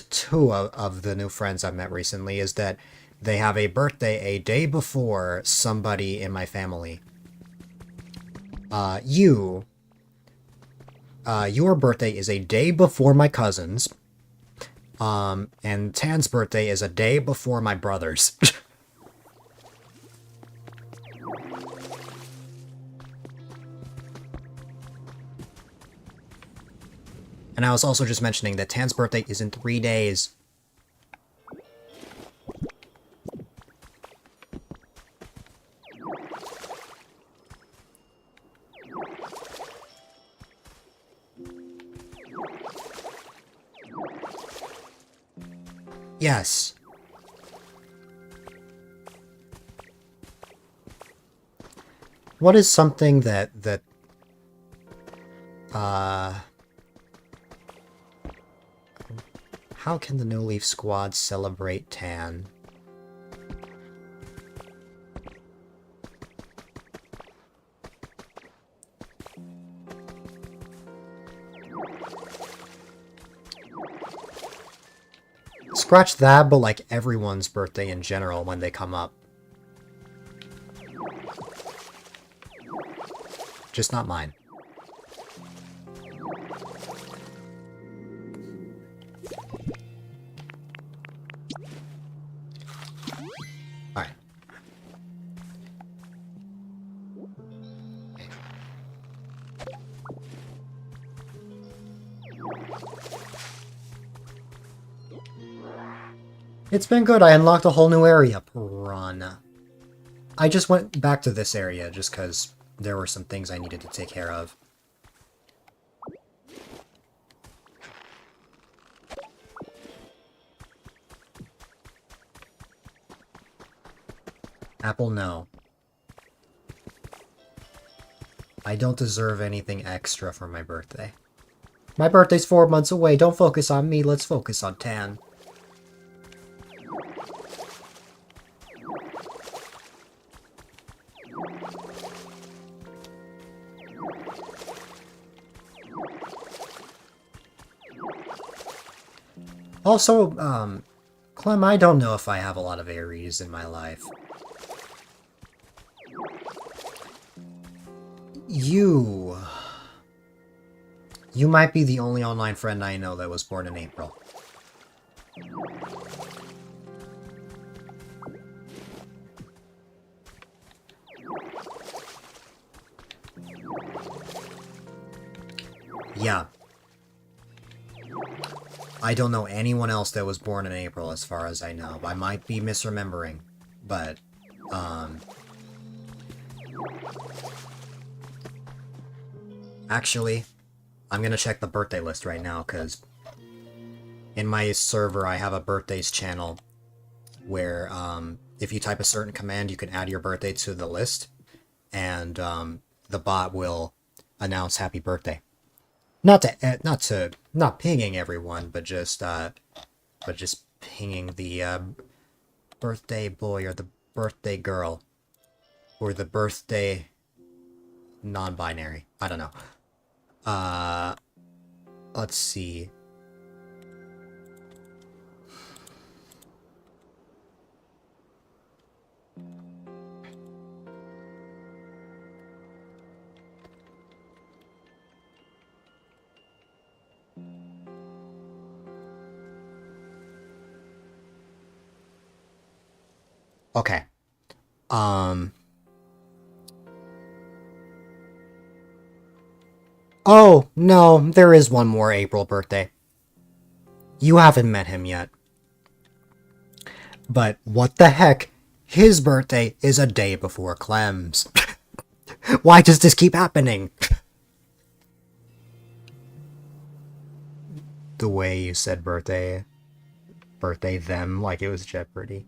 two of the new friends I've met recently is that they have a birthday a day before somebody in my family. You, Your birthday is a day before my cousin's. And Tan's birthday is a day before my brother's. And I was also just mentioning that Tan's birthday is in 3 days. Yes. What is something how can the No Leaf Squad celebrate Tan? Scratch that, but like everyone's birthday in general when they come up. Just not mine. Alright. It's been good. I unlocked a whole new area. Piranha. I just went back to this area just because there were some things I needed to take care of. Apple, no. I don't deserve anything extra for my birthday. My birthday's 4 months away. Don't focus on me. Let's focus on Tan. Also, Clem, I don't know if I have a lot of Aries in my life. You might be the only online friend I know that was born in April. Yeah. I don't know anyone else that was born in April as far as I know. I might be misremembering, but, actually, I'm gonna check the birthday list right now, because in my server I have a birthdays channel where, if you type a certain command, you can add your birthday to the list, and, the bot will announce happy birthday. Not pinging everyone, but just pinging the, birthday boy or the birthday girl or the birthday non-binary. I don't know. Let's see. Okay. Oh, no, there is one more April birthday. You haven't met him yet. But what the heck? His birthday is a day before Clem's. Why does this keep happening? The way you said birthday them like it was Jeopardy.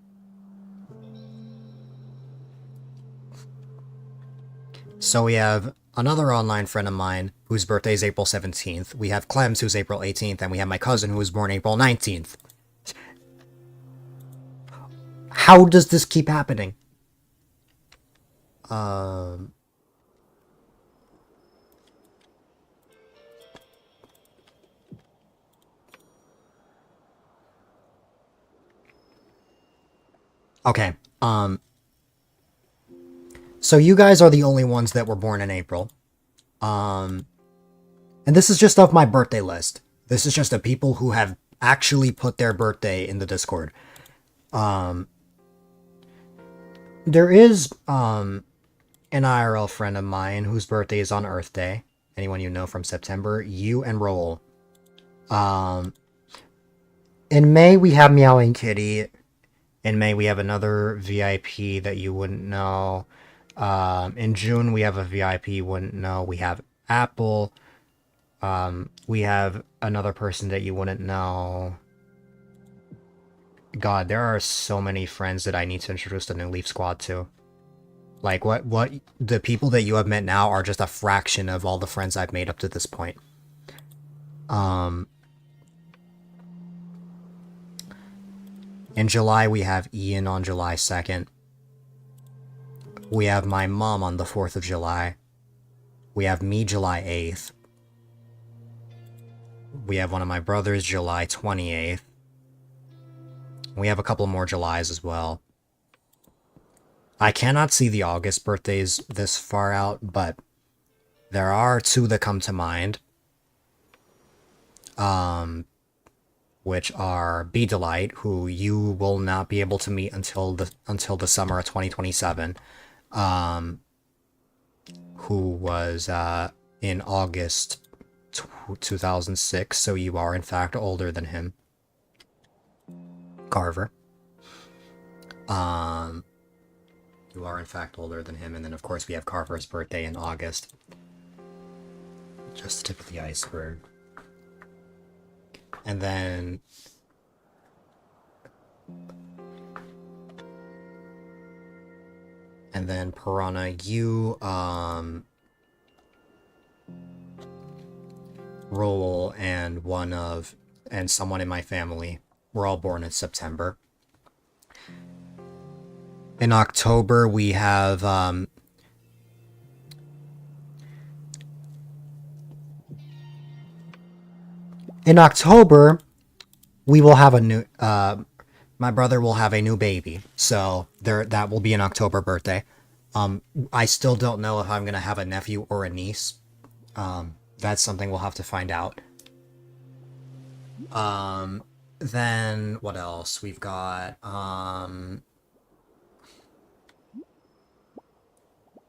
So we have another online friend of mine whose birthday is April 17th. We have Clem's who's April 18th, and we have my cousin who was born April 19th. How does this keep happening? Okay, so you guys are the only ones that were born in April. And this is just of my birthday list. This is just of people who have actually put their birthday in the Discord. There is an IRL friend of mine whose birthday is on Earth Day. Anyone you know from September, you enroll. In May we have Meowing Kitty. In May we have another VIP that you wouldn't know. In June we have a VIP you wouldn't know. We have Apple. We have another person that you wouldn't know. God, there are so many friends that I need to introduce the New Leaf Squad to. Like, what the people that you have met now are just a fraction of all the friends I've made up to this point. In July, we have Ian on July 2nd. We have my mom on the 4th of July. We have me July 8th. We have one of my brothers July 28th. We have a couple more Julys as well. I cannot see the August birthdays this far out, but there are two that come to mind. Which are A-Dylite, who you will not be able to meet until the summer of 2027. Who was in August 2006, so you are in fact older than him. Carver. You are in fact older than him, and then of course we have Carver's birthday in August. Just the tip of the iceberg. And then Piranha, you Roll and someone in my family were all born in September. In October we have we will have a new my brother will have a new baby, so that will be an October birthday. I still don't know if I'm gonna have a nephew or a niece. That's something we'll have to find out. Then what else? We've got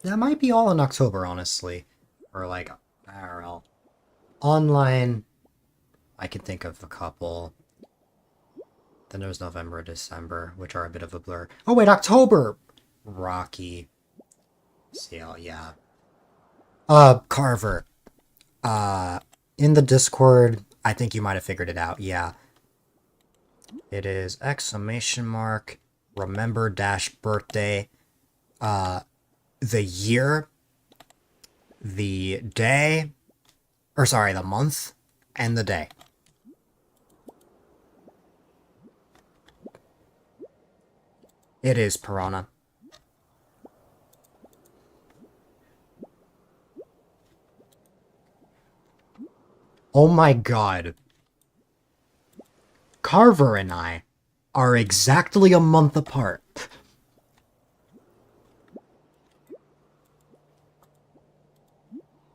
that might be all in October, honestly, or like IRL. Online, I can think of a couple. Then there's November and December, which are a bit of a blur. Oh wait, October! Rocky. CL, yeah. Carver. In the Discord, I think you might have figured it out, yeah. It is !, remember - birthday, the year, the day, or sorry, the month, and the day. It is Piranha. Oh my god. Carver and I are exactly a month apart.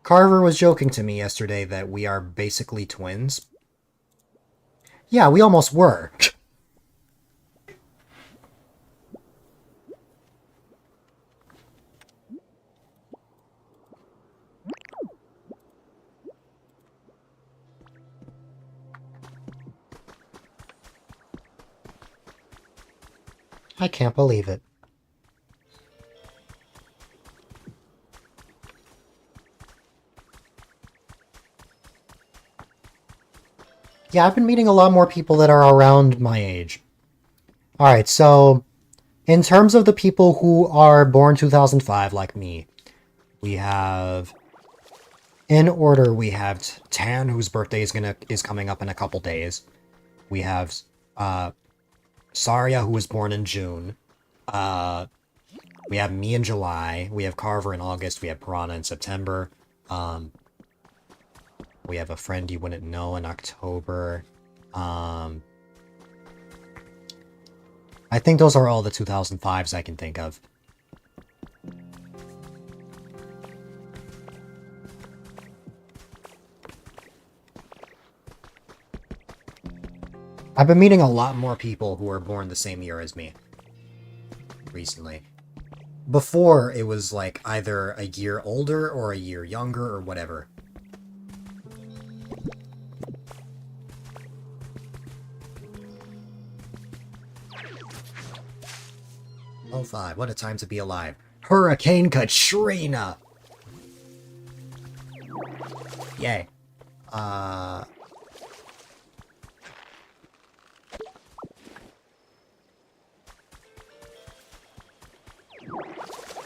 Carver was joking to me yesterday that we are basically twins. Yeah, we almost were. I can't believe it. Yeah, I've been meeting a lot more people that are around my age. Alright, so in terms of the people who are born 2005, like me, we have, in order, we have Tan, whose birthday is coming up in a couple days. We have Saria, who was born in June. We have me in July. We have Carver in August. We have Piranha in September. We have a friend you wouldn't know in October. I think those are all the 2005s I can think of. I've been meeting a lot more people who were born the same year as me recently. Before, it was like either a year older or a year younger or whatever. Oh, 05, what a time to be alive. Hurricane Katrina! Yay.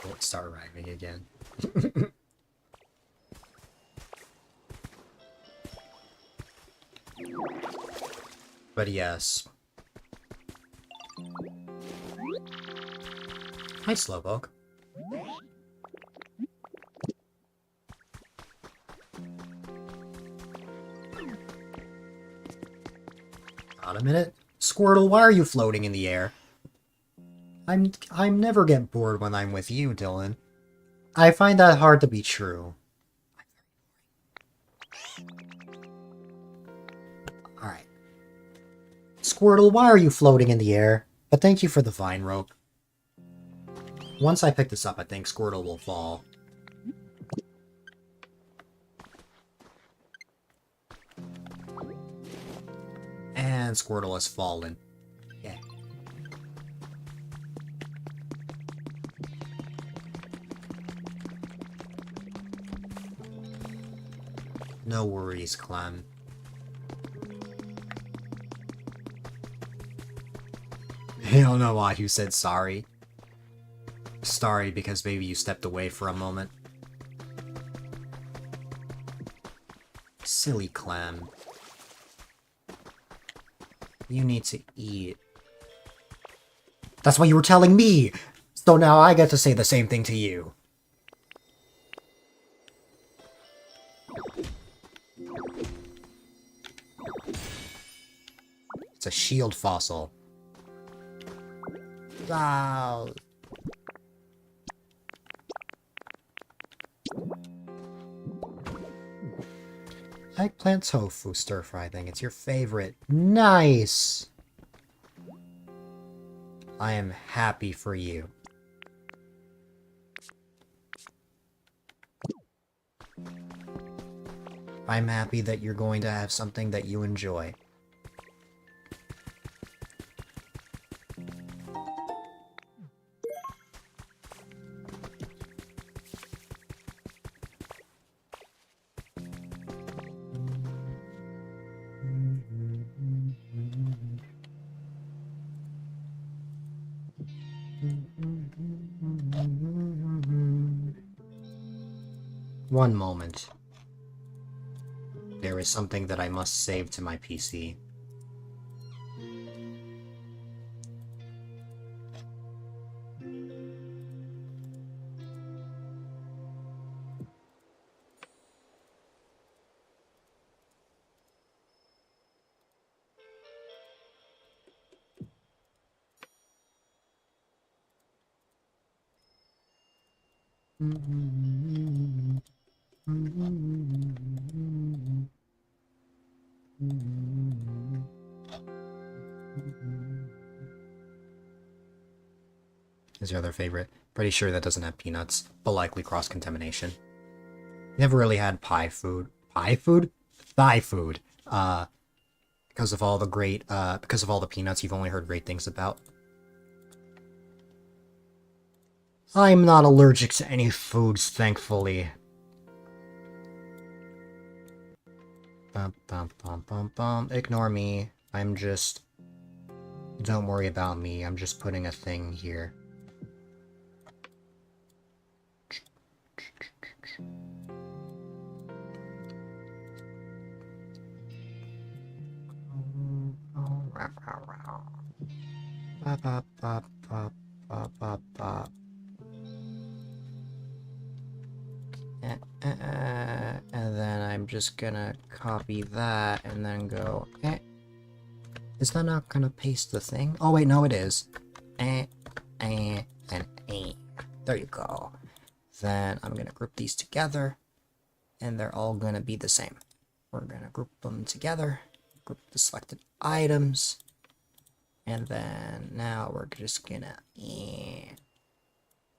Let's start rhyming again. But yes. Hi, Slowpoke. Hold a minute. Squirtle, why are you floating in the air? I'm never get bored when I'm with you, Dylan. I find that hard to be true. Alright. Squirtle, why are you floating in the air? But thank you for the vine rope. Once I pick this up, I think Squirtle will fall. And Squirtle has fallen. Yeah. No worries, Clem. I don't know why you said sorry. Sorry because maybe you stepped away for a moment. Silly Clem. You need to eat. That's what you were telling me! So now I get to say the same thing to you. It's a shield fossil. Wow. Eggplant tofu stir fry thing. It's your favorite. Nice! I am happy for you. I'm happy that you're going to have something that you enjoy. One moment. There is something that I must save to my PC. Is your other favorite? Pretty sure that doesn't have peanuts, but likely cross-contamination. Never really had pie food. Pie food? Thai food. Because of all the because of all the peanuts you've only heard great things about. I'm not allergic to any foods, thankfully. Bum, bum, bum, bum, bum. Ignore me. I'm just... Don't worry about me. I'm just putting a thing here. And then I'm just gonna copy that and then go, Is that not gonna paste the thing? Oh wait, no it is. And there you go. Then I'm gonna group these together and they're all gonna be the same. We're gonna group them together group the selected items. And then now we're just gonna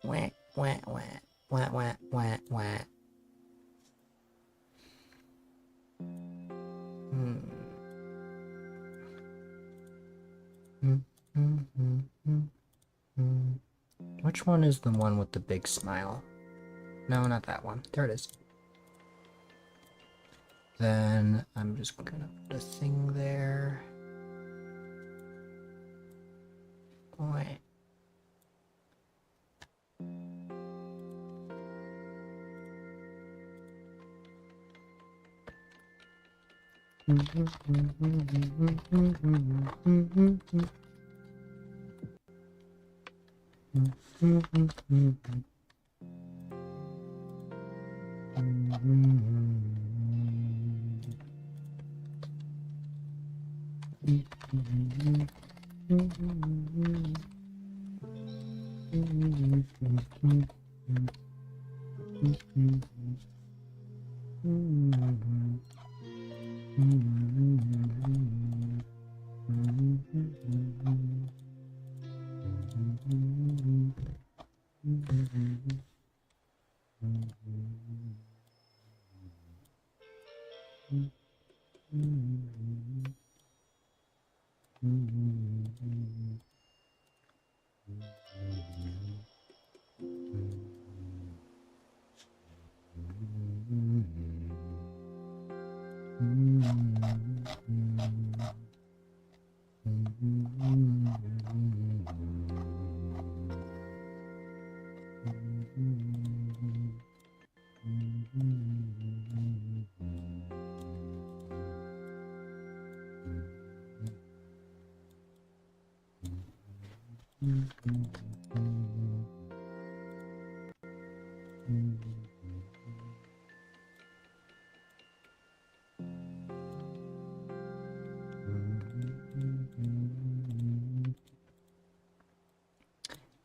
wah, wah, wah, wah, wah, wah, wah. Which one is the one with the big smile? No, not that one. There it is. Then I'm just gonna put a thing there. Wait.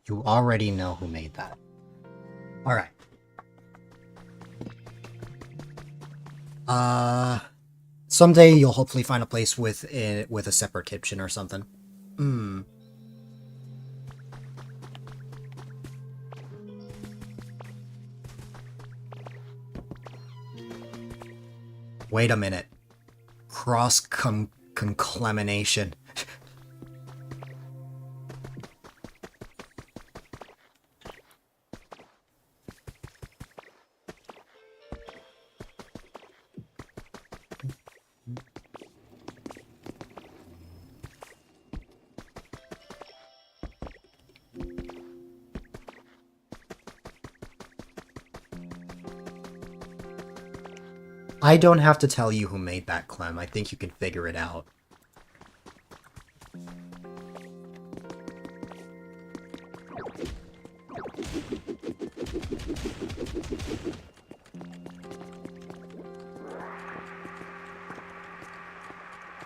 You already know who made that. Alright. Someday you'll hopefully find a place with a separate kitchen or something. Wait a minute. Cross-conclamination. I don't have to tell you who made that, Clem. I think you can figure it out.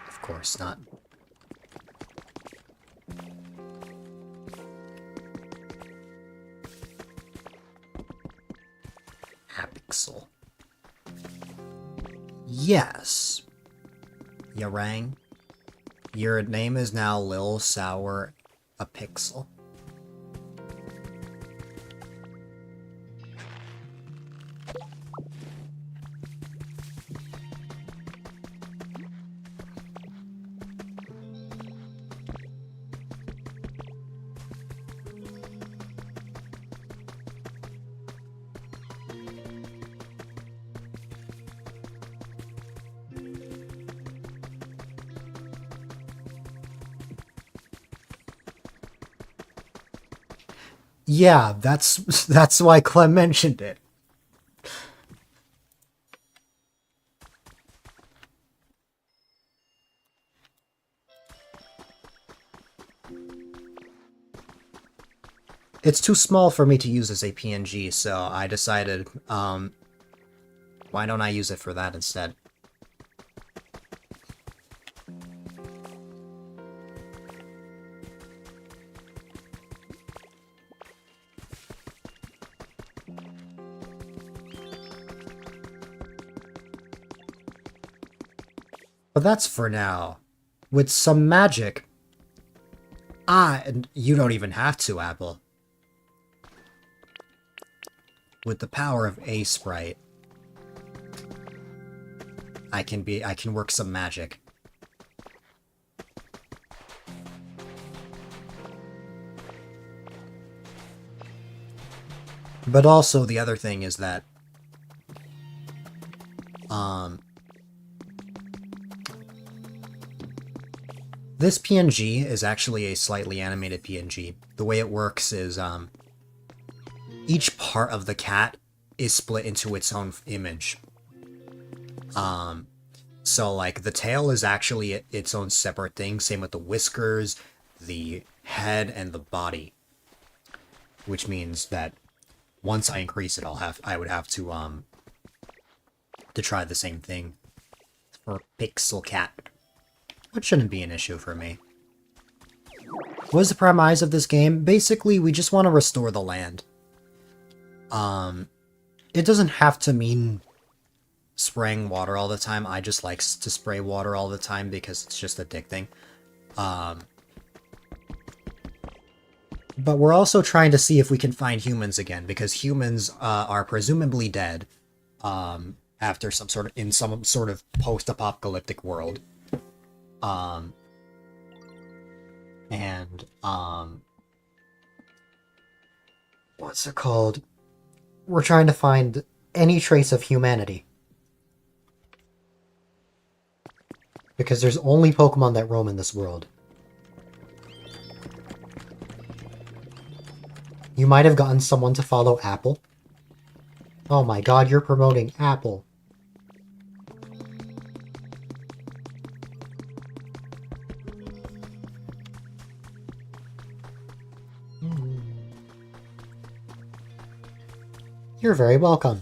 Of course not. Apixel. Yes. Yarang. Your name is now Lil Sour a Pixel. Yeah, that's why Clem mentioned it. It's too small for me to use as a PNG, so I decided, why don't I use it for that instead? But that's for now. With some magic. And you don't even have to, Apple. With the power of A-Sprite, I can work some magic. But also the other thing is that this PNG is actually a slightly animated PNG. The way it works is each part of the cat is split into its own image. So like the tail is actually its own separate thing, same with the whiskers, the head, and the body. Which means that once I increase it, I would have to try the same thing for Pixel Cat. Which shouldn't be an issue for me. What is the premise of this game? Basically, we just want to restore the land. It doesn't have to mean spraying water all the time. I just like to spray water all the time because it's just addicting. But we're also trying to see if we can find humans again, because humans are presumably dead after some sort of post-apocalyptic world. What's it called? We're trying to find any trace of humanity. Because there's only Pokemon that roam in this world. You might have gotten someone to follow Apple. Oh my god, you're promoting Apple. You're very welcome.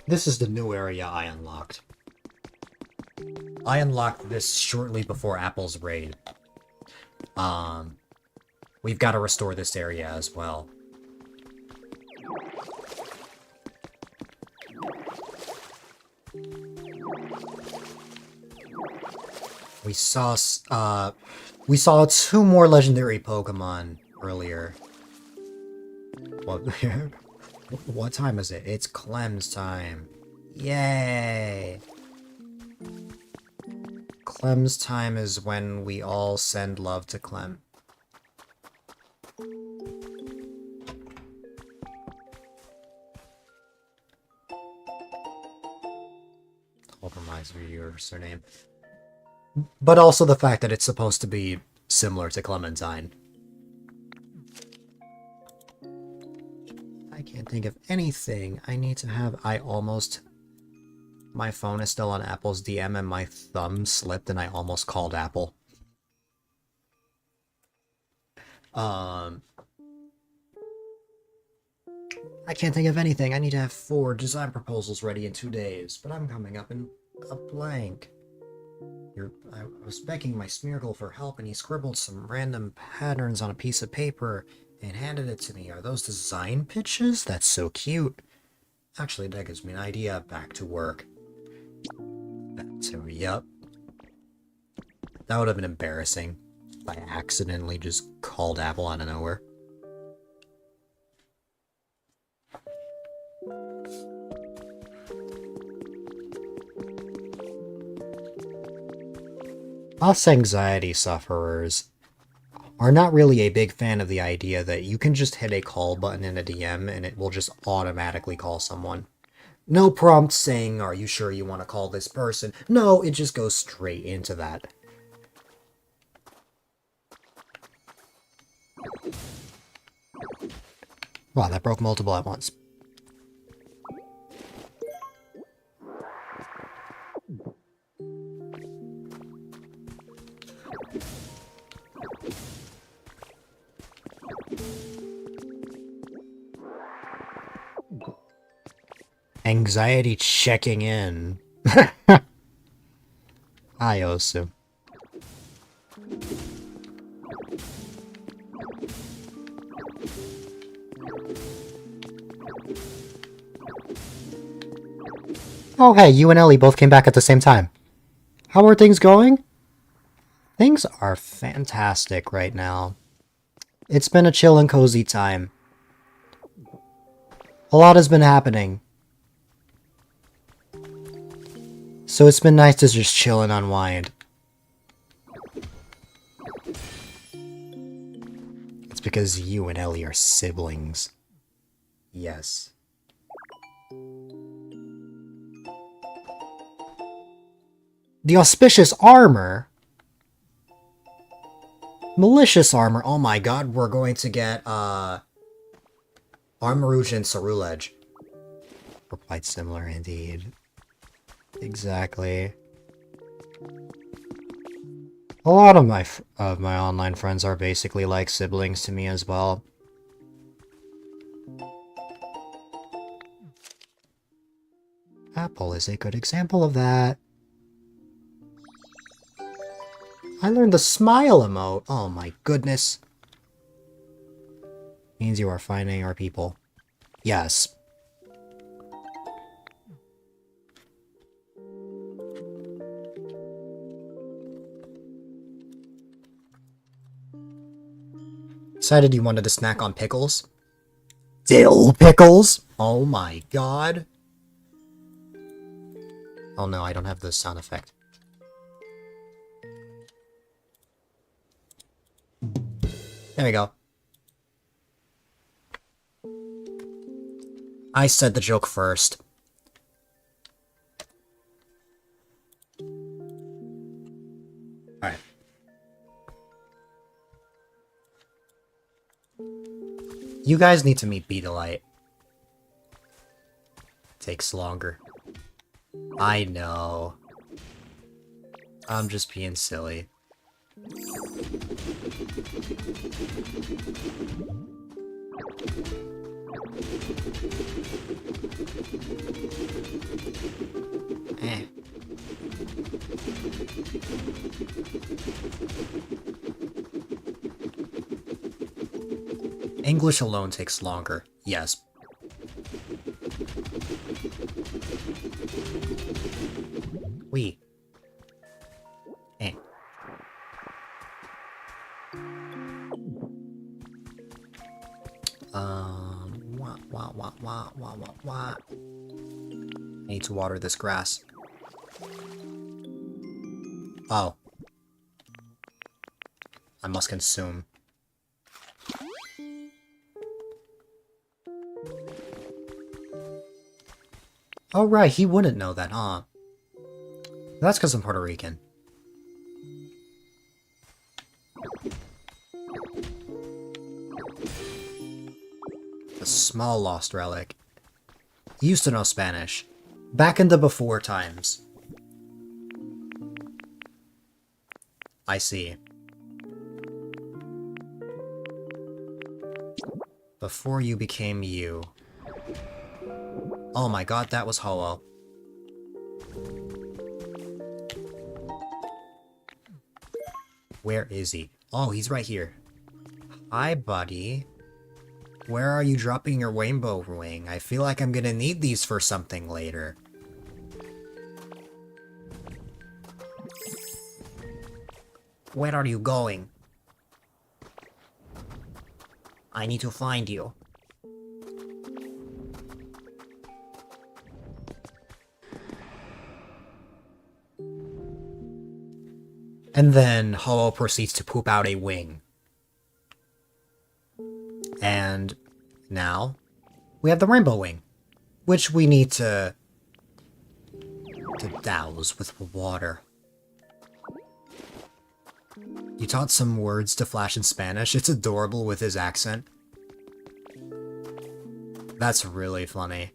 This is the new area I unlocked. I unlocked this shortly before Apple's raid. We've got to restore this area as well. We saw two more legendary Pokemon earlier. What time is it? It's Clem's time. Yay! Clem's time is when we all send love to Clem. Compromise your surname. But also the fact that it's supposed to be similar to Clementine. I can't think of anything I need to have. My phone is still on Apple's DM and my thumb slipped and I almost called Apple. I can't think of anything. I need to have 4 design proposals ready in 2 days, but I'm coming up in a blank. I was begging my Smeargle for help and he scribbled some random patterns on a piece of paper and handed it to me. Are those design pitches? That's so cute. Actually, that gives me an idea. Back to work. Yep. That would have been embarrassing if I accidentally just called Apple out of nowhere. Us anxiety sufferers are not really a big fan of the idea that you can just hit a call button in a DM and it will just automatically call someone. No prompt saying, are you sure you want to call this person? No, it just goes straight into that. Wow, that broke multiple at once. Anxiety checking in. Hi, Osu. Oh hey, you and Ellie both came back at the same time. How are things going? Things are fantastic right now. It's been a chill and cozy time. A lot has been happening. So it's been nice to just chill and unwind. It's because you and Ellie are siblings. Yes. The auspicious armor? Malicious armor. Oh my god, we're going to get, Armourouge and Ceruledge. We're quite similar indeed. Exactly. A lot of my online friends are basically like siblings to me as well. Apple is a good example of that. I learned the smile emote. Oh my goodness. Means you are finding our people. Yes. Decided you wanted to snack on pickles? Dill pickles? Oh my god. Oh no, I don't have the sound effect. There we go. I said the joke first. Alright. You guys need to meet A-Dylite. Takes longer. I know. I'm just being silly. Eh. English alone takes longer. Yes. We. Eh. Wah. I need to water this grass. Oh. I must consume. Oh right, he wouldn't know that, huh? That's because I'm Puerto Rican. A small lost relic. He used to know Spanish. Back in the before times. I see. Before you became you. Oh my god, that was Ho-Oh. Where is he? Oh, he's right here. Hi, buddy. Where are you dropping your rainbow ring? I feel like I'm gonna need these for something later. Where are you going? I need to find you. And then Ho-Oh proceeds to poop out a wing. And now we have the rainbow wing, which we need to douse with water. You taught some words to Flash in Spanish. It's adorable with his accent. That's really funny.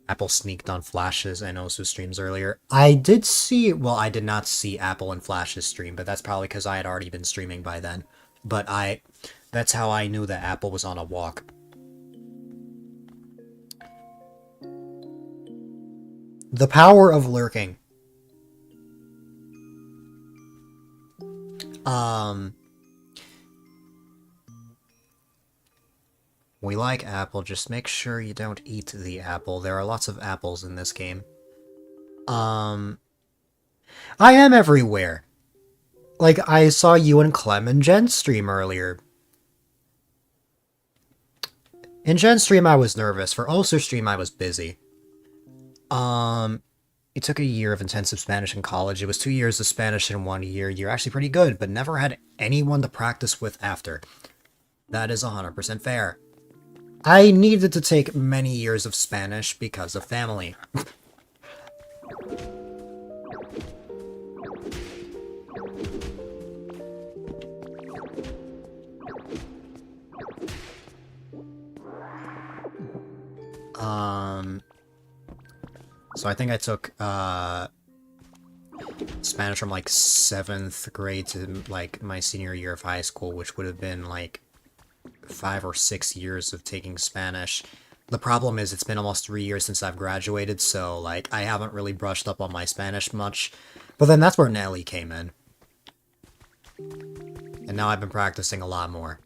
Apple sneaked on Flash's and Osu streams earlier. I did see, well, I did not see Apple and Flash's stream, but that's probably because I had already been streaming by then. But that's how I knew that Apple was on a walk. The power of lurking. We like apple, just make sure you don't eat the apple. There are lots of apples in this game. I am everywhere. Like, I saw you and Clem and Jen's stream earlier. In Jen's stream, I was nervous. For Ulcer's stream, I was busy. It took a year of intensive Spanish in college. It was 2 years of Spanish in 1 year. You're actually pretty good, but never had anyone to practice with after. That is 100% fair. I needed to take many years of Spanish because of family. So I think I took, Spanish from, like, 7th grade to, like, my senior year of high school, which would have been, like, 5 or 6 years of taking Spanish. The problem is it's been almost 3 years since I've graduated, so, like, I haven't really brushed up on my Spanish much. But then that's where Nelly came in. And now I've been practicing a lot more.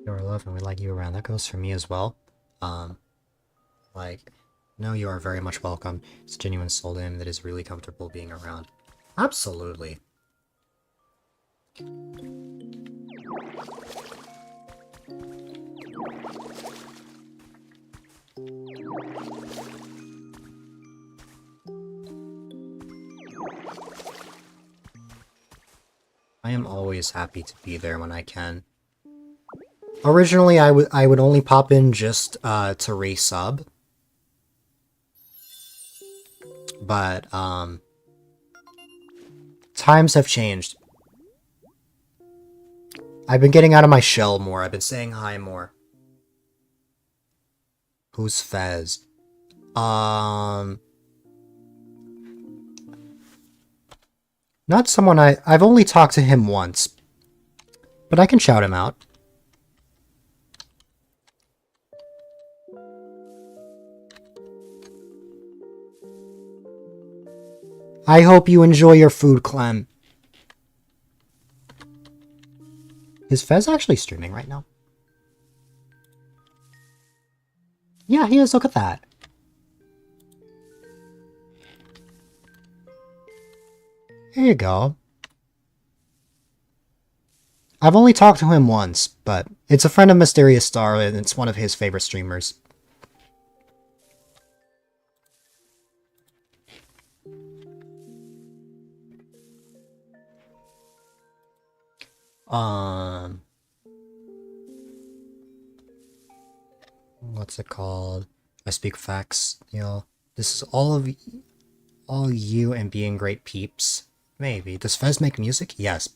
You're loved and we like you around. That goes for me as well. Like, no, you are very much welcome. It's a genuine soul to him that is really comfortable being around. Absolutely. I am always happy to be there when I can. Originally, I would only pop in just to resub. But, times have changed. I've been getting out of my shell more. I've been saying hi more. Who's Fez? Not someone I've only talked to him once. But I can shout him out. I hope you enjoy your food, Clem. Is Fez actually streaming right now? Yeah, he is. Look at that. Here you go. I've only talked to him once, but it's a friend of Mysterious Star, and it's one of his favorite streamers. What's it called? I speak facts, you know. This is all you and being great peeps. Maybe. Does Fez make music? Yes.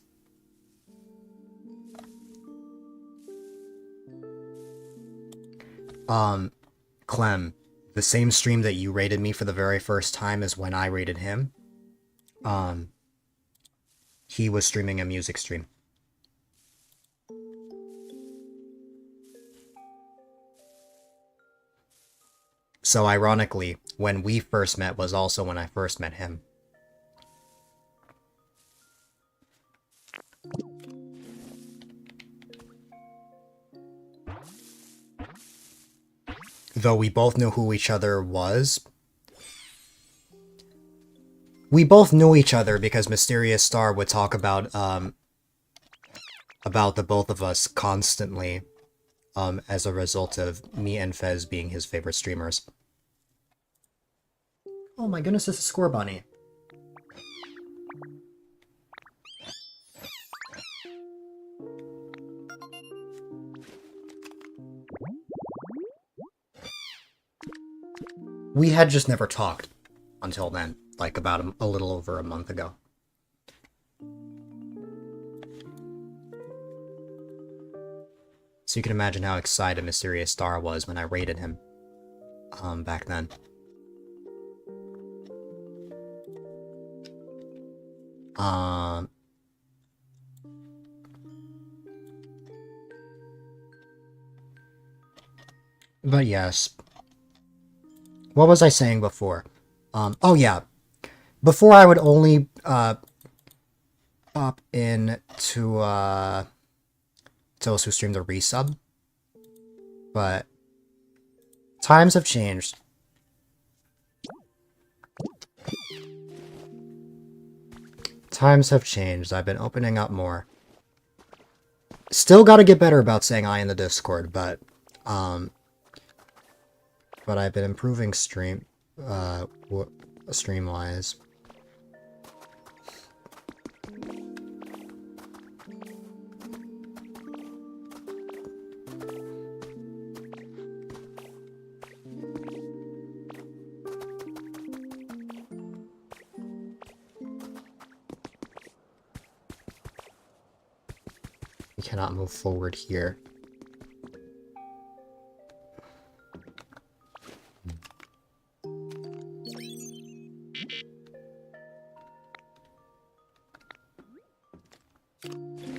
Clem, the same stream that you rated me for the very first time is when I rated him. he was streaming a music stream. So ironically, when we first met was also when I first met him. Though we both knew who each other was. We both knew each other because Mysterious Star would talk about the both of us constantly, as a result of me and Fez being his favorite streamers. Oh my goodness, it's a score bunny. We had just never talked until then, like about a little over a month ago. So you can imagine how excited Mysterious Star was when I raided him, back then. But yes. What was I saying before? Oh yeah. Before I would only, pop in to those who stream the resub. But times have changed. Times have changed. I've been opening up more. Still gotta get better about saying I in the Discord, but I've been improving stream-wise. We cannot move forward here.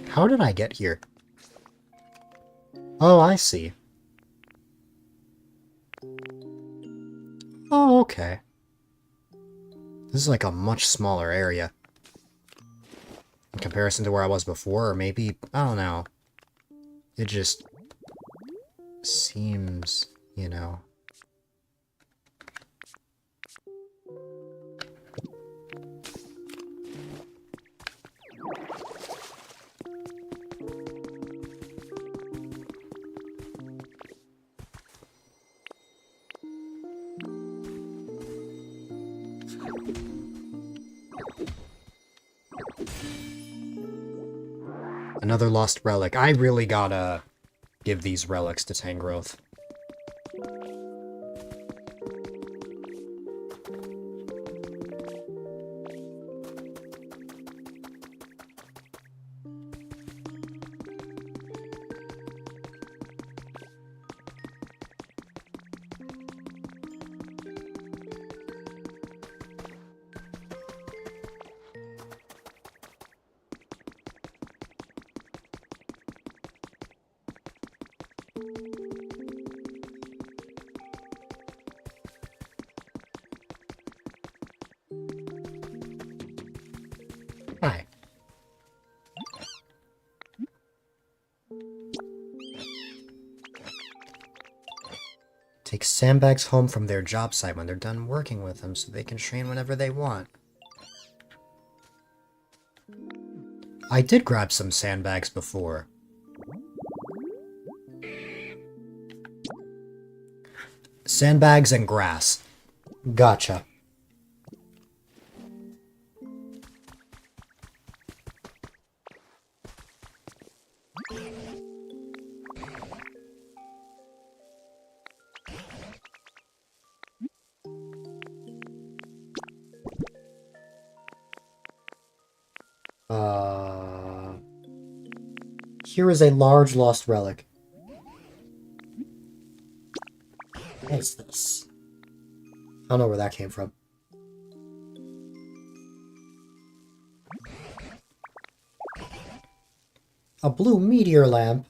How did I get here? Oh, I see. Oh, okay. This is like a much smaller area. In comparison to where I was before, or maybe, I don't know. It just seems, you know. Another lost relic. I really gotta give these relics to Tangrowth. Hi. Take sandbags home from their job site when they're done working with them so they can train whenever they want. I did grab some sandbags before. Sandbags and grass. Gotcha. Here is a large lost relic. What is this? I don't know where that came from. A blue meteor lamp?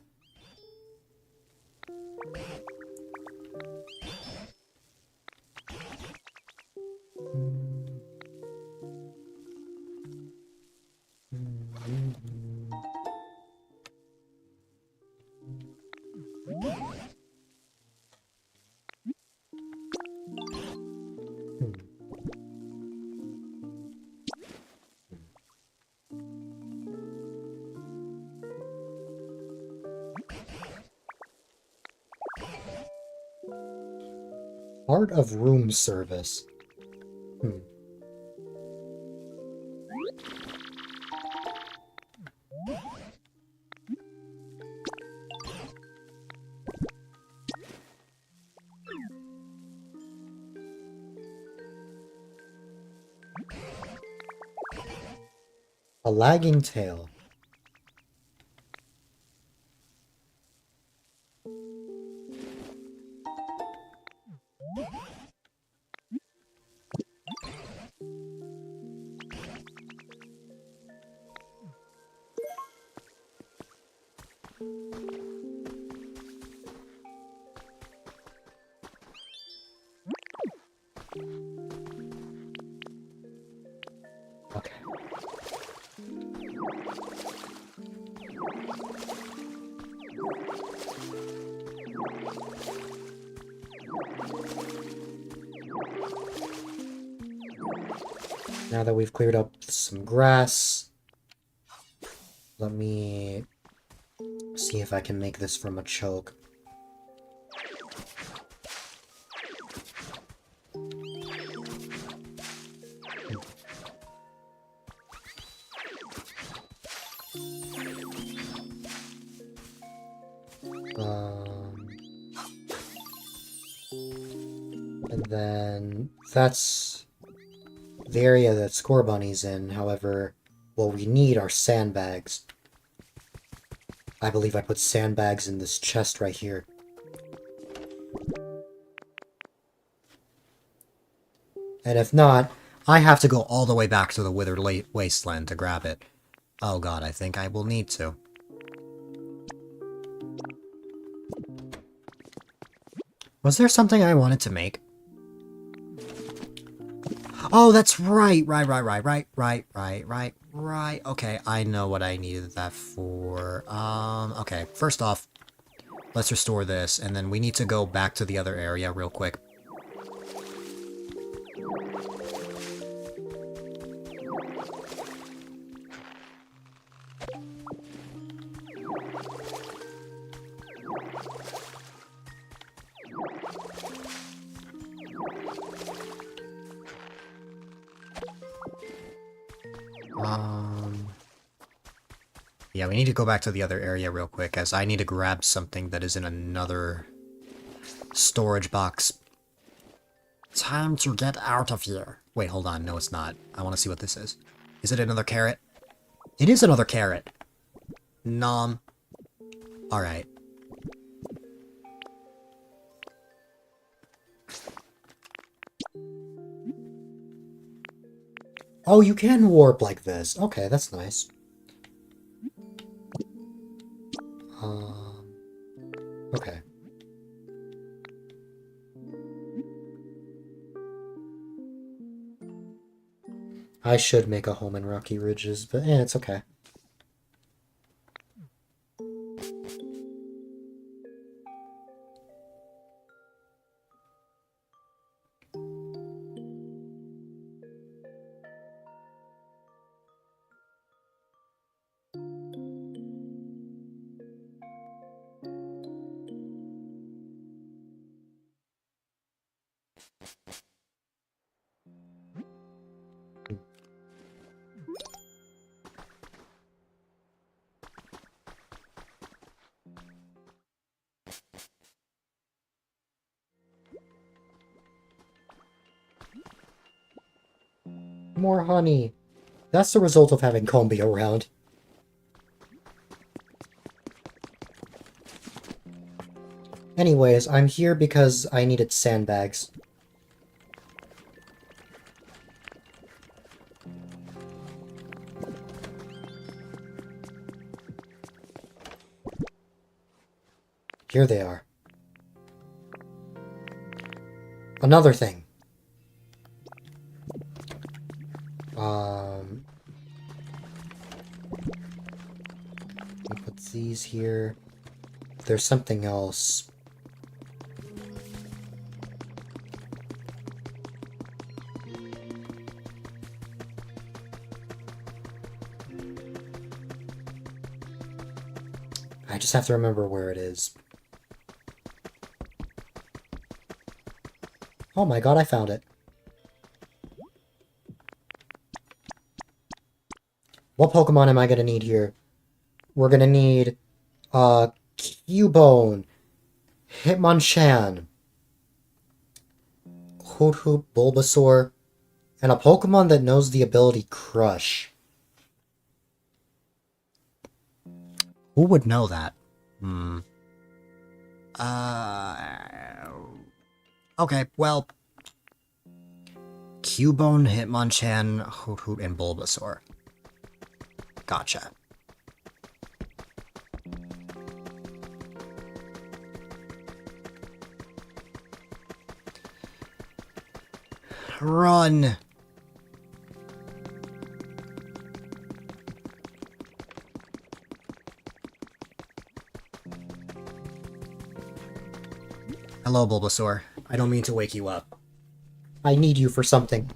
Part of room service. A lagging tail. Okay. Now that we've cleared up some grass, let me see if I can make this from a choke. And then that's the area that Score Bunny's in. However, what we need are sandbags. I believe I put sandbags in this chest right here. And if not, I have to go all the way back to the Withered Wasteland to grab it. Oh god, I think I will need to. Was there something I wanted to make? Oh, that's right. Right. Okay, I know what I needed that for. Okay, first off, let's restore this, and then we need to go back to the other area real quick. Yeah, we need to go back to the other area real quick, as I need to grab something that is in another storage box. Time to get out of here. Wait, hold on. No, it's not. I want to see what this is. Is it another carrot? It is another carrot. Nom. Alright. Oh, you can warp like this. Okay, that's nice. Okay. I should make a home in Rocky Ridges, but it's okay. More honey. That's the result of having Combi around. Anyways, I'm here because I needed sandbags. Here they are. Another thing. Let me put these here. There's something else. I just have to remember where it is. Oh my god, I found it. What Pokemon am I gonna need here? We're gonna need, Cubone, Hitmonchan, Hoothoot, Bulbasaur, and a Pokemon that knows the ability Crush. Who would know that? Okay, well... Cubone, Hitmonchan, Hoothoot, and Bulbasaur. Gotcha. Run! Hello, Bulbasaur. I don't mean to wake you up. I need you for something.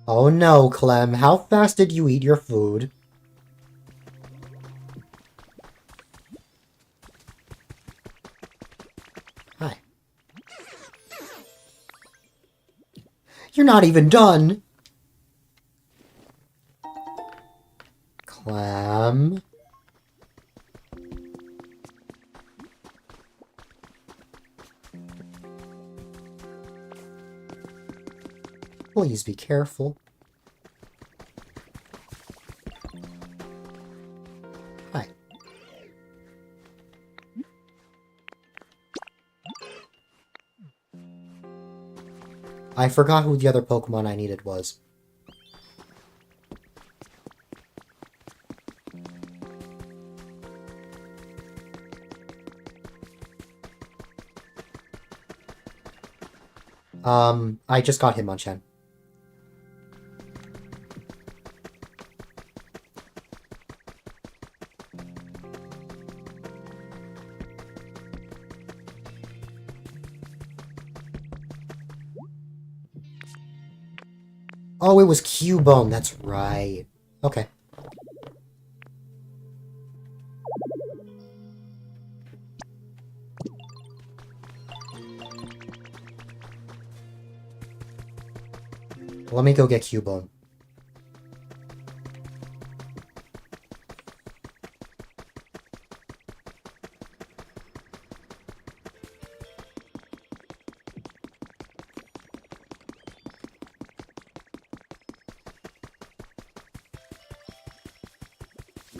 Oh no, Clem, how fast did you eat your food? Hi. You're not even done! Clem? Please be careful. Hi. I forgot who the other Pokemon I needed was. I just got Hitmonchan. Oh, it was Cubone, that's right. Okay. Let me go get Cubone.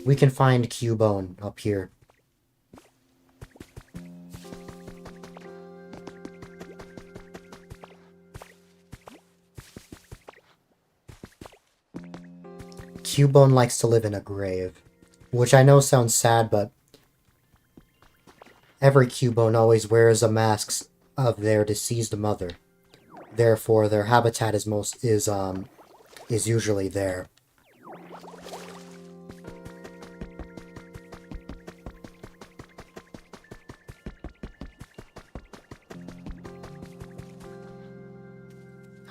We can find Cubone up here. Cubone likes to live in a grave. Which I know sounds sad, but every Cubone always wears a mask of their deceased mother. Therefore, their habitat is usually there.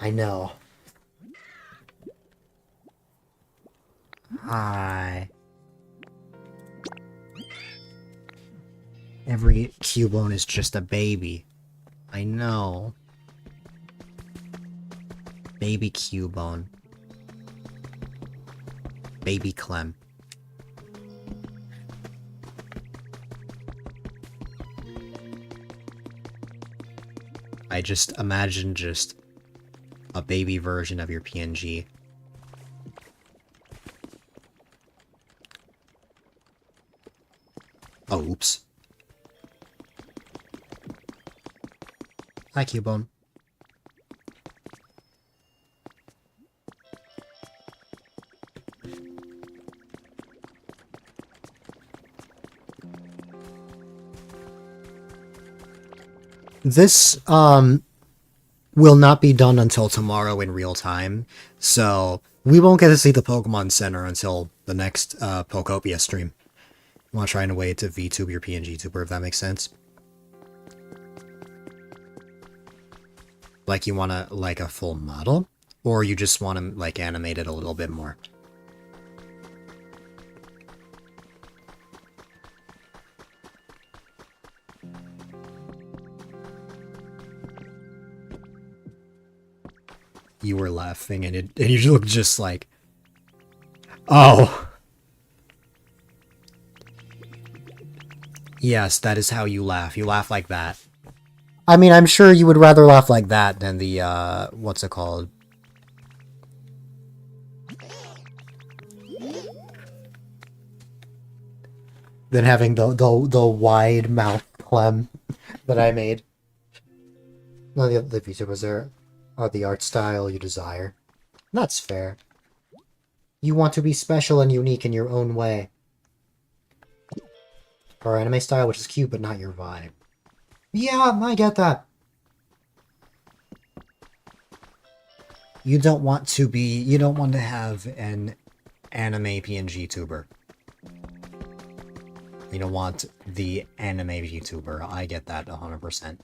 I know. Hi. Every Cubone is just a baby. I know. Baby Cubone. Baby Clem. I just imagine just a baby version of your PNG. Oh, oops. Hi, Cubone. This, will not be done until tomorrow in real time, so we won't get to see the Pokemon Center until the next, Pokopia stream. I'm not trying to wait to VTube your PNG tuber, if that makes sense. Like, you want to, like, a full model? Or you just want to, like, animate it a little bit more? You were laughing, and you looked just like... Oh! Yes, that is how you laugh. You laugh like that. I mean, I'm sure you would rather laugh like that than the, what's it called? Than having the wide mouth clem that I made. No, the VTubers are the art style you desire. That's fair. You want to be special and unique in your own way. Or anime style, which is cute, but not your vibe. Yeah, I get that. You don't want to have an anime PNG tuber. You don't want the anime VTuber. I get that 100%.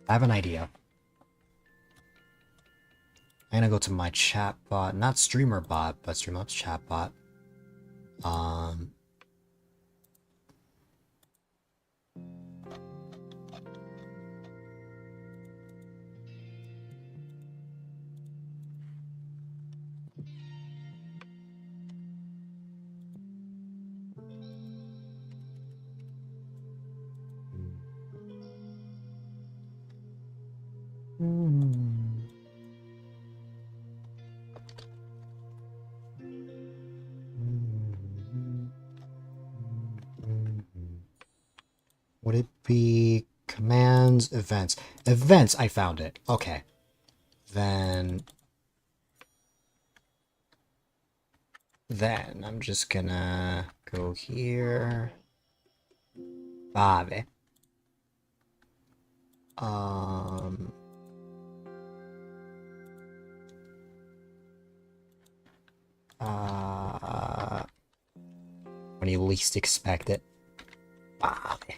I have an idea. I'm gonna go to my chat bot, not streamer bot, but Streamlabs chat bot. Would it be commands, events? Events, I found it. Okay. Then I'm just gonna go here. Bave. When you least expect it. Bave.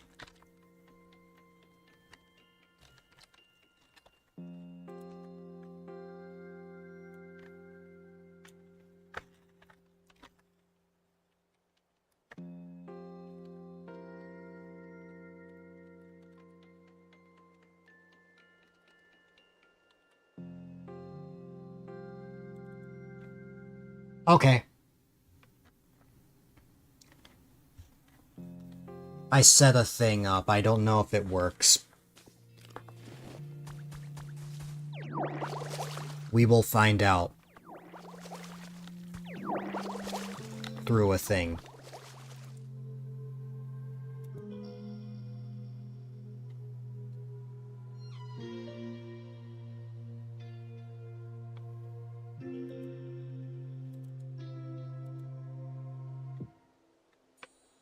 Okay. I set a thing up. I don't know if it works. We will find out. Through a thing.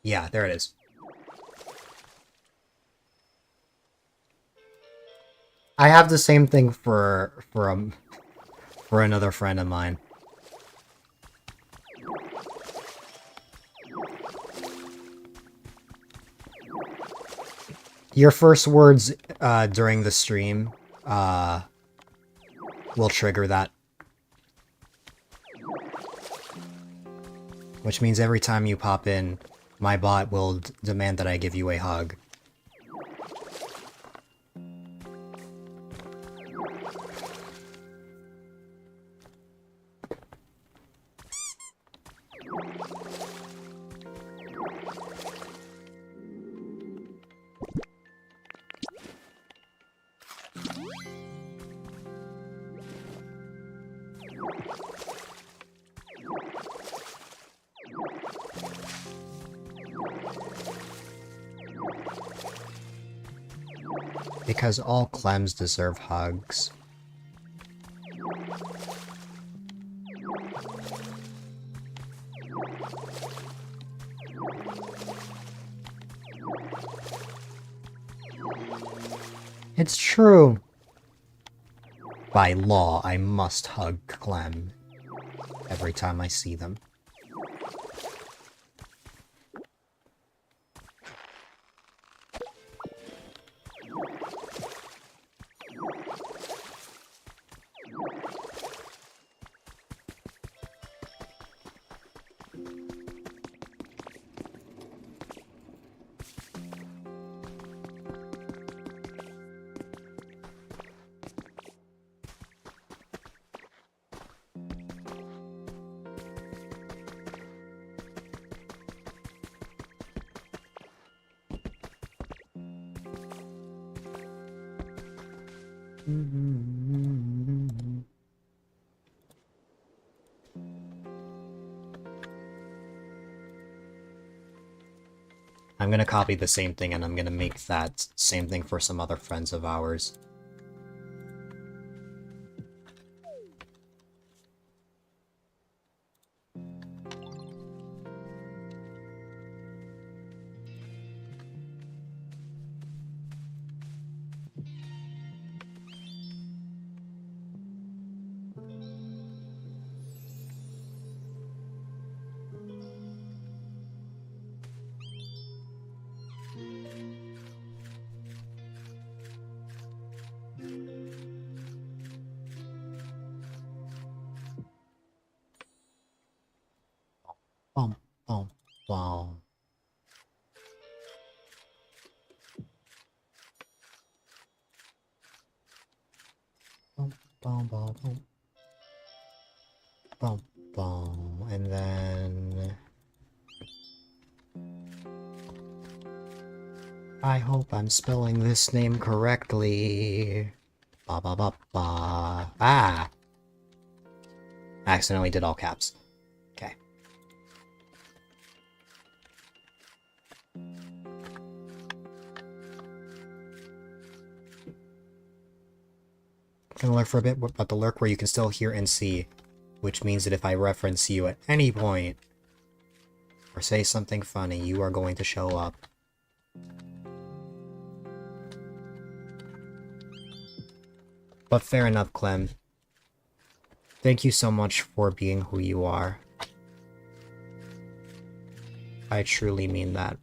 Yeah, there it is. I have the same thing for another friend of mine. Your first words during the stream will trigger that. Which means every time you pop in, my bot will demand that I give you a hug. Because all Clems deserve hugs. It's true. By law, I must hug Clem every time I see them. I'm gonna copy the same thing and I'm gonna make that same thing for some other friends of ours. Bum, bum, bum. Bum, bum, bum, bum. Bum, bum. And then... I hope I'm spelling this name correctly. Ba ba ba ba. Ah! Accidentally did all caps. Okay. Gonna lurk for a bit, but the lurk where you can still hear and see, which means that if I reference you at any point, or say something funny, you are going to show up. But fair enough, Clem. Thank you so much for being who you are. I truly mean that.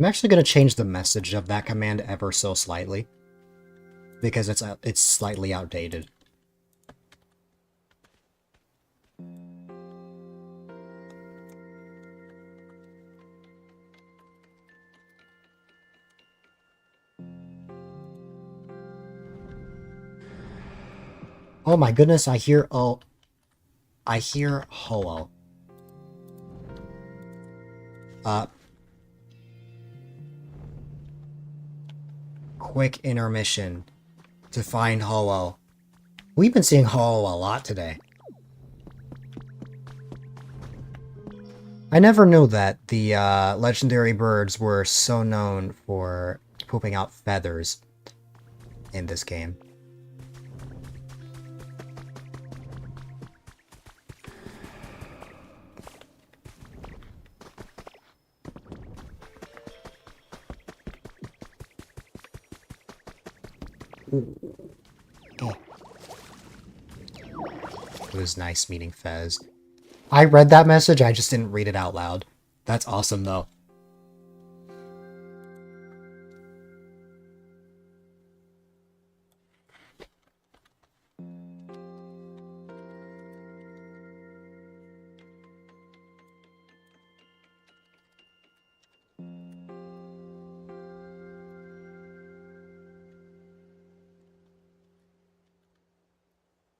I'm actually going to change the message of that command ever so slightly, because it's slightly outdated. Oh my goodness, I hear Ho-Oh. Quick intermission to find Ho-Oh. We've been seeing Ho-Oh a lot today. I never knew that the legendary birds were so known for pooping out feathers in this game. It was nice meeting Fez. I read that message, I just didn't read it out loud. That's awesome, though.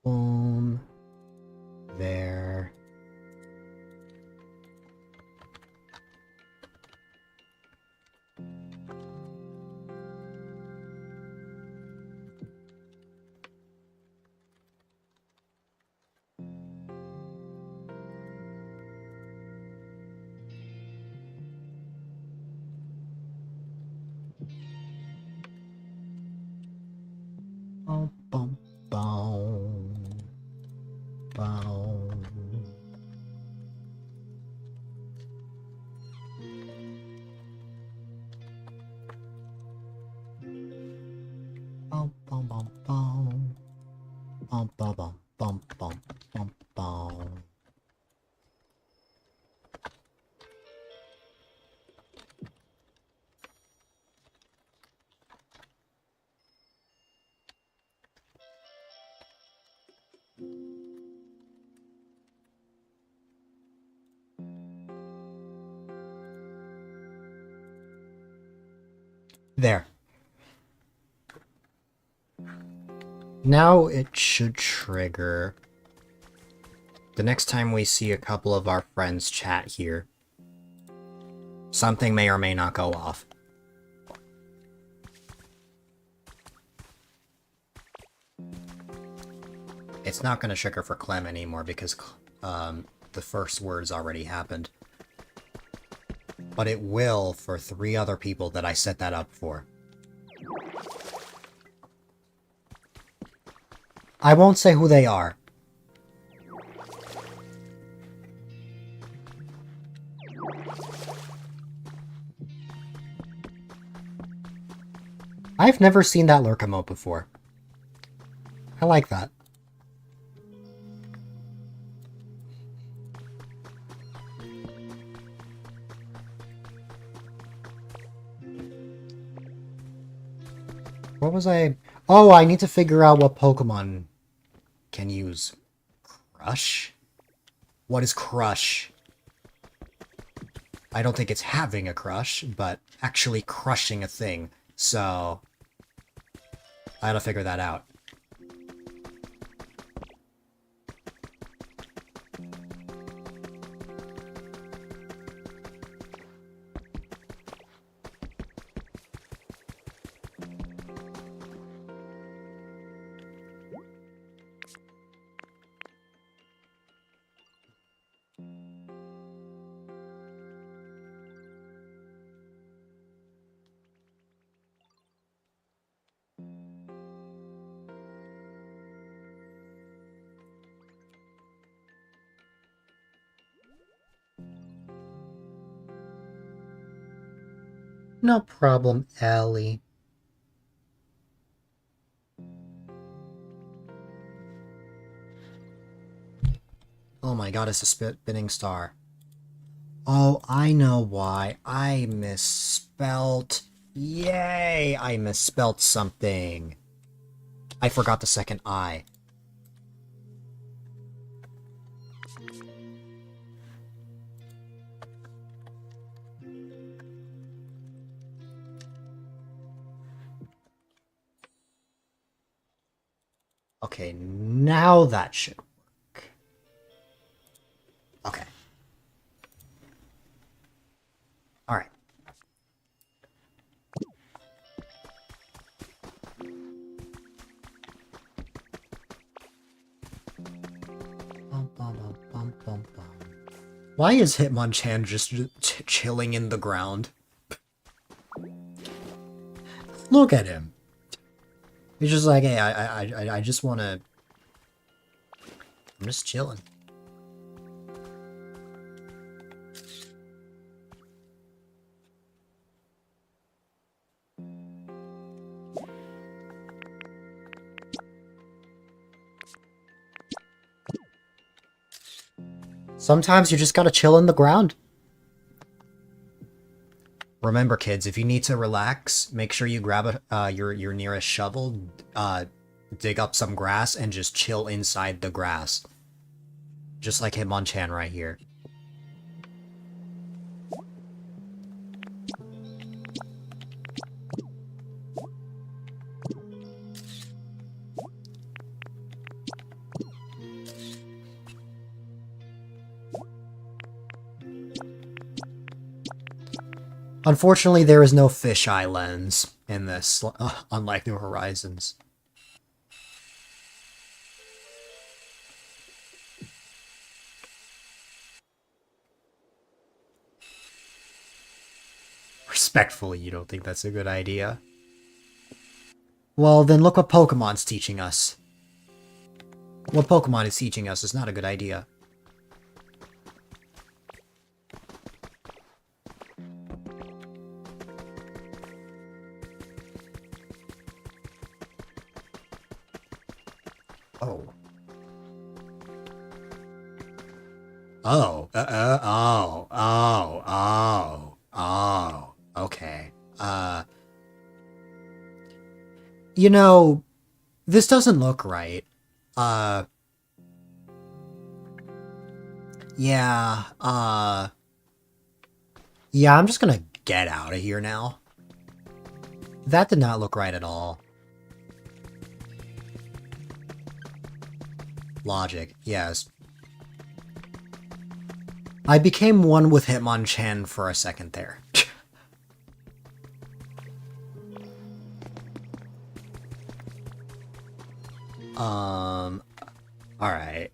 Boom. There. Bum, bum, bum. Bum. Bum, bum, bum, bum. Bum, bum, bum, bum, bum, bum, bum. There. Now it should trigger the next time we see a couple of our friends chat here. Something may or may not go off. It's not going to trigger for Clem anymore because the first words already happened. But it will for 3 other people that I set that up for. I won't say who they are. I've never seen that lurk emote before. I like that. What was I... Oh, I need to figure out what Pokemon can use. Crush? What is crush? I don't think it's having a crush, but actually crushing a thing. So... I gotta figure that out. No problem, Ellie. Oh my god, it's a spinning star. Oh, I know why. I misspelt. Yay! I misspelt something. I forgot the second I. Okay, now that should work. Okay. Alright. Why is Hitmonchan just chilling in the ground? Look at him. He's just like, hey, I just wanna... I'm just chilling. Sometimes you just gotta chill in the ground. Remember, kids, if you need to relax, make sure you grab your nearest shovel, dig up some grass, and just chill inside the grass. Just like Hitmonchan right here. Unfortunately, there is no fisheye lens in this, unlike New Horizons. Respectfully, you don't think that's a good idea? Well, then look what Pokemon's teaching us. What Pokemon is teaching us is not a good idea. Oh. Oh. Okay. You know, this doesn't look right. Yeah, yeah, I'm just gonna get out of here now. That did not look right at all. Logic, yes. I became one with Hitmonchan for a second there. Alright.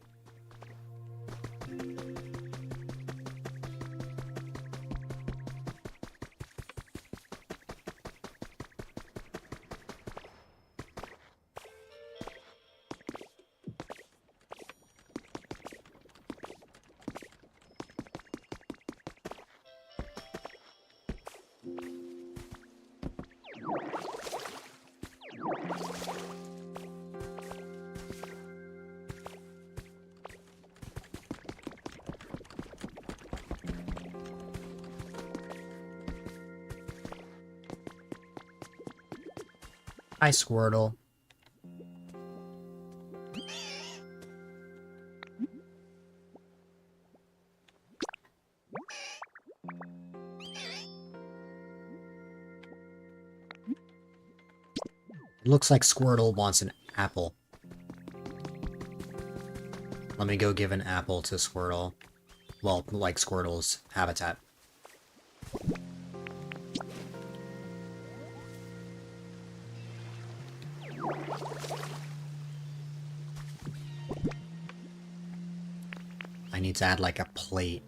Hi, Squirtle. It looks like Squirtle wants an apple. Let me go give an apple to Squirtle. Well, like Squirtle's habitat. I need to add like a plate.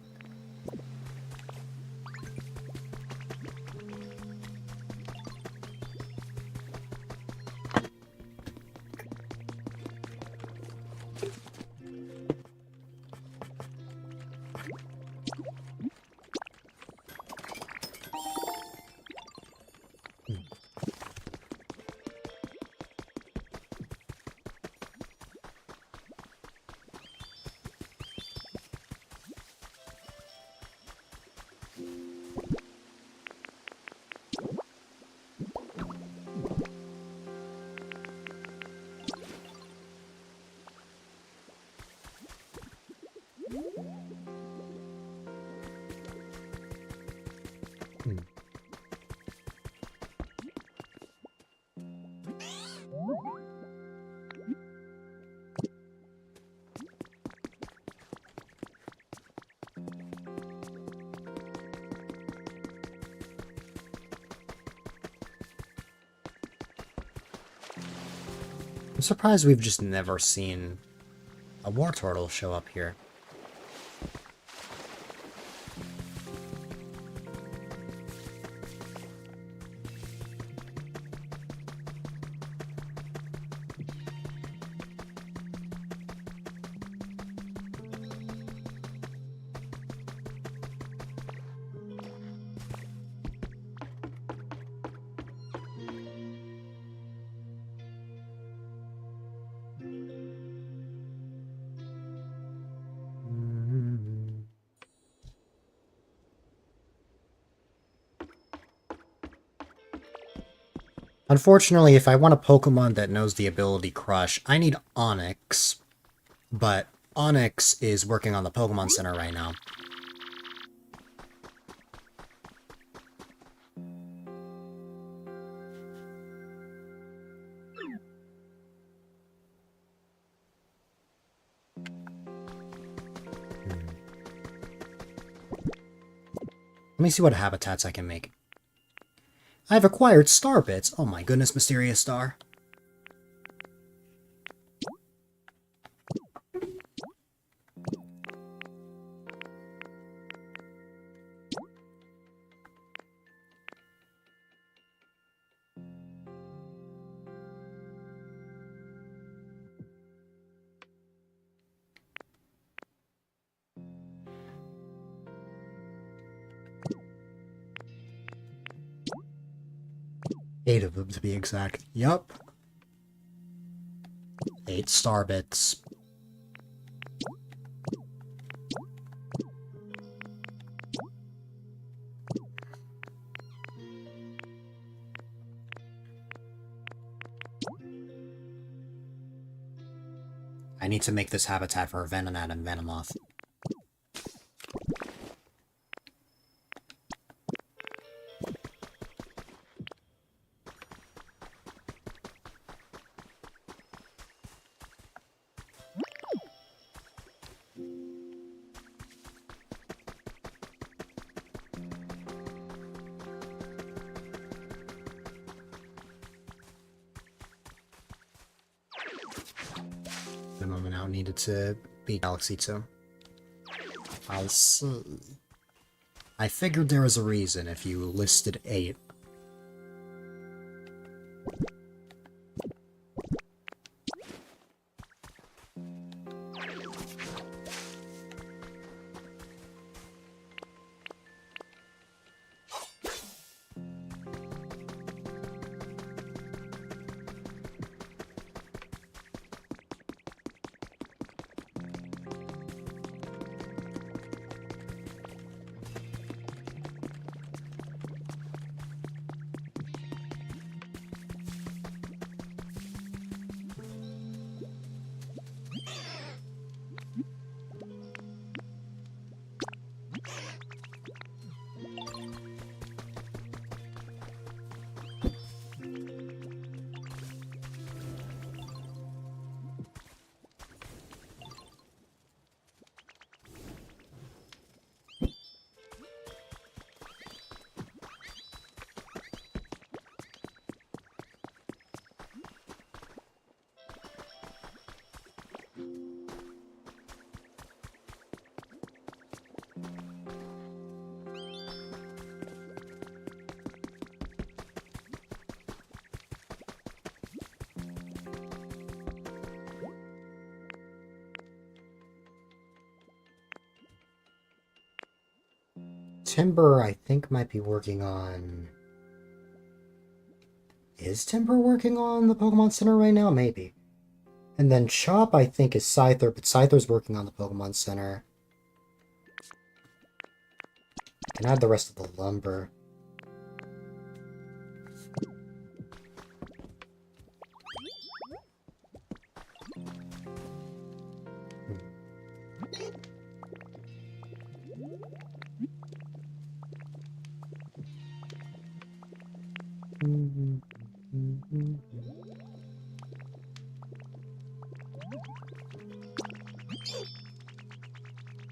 I'm surprised we've just never seen a war turtle show up here. Unfortunately, if I want a Pokemon that knows the ability Crush, I need Onix, but Onix is working on the Pokemon Center right now. Let me see what habitats I can make. I've acquired star bits. Oh my goodness, mysterious star. Eight of them to be exact. Yup. 8 star bits. I need to make this habitat for Venonat and Venomoth. The moment now needed to be Galaxy 2. I'll see. I figured there was a reason if you listed 8. Timber, I think, might be working on... Is Timber working on the Pokemon Center right now? Maybe. And then Chop, I think, is Scyther, but Scyther's working on the Pokemon Center. I can add the rest of the lumber.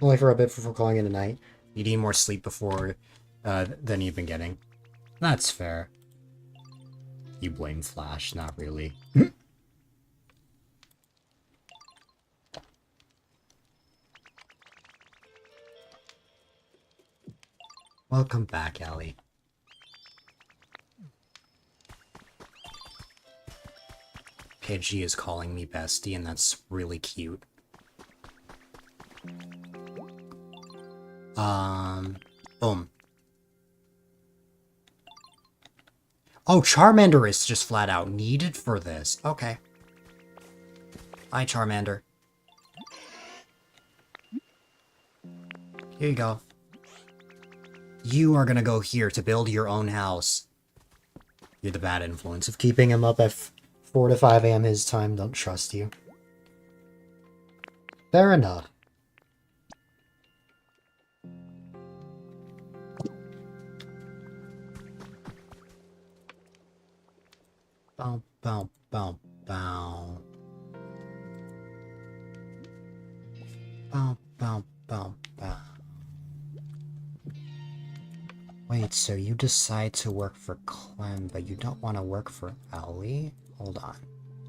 Only for a bit before calling it a night. You need more sleep before than you've been getting. That's fair. You blame Flash, not really. Welcome back, Ellie. Pidgey is calling me bestie, and that's really cute. Boom. Oh, Charmander is just flat out needed for this. Okay. Hi, Charmander. Here you go. You are gonna go here to build your own house. You're the bad influence of keeping him up at 4 to 5 a.m. his time. Don't trust you. Fair enough. Bow, bow, bow, bow. Bow, bow, bow, bow. Wait, so you decide to work for Clem, but you don't want to work for Ellie? Hold on.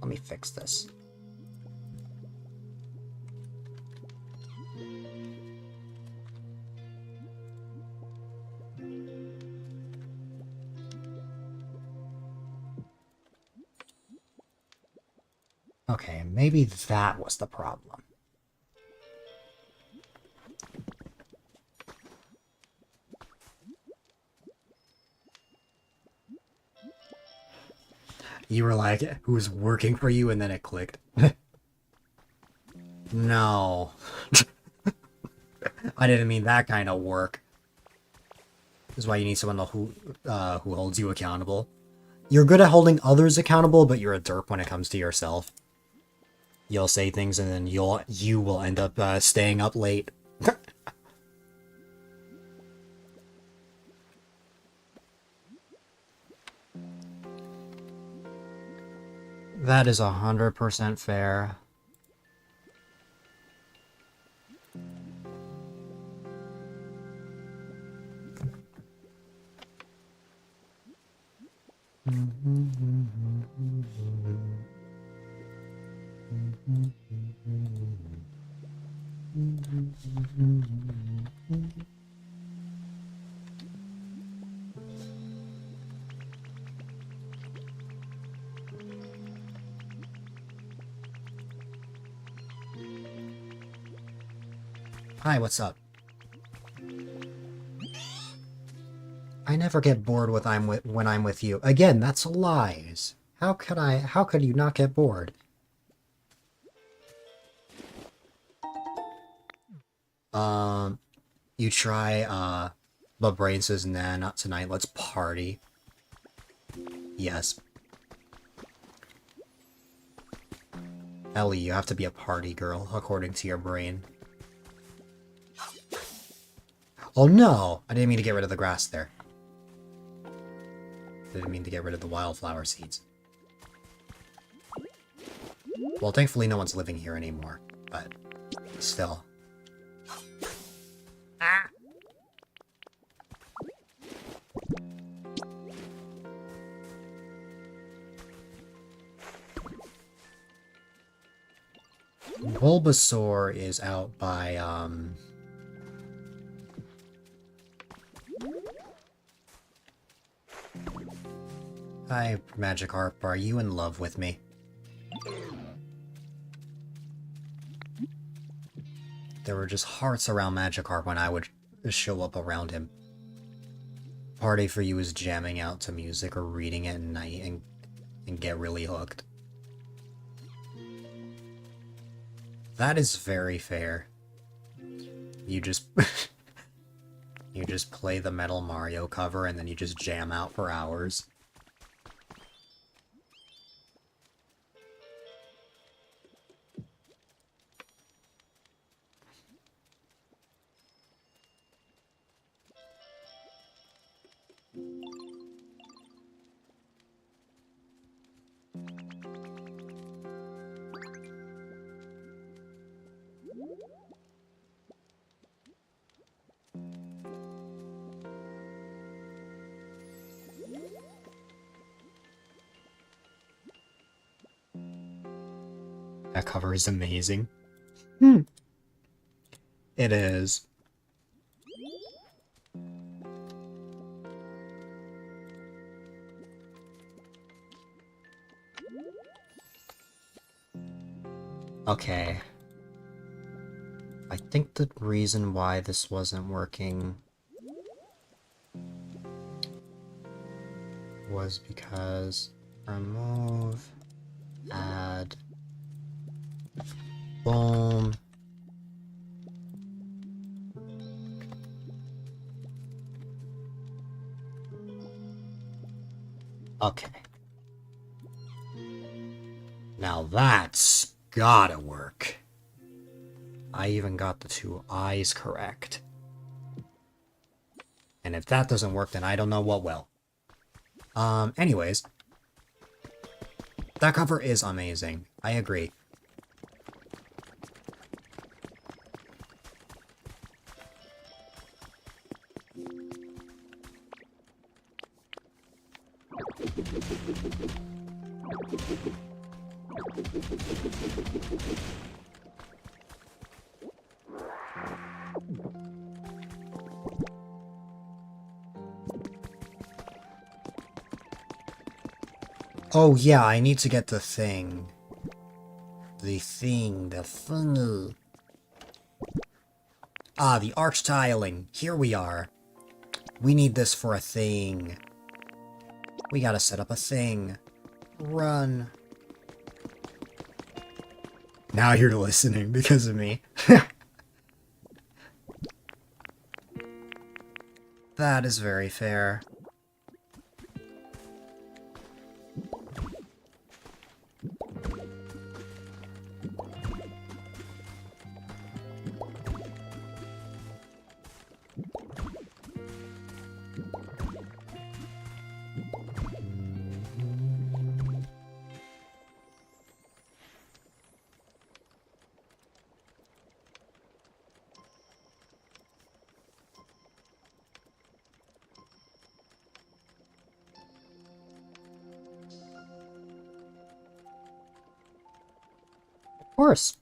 Let me fix this. Okay, maybe that was the problem. You were like, who's working for you? And then it clicked. No. I didn't mean that kind of work. This is why you need someone who holds you accountable. You're good at holding others accountable, but you're a derp when it comes to yourself. You'll say things and then you will end up staying up late. That is 100% fair. Hi, what's up? I never get bored when I'm with you. Again, that's lies. How could you not get bored? You try, but Brain says, nah, not tonight, let's party. Yes. Ellie, you have to be a party girl, according to your brain. Oh no! I didn't mean to get rid of the grass there. Didn't mean to get rid of the wildflower seeds. Well, thankfully no one's living here anymore, but still. Ah! Bulbasaur is out by, Hi, Magikarp, are you in love with me? There were just hearts around Magikarp when I would show up around him. Party for you is jamming out to music or reading at night and get really hooked. That is very fair. You just... you just play the Metal Mario cover and then you just jam out for hours. That cover is amazing. It is. Okay. I think the reason why this wasn't working was because remove, add, boom. Okay. Now that's gotta work. I even got the 2 eyes correct. And if that doesn't work, then I don't know what will. Anyways. That cover is amazing. I agree. Oh yeah, I need to get the thing. The thing. Ah, the arch tiling. Here we are. We need this for a thing. We gotta set up a thing. Run. Now you're listening because of me. That is very fair. Of course.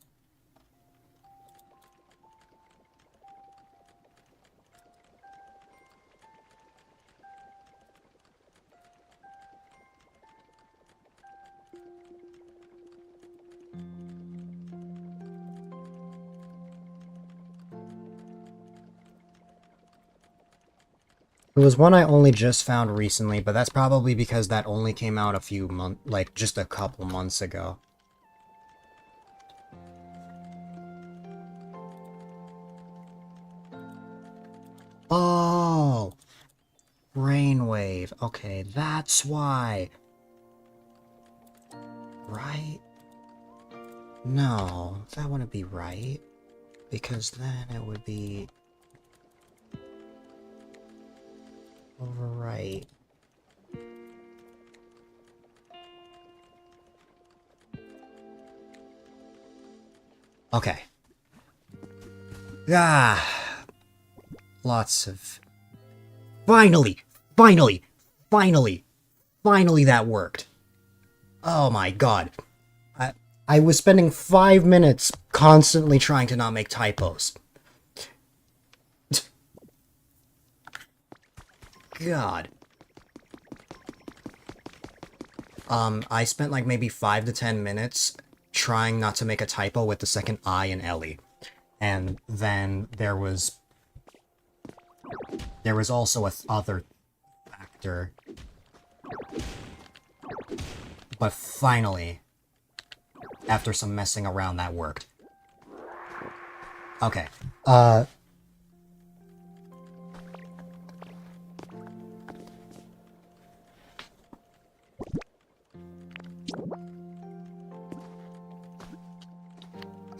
It was one I only just found recently, but that's probably because that only came out a few months, like just a couple months ago. Oh! Brainwave. Okay, that's why. Right? No, that wouldn't be right. Because then it would be... overwrite. Okay. Ah! Lots of... Finally! Finally! Finally! Finally that worked! Oh my god. I was spending 5 minutes constantly trying to not make typos. God. I spent like maybe 5 to 10 minutes trying not to make a typo with the second I in Ellie. And then there was also a other factor. But finally, after some messing around, that worked. Okay.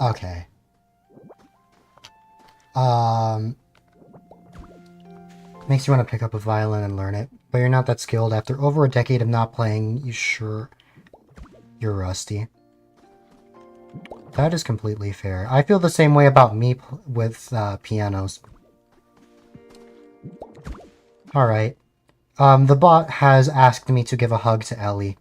Okay. Makes you want to pick up a violin and learn it, but you're not that skilled. After over a decade of not playing, you're rusty. That is completely fair. I feel the same way about me with pianos. Alright. The bot has asked me to give a hug to Ellie.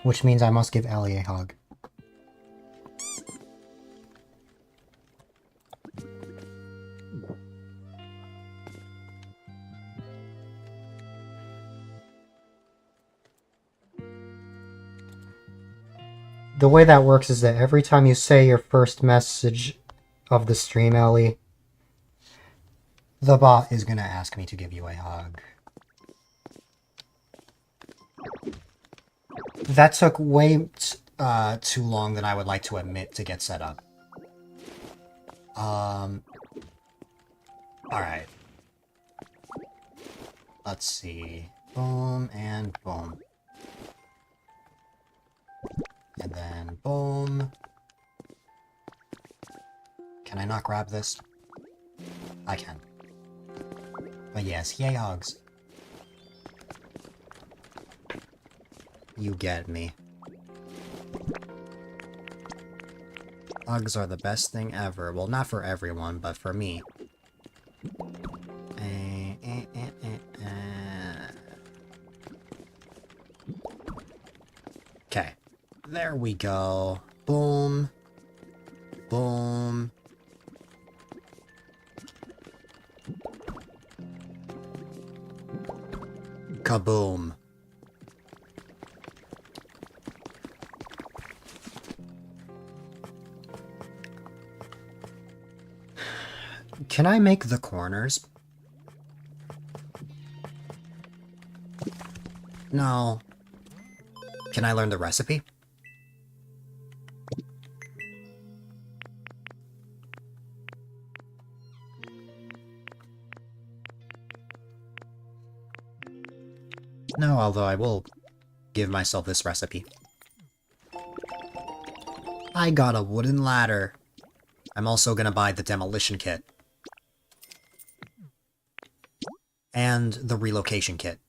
Which means I must give Ellie a hug. The way that works is that every time you say your first message of the stream, Ellie, the bot is gonna ask me to give you a hug. That took way too long than I would like to admit to get set up. Alright. Let's see. Boom and boom. And then boom. Can I not grab this? I can. But yes, yay hogs. You get me. Hugs are the best thing ever. Well, not for everyone, but for me. Okay. There we go. Boom. Boom. Kaboom. Can I make the corners? No. Can I learn the recipe? No, although I will give myself this recipe. I got a wooden ladder. I'm also gonna buy the demolition kit. And the relocation kit.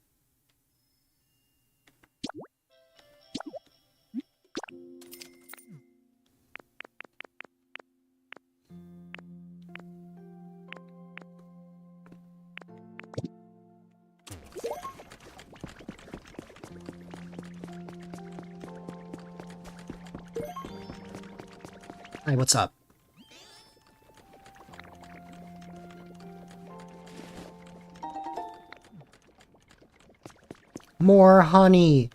Hey, what's up? More honey!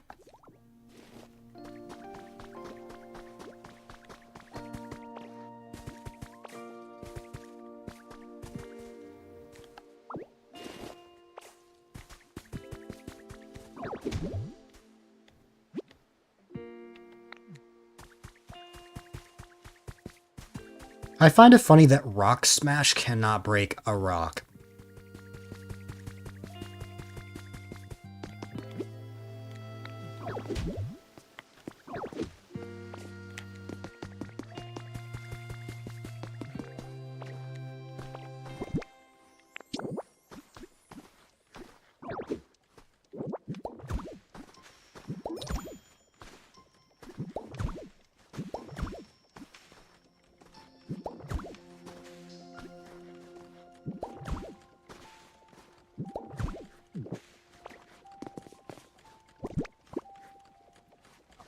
I find it funny that Rock Smash cannot break a rock.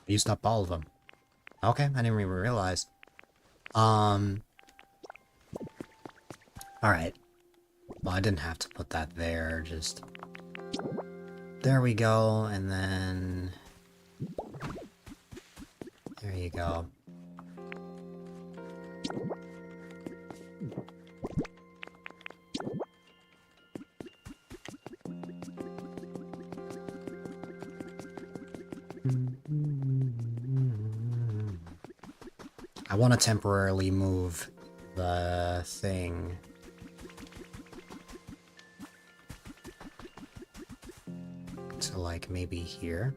Used up all of them. Okay, I didn't even realize. Alright. Well, I didn't have to put that there, just... There we go, and then... There you go. I want to temporarily move the thing. So, like, maybe here?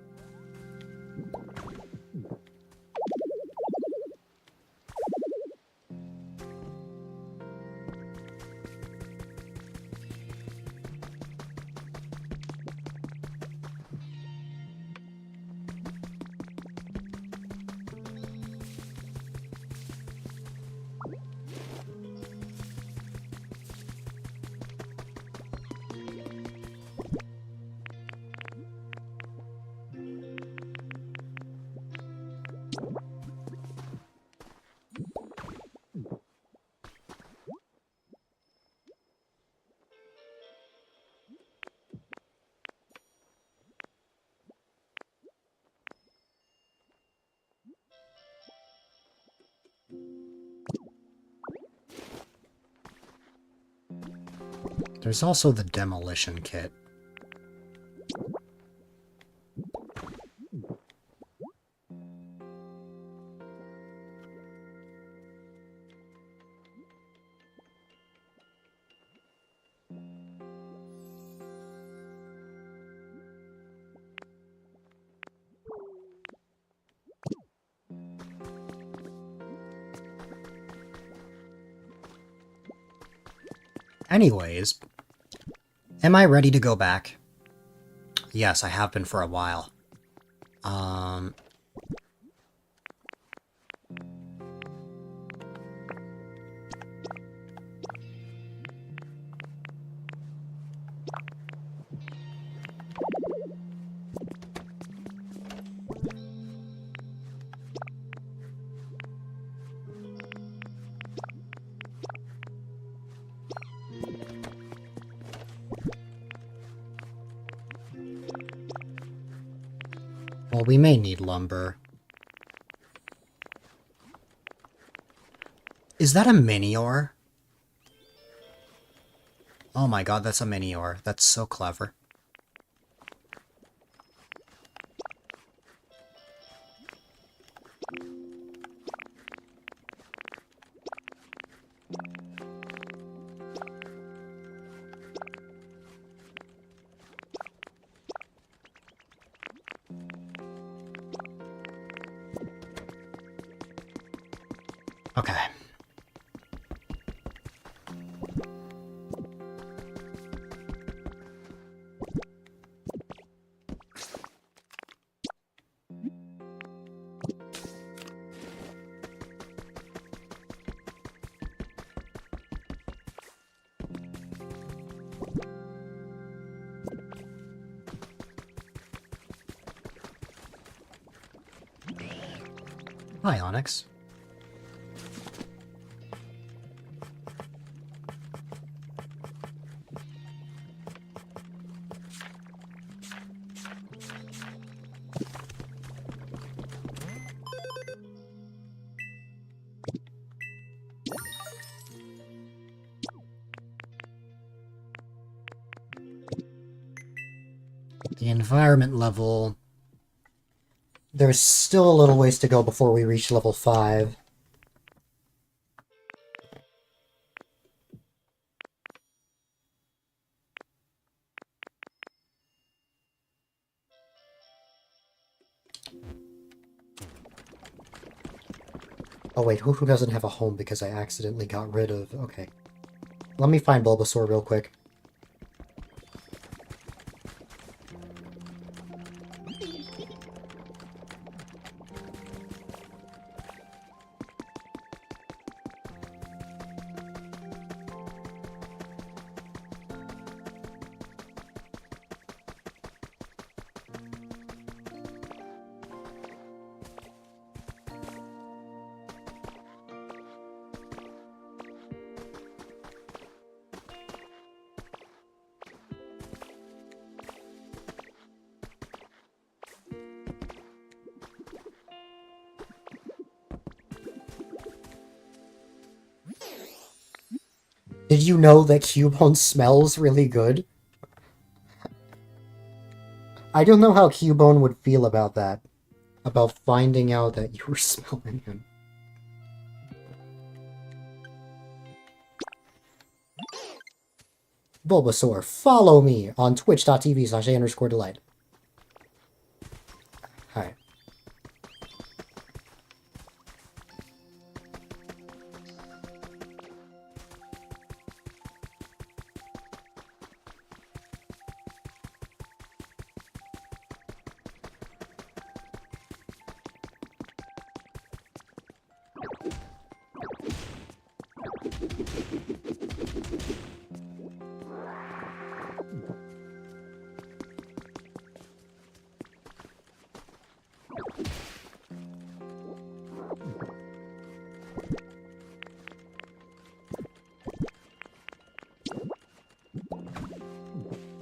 There's also the demolition kit. Anyways, am I ready to go back? Yes, I have been for a while. Well, we may need lumber. Is that a mini-ore? Oh my god, that's a mini-ore. That's so clever. Okay. Hi, Onyx. The environment level... There's still a little ways to go before we reach level 5. Oh wait, who doesn't have a home because I accidentally got rid of... Okay. Let me find Bulbasaur real quick. Did you know that Cubone smells really good? I don't know how Cubone would feel about that. About finding out that you were smelling him. Bulbasaur, follow me on twitch.tv/A_Dylite. Alright.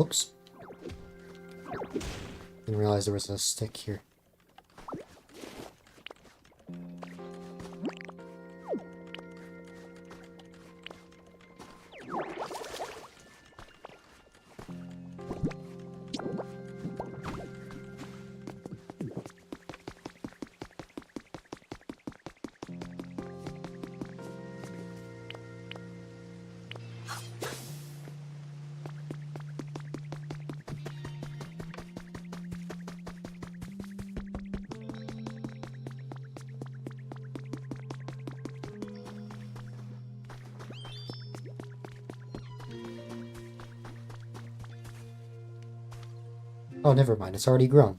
Oops. Didn't realize there was a stick here. Oh, never mind. It's already grown.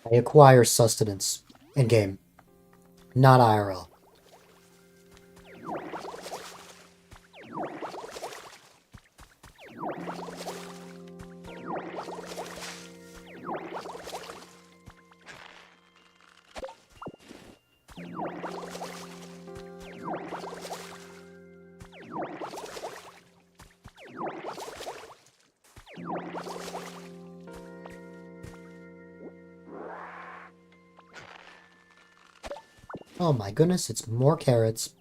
I acquire sustenance in-game, not IRL. Oh my goodness, it's more carrots.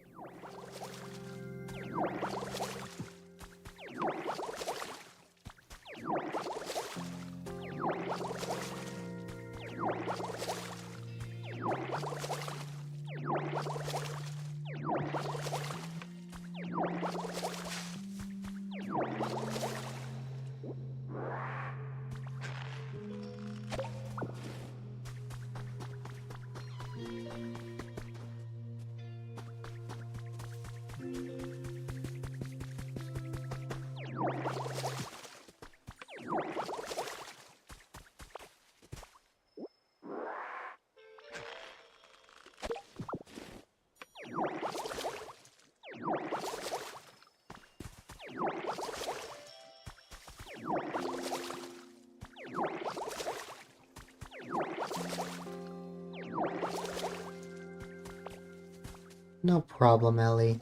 No problem, Ellie.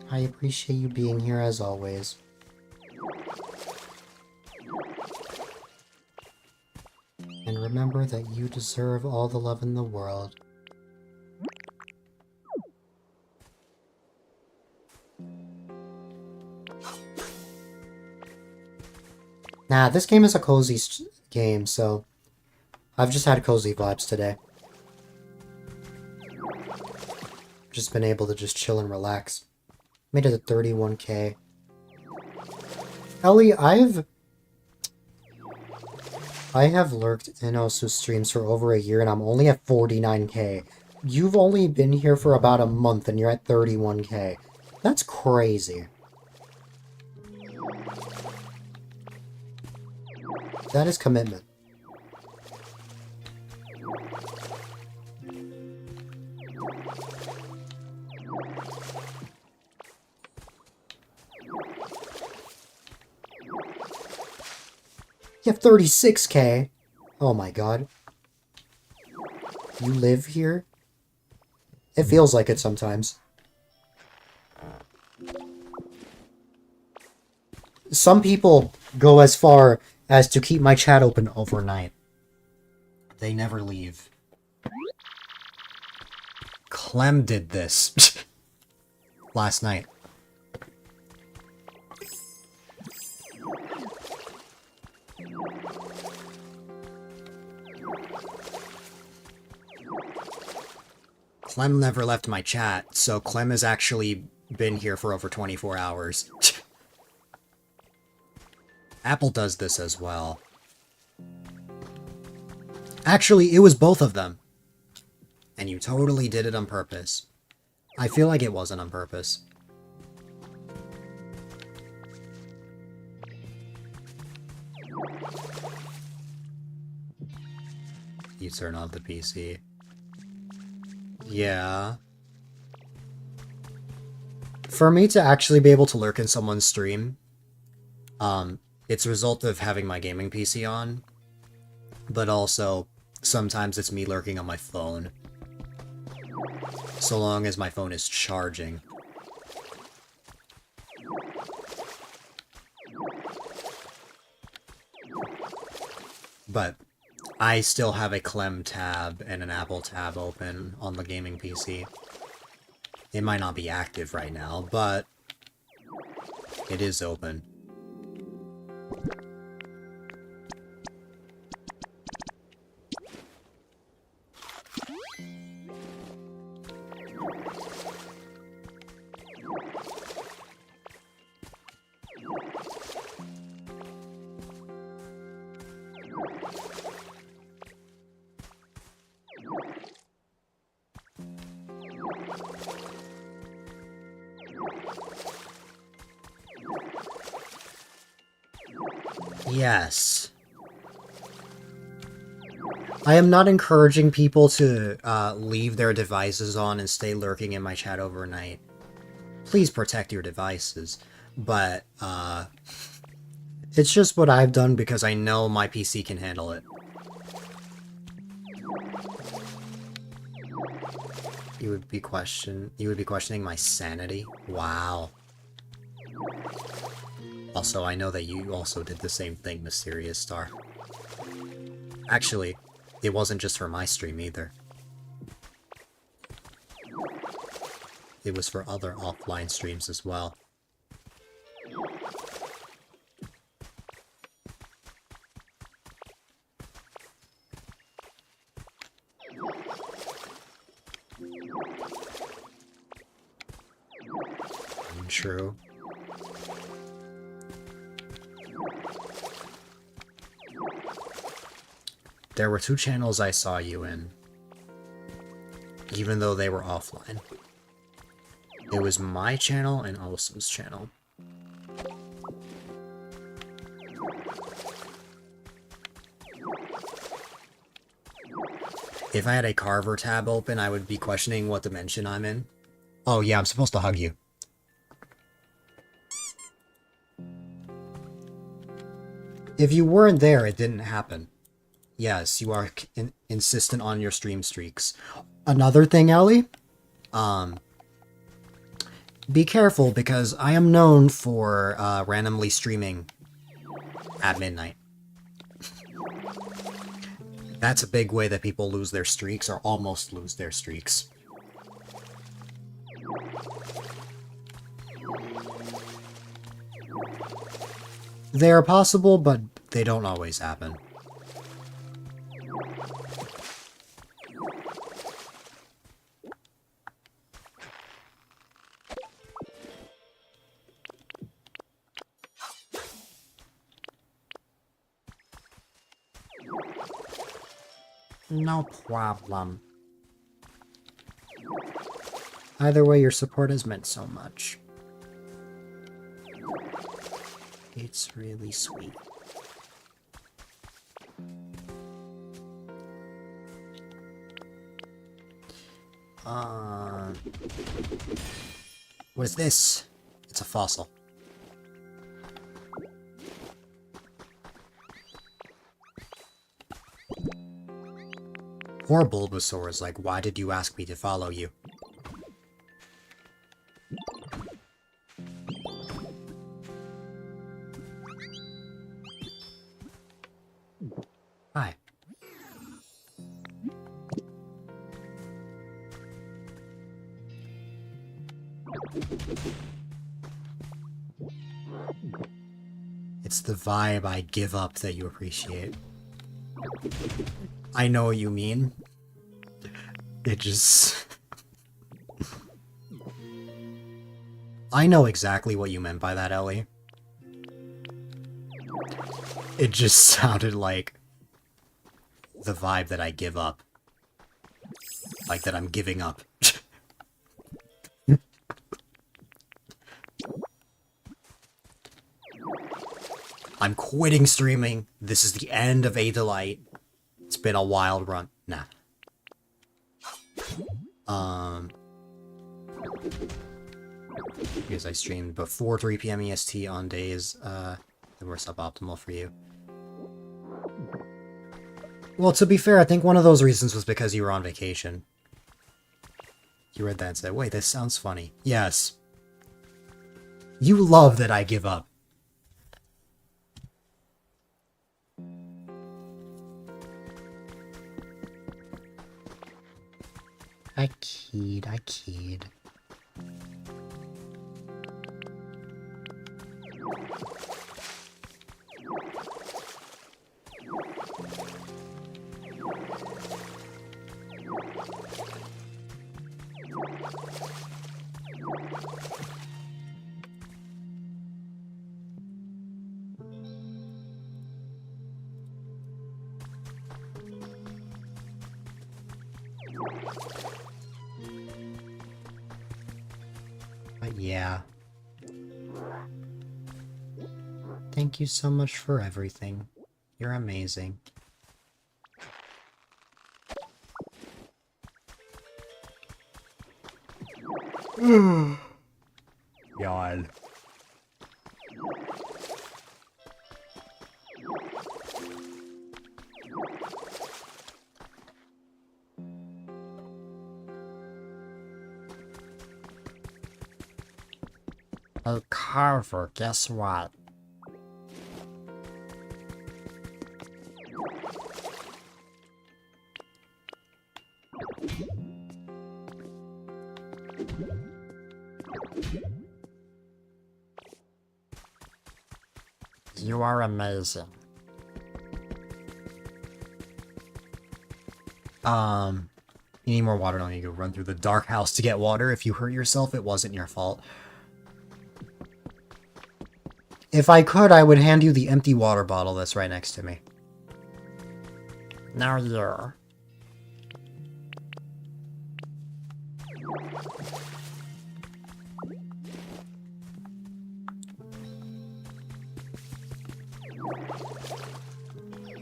I appreciate you being here as always. And remember that you deserve all the love in the world. Nah, this game is a cozy game, so I've just had cozy vibes today. Just been able to just chill and relax. Made it to 31k. Ellie, I have lurked in Osu's streams for over a year and I'm only at 49k. You've only been here for about a month and you're at 31k. That's crazy. That is commitment. You have 36k. Oh my god. You live here? It feels like it sometimes. Some people go as far as to keep my chat open overnight. They never leave. Clem did this last night. Clem never left my chat, so Clem has actually been here for over 24 hours. Apple does this as well. Actually, it was both of them. And you totally did it on purpose. I feel like it wasn't on purpose. You turn off the PC. Yeah. For me to actually be able to lurk in someone's stream, it's a result of having my gaming PC on, but also sometimes it's me lurking on my phone. So long as my phone is charging. But I still have a Clem tab and an Apple tab open on the gaming PC. It might not be active right now, but it is open. Yes. I am not encouraging people to leave their devices on and stay lurking in my chat overnight. Please protect your devices. But, it's just what I've done because I know my PC can handle it. You would be questioning my sanity? Wow. Also, I know that you also did the same thing, Mysterious Star. Actually, it wasn't just for my stream either. It was for other offline streams as well. True. There were 2 channels I saw you in, even though they were offline. It was my channel and Allison's channel. If I had a Carver tab open, I would be questioning what dimension I'm in. Oh yeah, I'm supposed to hug you. If you weren't there, it didn't happen. Yes, you are insistent on your stream streaks. Another thing, Ellie? Be careful, because I am known for randomly streaming at midnight. That's a big way that people lose their streaks, or almost lose their streaks. They are possible, but they don't always happen. No problem. Either way, your support has meant so much. It's really sweet. What is this? It's a fossil. Poor Bulbasaur is like, why did you ask me to follow you? Hi. It's the vibe I give up that you appreciate. I know what you mean. It just... I know exactly what you meant by that, Ellie. It just sounded like the vibe that I give up. Like that I'm giving up. I'm quitting streaming. This is the end of A-Dylite. It's been a wild run. Nah. Because I streamed before 3 p.m. EST on days that were suboptimal for you. Well, to be fair, I think one of those reasons was because you were on vacation. You read that and said, wait, this sounds funny. Yes. You love that I give up. I keyed. But yeah. Thank you so much for everything. You're amazing. God. Oh, Carver, guess what? You are amazing. You need more water, don't you? Go run through the dark house to get water. If you hurt yourself, it wasn't your fault. If I could, I would hand you the empty water bottle that's right next to me. Now you're...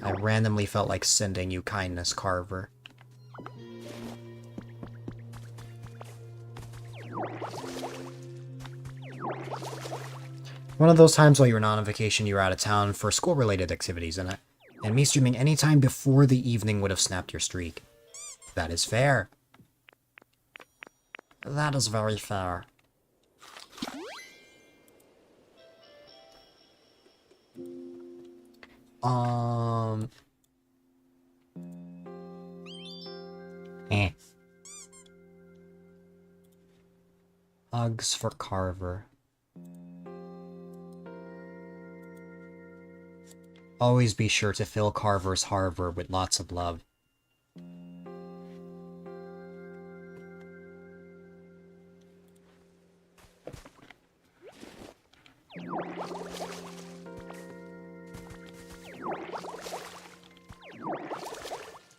I randomly felt like sending you kindness, Carver. One of those times while you were not on vacation, you were out of town for school-related activities, and me streaming any time before the evening would have snapped your streak. That is fair. That is very fair. Hugs for Carver. Always be sure to fill Carver's harbor with lots of love.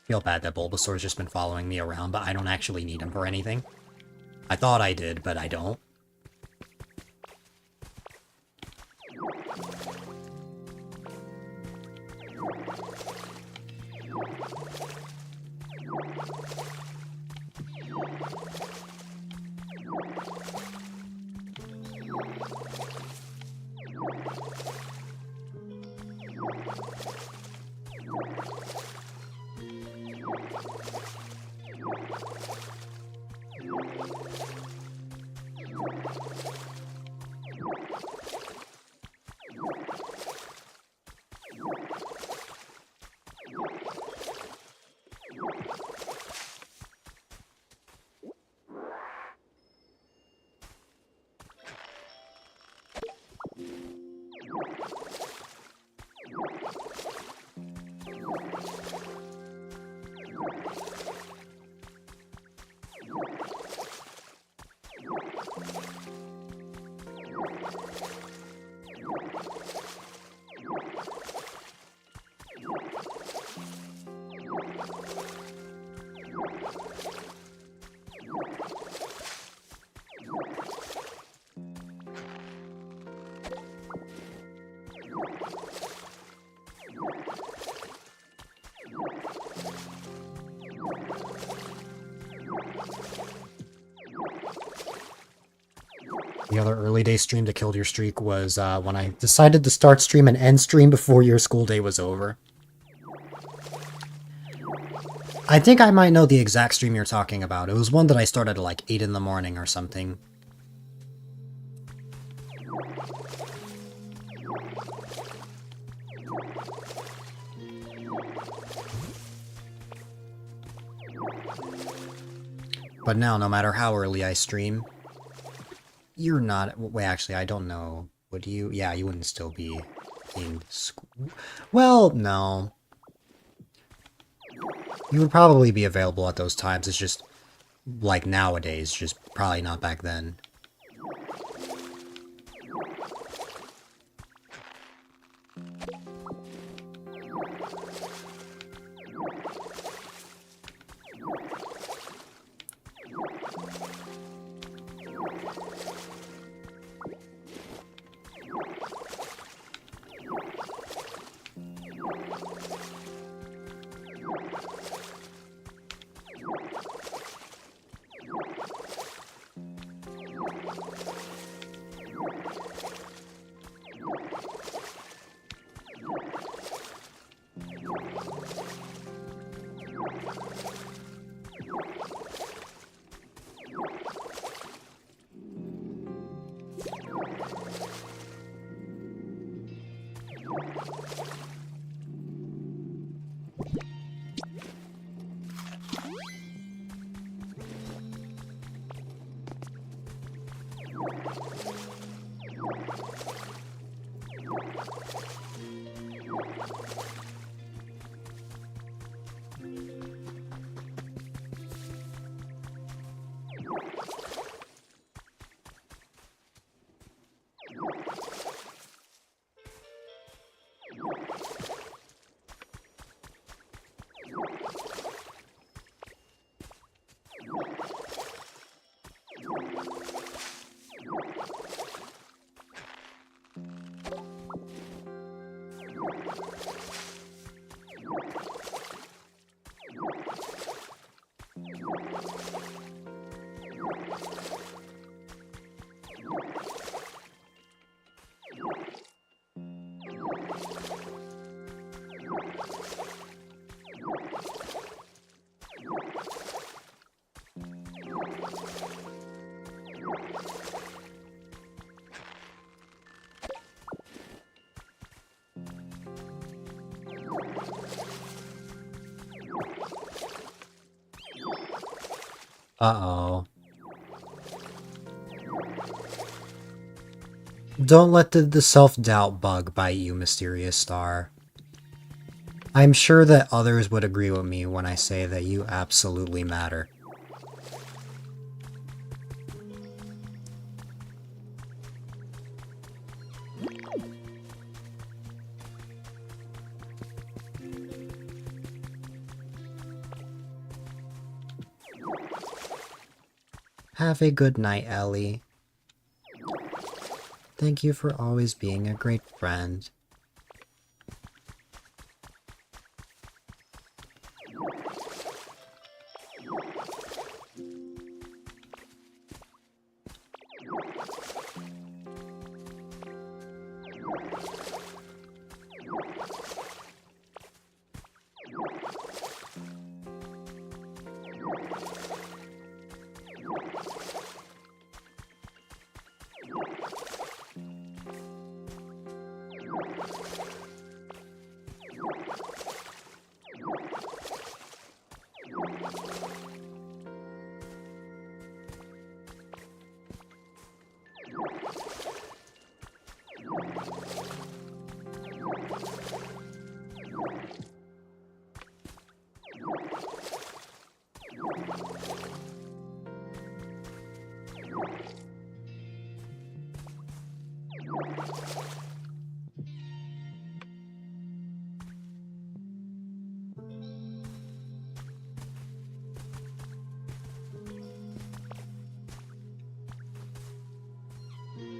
Feel bad that Bulbasaur's just been following me around, but I don't actually need him for anything. I thought I did, but I don't. The other early day stream that killed your streak was when I decided to start stream and end stream before your school day was over. I think I might know the exact stream you're talking about. It was one that I started at like 8 in the morning or something. But now, no matter how early I stream, you're not... Wait, actually, I don't know. Would you? Yeah, you wouldn't still be in school. Well, no. You would probably be available at those times. It's just, like, nowadays, just probably not back then. Uh-oh. Don't let the self-doubt bug bite you, Mysterious Star. I'm sure that others would agree with me when I say that you absolutely matter. Have a good night, Ellie. Thank you for always being a great friend.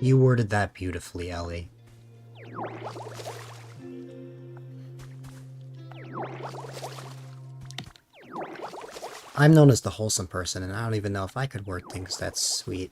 You worded that beautifully, Ellie. I'm known as the wholesome person, and I don't even know if I could word things that sweet.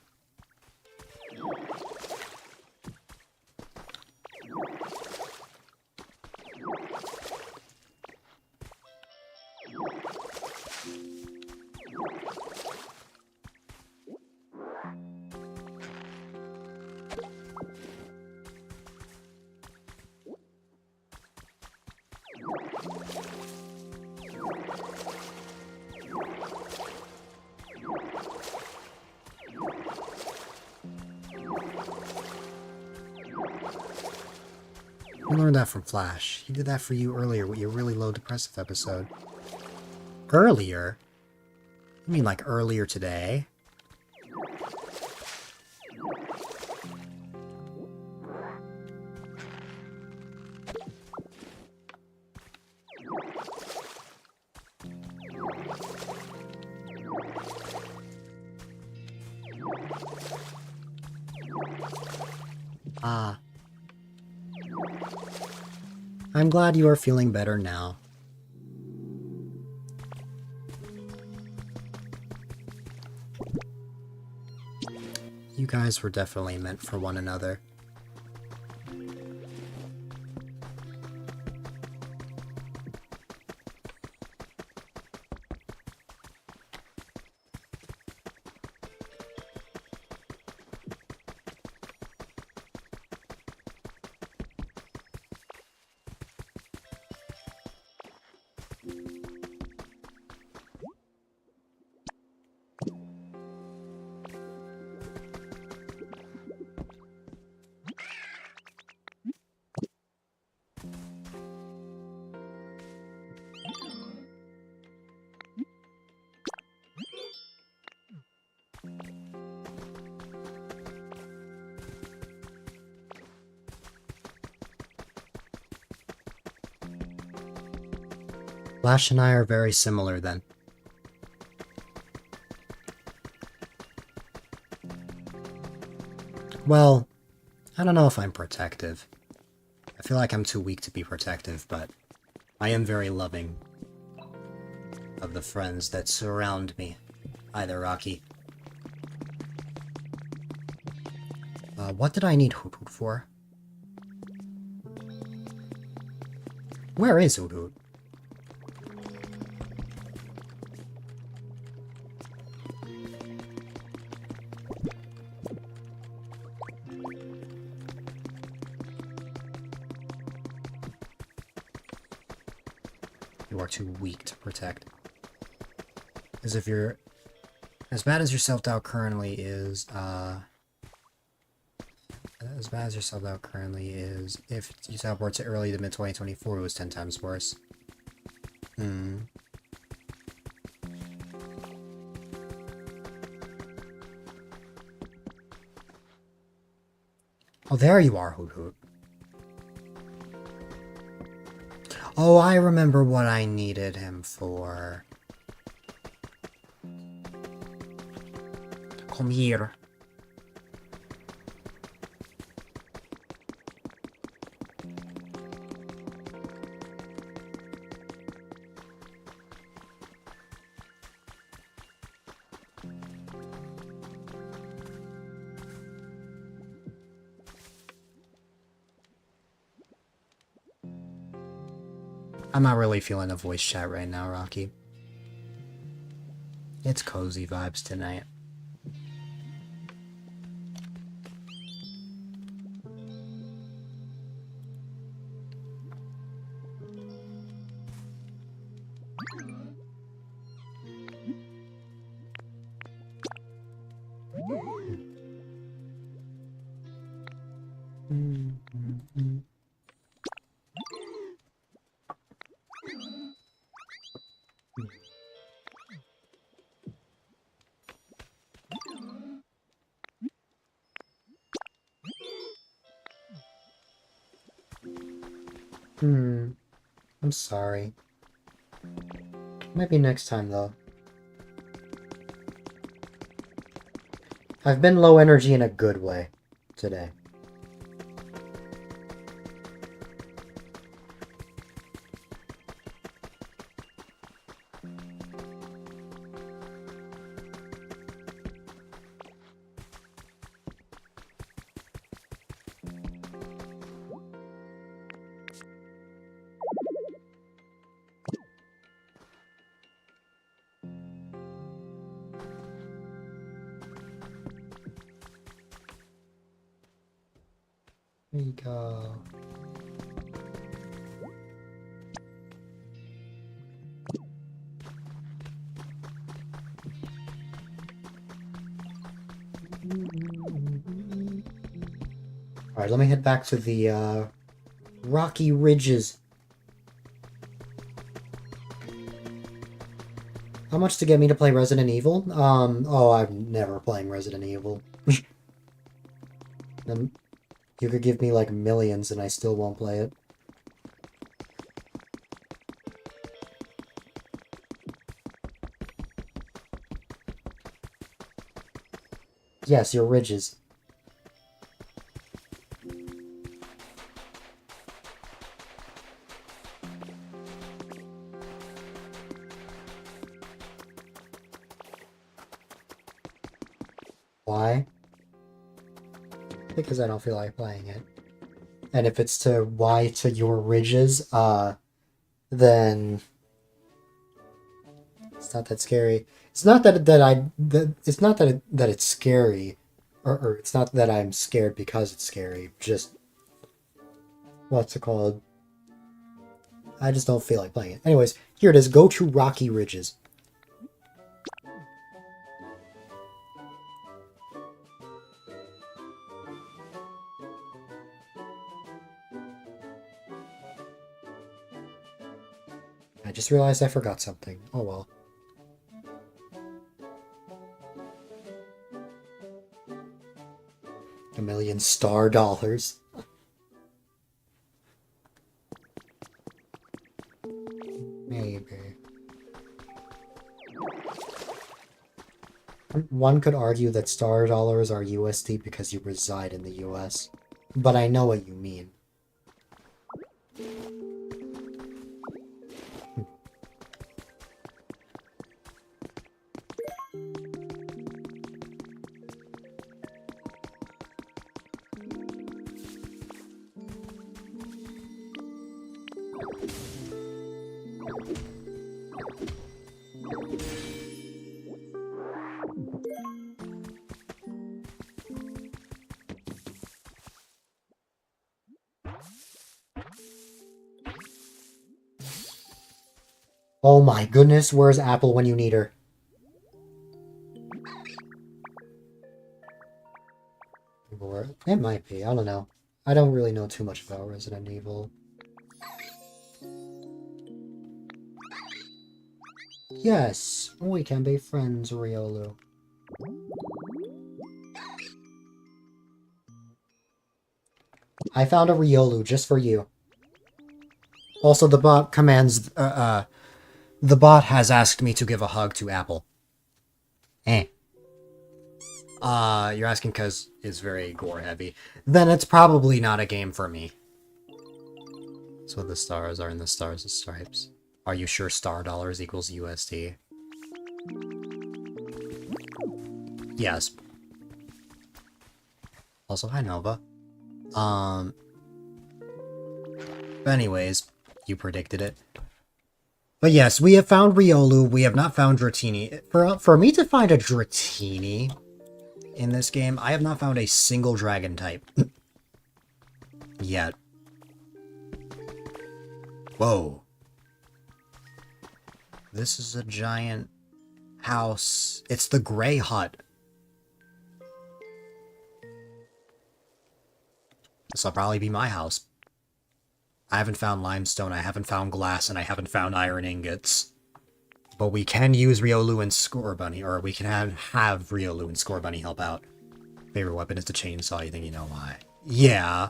You learned that from Flash. He did that for you earlier with your really low depressive episode. Earlier? You mean like earlier today? Ah. I'm glad you are feeling better now. You guys were definitely meant for one another. Flash and I are very similar then. Well, I don't know if I'm protective. I feel like I'm too weak to be protective, but I am very loving of the friends that surround me. Hi there, Rocky. What did I need Hoot Hoot for? Where is Hoot Hoot? You are too weak to protect. As if you're... As bad as your self-doubt currently is, as bad as your self-doubt currently is, if you teleport to early to mid-2024, it was 10 times worse. Oh, there you are, Hoot Hoot. Oh, I remember what I needed him for. Come here. I'm not really feeling a voice chat right now, Rocky. It's cozy vibes tonight. I'm sorry. Maybe next time, though. I've been low energy in a good way today. There you go. Alright, let me head back to the rocky ridges. How much to get me to play Resident Evil? Oh, I'm never playing Resident Evil. You could give me like millions and I still won't play it. Yes, your ridges. Why? Because I don't feel like playing it. And if it's to why to your ridges, then it's not that scary. It's not it's not that it's scary, or it's not that I'm scared because it's scary. Just what's it called? I just don't feel like playing it. Anyways, here it is. Go to Rocky Ridges. I just realized I forgot something. Oh well. $1 million star dollars. Maybe. One could argue that star dollars are USD because you reside in the US. But I know what you mean. Oh my goodness, where's Apple when you need her? Or it might be, I don't know. I don't really know too much about Resident Evil. Yes, we can be friends, Riolu. I found a Riolu just for you. Also, the bot commands, the bot has asked me to give a hug to Apple. You're asking because it's very gore heavy. Then it's probably not a game for me. So the stars are in the stars and stripes. Are you sure star dollars equals USD? Yes. Also, hi Nova. Anyways, you predicted it. But yes, we have found Riolu. We have not found Dratini. For me to find a Dratini in this game, I have not found a single dragon type. Yet. Whoa. This is a giant house. It's the Gray Hut. This'll probably be my house. I haven't found limestone, I haven't found glass, and I haven't found iron ingots. But we can use Riolu and Score Bunny, or we can have Riolu and Score Bunny help out. Favorite weapon is the chainsaw, you think you know why? Yeah.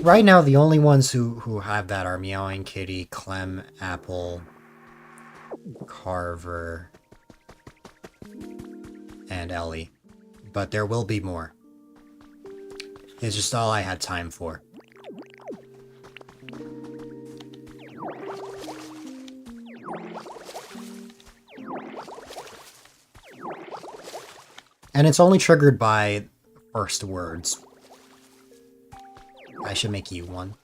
Right now, the only ones who have that are Meowing Kitty, Clem, Apple, Carver, and Ellie. But there will be more. It's just all I had time for. And it's only triggered by first words. I should make you one.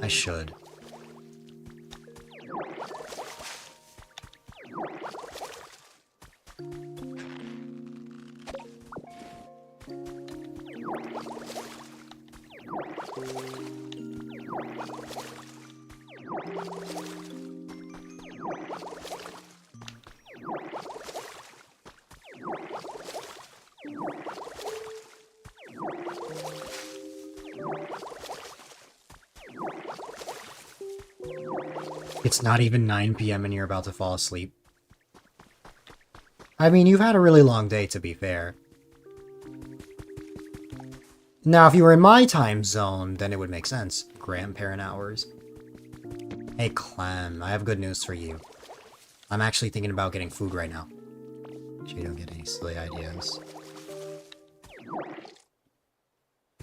I should. It's not even 9 p.m. and you're about to fall asleep. I mean, you've had a really long day, to be fair. Now, if you were in my time zone, then it would make sense. Grandparent hours. Hey, Clem, I have good news for you. I'm actually thinking about getting food right now. So you don't get any silly ideas.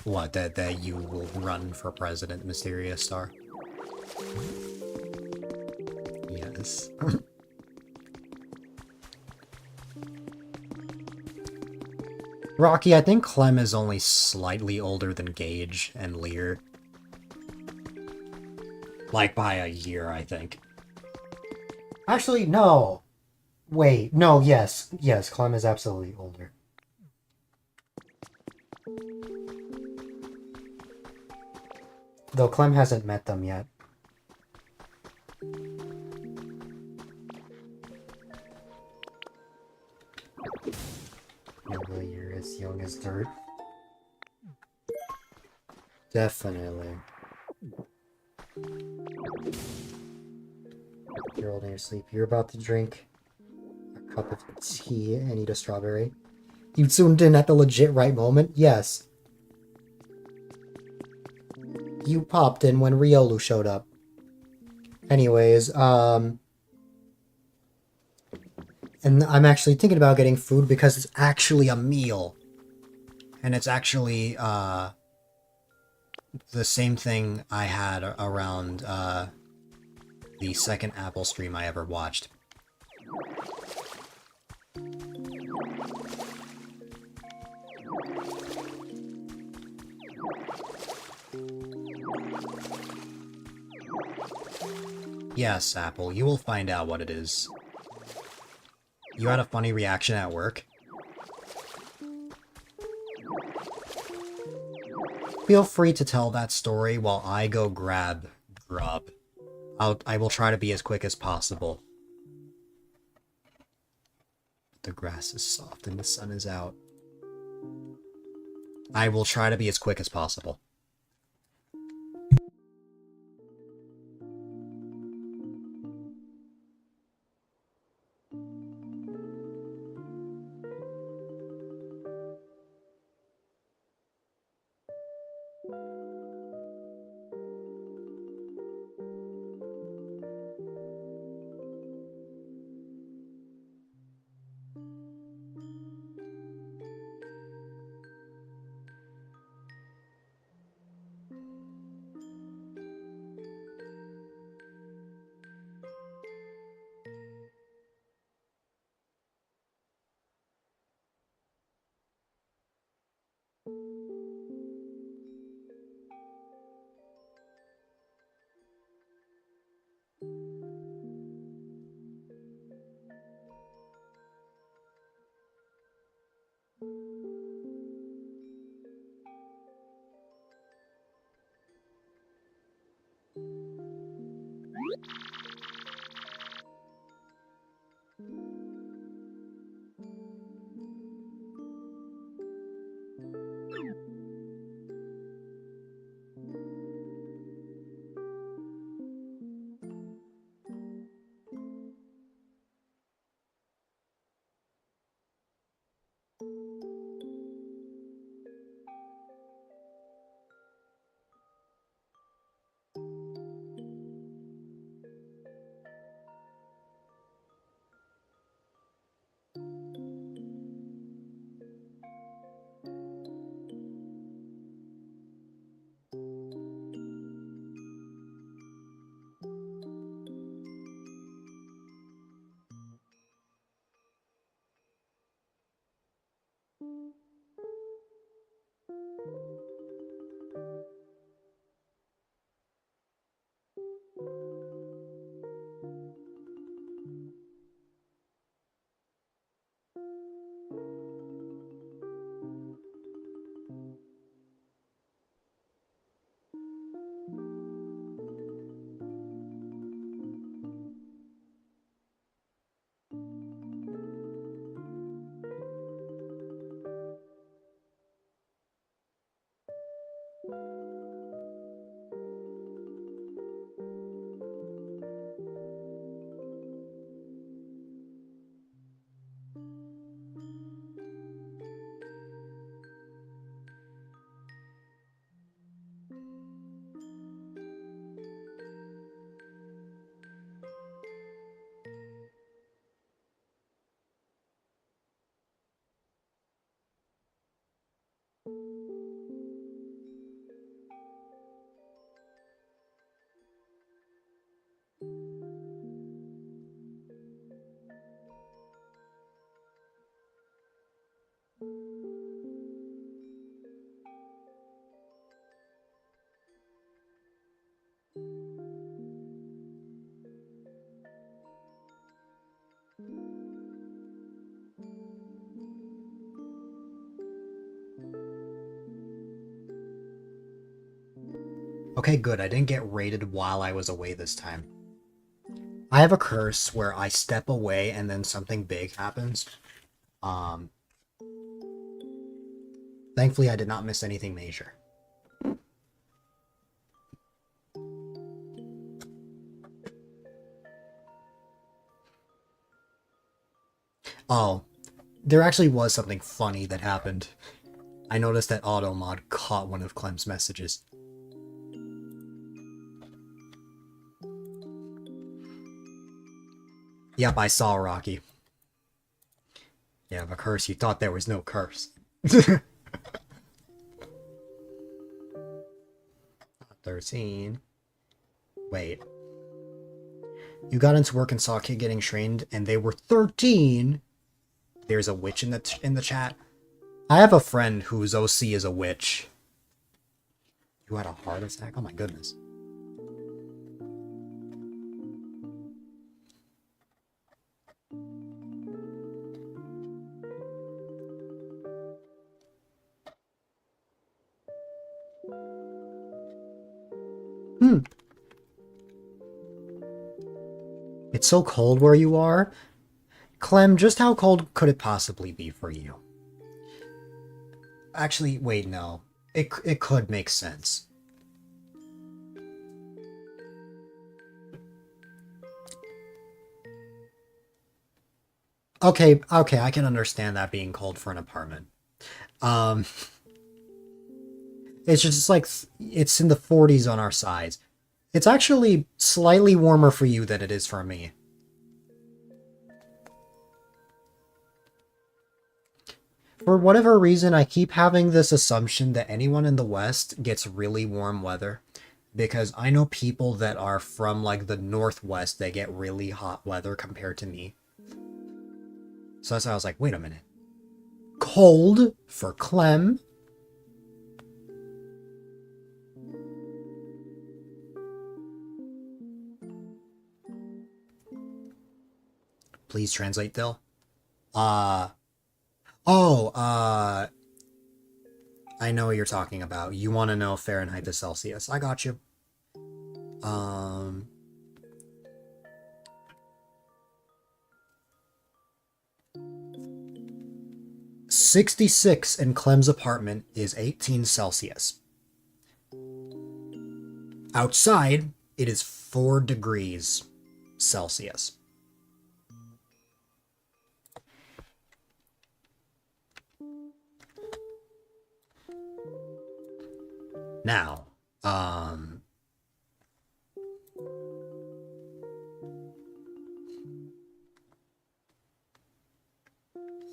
What, that you will run for president, Mysterious Star? Yes. Rocky, I think Clem is only slightly older than Gage and Lear. Like, by a year, I think. Actually, no. Wait, no, yes. Yes, Clem is absolutely older. Though Clem hasn't met them yet. Nearly you're as young as dirt. Definitely. You're old in your sleep. You're about to drink a cup of tea and eat a strawberry. You tuned in at the legit right moment? Yes. You popped in when Riolu showed up. Anyways, and I'm actually thinking about getting food because it's actually a meal. And it's actually, the same thing I had around, the second Apple stream I ever watched. Yes, Apple, you will find out what it is. You had a funny reaction at work? Feel free to tell that story while I go grab grub. I will try to be as quick as possible. The grass is soft and the sun is out. I will try to be as quick as possible. Okay, good. I didn't get raided while I was away this time. I have a curse where I step away and then something big happens. Um, Thankfully, I did not miss anything major. Oh, there actually was something funny that happened. I noticed that Automod caught one of Clem's messages. Yep, I saw Rocky. Yeah, the curse. You thought there was no curse. 13. Wait. You got into work and saw a kid getting trained, and they were 13. There's a witch in the chat. I have a friend whose OC is a witch. You had a heart attack? Oh my goodness. It's so cold where you are. Clem, just how cold could it possibly be for you? Actually, wait, no. It could make sense. Okay, I can understand that being cold for an apartment. Um, it's just like, it's in the 40s on our sides. It's actually slightly warmer for you than it is for me. For whatever reason, I keep having this assumption that anyone in the West gets really warm weather. Because I know people that are from, like, the Northwest that get really hot weather compared to me. So that's why I was like, wait a minute. Cold for Clem? Please translate, Dill. I know what you're talking about. You want to know Fahrenheit to Celsius. I got you. 66 in Clem's apartment is 18 Celsius. Outside, it is 4 degrees Celsius. Now,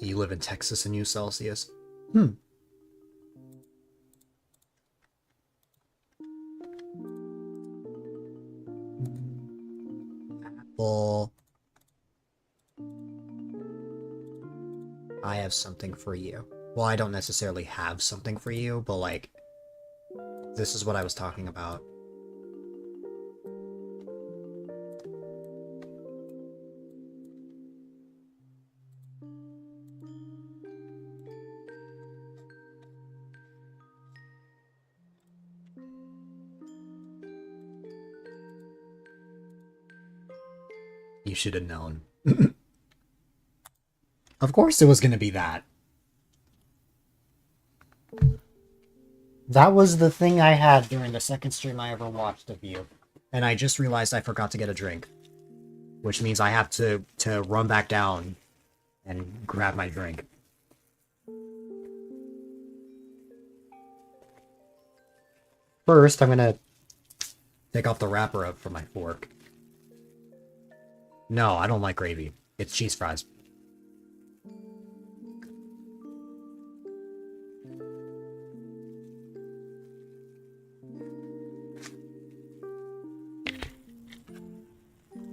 you live in Texas and use Celsius? Apple. I have something for you. Well, I don't necessarily have something for you, but like, this is what I was talking about. You should have known. Of course it was going to be that. That was the thing I had during the second stream I ever watched of you. And I just realized I forgot to get a drink. Which means I have to run back down and grab my drink. First, I'm gonna take off the wrapper up from my fork. No, I don't like gravy. It's cheese fries.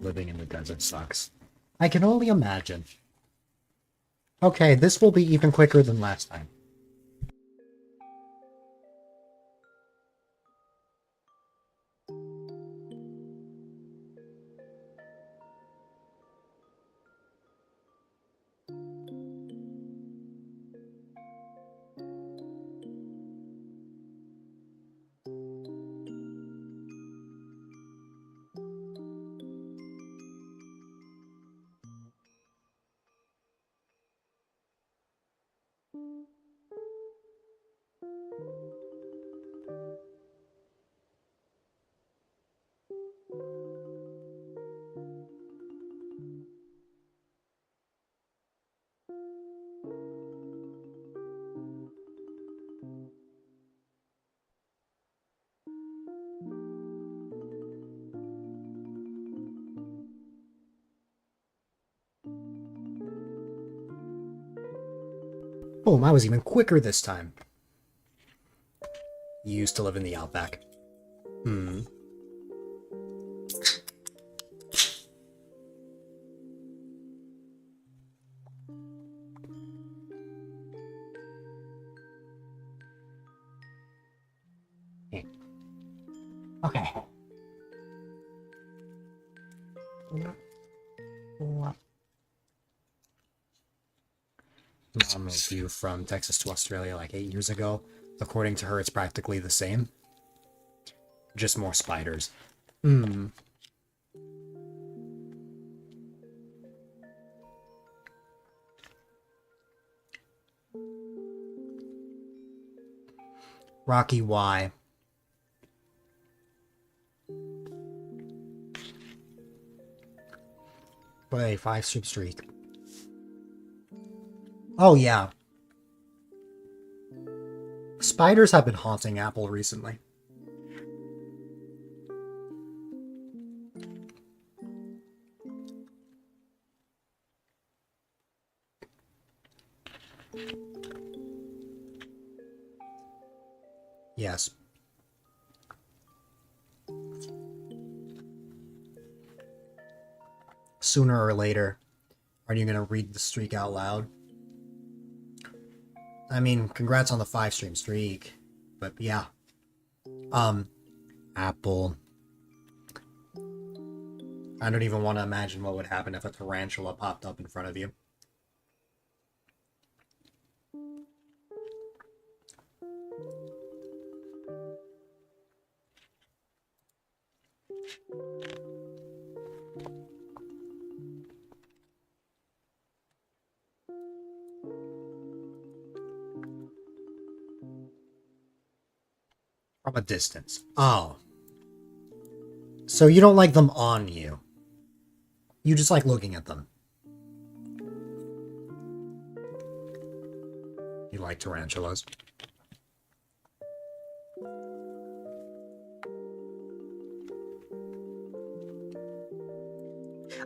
Living in the desert sucks. I can only imagine. Okay, this will be even quicker than last time. Boom, I was even quicker this time. You used to live in the Outback. Hmm. Okay. Mom moved you from Texas to Australia like 8 years ago. According to her, it's practically the same. Just more spiders. Hmm. Rocky Y. Play 5-stream streak. Oh yeah. Spiders have been haunting Apple recently. Yes. Sooner or later, are you gonna read the streak out loud? I mean, congrats on the 5-stream streak, but yeah. Apple. I don't even want to imagine what would happen if a tarantula popped up in front of you. From a distance. Oh. So you don't like them on you. You just like looking at them. You like tarantulas.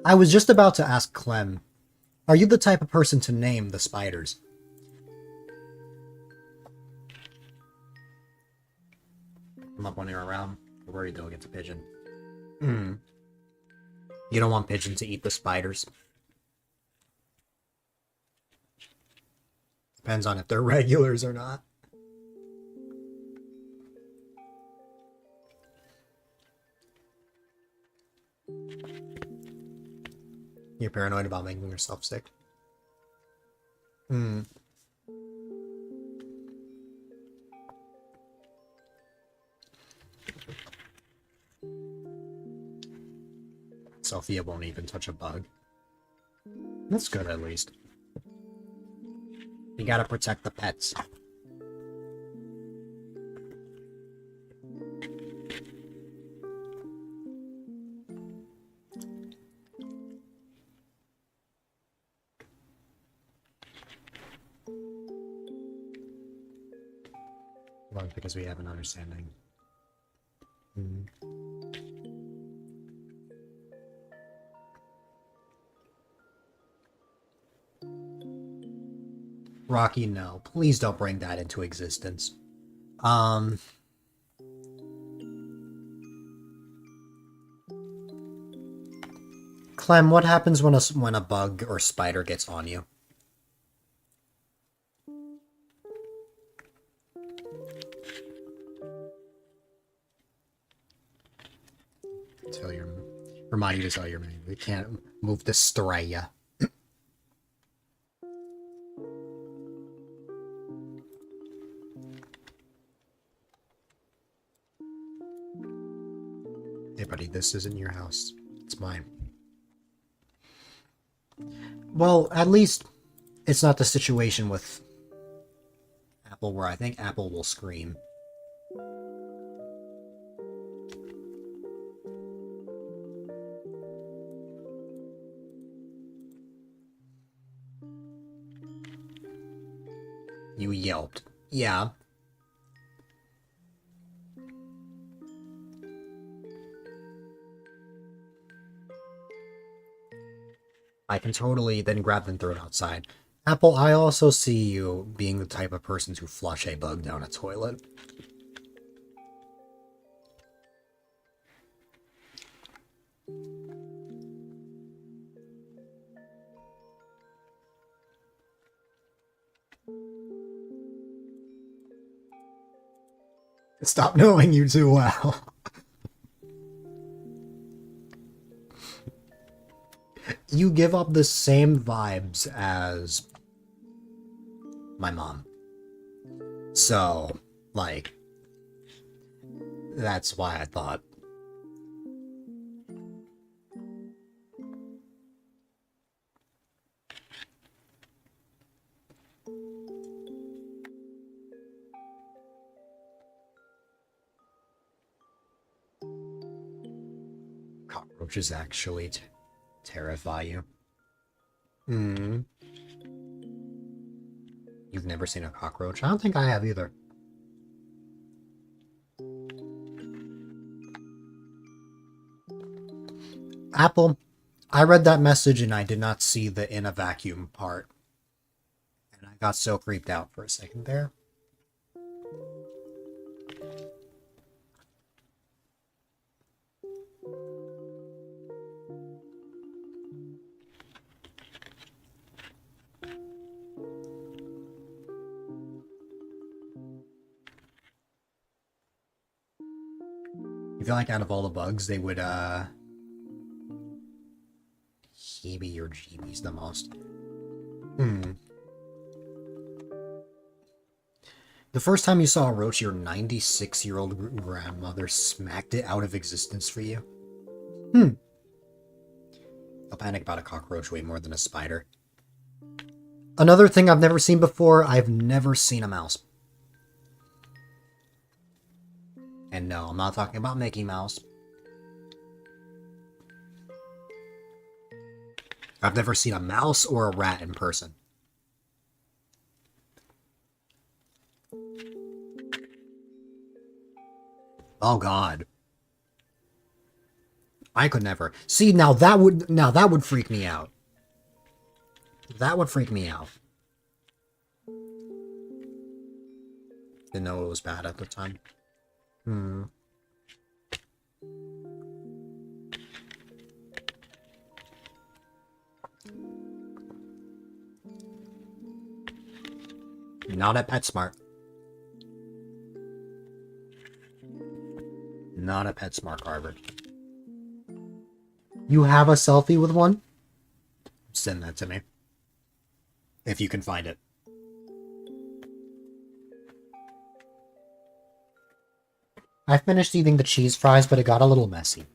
I was just about to ask Clem, are you the type of person to name the spiders? I'm up when you're around. Where you go, gets a pigeon. Hmm. You don't want pigeon to eat the spiders. Depends on if they're regulars or not. You're paranoid about making yourself sick. Hmm. Sophia won't even touch a bug. That's good, at least. You gotta protect the pets. Well, because we have an understanding. Hmm. Rocky, no. Please don't bring that into existence. Um... Clem, what happens when a bug or spider gets on you? Tell your remind you to tell your man. We can't move the Straya. Hey buddy, this isn't your house. It's mine. Well, at least it's not the situation with Apple where I think Apple will scream. You yelped. Yeah. I can totally then grab them and throw it outside. Apple, I also see you being the type of person to flush a bug down a toilet. Stop knowing you too well. You give up the same vibes as my mom. So, like, that's why I thought. Cockroaches actually terrify you. Hmm. You've never seen a cockroach? I don't think I have either. Apple, I read that message and I did not see the in a vacuum part. And I got so creeped out for a second there. You feel like out of all the bugs, they would, heebie your jeebies the most. Hmm. The first time you saw a roach, your 96-year-old grandmother smacked it out of existence for you? Hmm. I'll panic about a cockroach way more than a spider. Another thing I've never seen before, I've never seen a mouse. And no, I'm not talking about Mickey Mouse. I've never seen a mouse or a rat in person. Oh god. I could never. See, now that would freak me out. That would freak me out. Didn't know it was bad at the time. Hmm. Not at PetSmart. Not at PetSmart, Carver. You have a selfie with one? Send that to me. If you can find it. I finished eating the cheese fries, but it got a little messy.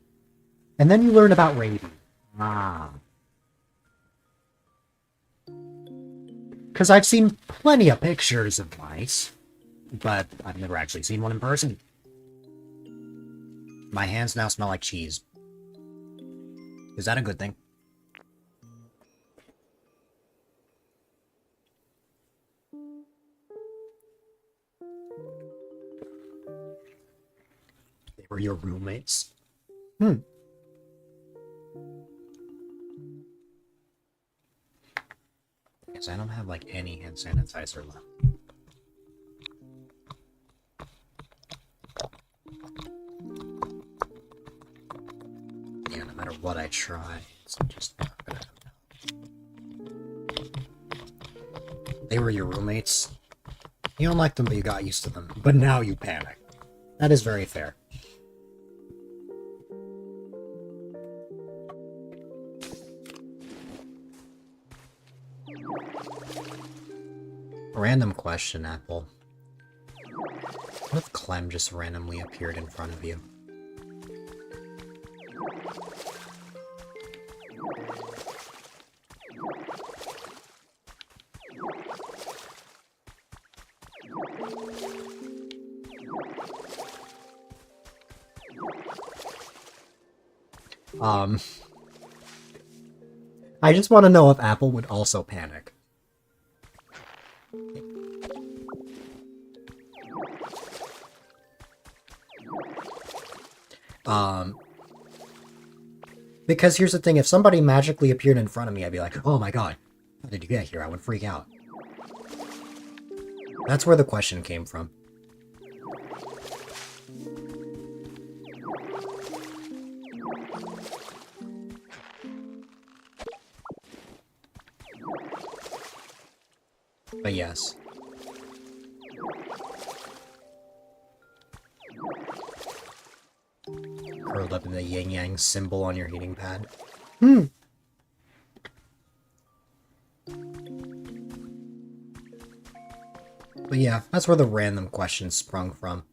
And then you learn about rabies. Ah. Because I've seen plenty of pictures of mice, but I've never actually seen one in person. My hands now smell like cheese. Is that a good thing? Or your roommates. Because I don't have, like, any hand sanitizer left. Yeah, no matter what I try, it's just not gonna come out. They were your roommates. You don't like them, but you got used to them. But now you panic. That is very fair. Random question, Apple. What if Clem just randomly appeared in front of you? I just want to know if Apple would also panic. Because here's the thing, if somebody magically appeared in front of me, I'd be like, oh my god, how did you get here? I would freak out. That's where the question came from. But yes. Curled up in the yin-yang symbol on your heating pad. But yeah, that's where the random questions sprung from.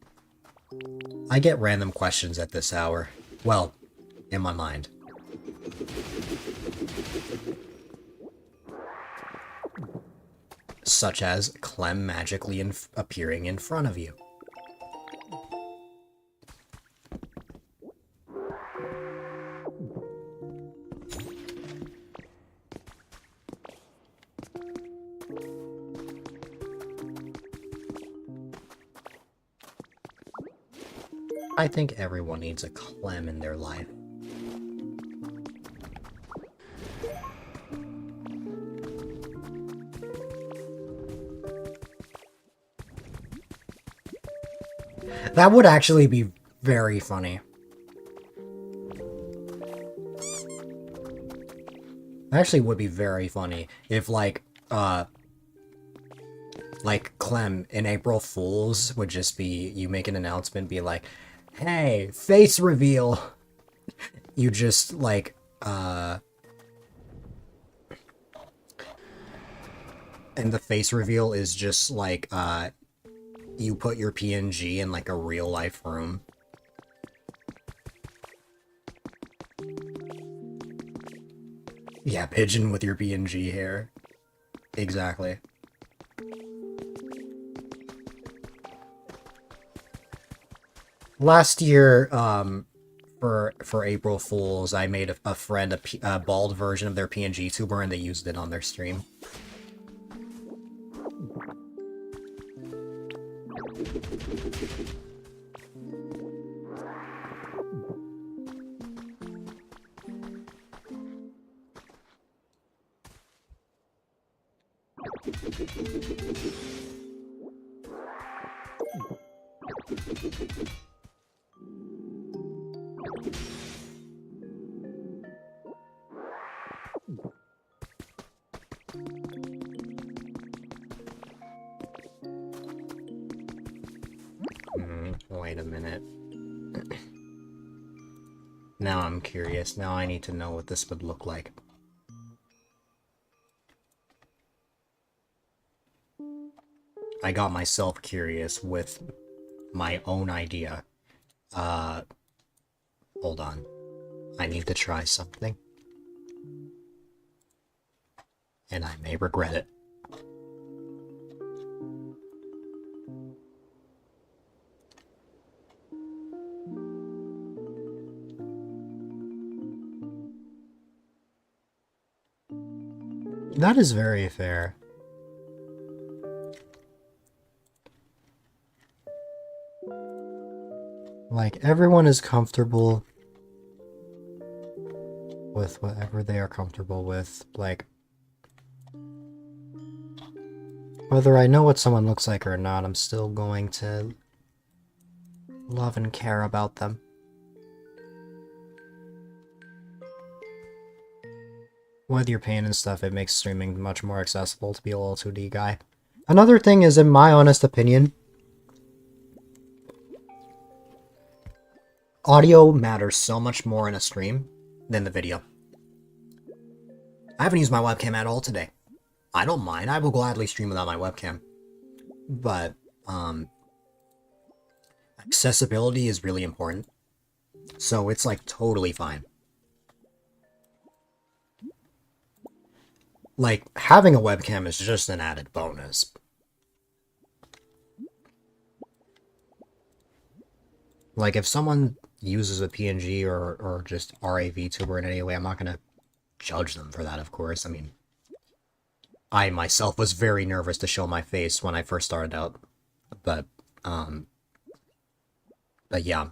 I get random questions at this hour. Well, in my mind. Such as Clem magically appearing in front of you. I think everyone needs a Clem in their life. That would actually be very funny. Actually would be very funny if, like Clem in April Fools would just be, you make an announcement, be like, hey, face reveal! You just, like, and the face reveal is just, like, you put your PNG in, like, a real-life room. Yeah, pigeon with your PNG hair. Exactly. Last year, for April Fools, I made a friend a bald version of their PNG tuber, and they used it on their stream. Wait a minute. Now I'm curious. Now I need to know what this would look like. I got myself curious with my own idea. Hold on. I need to try something. And I may regret it. That is very fair. Like, everyone is comfortable with whatever they are comfortable with. Like, whether I know what someone looks like or not, I'm still going to love and care about them. With your pain and stuff, it makes streaming much more accessible to be a little 2D guy. Another thing is, in my honest opinion, audio matters so much more in a stream than the video. I haven't used my webcam at all today. I don't mind. I will gladly stream without my webcam. But, accessibility is really important. So it's, like, totally fine. Like, having a webcam is just an added bonus. Like, if someone uses a PNG or just are a VTuber in any way, I'm not gonna judge them for that, of course. I mean, I myself was very nervous to show my face when I first started out. But yeah.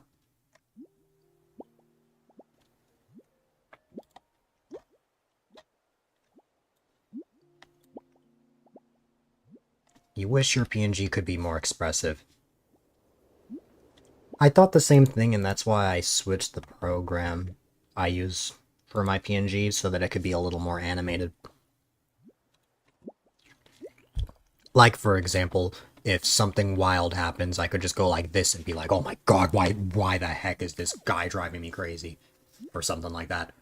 You wish your PNG could be more expressive. I thought the same thing, and that's why I switched the program I use for my PNG so that it could be a little more animated. Like, for example, if something wild happens, I could just go like this and be like, oh my god, why the heck is this guy driving me crazy? Or something like that.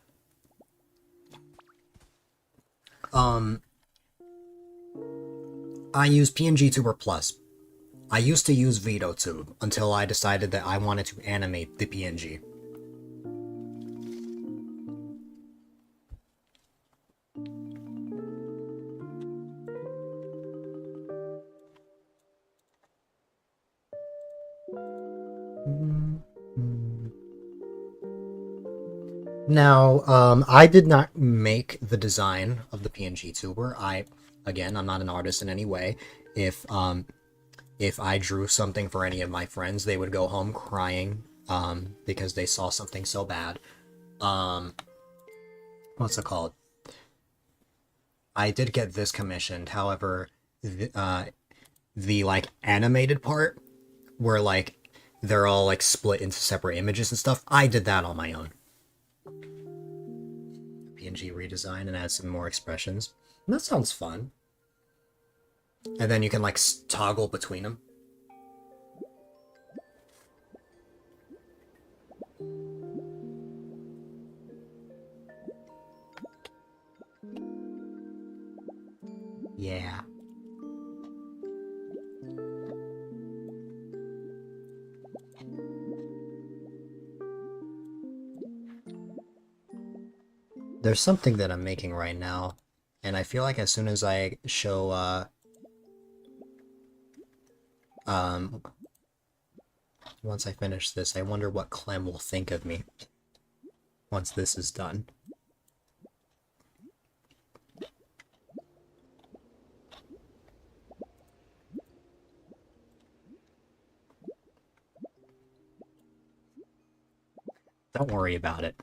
I use PNGTuber Plus. I used to use VideoTube until I decided that I wanted to animate the PNG. Now, I did not make the design of the PNG tuber. Again, I'm not an artist in any way. If I drew something for any of my friends, they would go home crying, because they saw something so bad. What's it called? I did get this commissioned, however, the like, animated part, where, like, they're all, like, split into separate images and stuff, I did that on my own. PNG redesign and add some more expressions. That sounds fun. And then you can, like, toggle between them. Yeah. There's something that I'm making right now, and I feel like as soon as I show, once I finish this, I wonder what Clem will think of me once this is done. Don't worry about it.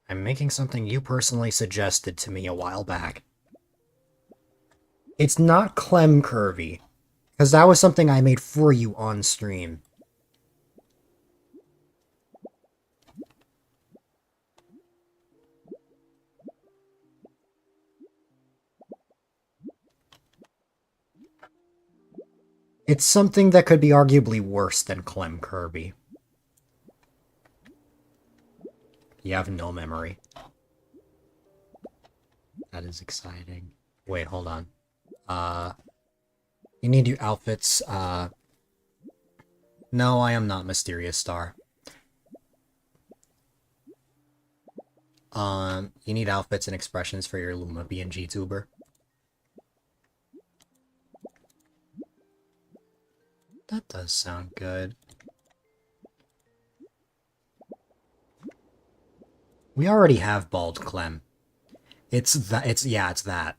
I'm making something you personally suggested to me a while back. It's not Clem Curvy, because that was something I made for you on stream. It's something that could be arguably worse than Clem Kirby. You have no memory. That is exciting. Wait, hold on. You need your outfits, No, I am not Mysterious Star. You need outfits and expressions for your Luma BNG tuber. That does sound good. We already have Bald Clem. It's that.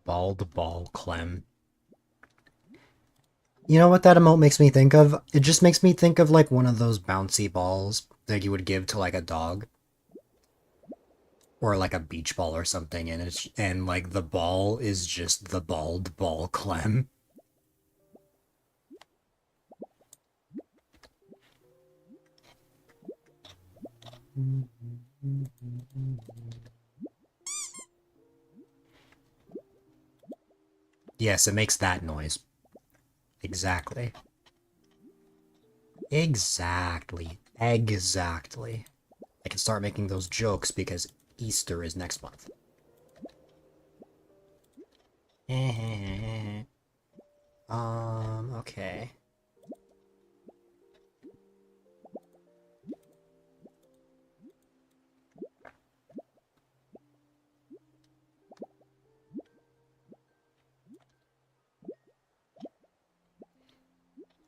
Bald ball Clem. You know what that emote makes me think of? It just makes me think of like one of those bouncy balls that you would give to like a dog or like a beach ball or something, and like the ball is just the bald ball Clem. Yes, it makes that noise. Exactly. Exactly. Exactly. I can start making those jokes because Easter is next month. Okay.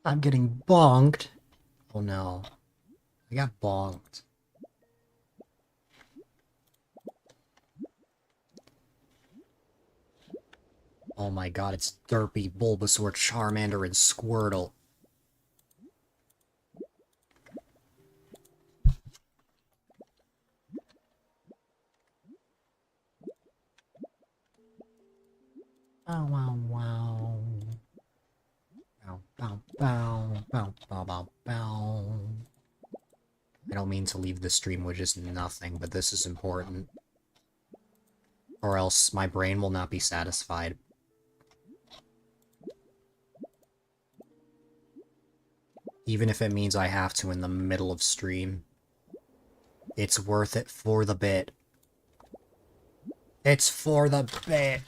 I'm getting bonked. Oh no. I got bonked. Oh my god, it's Derpy, Bulbasaur, Charmander, and Squirtle. Bow wow wow. Bow bow bow bow bow bow bow. I don't mean to leave the stream with just nothing, but this is important. Or else my brain will not be satisfied. Even if it means I have to in the middle of stream. It's worth it for the bit. It's for the bit.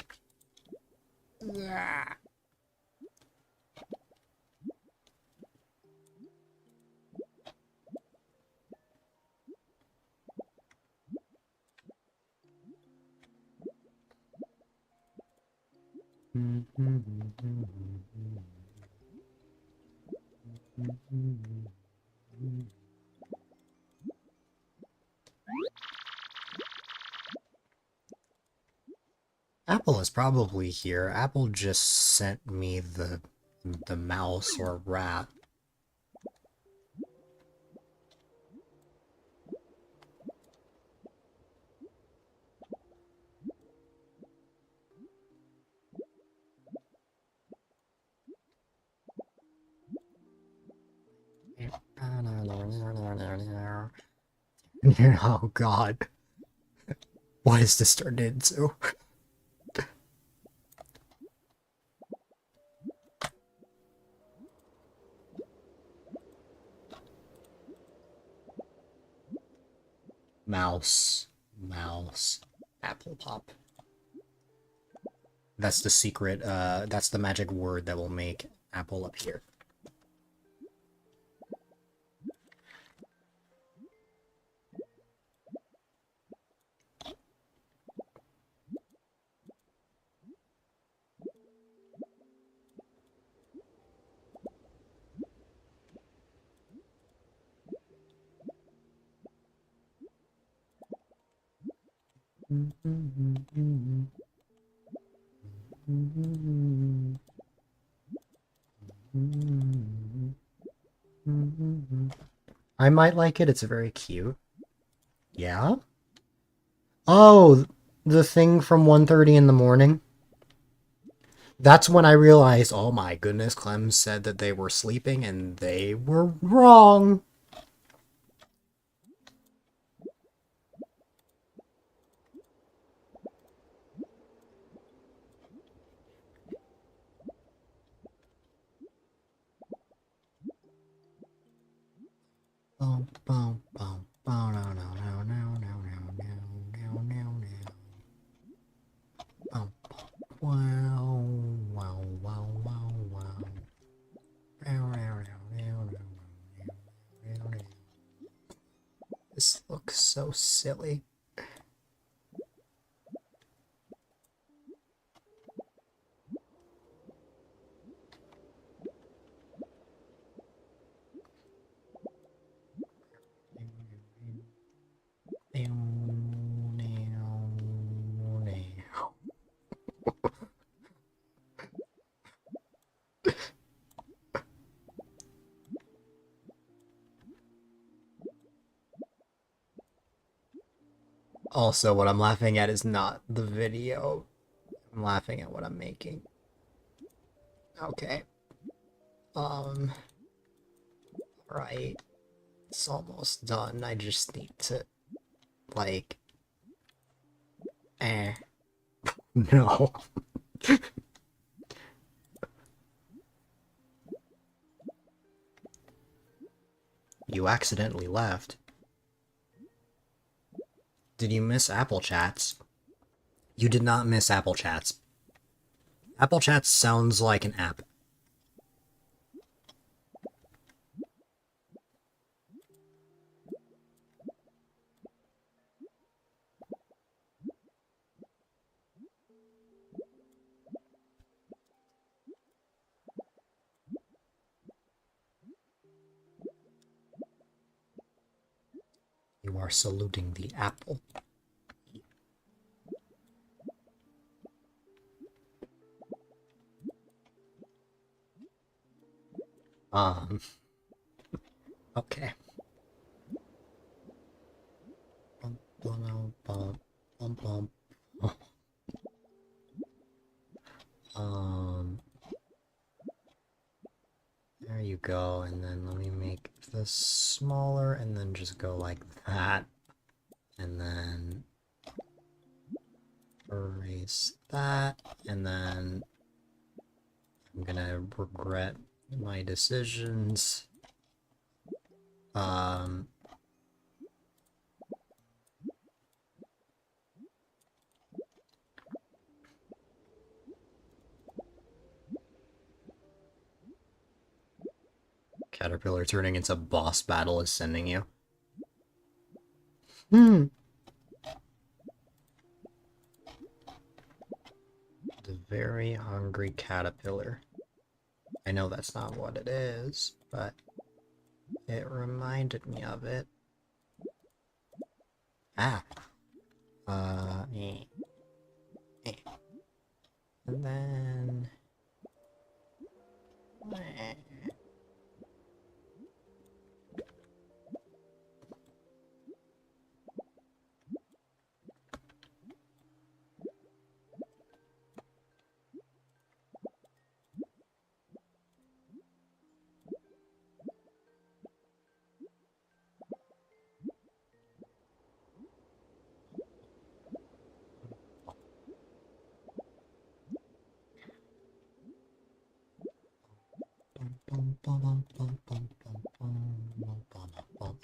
Apple is probably here. Apple just sent me the mouse or rat. Oh god. What is this turned into? Mouse. Mouse. Apple pop. That's the secret, that's the magic word that will make Apple appear. I might like it, it's very cute. Yeah? Oh, the thing from 1:30 in the morning? That's when I realized, oh my goodness, Clem said that they were sleeping and they were wrong. This looks so silly. Also, what I'm laughing at is not the video. I'm laughing at what I'm making. Okay. Right. It's almost done. I just need to, like, eh. No. You accidentally left. Did you miss Apple Chats? You did not miss Apple Chats. Apple Chats sounds like an app. You are saluting the apple. Okay. There you go, and then let me make this smaller, and then just go like that. And then erase that, and then I'm gonna regret my decisions. Caterpillar turning into boss battle is sending you. The very hungry caterpillar. I know that's not what it is, but it reminded me of it. Ah. And then...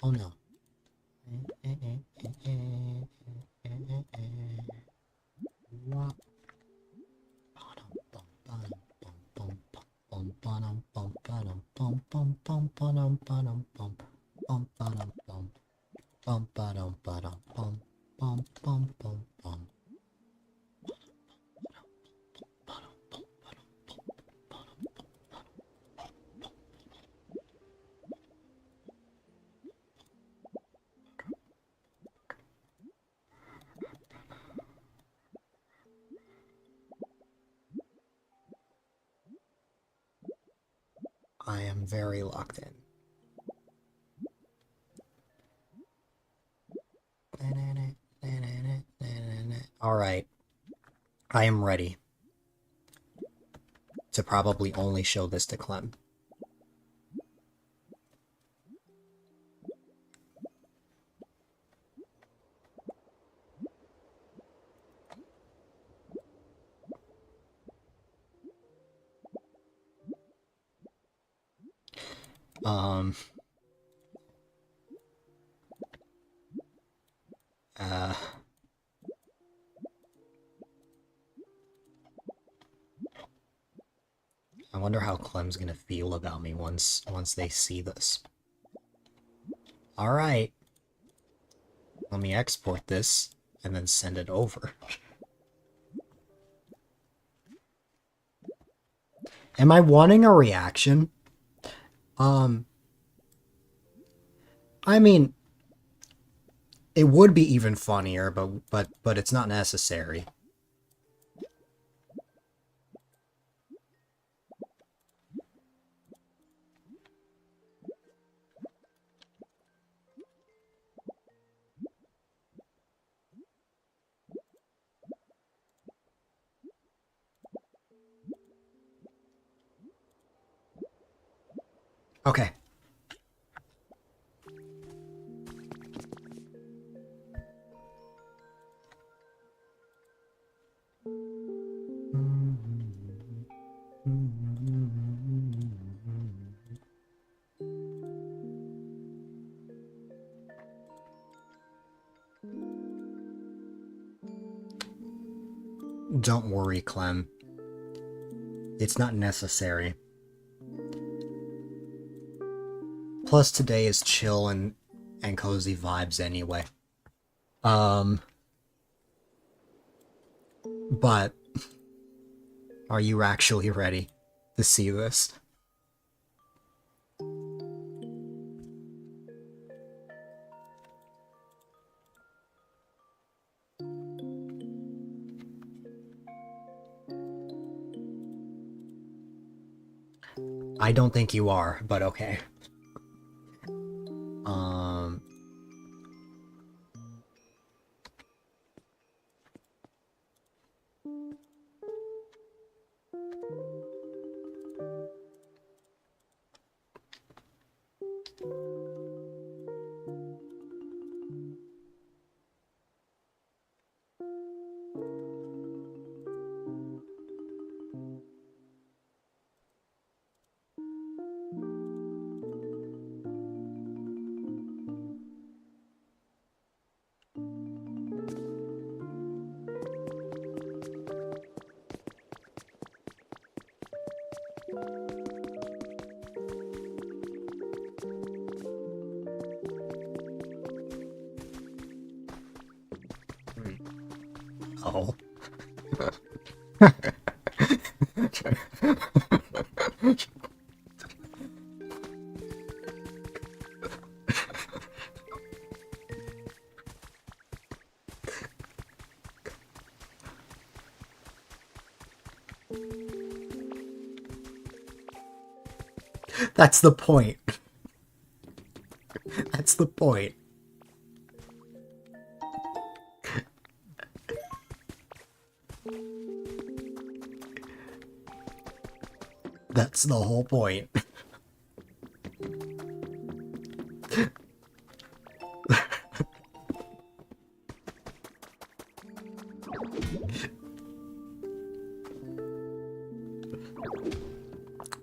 Oh no. I am very locked in. Alright. I am ready to probably only show this to Clem. I wonder how Clem's gonna feel about me once they see this. Alright. Let me export this and then send it over. Am I wanting a reaction? I mean, it would be even funnier, but it's not necessary. Okay. Don't worry, Clem. It's not necessary. Plus, today is chill and cozy vibes anyway. But are you actually ready to see this? I don't think you are, but okay. Oh. That's the point. That's the point. That's the whole point.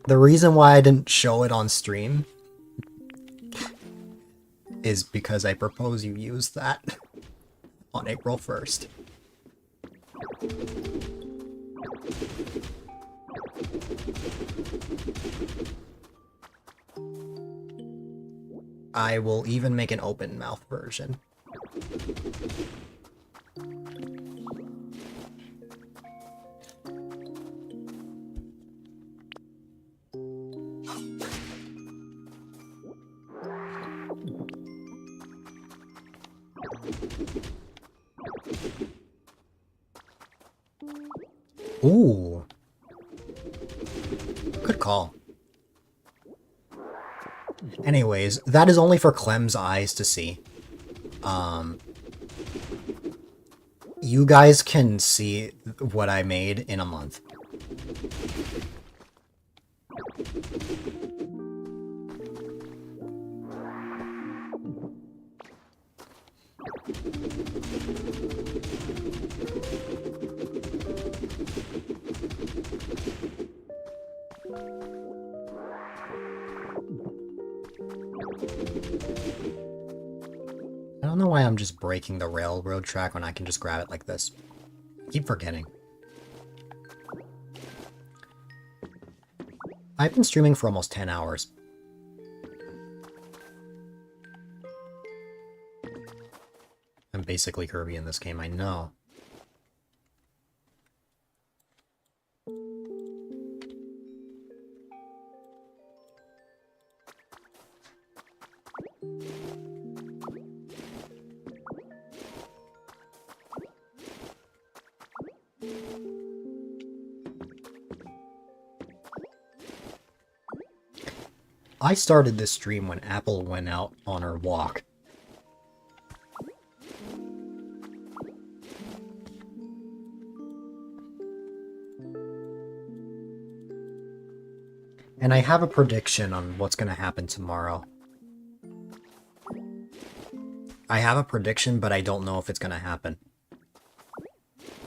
The reason why I didn't show it on stream is because I propose you use that on April 1st. I will even make an open mouth version. Ooh. Good call. Anyways, that is only for Clem's eyes to see. You guys can see what I made in a month. I don't know why I'm just breaking the railroad track when I can just grab it like this. I keep forgetting. I've been streaming for almost 10 hours. basically Kirby in this game, I know. I started this stream when Apple went out on her walk. And I have a prediction on what's going to happen tomorrow. I have a prediction, but I don't know if it's going to happen.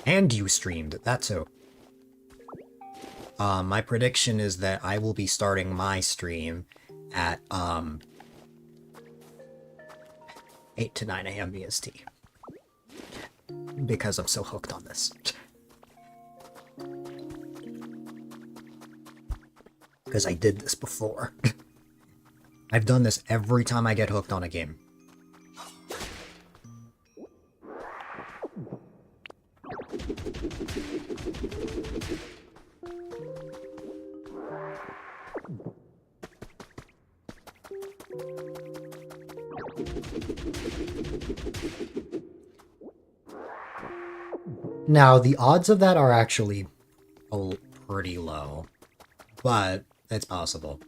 And you streamed, that too. My prediction is that I will be starting my stream at 8 to 9 a.m. EST. Because I'm so hooked on this. Because I did this before. I've done this every time I get hooked on a game. Now, the odds of that are actually pretty low, but it's possible.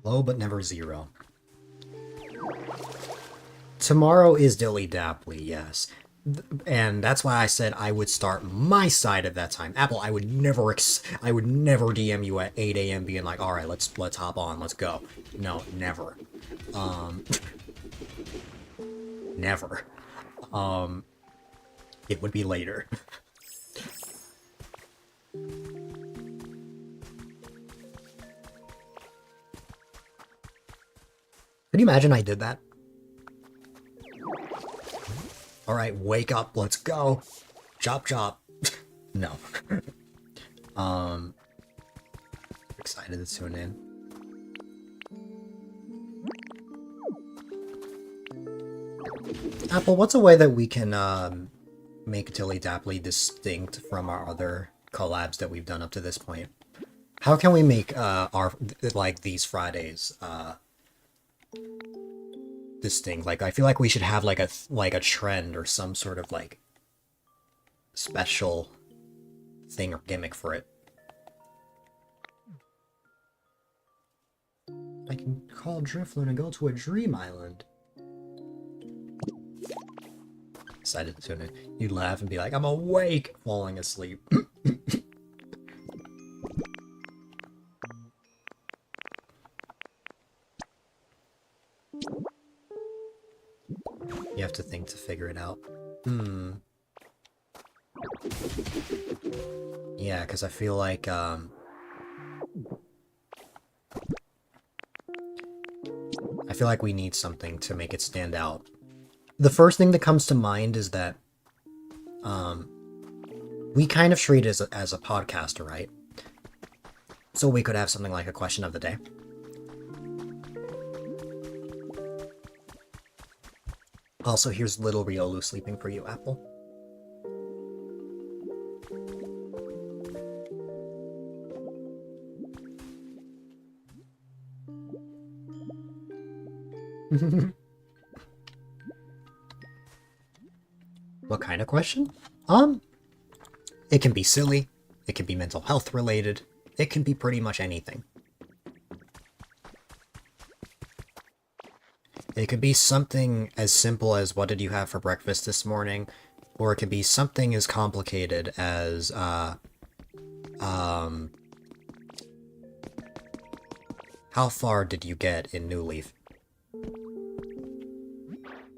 Low but never zero. Tomorrow is Dilly Dapply, yes. And that's why I said I would start my side at that time. Apple, I would never DM you at 8 a.m. being like, all right, let's hop on, let's go. No, never. Never. It would be later. Could you imagine I did that? Alright, wake up, let's go. Chop chop. No. Excited to tune in. Apple, what's a way that we can make Dilly Dapply distinct from our other collabs that we've done up to this point? How can we make our, like, these Fridays distinct? Like, I feel like we should have like a trend or some sort of like special thing or gimmick for it. I can call Drifloon and go to a dream island. Excited to tune in. You'd laugh and be like, I'm awake, falling asleep. You have to think to figure it out. Yeah, because I feel like, I feel like we need something to make it stand out. The first thing that comes to mind is that, we kind of treat it as a podcaster, right? So we could have something like a question of the day. Also, here's little Riolu sleeping for you, Apple. What kind of question? It can be silly, it can be mental health related, it can be pretty much anything. It could be something as simple as what did you have for breakfast this morning, or it could be something as complicated as, how far did you get in New Leaf?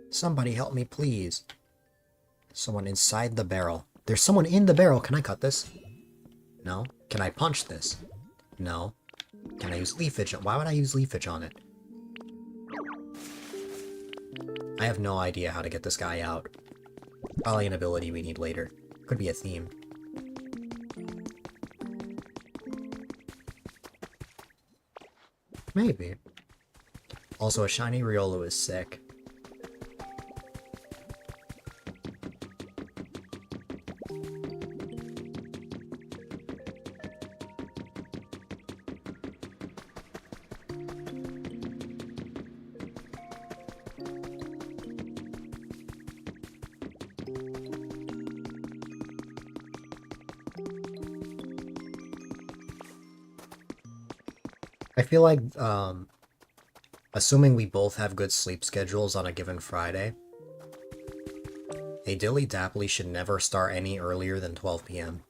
Somebody help me, please. Someone inside the barrel. There's someone in the barrel. Can I cut this? No. Can I punch this? No. Can I use leafage? Why would I use leafage on it? I have no idea how to get this guy out. Probably an ability we need later. Could be a theme. Maybe. Also, a shiny Riolu is sick. I feel like, assuming we both have good sleep schedules on a given Friday, a Dilly Dapply should never start any earlier than 12 p.m.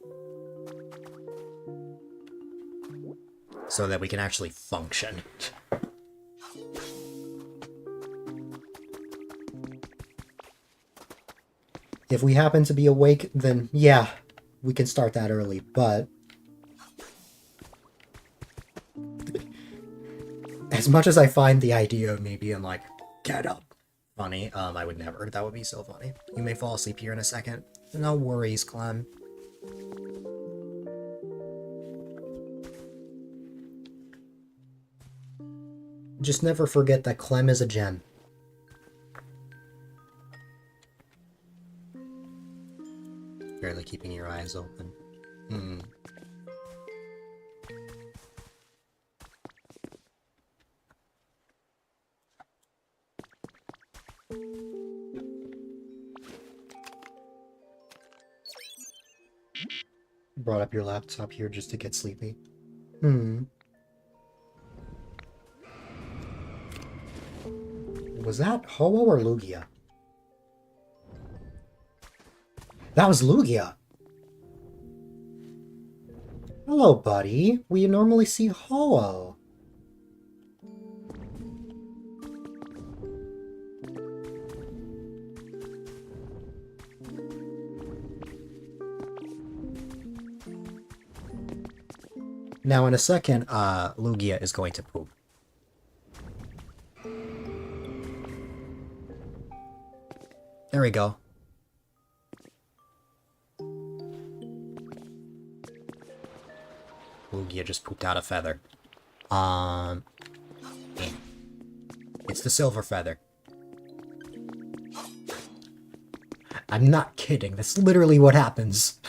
So that we can actually function. If we happen to be awake, then yeah, we can start that early, but as much as I find the idea of me being like, get up, funny, I would never. That would be so funny. You may fall asleep here in a second. No worries, Clem. Just never forget that Clem is a gem. Barely keeping your eyes open. Brought up your laptop here just to get sleepy. Was that Ho-Oh or Lugia? That was Lugia! Hello, buddy. We normally see Ho-Oh. Now, in a second, Lugia is going to poop. There we go. Lugia just pooped out a feather. It's the silver feather. I'm not kidding. That's literally what happens.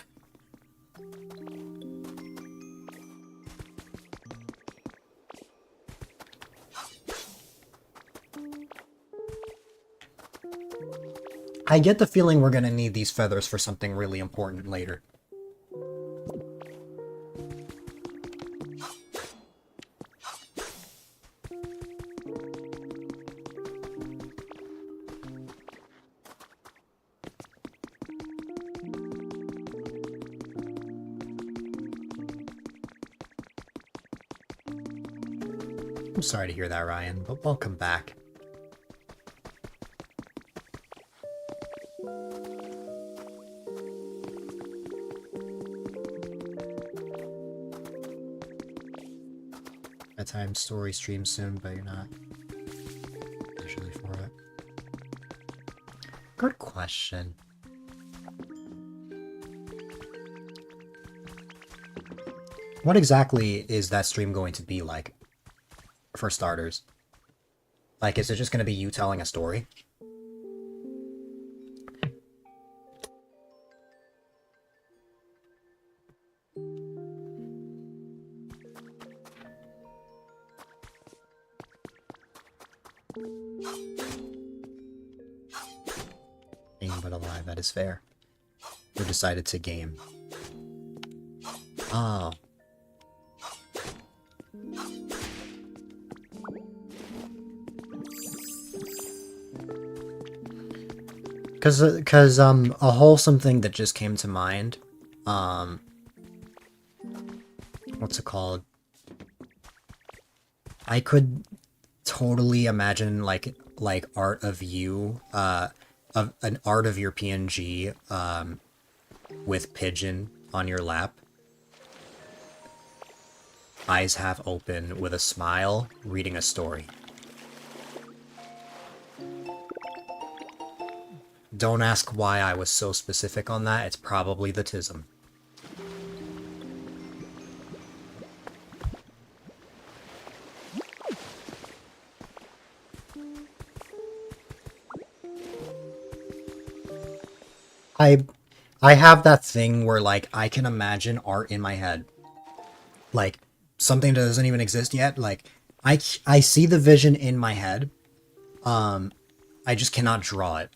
I get the feeling we're gonna need these feathers for something really important later. I'm sorry to hear that, Ryan, but welcome back. Bedtime story stream soon, but you're not usually for it. Good question. What exactly is that stream going to be like? For starters. Like, is it just going to be you telling a story? Game but alive, that is fair. Who decided to game? Oh. Cause a wholesome thing that just came to mind, what's it called? I could totally imagine like art of you, of an art of your PNG, with Pigeon on your lap. eyes half open with a smile, reading a story. Don't ask why I was so specific on that, it's probably the tism. I I have that thing where, like, I can imagine art in my head. Like, something that doesn't even exist yet. Like, I see the vision in my head. I just cannot draw it.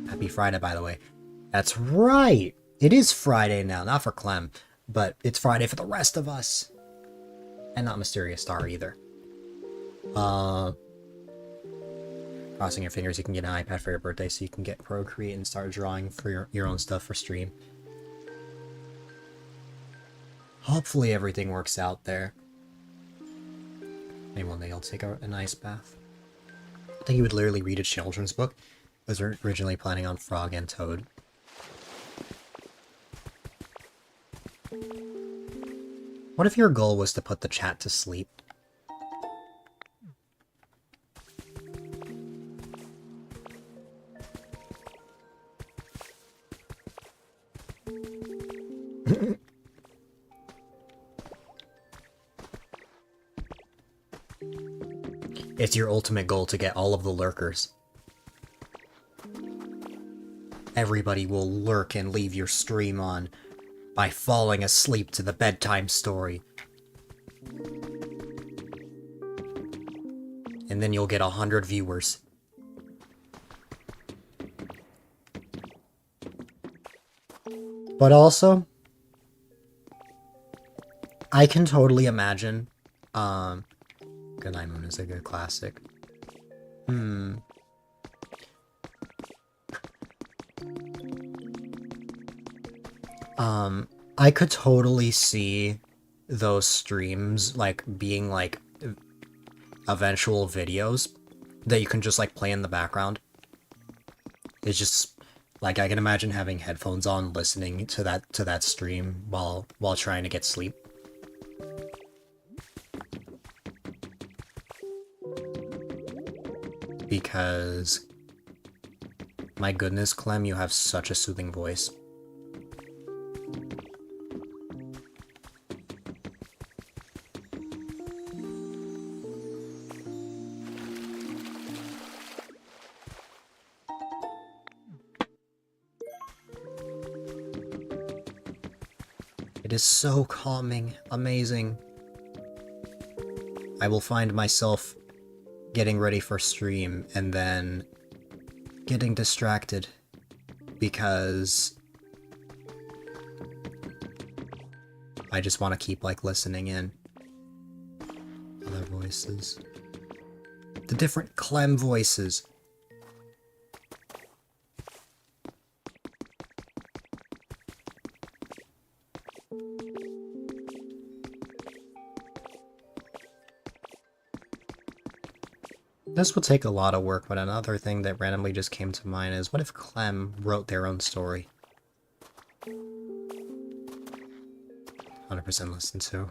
Happy Friday, by the way. That's right! It is Friday now, not for Clem, but it's Friday for the rest of us. And not Mysterious Star either. Crossing your fingers, you can get an iPad for your birthday so you can get Procreate and start drawing for your own stuff for stream. Hopefully everything works out there. Maybe one day I'll take a nice bath. I think he would literally read a children's book. I was originally planning on Frog and Toad. What if your goal was to put the chat to sleep? It's your ultimate goal to get all of the lurkers. Everybody will lurk and leave your stream on by falling asleep to the bedtime story. And then you'll get 100 viewers. But also, I can totally imagine, Good Night Moon is a good classic. I could totally see those streams, like, being, like, eventual videos that you can just, like, play in the background. It's just, like, I can imagine having headphones on, listening to that stream while trying to get sleep. Because, my goodness, Clem, you have such a soothing voice. It is so calming, amazing. I will find myself getting ready for stream and then getting distracted because I just want to keep, like, listening in. Other voices. The different Clem voices. This will take a lot of work, but another thing that randomly just came to mind is, what if Clem wrote their own story? 100% listen to.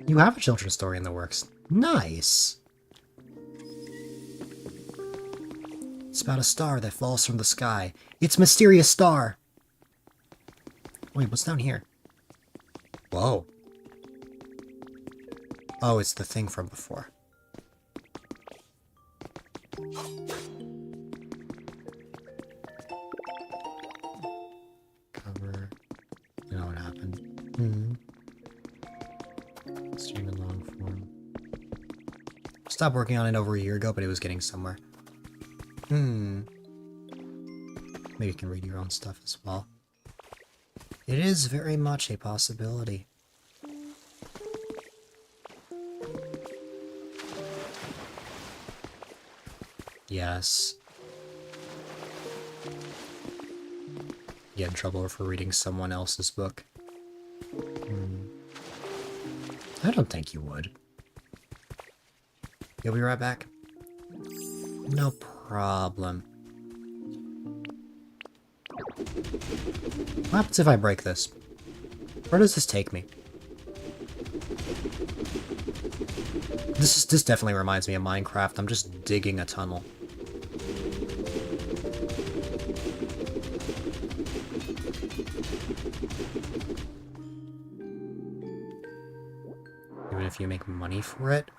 You have a children's story in the works. Nice! It's about a star that falls from the sky. It's Mysterious Star! Wait, what's down here? Whoa. Oh, it's the thing from before. Cover. You know what happened. Stream in long form. Stopped working on it over a year ago, but it was getting somewhere. Maybe you can read your own stuff as well. It is very much a possibility. Yes. get in trouble for reading someone else's book. I don't think you would. You'll be right back? No problem. What happens if I break this? Where does this take me? This definitely reminds me of Minecraft. I'm just digging a tunnel. Even if you make money for it?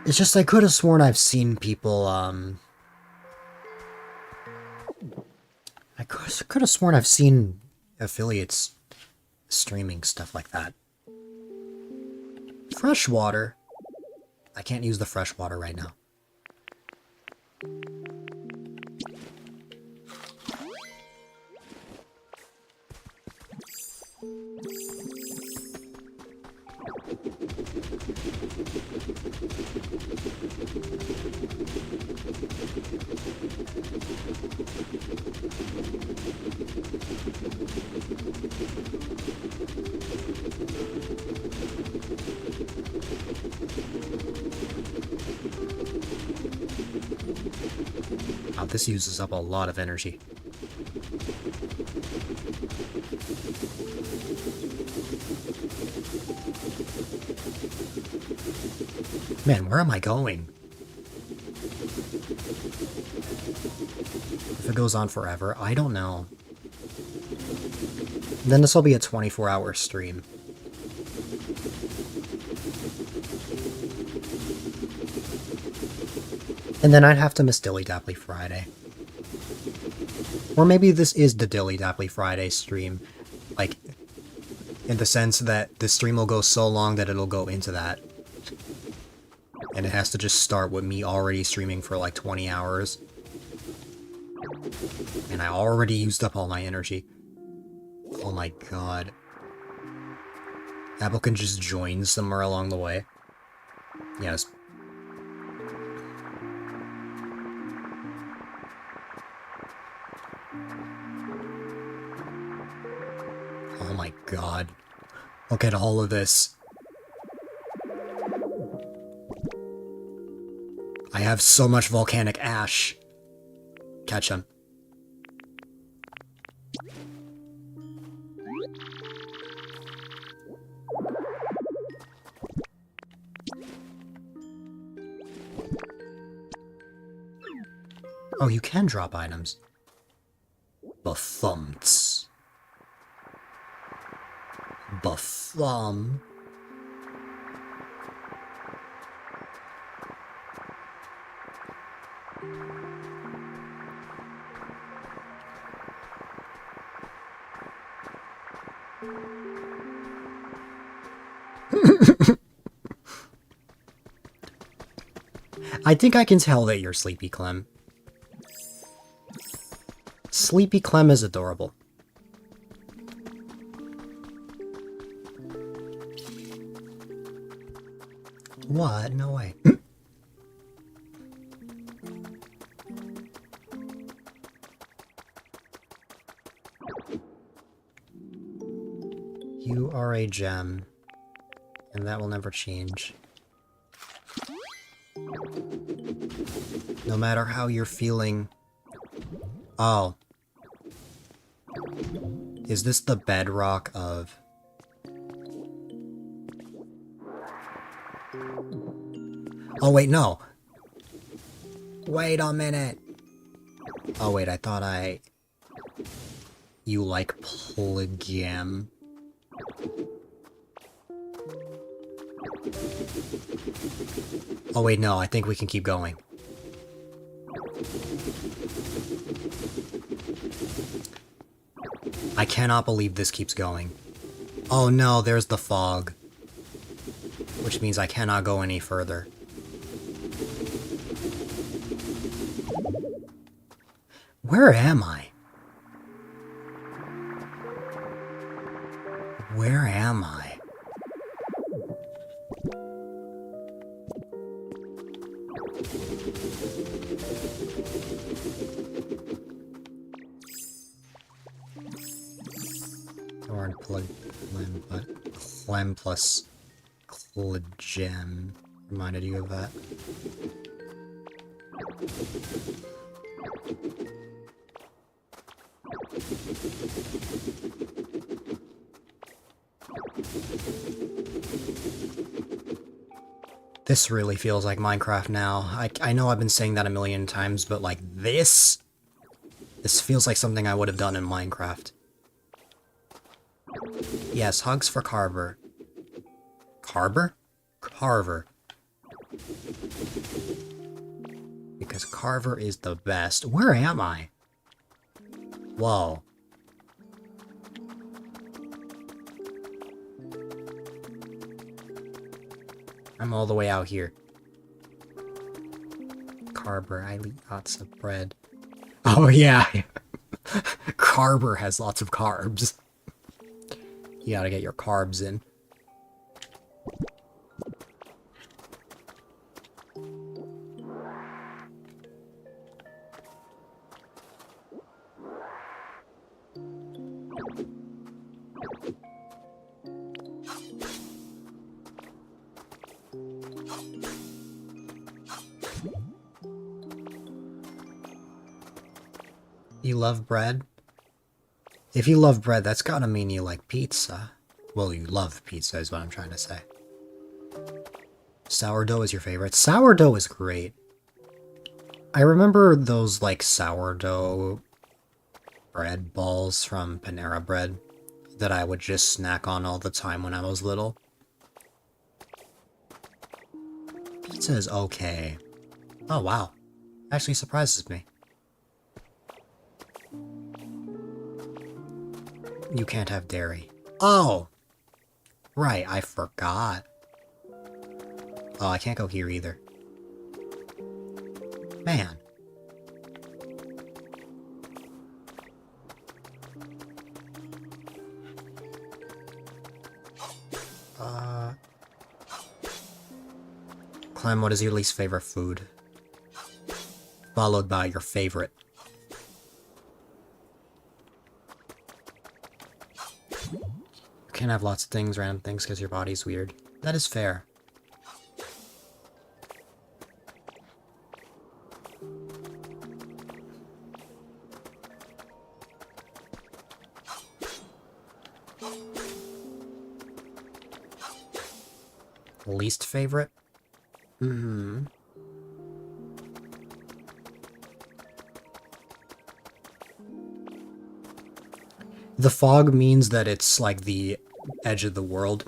It's just I could have sworn I've seen people, I could have sworn I've seen affiliates streaming stuff like that. Freshwater. I can't use the freshwater right now. Wow, this uses up a lot of energy. Man, where am I going? If it goes on forever, I don't know. Then this will be a 24-hour stream. And then I'd have to miss Dilly Dapply Friday. Or maybe this is the Dilly Dapply Friday stream. Like, in the sense that the stream will go so long that it'll go into that. And it has to just start with me already streaming for like 20 hours. And I already used up all my energy. Oh my god. Apple can just join somewhere along the way. Yes. Oh my god. Look at all of this. I have so much volcanic ash. Catch him. Oh, you can drop items. Bufumts. Buffum. I think I can tell that you're Sleepy Clem. Sleepy Clem is adorable. What? No way. You are a gem, and that will never change. No matter how you're feeling. Oh. Is this the bedrock of... Oh, wait, no. Wait a minute. Oh, wait, I thought I... You like polygam? Oh, wait, no, I think we can keep going. I cannot believe this keeps going. Oh no, there's the fog. Which means I cannot go any further. Where am I? Where am I? learned Clem, but Clem plus Clegem reminded you of that. This really feels like Minecraft now. I know I've been saying that a million times, but like this feels like something I would have done in Minecraft. Yes, hugs for Carver. Carver? Carver. Because Carver is the best. Where am I? Whoa. I'm all the way out here. Carver, I eat lots of bread. Oh yeah. Carver has lots of carbs. You gotta get your carbs in. You love bread? If you love bread, that's gotta mean you like pizza. Well, you love pizza is what I'm trying to say. Sourdough is your favorite? Sourdough is great. I remember those, like, sourdough bread balls from Panera Bread that I would just snack on all the time when I was little. Pizza is okay. Oh, wow. Actually surprises me. You can't have dairy. Oh! Right, I forgot. Oh, I can't go here either. Man. Clem, what is your least favorite food? Followed by your favorite. You can't have lots of things, random things, because your body's weird. That is fair. Least favorite? Mm-hmm. The fog means that it's like the edge of the world.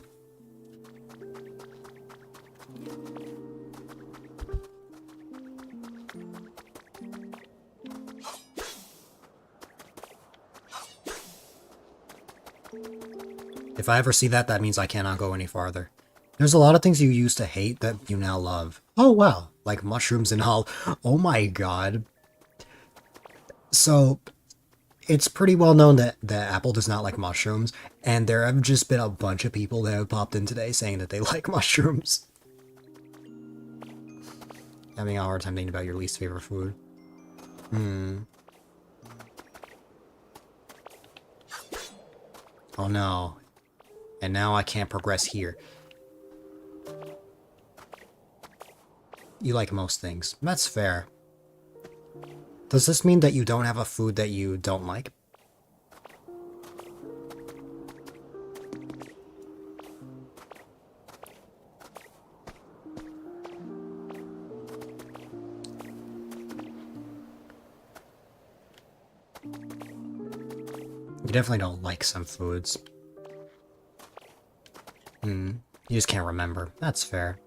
If I ever see that, that means I cannot go any farther. There's a lot of things you used to hate that you now love. Oh, wow. Like mushrooms and all. Oh my god. So, it's pretty well known that Apple does not like mushrooms, and there have just been a bunch of people that have popped in today saying that they like mushrooms. Having a hard time thinking about your least favorite food. Oh no. And now I can't progress here. You like most things. That's fair. Does this mean that you don't have a food that you don't like? You definitely don't like some foods. You just can't remember. That's fair.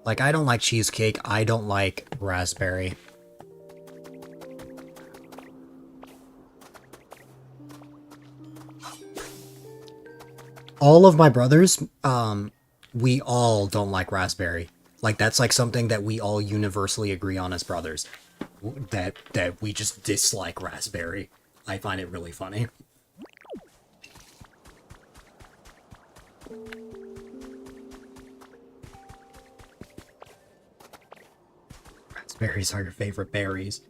Like, I don't like cheesecake, I don't like raspberry. All of my brothers, we all don't like raspberry. Like, that's like something that we all universally agree on as brothers. That we just dislike raspberry. I find it really funny. Raspberries are your favorite berries.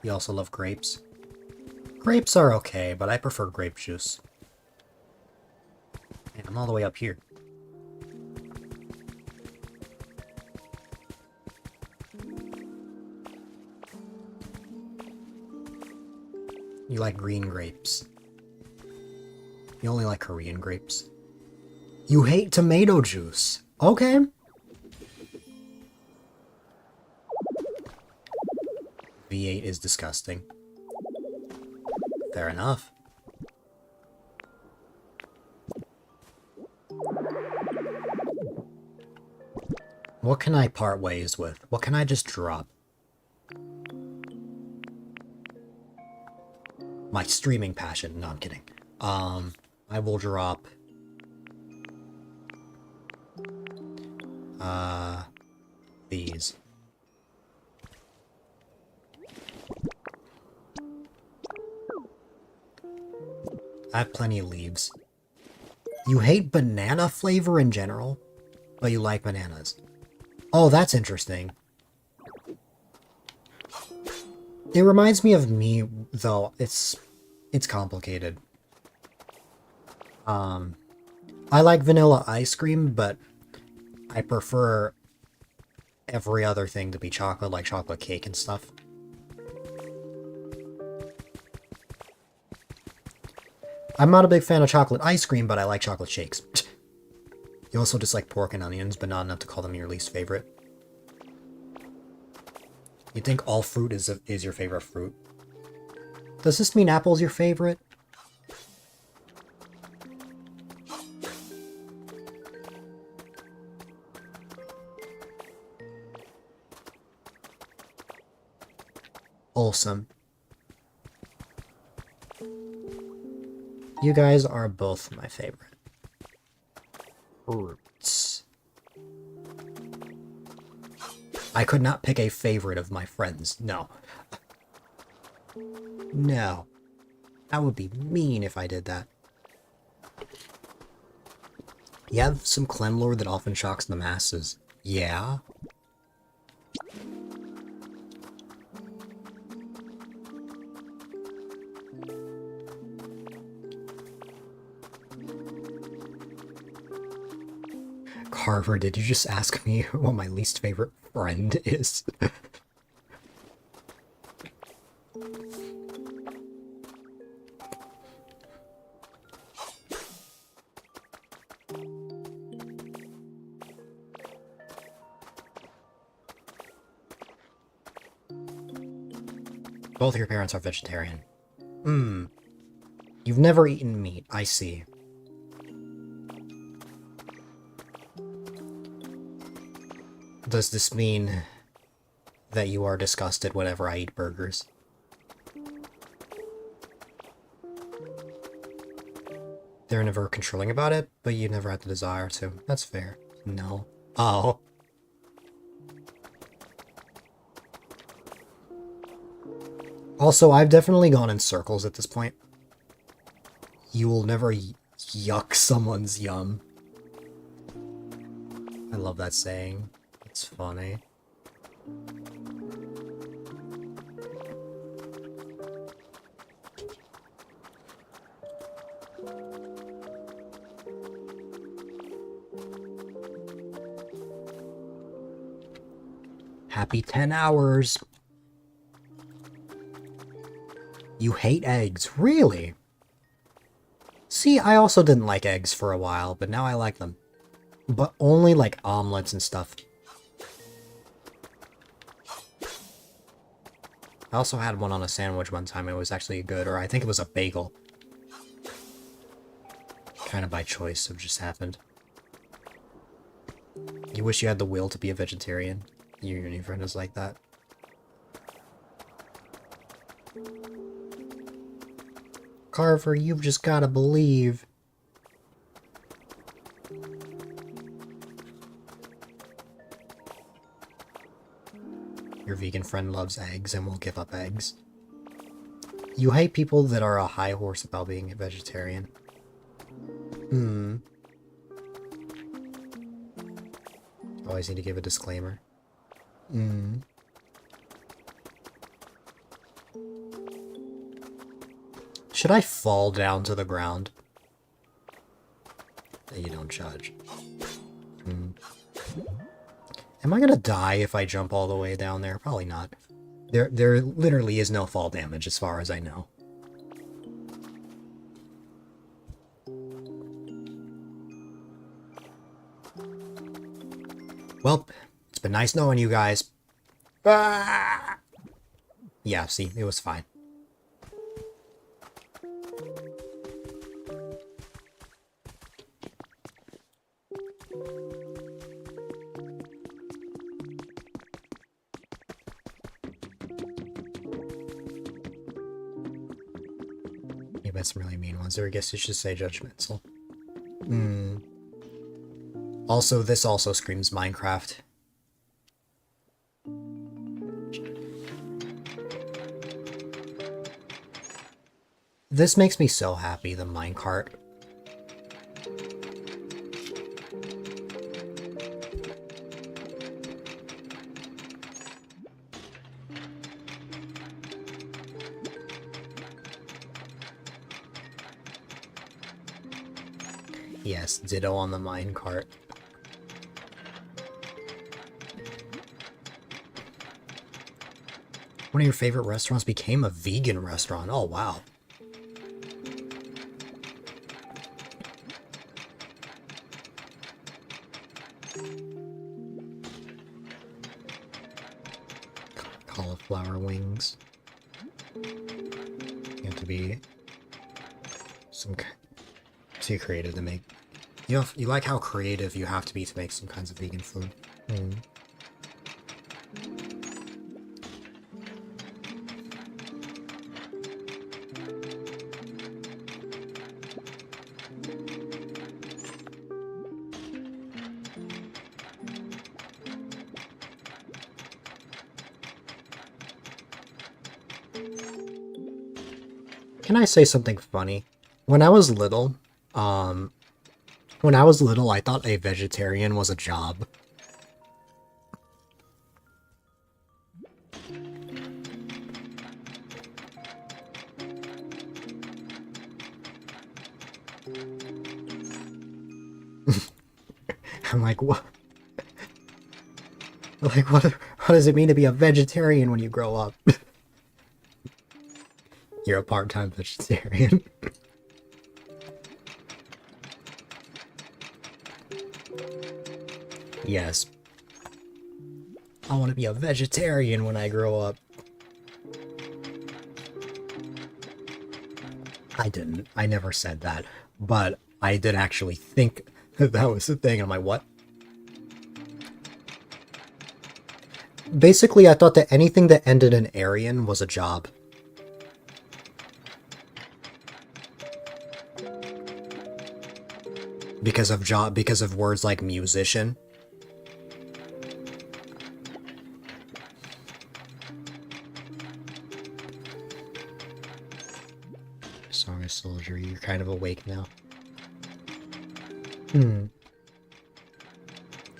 You also love grapes? Grapes are okay, but I prefer grape juice. And I'm all the way up here. You like green grapes. You only like Korean grapes. You hate tomato juice. Okay. V8 is disgusting. Fair enough. What can I part ways with? What can I just drop? My streaming passion. No, I'm kidding. I will drop... these. I have plenty of leaves. You hate banana flavor in general, but you like bananas. Oh, that's interesting. It reminds me of me, though. It's complicated. I like vanilla ice cream, but I prefer every other thing to be chocolate, like chocolate cake and stuff. I'm not a big fan of chocolate ice cream, but I like chocolate shakes. You also dislike pork and onions, but not enough to call them your least favorite. You think all fruit is your favorite fruit? Does this mean apple's your favorite? Awesome. You guys are both my favorite. Fruits. I could not pick a favorite of my friends. No. No. That would be mean if I did that. You have some clem lore that often shocks the masses. Yeah? Carver, did you just ask me what my least favorite friend is? Both your parents are vegetarian. You've never eaten meat, I see. Does this mean that you are disgusted whenever I eat burgers? They're never controlling about it, but you never had the desire to. That's fair. No. Oh. Also, I've definitely gone in circles at this point. You will never yuck someone's yum. I love that saying. It's funny. Happy 10 hours. You hate eggs, really? See, I also didn't like eggs for a while, but now I like them. But only like omelets and stuff. I also had one on a sandwich one time. It was actually good, or I think it was a bagel. Kind of by choice, it just happened. You wish you had the will to be a vegetarian? You and your friend is like that. Carver, you've just gotta believe. Your vegan friend loves eggs and will give up eggs. You hate people that are a high horse about being a vegetarian. Always need to give a disclaimer. Should I fall down to the ground? You don't judge. Am I gonna die if I jump all the way down there? Probably not. There literally is no fall damage as far as I know. Well, it's been nice knowing you guys. Ah! Yeah, see, it was fine. Maybe that's some really mean ones, or I guess you should say judgmental. Also, this also screams Minecraft. This makes me so happy, the minecart. Yes, ditto on the minecart. One of your favorite restaurants became a vegan restaurant. Oh, wow. Cauliflower wings. You have to be too creative to make. You like how creative you have to be to make some kinds of vegan food. Can I say something funny? When I was little, I thought a vegetarian was a job. I'm like, what? Like, what does it mean to be a vegetarian when you grow up? You're a part-time vegetarian. Yes. I want to be a vegetarian when I grow up. I didn't. I never said that. But I did actually think that was the thing. I'm like, what? Basically, I thought that anything that ended in Aryan was a job. Because of words like musician. Song of Soldier, you're kind of awake now.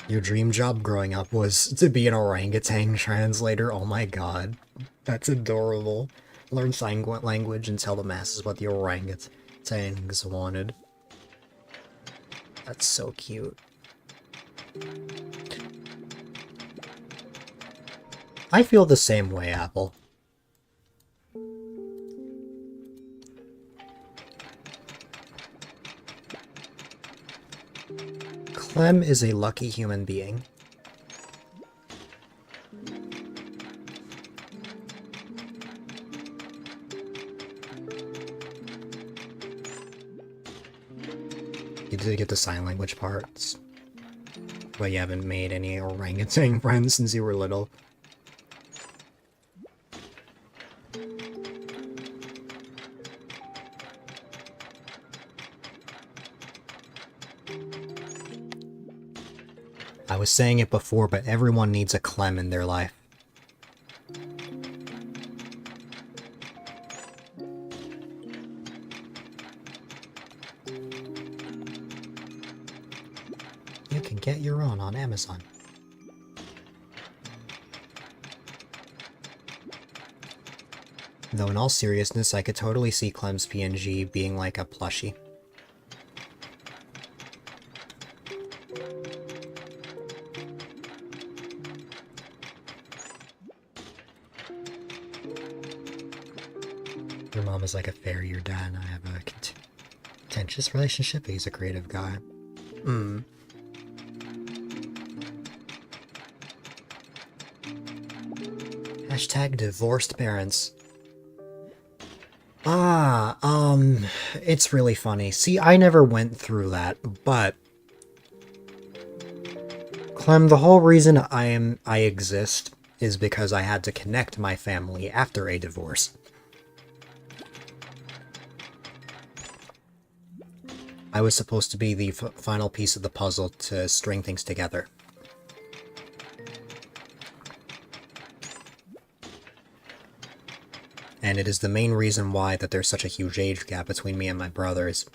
Your dream job growing up was to be an orangutan translator. Oh my god. That's adorable. Learn sign language and tell the masses what the orangutans wanted. That's so cute. I feel the same way, Apple. Clem is a lucky human being. You did get the sign language parts, but you haven't made any orangutan friends since you were little. I was saying it before, but everyone needs a Clem in their life. You can get your own on Amazon. Though in all seriousness, I could totally see Clem's PNG being like a plushie. Your mom is like a fairy, your dad and I have a contentious relationship. He's a creative guy. Hashtag divorced parents. It's really funny. See, I never went through that, but Clem, the whole reason I exist is because I had to connect my family after a divorce. I was supposed to be the final piece of the puzzle to string things together. And it is the main reason why that there's such a huge age gap between me and my brothers.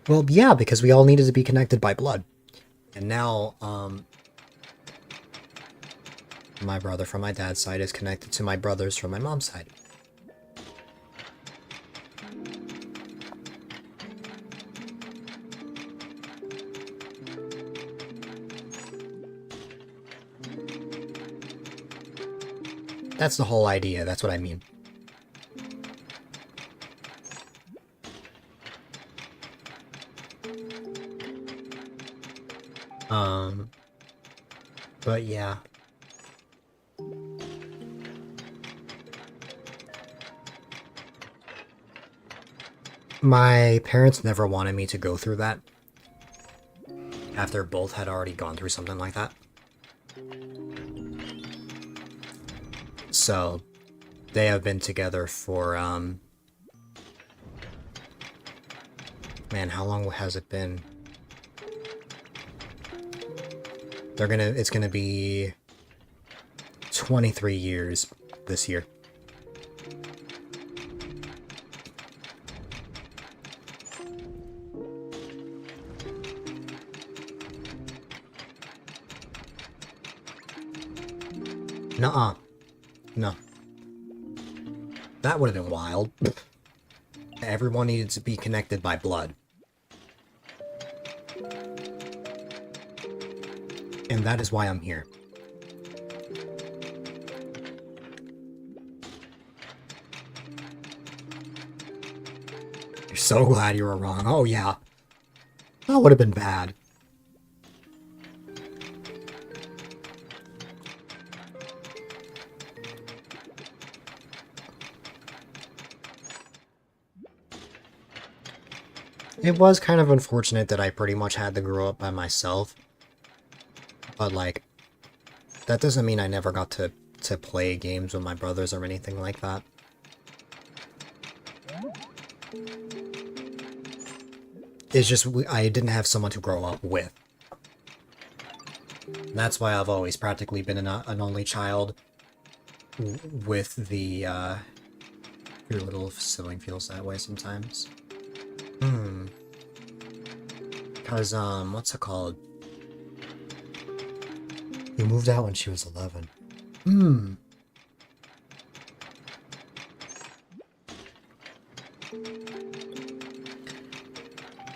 Well, yeah, because we all needed to be connected by blood. And now, my brother from my dad's side is connected to my brothers from my mom's side. That's the whole idea, that's what I mean. But yeah. My parents never wanted me to go through that. After both had already gone through something like that. So, they have been together for, man, how long has it been? It's gonna be 23 years this year. Nuh-uh. No. That would have been wild. Everyone needed to be connected by blood. And that is why I'm here. You're so glad you were wrong. Oh, yeah. That would have been bad. It was kind of unfortunate that I pretty much had to grow up by myself. But, like, that doesn't mean I never got to play games with my brothers or anything like that. It's just, I didn't have someone to grow up with. And that's why I've always practically been an only child with the, your little sibling feels that way sometimes. Because, what's it called? You moved out when she was 11.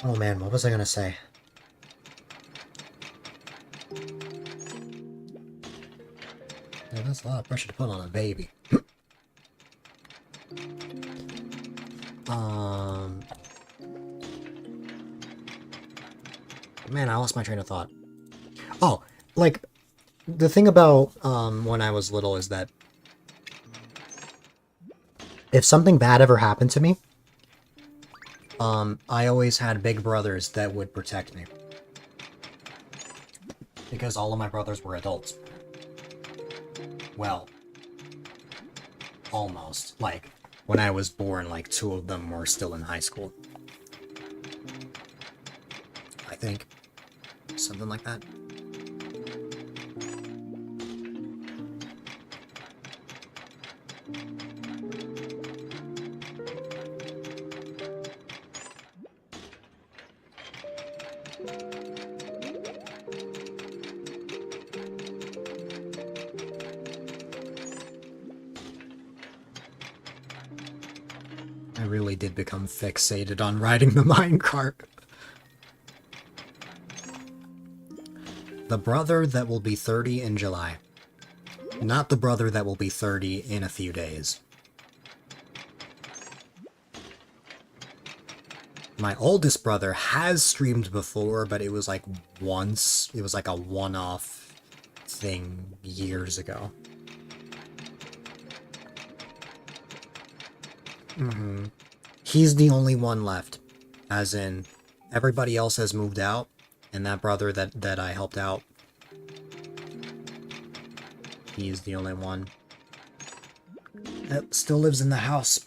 Oh man, what was I gonna say? Yeah, that's a lot of pressure to put on a baby. Man, I lost my train of thought. Oh, like, the thing about, when I was little is that if something bad ever happened to me, I always had big brothers that would protect me. Because all of my brothers were adults. Well, almost. Like, when I was born, like, 2 of them were still in high school. I think. Something like that. I really did become fixated on riding the minecart. The brother that will be 30 in July. Not the brother that will be 30 in a few days. My oldest brother has streamed before, but it was like once. It was like a one-off thing years ago. He's the only one left. As in, everybody else has moved out, and that brother that I helped out, he's the only one that still lives in the house.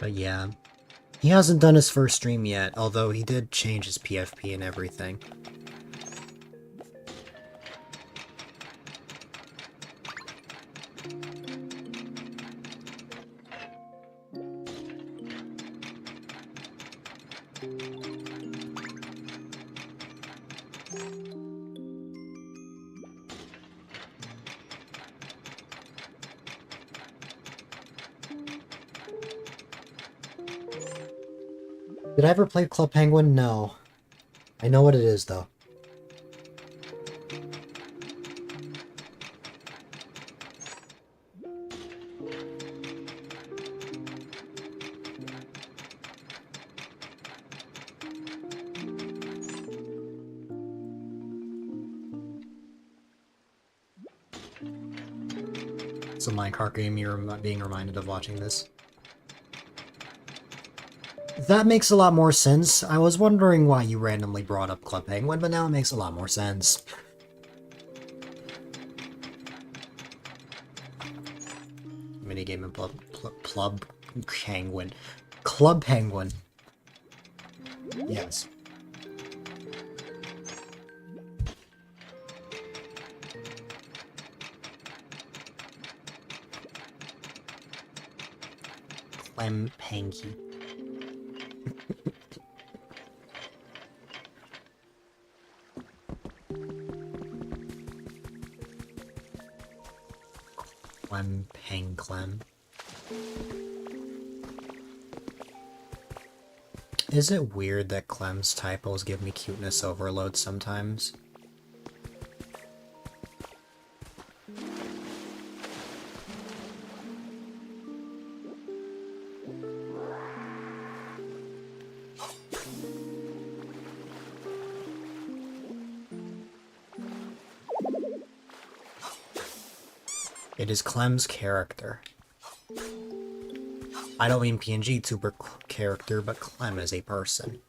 But yeah, he hasn't done his first stream yet, although he did change his PFP and everything. Did I ever play Club Penguin? No. I know what it is, though. It's a minecart game you're being reminded of watching this. That makes a lot more sense. I was wondering why you randomly brought up Club Penguin, but now it makes a lot more sense. Minigame and Club Penguin. Club Penguin. Yes. Clem Panky. Clem Pang Clem. Is it weird that Clem's typos give me cuteness overload sometimes? It is Clem's character. I don't mean PNG tuber character, but Clem is a person.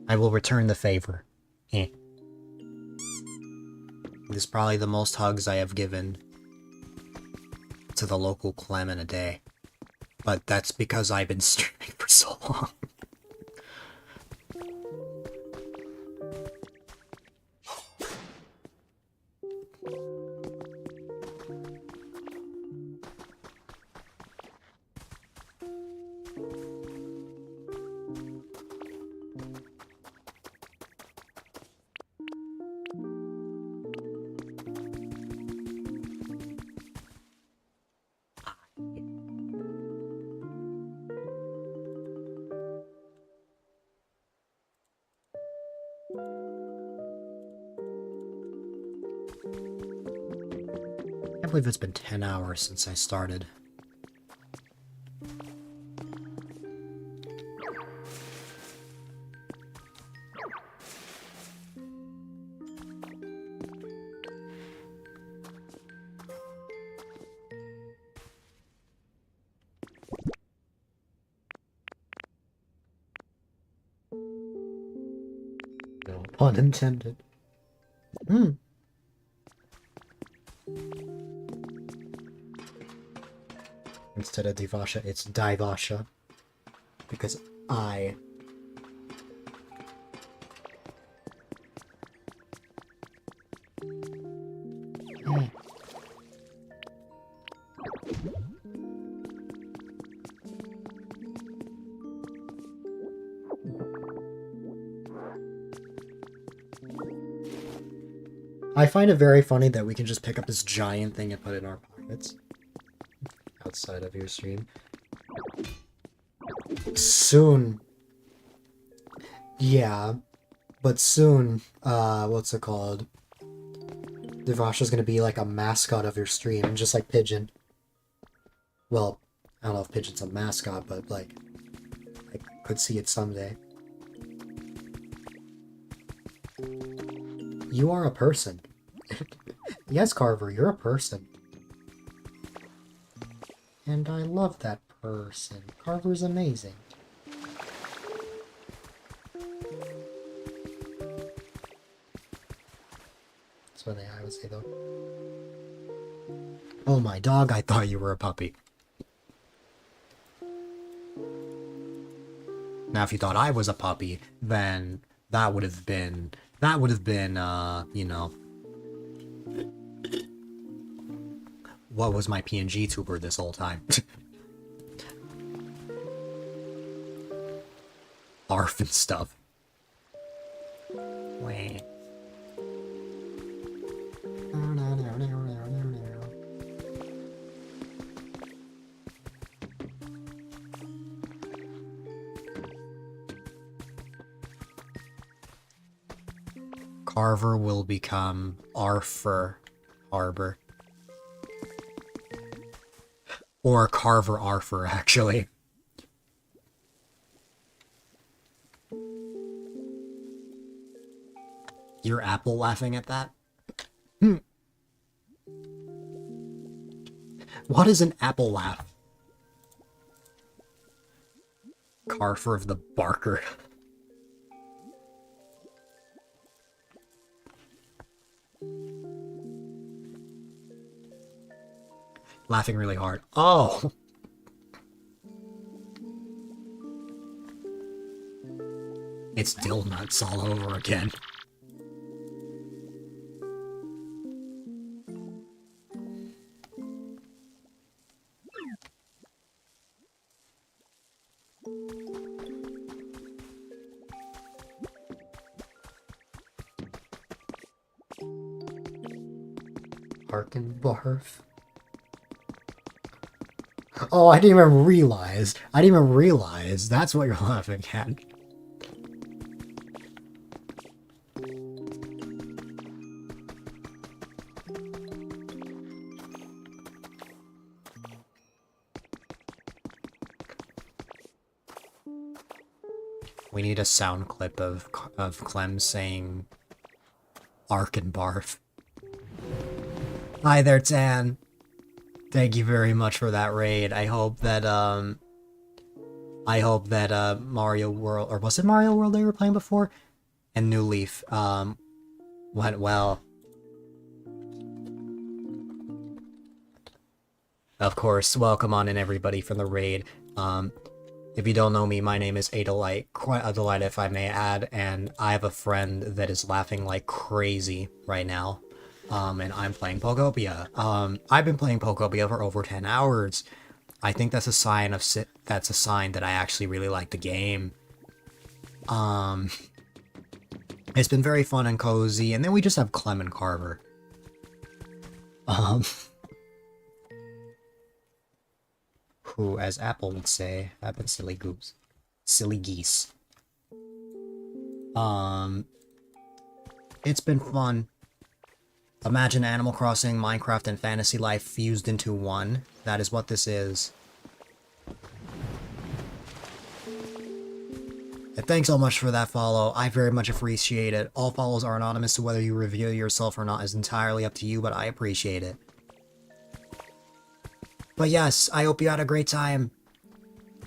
I will return the favor. This is probably the most hugs I have given to the local Clem in a day. But that's because I've been streaming for so long. I can't believe it's been 10 hours since I started. No pun intended. Instead of Divasha, it's Divasha. because I... I find it very funny that we can just pick up this giant thing and put it in our pockets. Outside of your stream. Soon. Yeah. But soon, what's it called? Devasha's gonna be like a mascot of your stream, just like Pigeon. Well, I don't know if Pigeon's a mascot, but like, I could see it someday. You are a person. Yes, Carver, you're a person. And I love that person. Carver's amazing. That's what I would say, though. Oh, my dog, I thought you were a puppy. Now, if you thought I was a puppy, then that would have been, you know, what was my PNG tuber this whole time? Arf and stuff. Wait. Carver will become Arfer Harbor. Or Carver Arfer, actually. You're Apple laughing at that? What is an Apple laugh? Carver of the Barker. Laughing really hard. Oh! It's dill nuts all over again. Harkin barf. Oh, I didn't even realize. That's what you're laughing at. We need a sound clip of Clem saying Ark and Barf. Hi there, Tan. Thank you very much for that raid. I hope that Mario World, or was it Mario World they were playing before? And New Leaf, went well. Of course, welcome on in everybody from the raid. If you don't know me, my name is A-Dylite, quite a delight if I may add, and I have a friend that is laughing like crazy right now. And I'm playing Pokopia. I've been playing Pokopia for over 10 hours. I think that's a sign that I actually really like the game. It's been very fun and cozy, and then we just have Clem and Carver. Who, as Apple would say, have been silly goose. Silly geese. It's been fun. Imagine Animal Crossing, Minecraft, and Fantasy Life fused into one. That is what this is. And thanks so much for that follow. I very much appreciate it. All follows are anonymous, so whether you reveal yourself or not is entirely up to you, but I appreciate it. But yes, I hope you had a great time.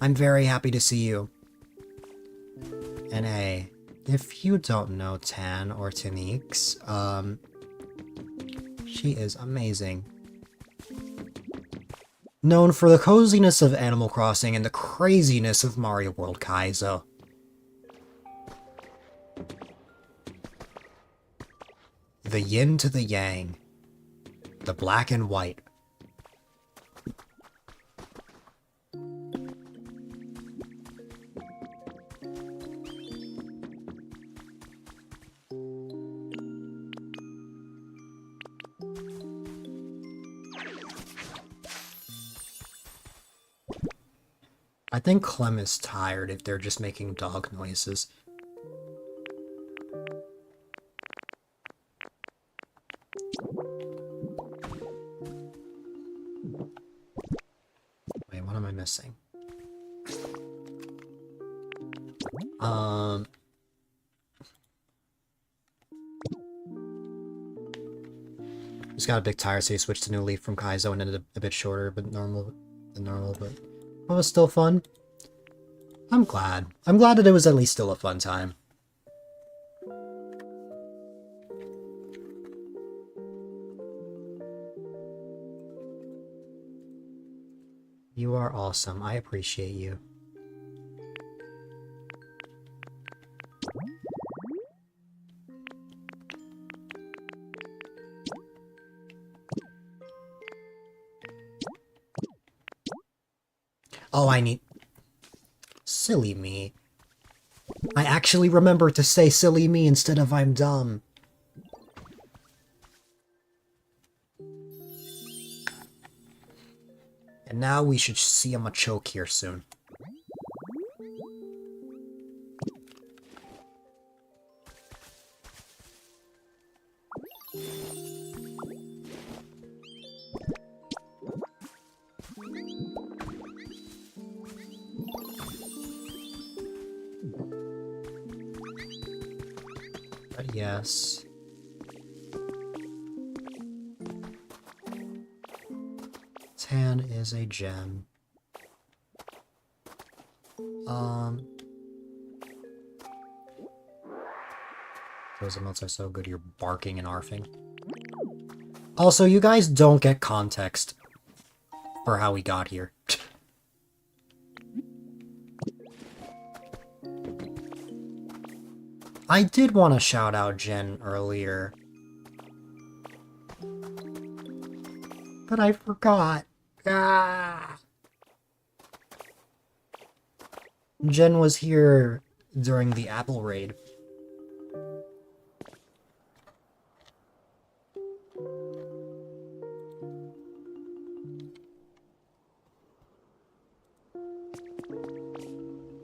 I'm very happy to see you. And hey, if you don't know Tan or Tanix, she is amazing. known for the coziness of Animal Crossing and the craziness of Mario World Kaizo. The yin to the yang. The black and white. I think Clem is tired if they're just making dog noises. Wait, what am I missing? Just got a big tire, so you switched to New Leaf from Kaizo and ended a bit shorter, but normal than normal, but it was still fun. I'm glad. I'm glad that it was at least still a fun time. You are awesome. I appreciate you. Oh, I need... Silly me. I actually remember to say silly me instead of I'm dumb. And now we should see a Machoke here soon. But yes. Tan is a gem. Those emotes are so good, you're barking and arfing. Also, you guys don't get context for how we got here. I did want to shout out Jen earlier, but I forgot. Ah. Jen was here during the Apple raid.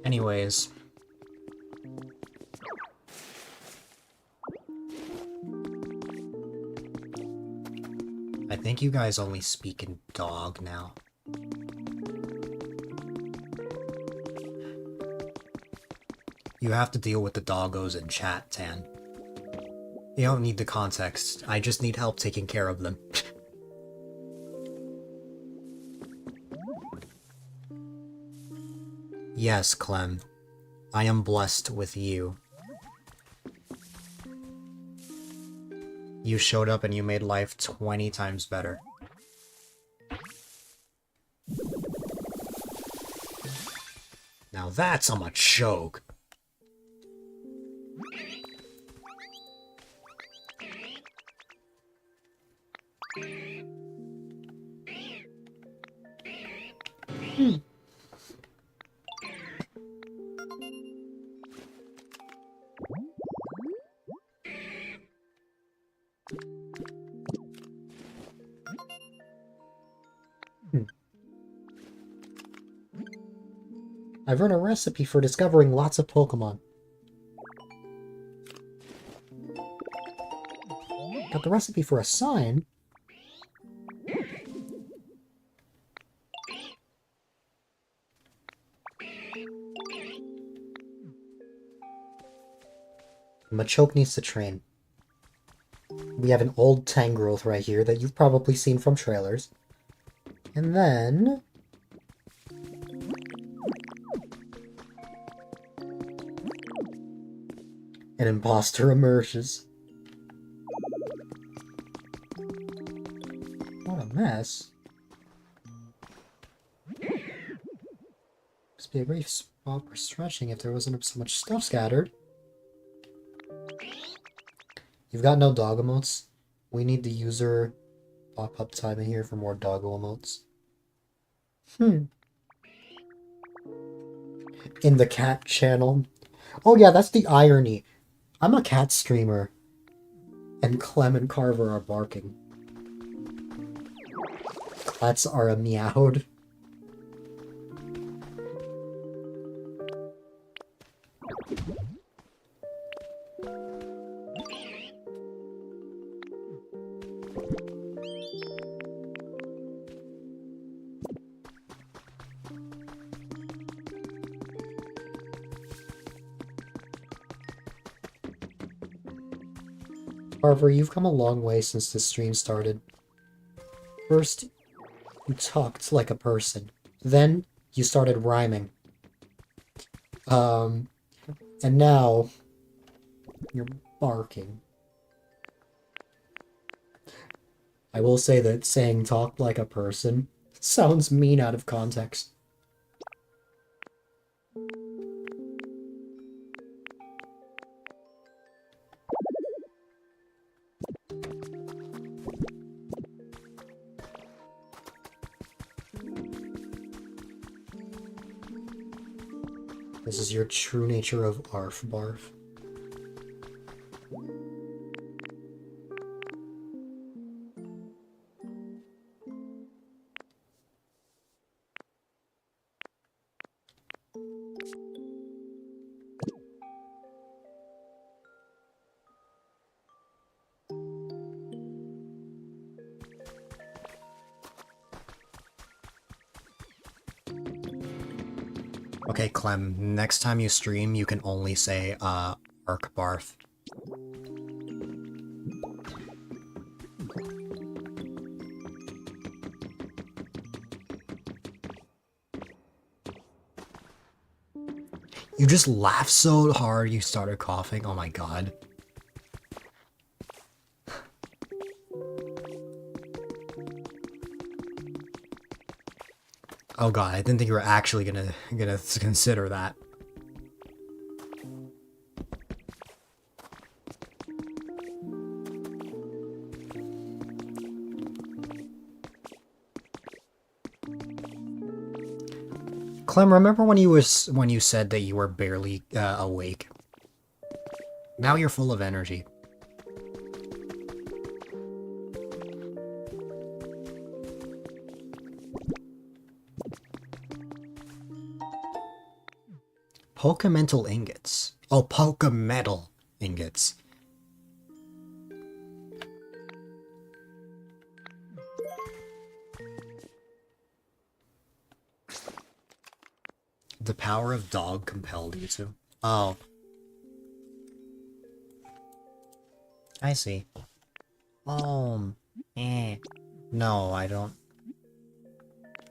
Anyways. I think you guys only speak in dog now. You have to deal with the doggos in chat, Tan. You don't need the context. I just need help taking care of them. Yes, Clem. I am blessed with you. You showed up and you made life 20 times better. Now that's a Machoke. I've run a recipe for discovering lots of Pokémon. Got the recipe for a sign. Machoke needs to train. We have an old Tangrowth right here that you've probably seen from trailers. And then... an imposter emerges. What a mess. This would be a great spot for stretching if there wasn't so much stuff scattered. You've got no dog emotes. We need the user pop-up time in here for more doggo emotes. In the cat channel. Oh yeah, that's the irony. I'm a cat streamer. And Clem and Carver are barking. Clats are a meowed. Carver, you've come a long way since the stream started. First, you talked like a person. Then, you started rhyming. And now, you're barking. I will say that saying talk like a person sounds mean out of context. This is your true nature of arf barf. Okay, Clem, next time you stream, you can only say, arc barf. You just laughed so hard you started coughing, oh my god. Oh god, I didn't think you were actually gonna consider that. Clem, remember when you said that you were barely awake? Now you're full of energy. Pokemental ingots. Oh, Pokemetal ingots. The power of dog compelled you to. Oh. I see. No, I don't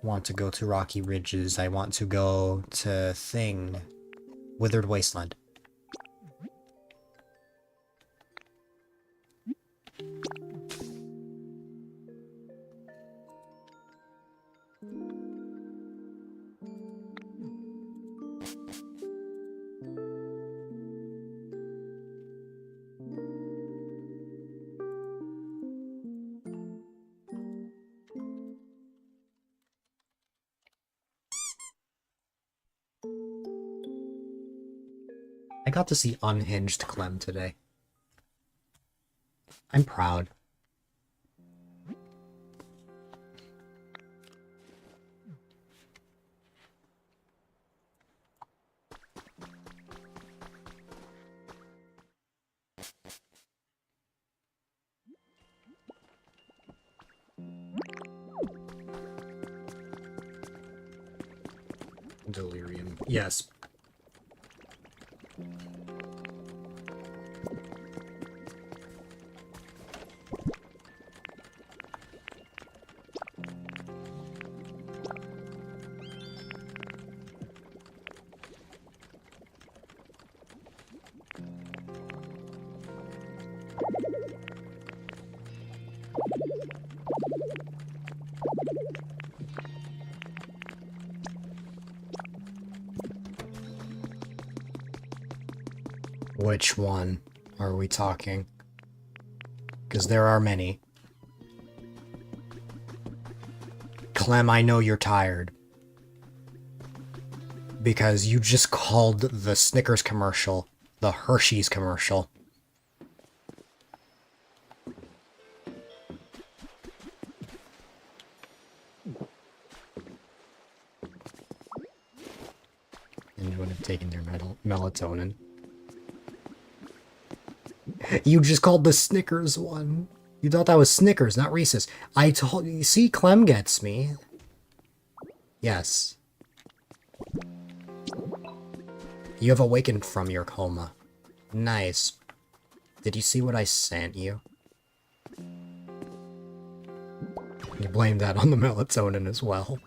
want to go to Rocky Ridges. I want to go to Thing. Withered Wasteland. I got to see unhinged Clem today. I'm proud. Delirium. Yes. Which one are we talking? Because there are many. Clem, I know you're tired. Because you just called the Snickers commercial the Hershey's commercial. And you would have taken their melatonin. You just called the Snickers one. You thought that was Snickers, not Reese's. I told you. See, Clem gets me. Yes. You have awakened from your coma. Nice. Did you see what I sent you? You blame that on the melatonin as well.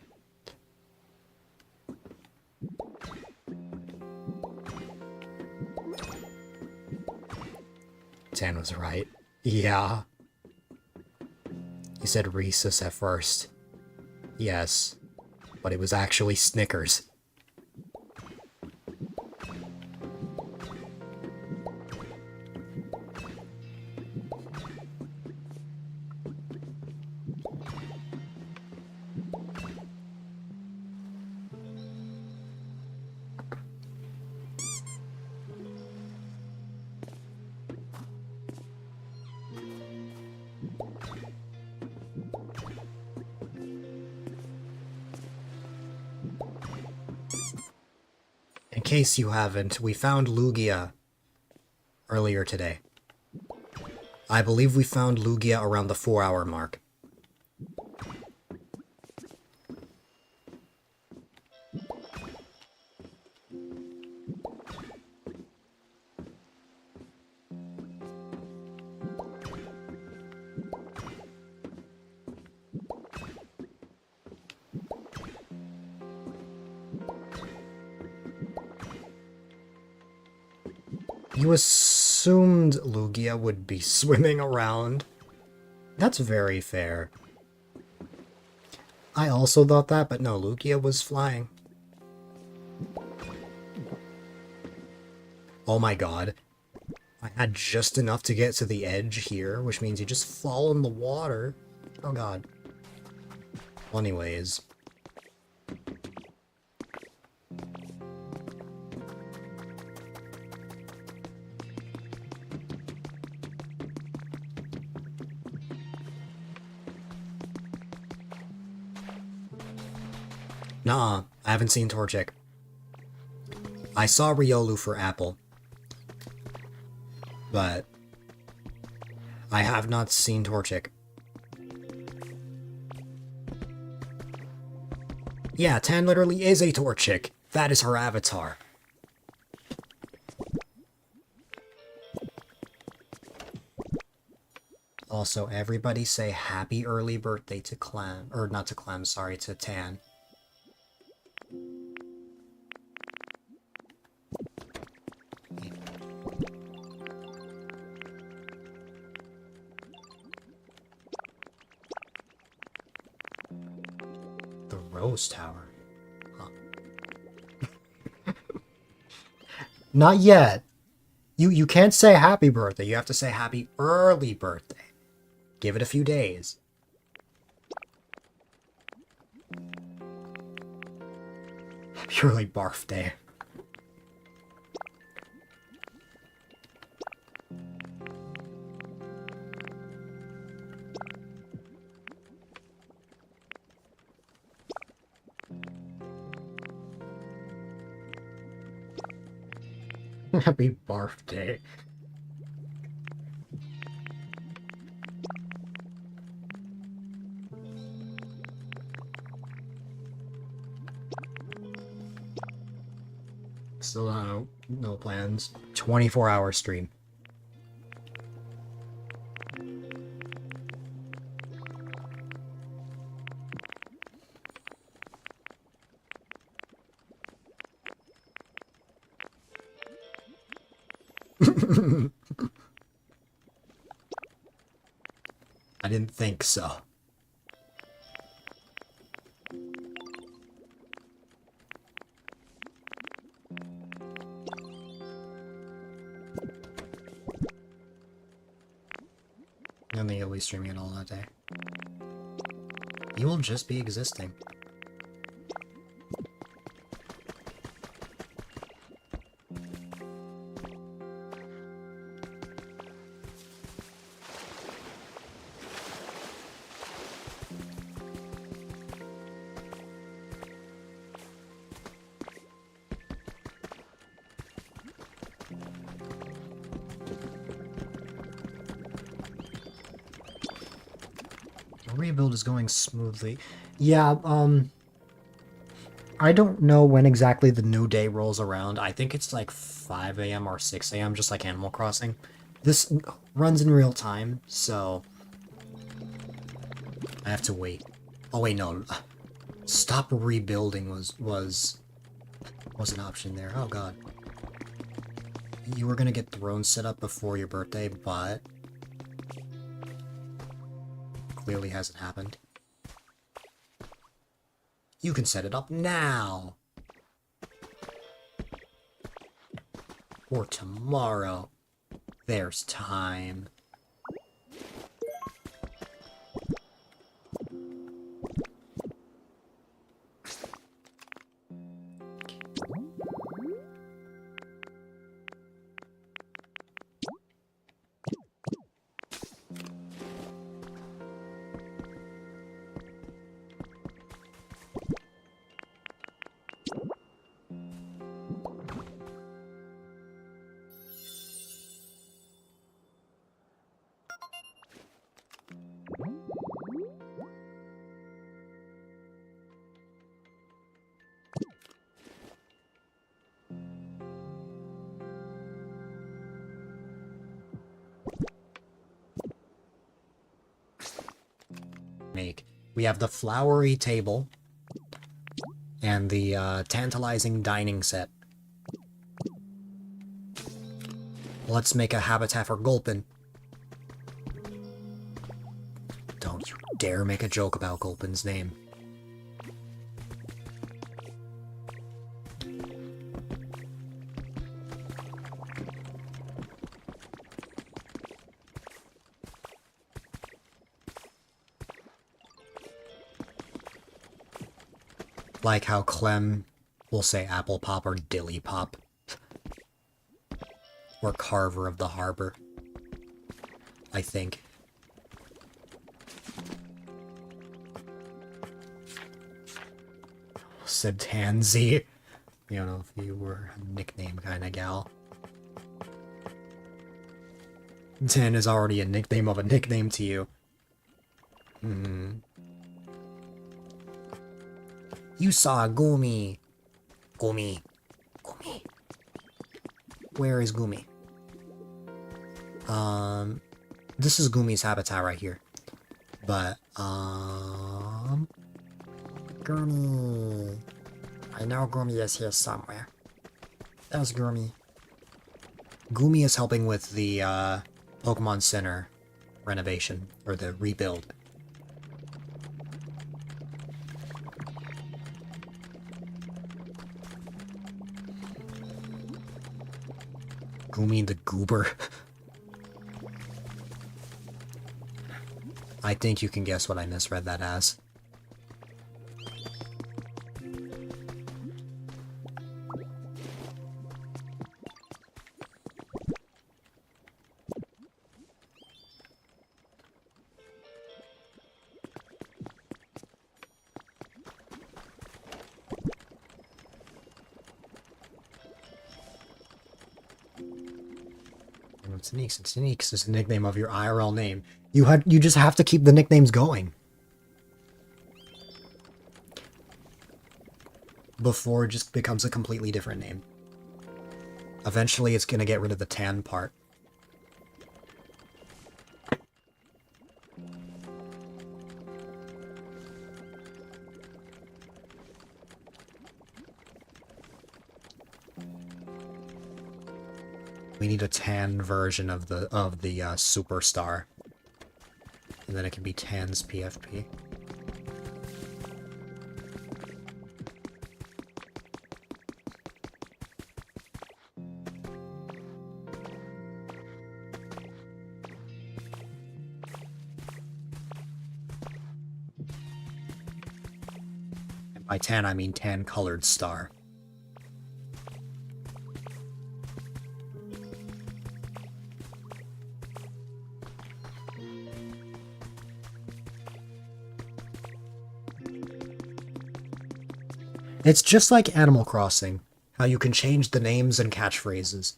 Tan was right. Yeah. You said Reese's at first. Yes. But it was actually Snickers. In case you haven't, we found Lugia earlier today. I believe we found Lugia around the 4-hour mark. You assumed Lugia would be swimming around. That's very fair. I also thought that, but no, Lugia was flying. Oh my god. I had just enough to get to the edge here, which means you just fall in the water. Oh god. Well, anyways. Nuh-uh, I haven't seen Torchic. I saw Riolu for Apple. But I have not seen Torchic. Yeah, Tan literally is a Torchic. That is her avatar. Also, everybody say happy early birthday to Clem. Or not to Clem, sorry, to Tan. The Rose Tower. Huh. Not yet. You can't say happy birthday. You have to say happy early birthday. Give it a few days. Happy early barf day. Happy barf day. Still no plans. 24-hour stream. I didn't think so. And then you'll be streaming it all that day. You will just be existing. Rebuild is going smoothly. Yeah, I don't know when exactly the new day rolls around. I think it's like 5 a.m. or 6 a.m., just like Animal Crossing. This runs in real time, so I have to wait. Oh wait, no. Stop rebuilding was an option there. Oh god. You were gonna get thrones set up before your birthday, but clearly hasn't happened. You can set it up now! Or tomorrow. There's time. We have the flowery table and the tantalizing dining set. Let's make a habitat for Gulpin. Don't you dare make a joke about Gulpin's name. Like how Clem will say Apple Pop or Dilly Pop. Or Carver of the Harbor. I think. Said Tansy. You don't know if you were a nickname kind of gal. Tan is already a nickname of a nickname to you. Hmm. You saw Gumi. Gumi. Gumi. Where is Gumi? This is Gumi's habitat right here. But, Gumi. I know Gumi is here somewhere. There's Gumi. Gumi is helping with the, Pokemon Center renovation, or the rebuild. Gumi the Goober. I think you can guess what I misread that as. Sneaks is the nickname of your IRL name. You just have to keep the nicknames going. Before it just becomes a completely different name. Eventually it's gonna get rid of the tan part. We need a tan version of the superstar. And then it can be Tan's PFP. By tan, I mean tan-colored star. It's just like Animal Crossing, how you can change the names and catchphrases.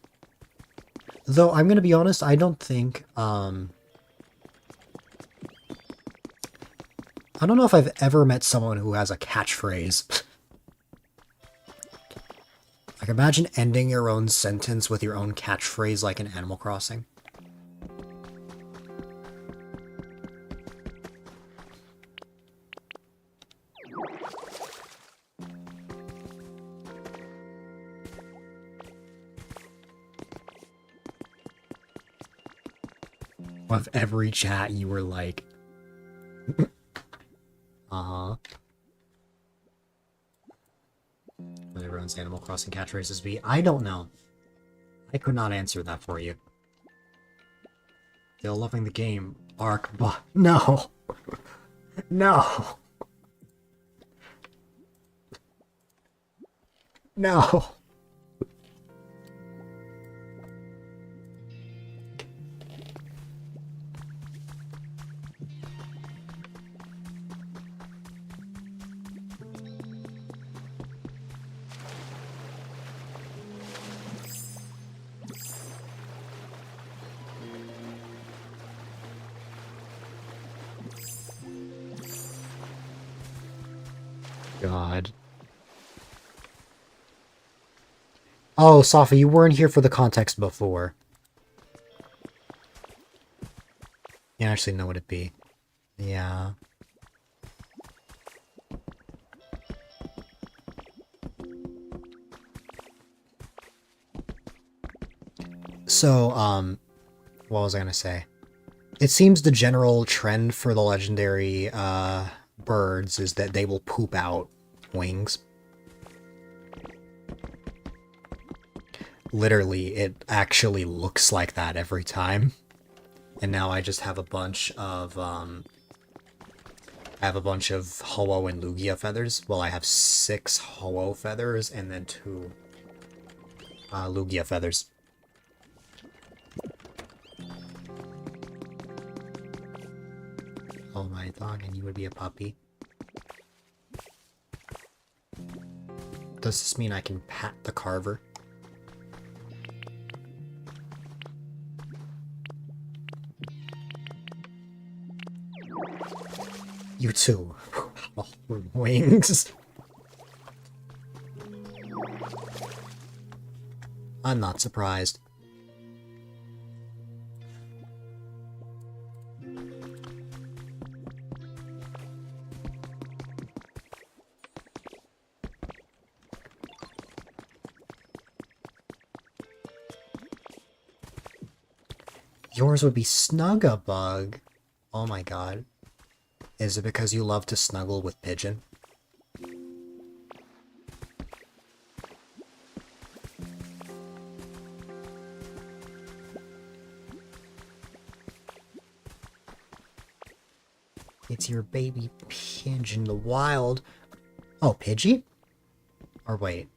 Though, I'm gonna be honest, I don't think, I don't know if I've ever met someone who has a catchphrase. Like, imagine ending your own sentence with your own catchphrase like in Animal Crossing. With every chat, you were like, uh-huh. What everyone's Animal Crossing catchphrases be? I don't know. I could not answer that for you. Still loving the game. Bark, but no. No. No. God. Oh, Safa, you weren't here for the context before. You actually know what it'd be. Yeah. So, what was I gonna say? It seems the general trend for the legendary, birds is that they will poop out wings. Literally, it actually looks like that every time. And now I just have a bunch of, I have a bunch of Ho-Oh and Lugia feathers. Well, I have 6 Ho-Oh feathers and then 2, Lugia feathers. Oh my dog, and you would be a puppy. Does this mean I can pat the carver? You too. Wings. I'm not surprised. Yours would be Snug-a-Bug. Oh my god. Is it because you love to snuggle with Pigeon? It's your baby pigeon in the wild. Oh, Pidgey? Or wait.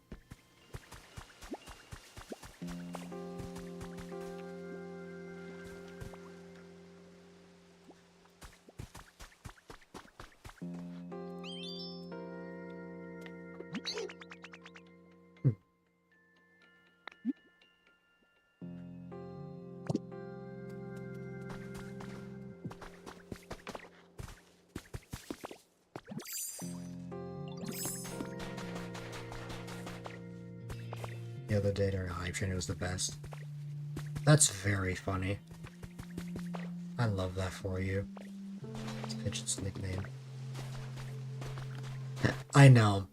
The other day during Hype Train, it was the best. That's very funny. I love that for you. It's Pigeon's nickname. I know.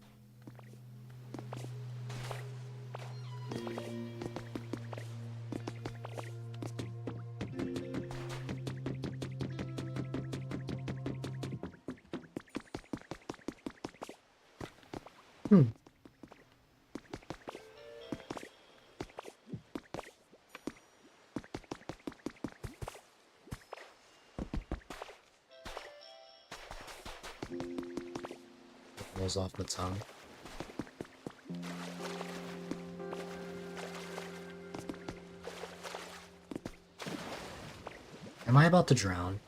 rolls off the tongue. Am I about to drown?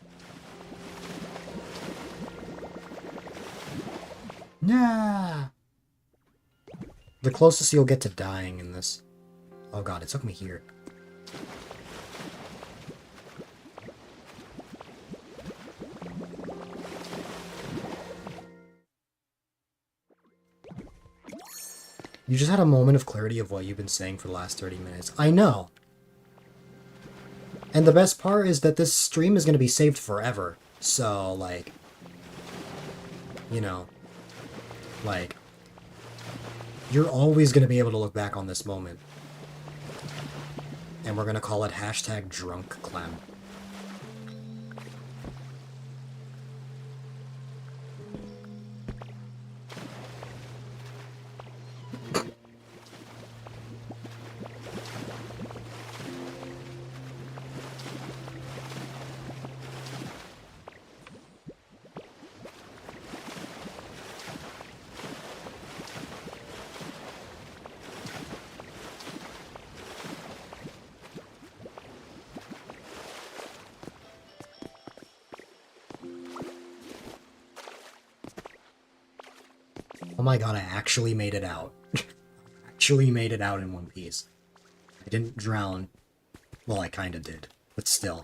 Nah! The closest you'll get to dying in this. Oh god, it took me here. You just had a moment of clarity of what you've been saying for the last 30 minutes. I know! And the best part is that this stream is going to be saved forever. So, like... You know... Like... You're always going to be able to look back on this moment. And we're going to call it hashtag drunk clem. Oh my god, I actually made it out. Actually made it out in one piece. I didn't drown. Well, I kinda did, but still.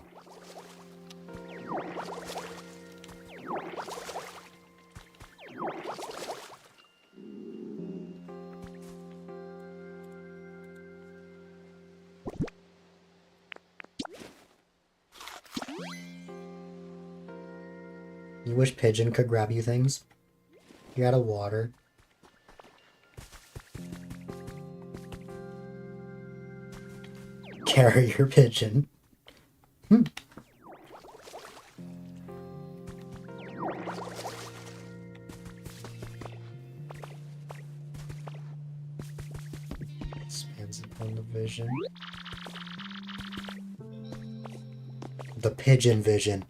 You wish Pigeon could grab you things? You're out of water. Carrier pigeon. Expands upon the vision. The pigeon vision.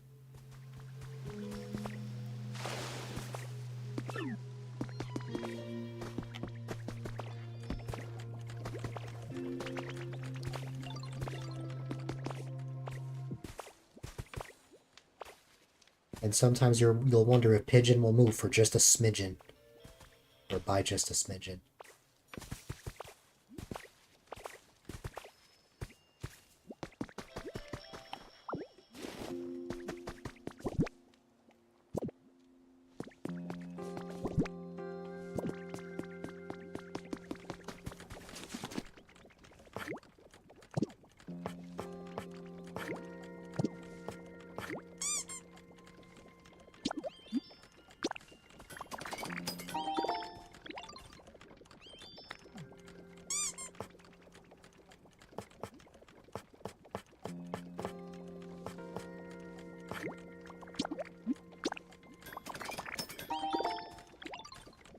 And sometimes you'll wonder if Pigeon will move for just a smidgen. Or by just a smidgen.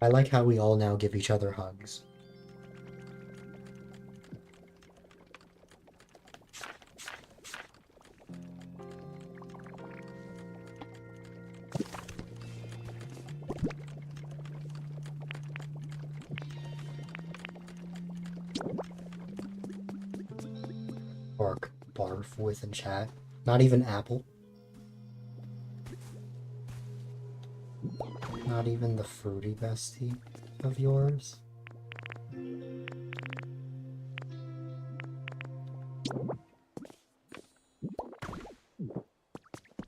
I like how we all now give each other hugs. Bark, barf with in chat. Not even apple. Not even the fruity bestie of yours.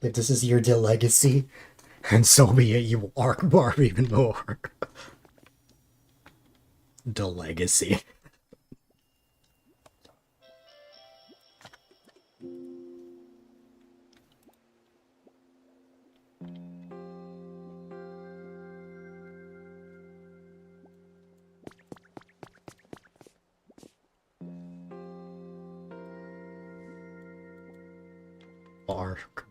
If this is your legacy, and so be it, you will arc barb even more. Legacy.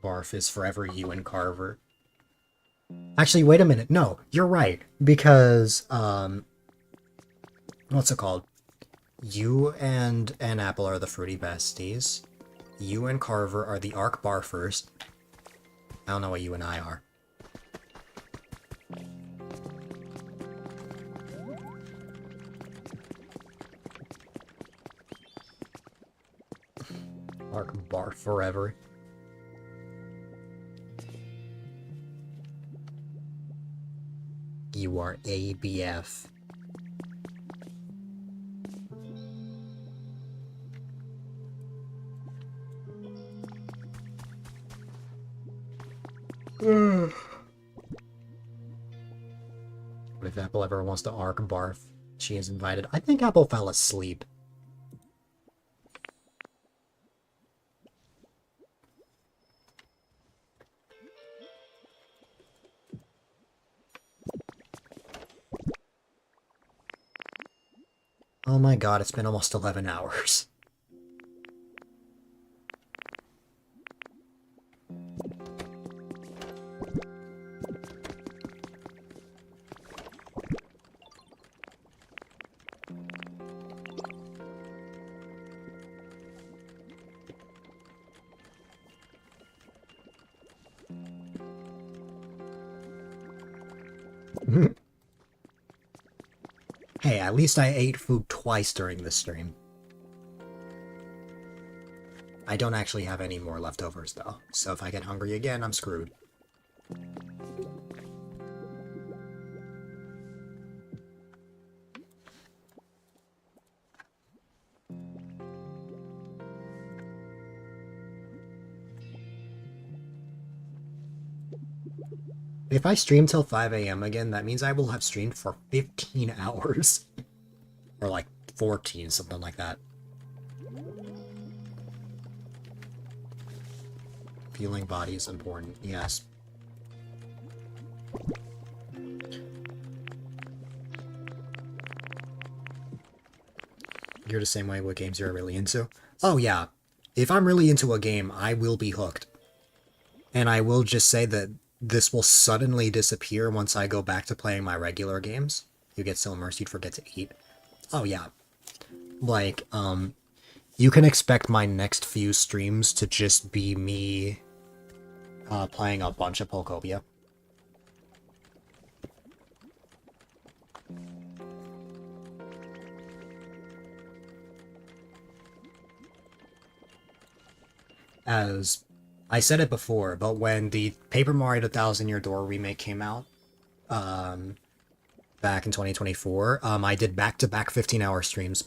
Barf is forever you and Carver. Actually, wait a minute. No, you're right. Because, what's it called? You and Apple are the fruity besties. You and Carver are the arc barfers. I don't know what you and I are. Ark bar forever. You are ABF. What if Apple ever wants to Ark barf? She is invited. I think Apple fell asleep. Oh my god, it's been almost 11 hours. Hey, at least I ate food twice during this stream. I don't actually have any more leftovers, though, so if I get hungry again, I'm screwed. If I stream till 5 AM again, that means I will have streamed for 15 hours. Or like 14, something like that. Feeling body is important, yes. You're the same way with games you're really into? Oh yeah, if I'm really into a game, I will be hooked. And I will just say that this will suddenly disappear once I go back to playing my regular games. You get so immersed you'd forget to eat. Oh yeah. Like, you can expect my next few streams to just be me playing a bunch of Pokobia. As I said it before, but when the Paper Mario: The Thousand Year Door remake came out, back in 2024, I did back-to-back 15-hour streams.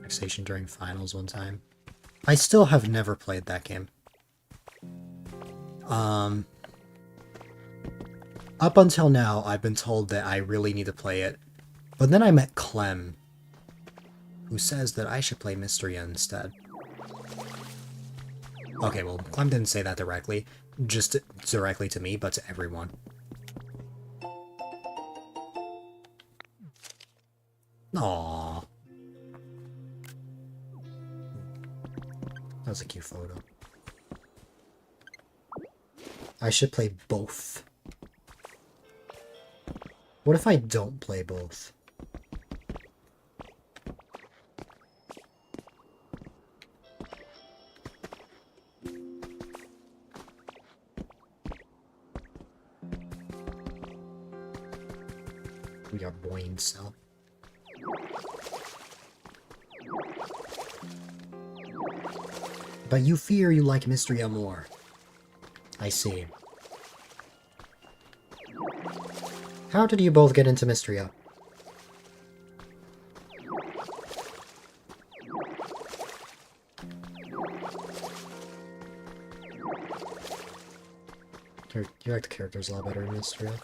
Fixation during finals one time. I still have never played that game. Up until now, I've been told that I really need to play it, but then I met Clem, who says that I should play Mysteria instead. Okay, well, Clem didn't say that directly, just directly to me, but to everyone. Aww. That was a cute photo. I should play both. What if I don't play both? We are brain cell. But you fear you like Mysteria more. I see. How did you both get into Mysteria? You like the characters a lot better in Mysteria.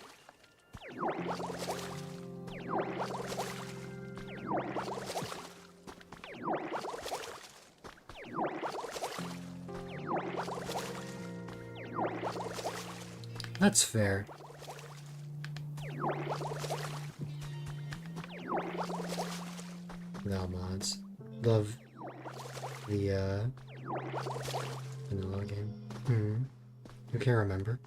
That's fair. No mods. Love the vanilla game. You can't remember.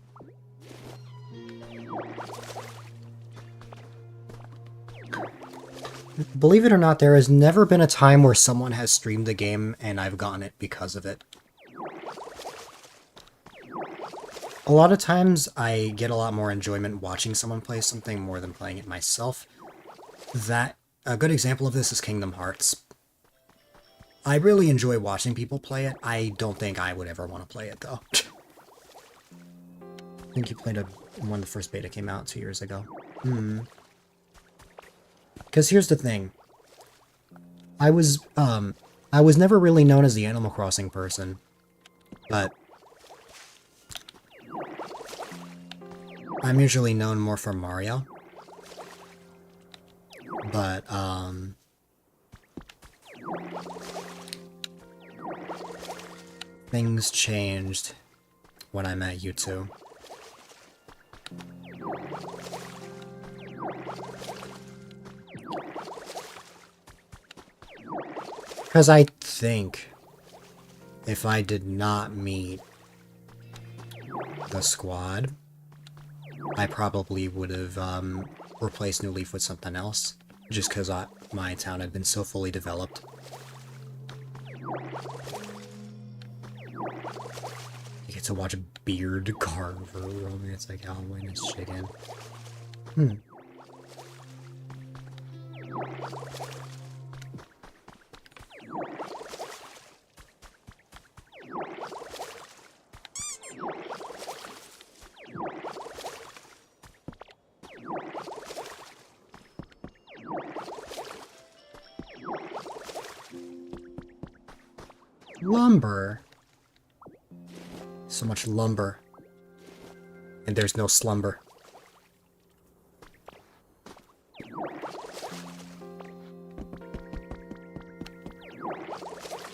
Believe it or not, there has never been a time where someone has streamed the game and I've gotten it because of it. A lot of times I get a lot more enjoyment watching someone play something more than playing it myself. That a good example of this is Kingdom Hearts. I really enjoy watching people play it. I don't think I would ever want to play it though. I think you played when the first beta came out 2 years ago. Because here's the thing. I was never really known as the Animal Crossing person, but I'm usually known more for Mario. But, things changed when I met you two. Because I think if I did not meet the squad, I probably would have replaced New Leaf with something else, just because my town had been so fully developed. You get to watch a beard carver romance like Halloween is chicken. Lumber. So much lumber. And there's no slumber.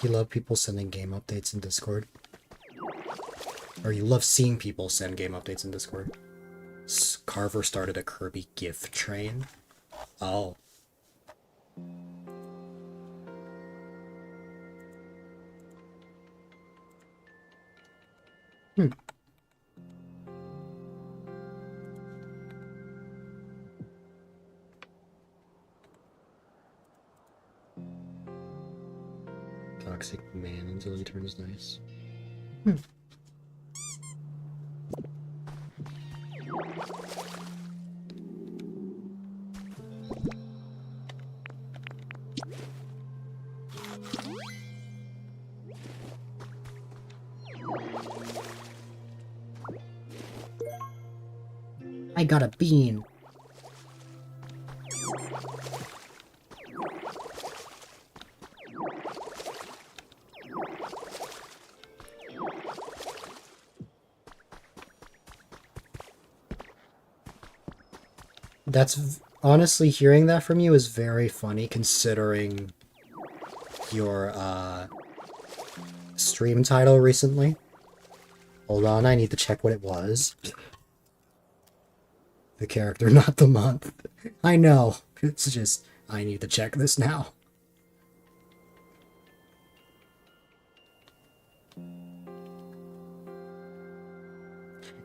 You love people sending game updates in Discord? Or you love seeing people send game updates in Discord? Carver started a Kirby gift train? Oh. Toxic man until he turns nice. I got a bean. That's honestly, hearing that from you is very funny considering your stream title recently. Hold on, I need to check what it was. The character, not the month. I know. It's just, I need to check this now.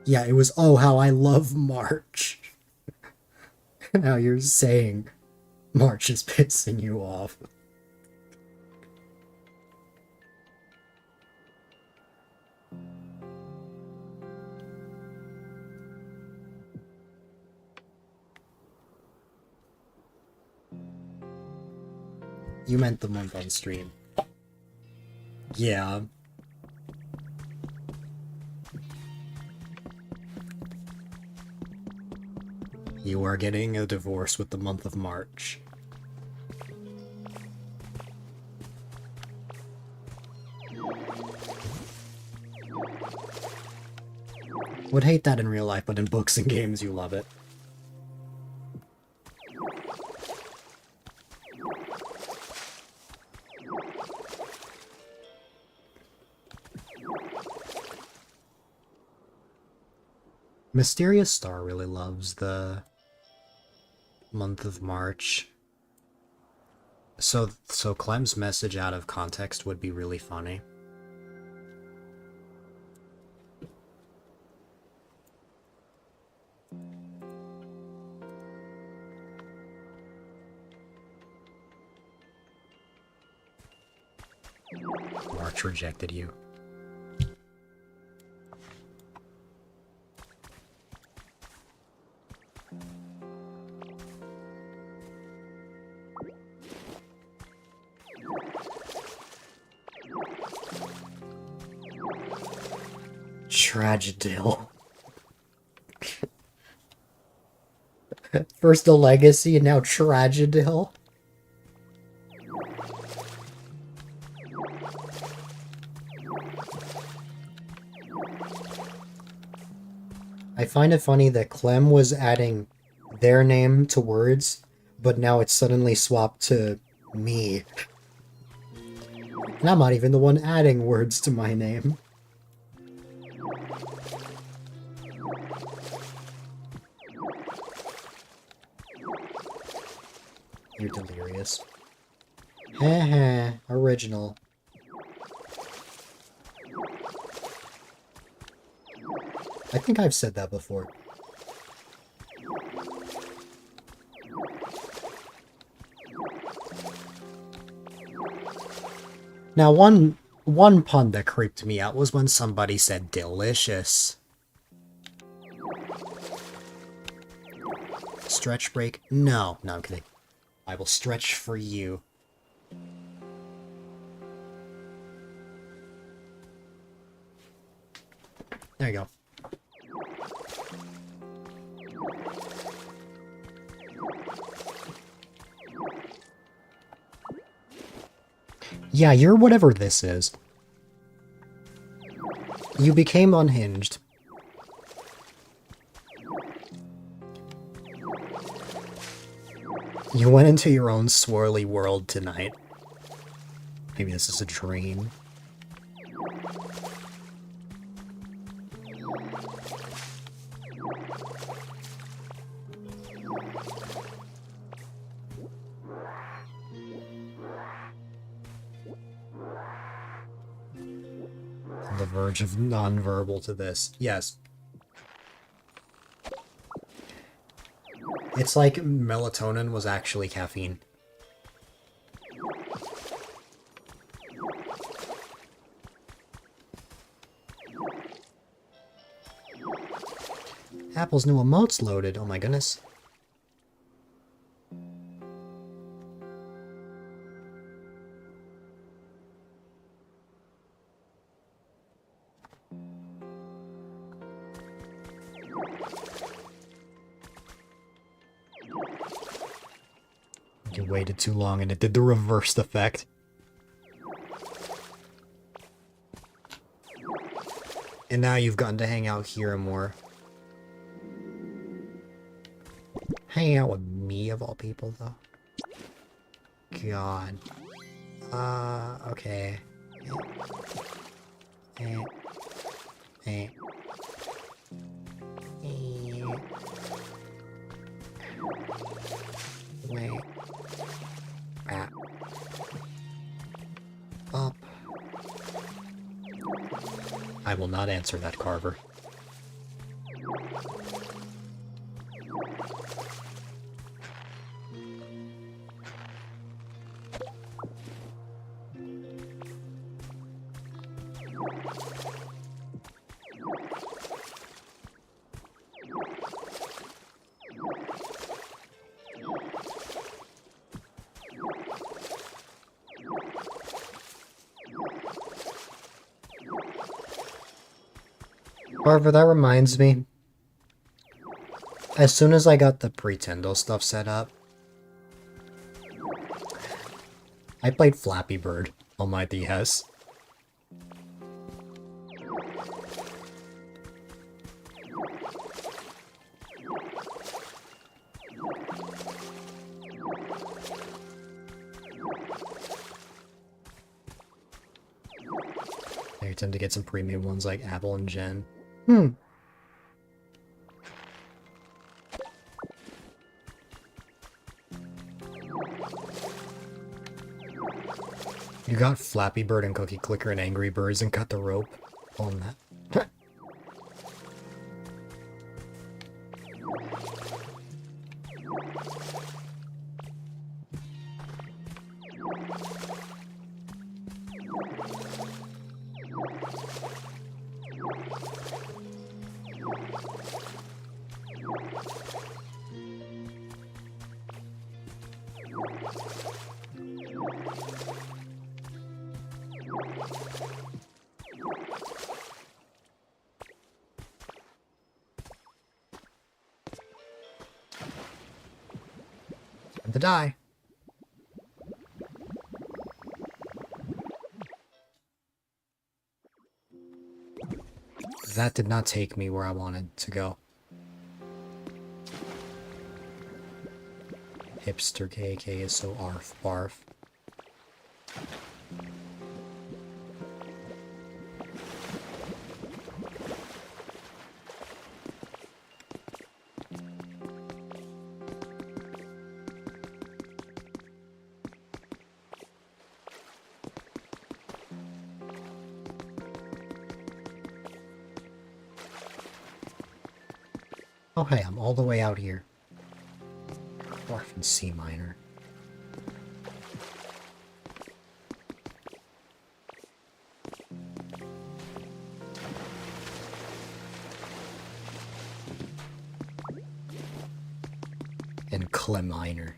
Yeah, it was, oh, how I love March. Now you're saying March is pissing you off. You meant the month on stream. Yeah. You are getting a divorce with the month of March. Would hate that in real life, but in books and games you love it. Mysterious Star really loves the month of March. So Clem's message out of context would be really funny. March rejected you. Tragedill. First the Legacy and now Tragedill. I find it funny that Clem was adding their name to words, but now it's suddenly swapped to me. And I'm not even the one adding words to my name. You're delirious. Heh, original. I think I've said that before. Now, one pun that creeped me out was when somebody said delicious. Stretch break? No, I'm kidding. I will stretch for you. There you go. Yeah, you're whatever this is. You became unhinged. You went into your own swirly world tonight. Maybe this is a dream. On the verge of non-verbal to this. Yes. It's like melatonin was actually caffeine. Apple's new emotes loaded. Oh my goodness. You waited too long and it did the reversed effect. And now you've gotten to hang out here more. Hanging out with me of all people, though. God. Okay. Wait. Up. I will not answer that, Carver. However, that reminds me. As soon as I got the Pretendo stuff set up, I played Flappy Bird on my DS. I tend to get some premium ones like Apple and Gen. You got Flappy Bird and Cookie Clicker and Angry Birds and cut the rope on that. to die. That did not take me where I wanted to go. Hipster KK is so arf barf. Oh hey, I'm all the way out here. Orphan C minor. And Clem minor.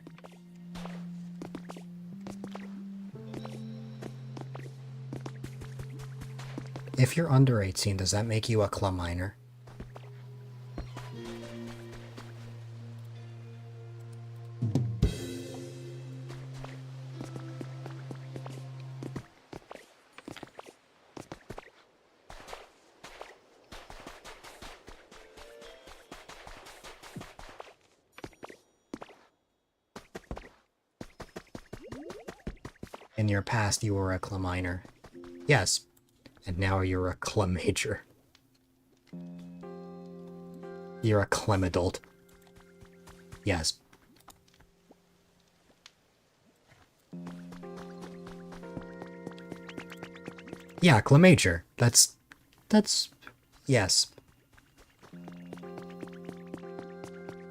If you're under 18, does that make you a Clem minor? In your past, you were a Clem minor. Yes. And now you're a Clem major. You're a Clem adult. Yes. Yeah, Clem major. That's... yes.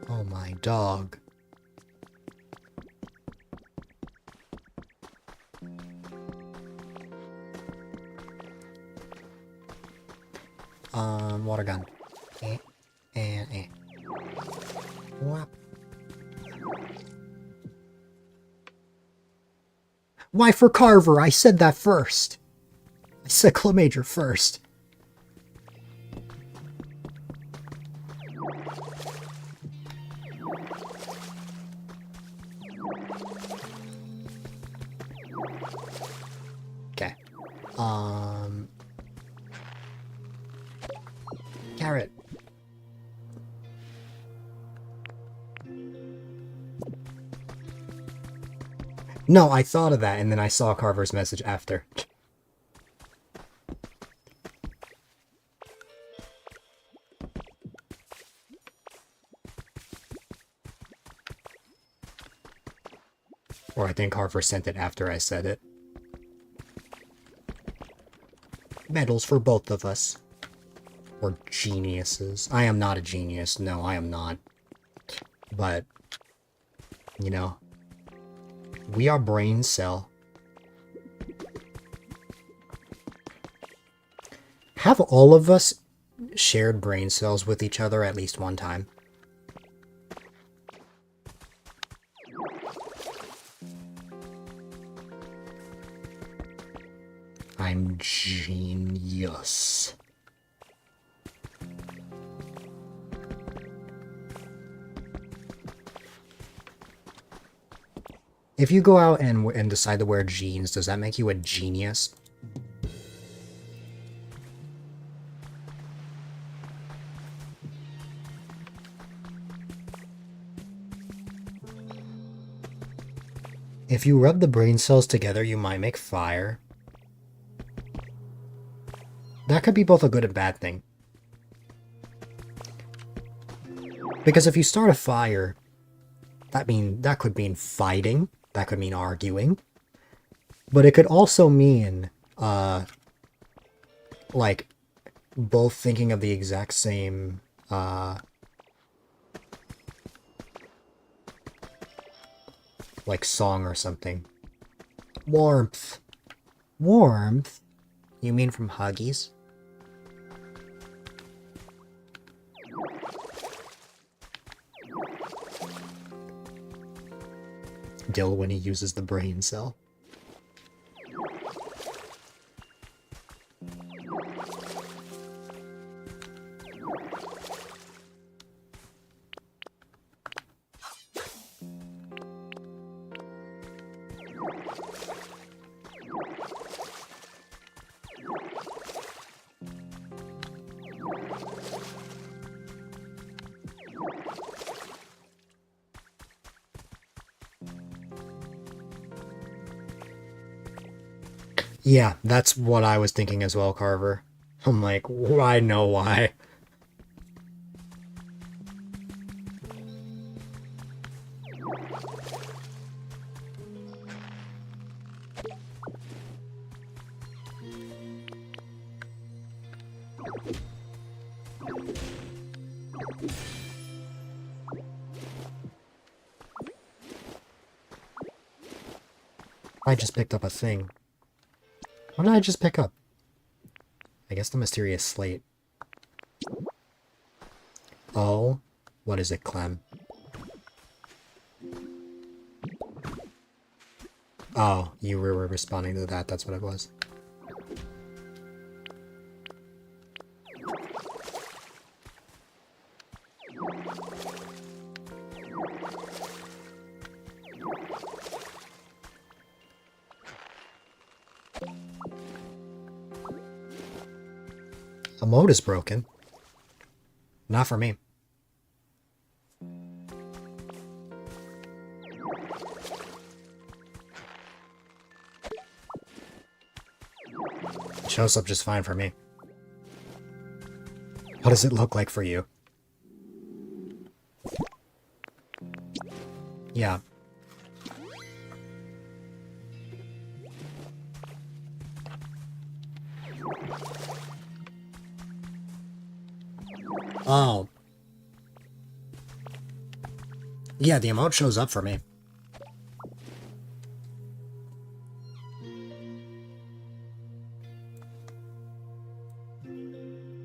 Oh my dog. Water gun. Whap. Why for Carver? I said that first. I said Clem major first. Okay. Carrot. No, I thought of that, and then I saw Carver's message after. Or I think Carver sent it after I said it. Medals for both of us. Or geniuses. I am not a genius. No, I am not. But, you know, we are brain cell. Have all of us shared brain cells with each other at least one time? I'm genius. If you go out and decide to wear jeans, does that make you a genius? If you rub the brain cells together, you might make fire. That could be both a good and bad thing. Because if you start a fire, that could mean fighting. That could mean arguing. But it could also mean, like, both thinking of the exact same, like, song or something. Warmth. Warmth? You mean from Huggies? Dill when he uses the brain cell. Yeah, that's what I was thinking as well, Carver. I'm like, I know why. I just picked up a thing. What did I just pick up? I guess the mysterious slate. Oh, what is it, Clem? Oh, you were responding to that, that's what it was. A mode is broken. Not for me. It shows up just fine for me. What does it look like for you? Yeah. Oh. Yeah, the emote shows up for me.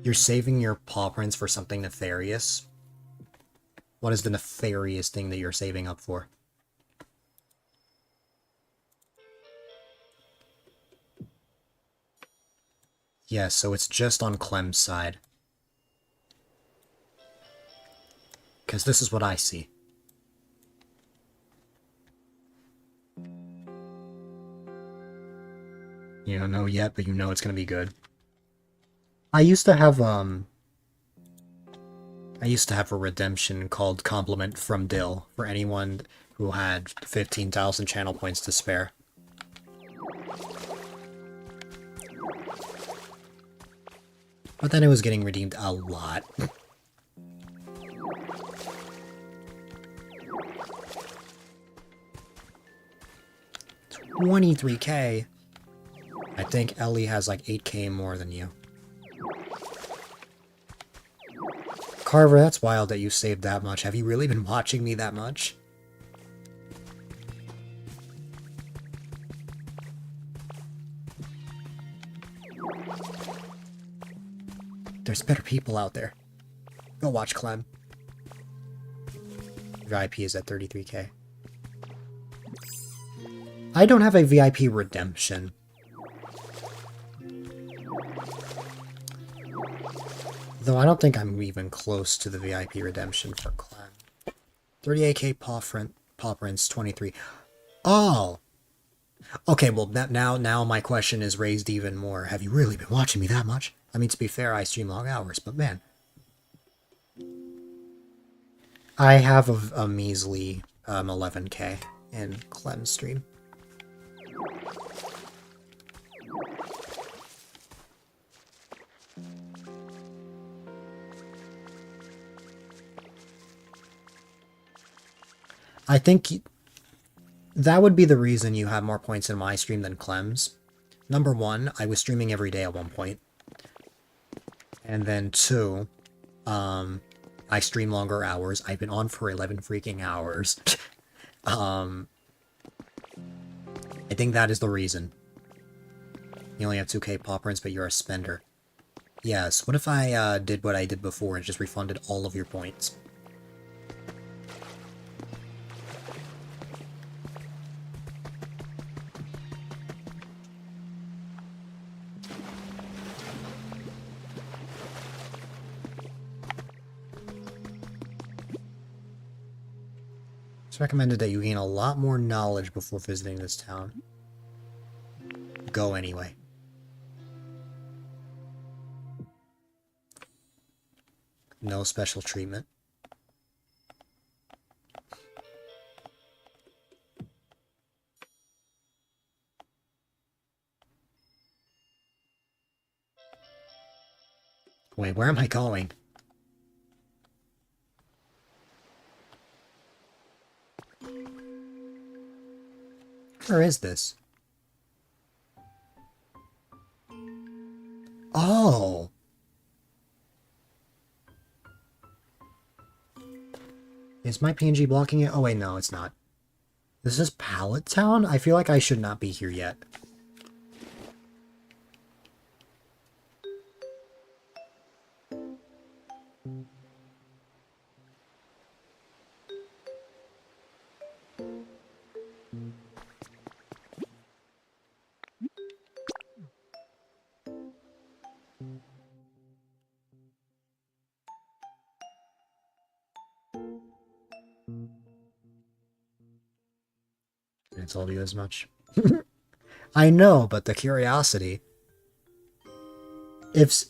You're saving your paw prints for something nefarious? What is the nefarious thing that you're saving up for? Yeah, so it's just on Clem's side. Because this is what I see. You don't know yet, but you know it's gonna be good. I used to have a redemption called Compliment from Dill for anyone who had 15,000 channel points to spare. But then it was getting redeemed a lot. 23k. I think Ellie has like 8k more than you. Carver, that's wild that you saved that much. Have you really been watching me that much? There's better people out there. Go watch Clem. VIP is at 33k. I don't have a VIP redemption. Though I don't think I'm even close to the VIP redemption for Clem. 38k paw prints, 23. Oh! Okay, well, now my question is raised even more. Have you really been watching me that much? I mean, to be fair, I stream long hours, but man. I have a measly 11k in Clem's stream. I think that would be the reason you have more points in my stream than Clem's. Number one, I was streaming every day at one point. And then two, I stream longer hours. I've been on for 11 freaking hours. I think that is the reason. You only have 2k paw prints, but you're a spender. Yes, what if I did what I did before and just refunded all of your points? It's recommended that you gain a lot more knowledge before visiting this town. Go anyway. No special treatment. Wait, where am I going? Where is this? Oh! Is my PNG blocking it? Oh wait, no, it's not. This is Pallet Town? I feel like I should not be here yet. I told you as much. I know, but the curiosity. If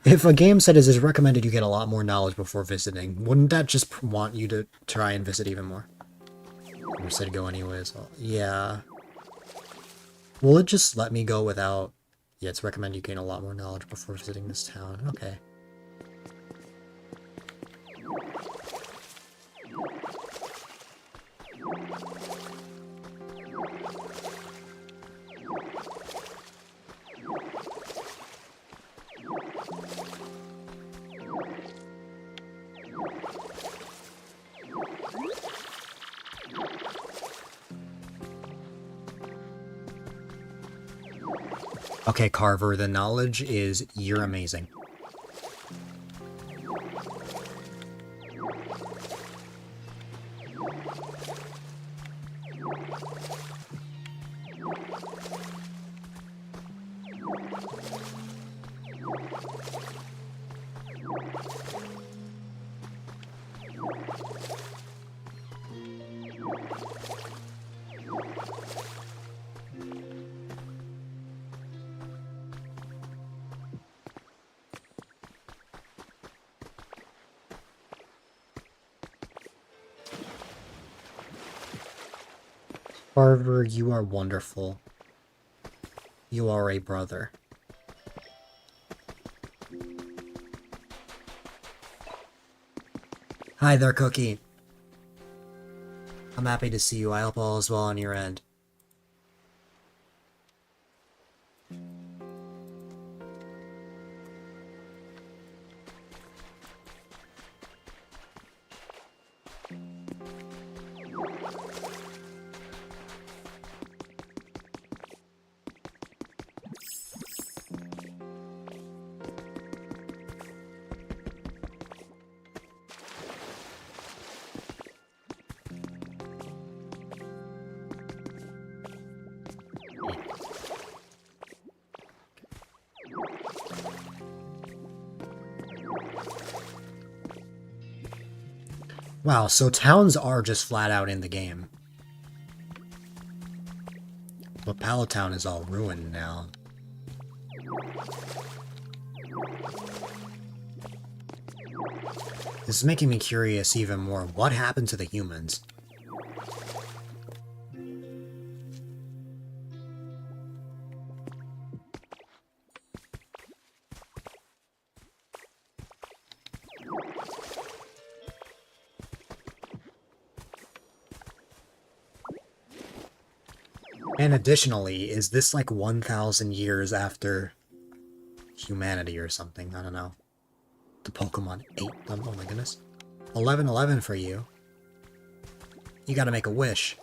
if a game said it is recommended you get a lot more knowledge before visiting, wouldn't that just want you to try and visit even more? Or said go anyways. Well, yeah. Will it just let me go without... Yeah, it's recommended you gain a lot more knowledge before visiting this town. Okay. Okay, Carver, the knowledge is you're amazing. Carver, you are wonderful. You are a brother. Hi there, Cookie. I'm happy to see you. I hope all is well on your end. Wow, so towns are just flat out in the game. But Pallet Town is all ruined now. This is making me curious even more. What happened to the humans? And additionally, is this like 1,000 years after humanity or something? I don't know. The Pokemon ate them. Oh my goodness. 1111 for you. You gotta make a wish.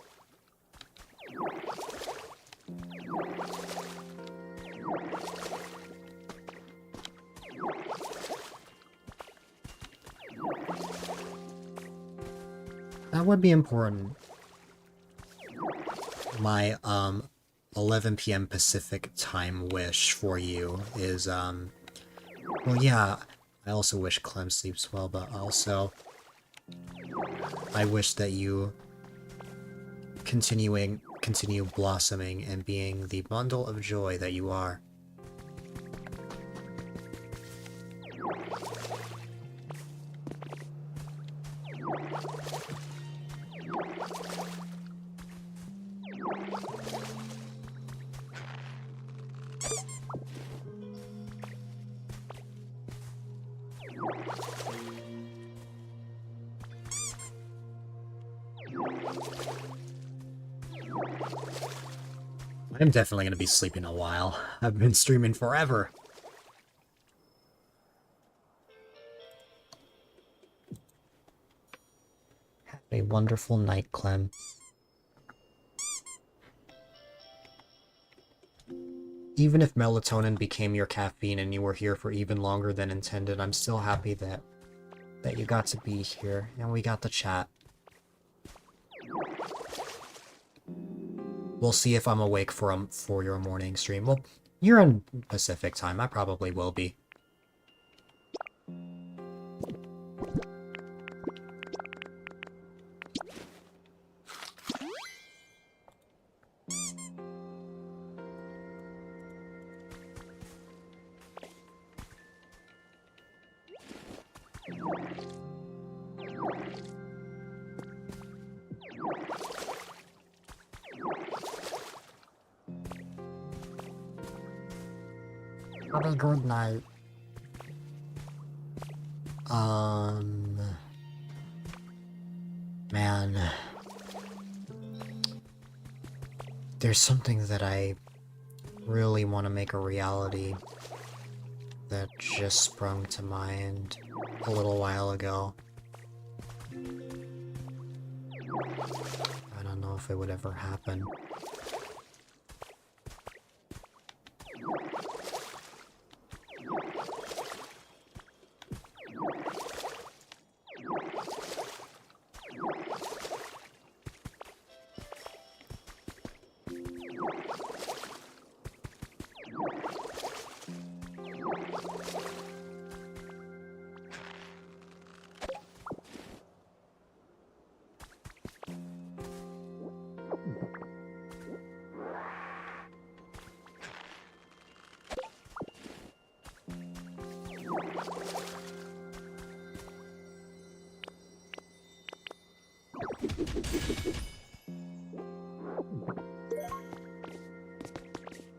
That would be important. My 11 p.m. Pacific time wish for you is well, yeah, I also wish Clem sleeps well, but also I wish that you continue blossoming and being the bundle of joy that you are. I'm definitely going to be sleeping a while. I've been streaming forever. Have a wonderful night, Clem. Even if melatonin became your caffeine and you were here for even longer than intended, I'm still happy that you got to be here and we got to chat. We'll see if I'm awake for your morning stream. Well, you're in Pacific time. I probably will be. Have a good night. Man. There's something that I really want to make a reality that just sprung to mind a little while ago. I don't know if it would ever happen.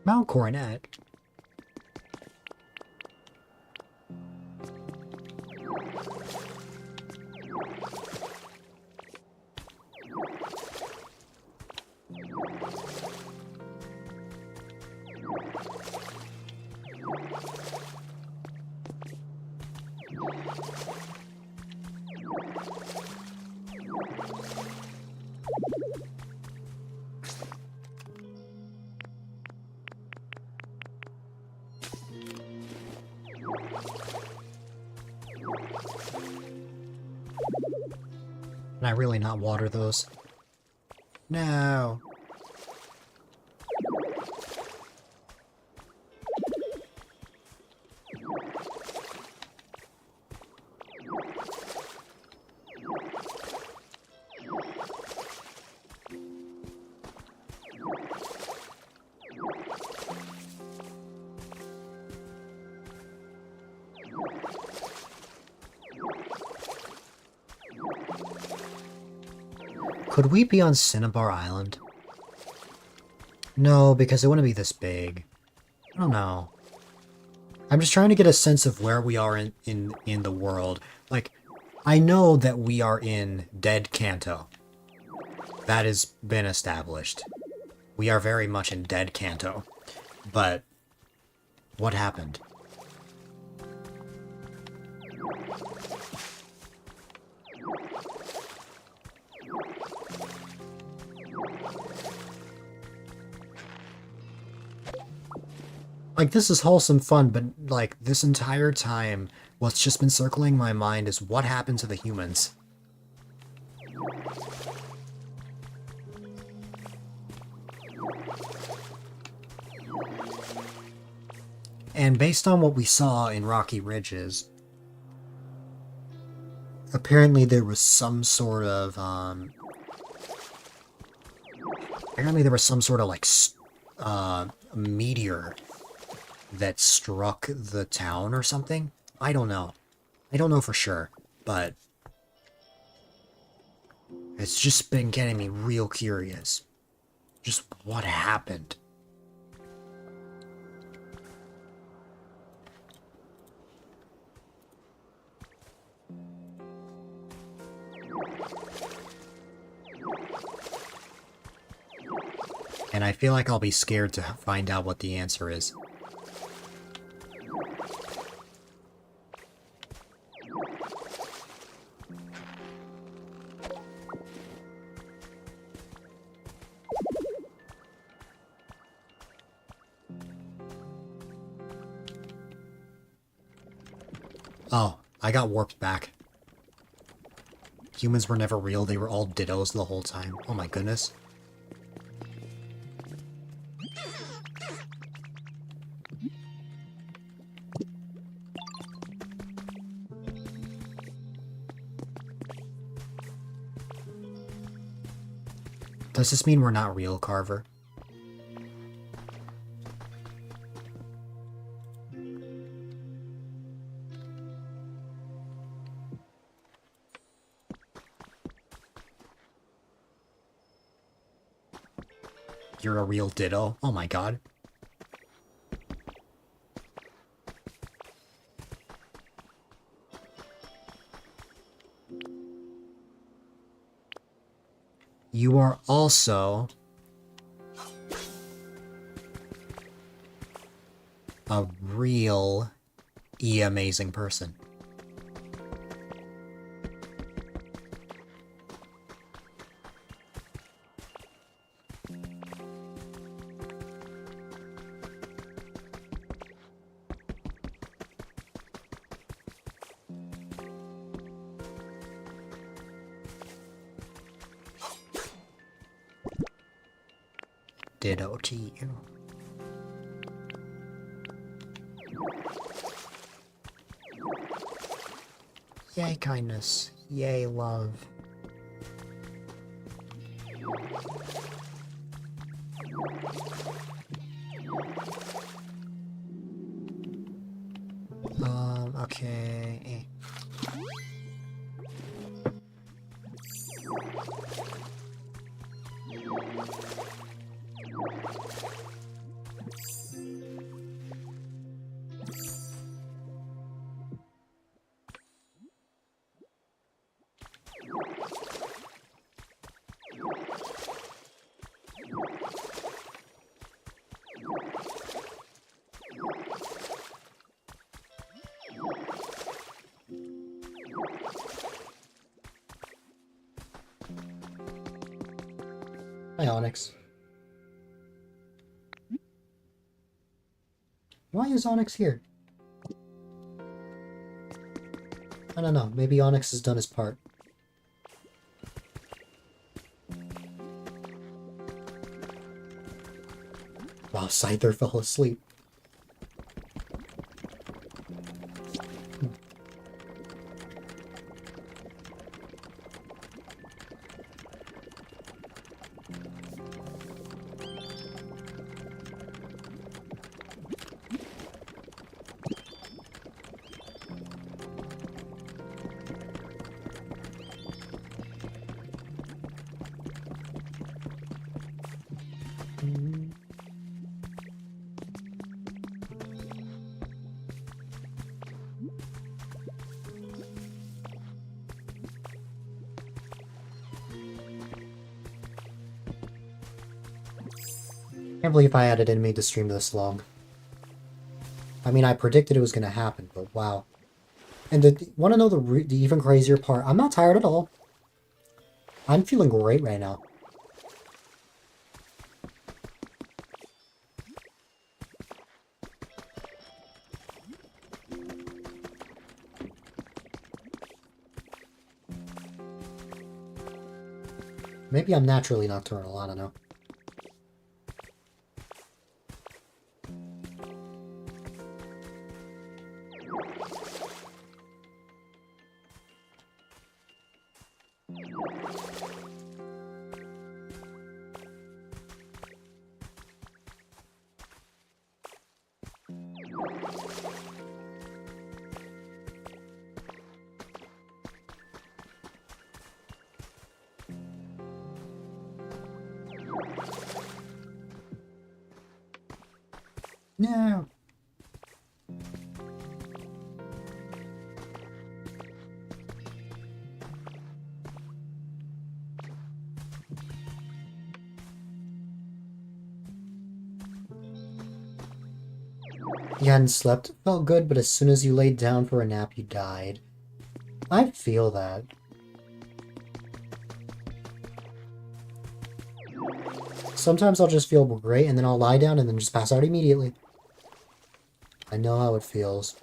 Mount Coronet. Can I really not water those? No. Could we be on Cinnabar Island? No, because it wouldn't be this big. I don't know. I'm just trying to get a sense of where we are in the world. Like, I know that we are in Dead Kanto. That has been established. We are very much in Dead Kanto. But what happened? Like, this is wholesome fun, but, like, this entire time, what's just been circling my mind is what happened to the humans. And based on what we saw in Rocky Ridges, apparently there was some sort of, like, meteor that struck the town or something? I don't know. I don't know for sure, but it's just been getting me real curious. Just what happened? And I feel like I'll be scared to find out what the answer is. Oh, I got warped back. Humans were never real, they were all dittos the whole time. Oh my goodness. Does this mean we're not real, Carver? You're a real ditto? Oh my god. You are also a real amazing person. Ditto to you. Yay, kindness. Yay, love. Okay. Hi, Onyx. Why is Onyx here? I don't know. Maybe Onyx has done his part. Wow, Scyther fell asleep. Can't believe I had it in me to stream this long. I mean, I predicted it was going to happen, but wow. And want to know the even crazier part? I'm not tired at all. I'm feeling great right now. Maybe I'm naturally nocturnal, I don't know. No. You hadn't slept, it felt good, but as soon as you laid down for a nap, you died. I feel that. Sometimes I'll just feel great, and then I'll lie down and then just pass out immediately. I know how it feels.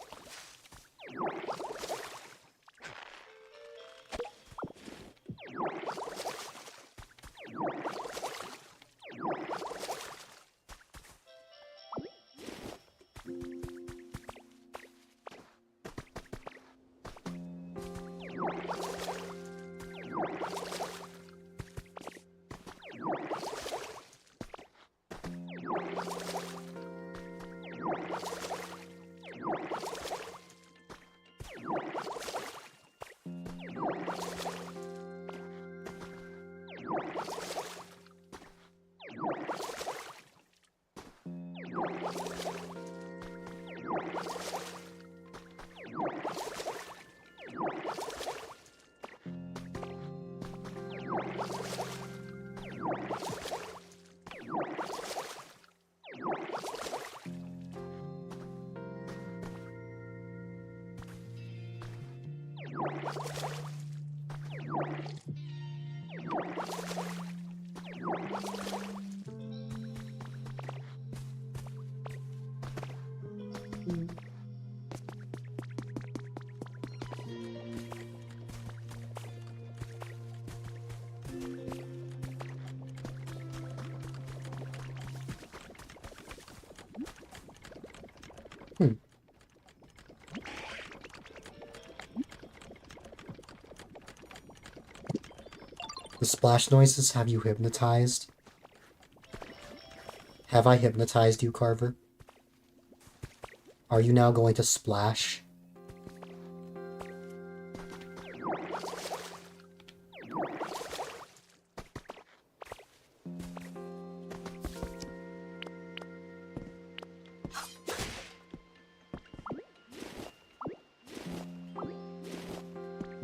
Hmm. The splash noises have you hypnotized? Have I hypnotized you, Carver? Are you now going to splash?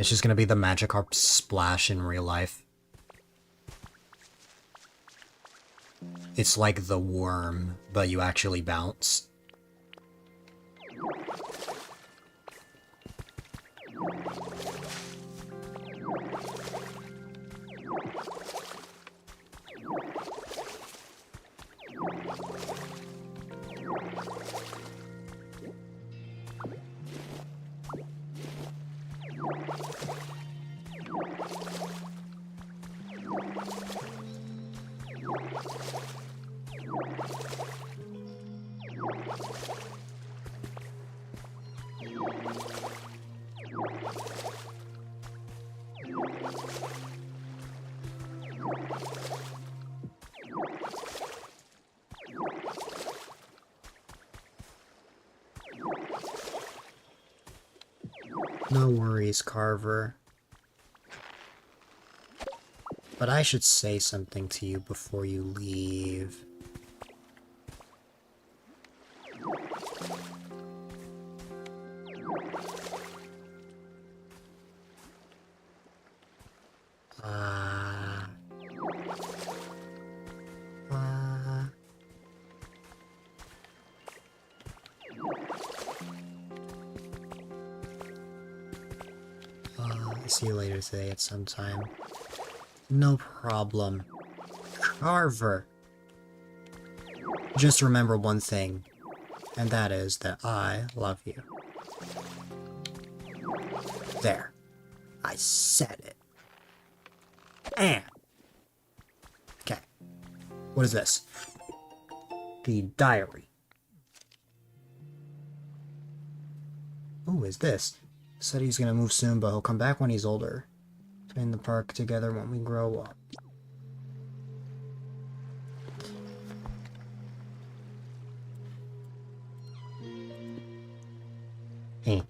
It's just gonna be the Magikarp splash in real life. It's like the worm, but you actually bounce. No worries, Carver. But I should say something to you before you leave. See you later today at some time. No problem. Carver! Just remember one thing, and that is that I love you. There. I said it. And... Okay. What is this? The diary. Who is this? Said he's gonna move soon, but he'll come back when he's older. In the park together when we grow up. Hey.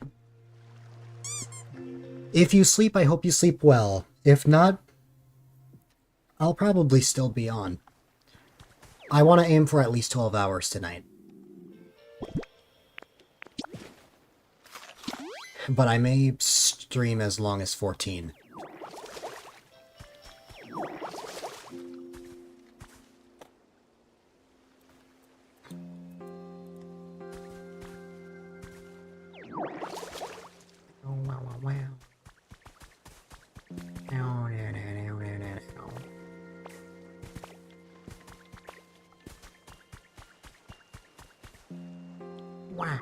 If you sleep, I hope you sleep well. If not, I'll probably still be on. I want to aim for at least 12 hours tonight. But I may stream as long as 14. wow. Wow.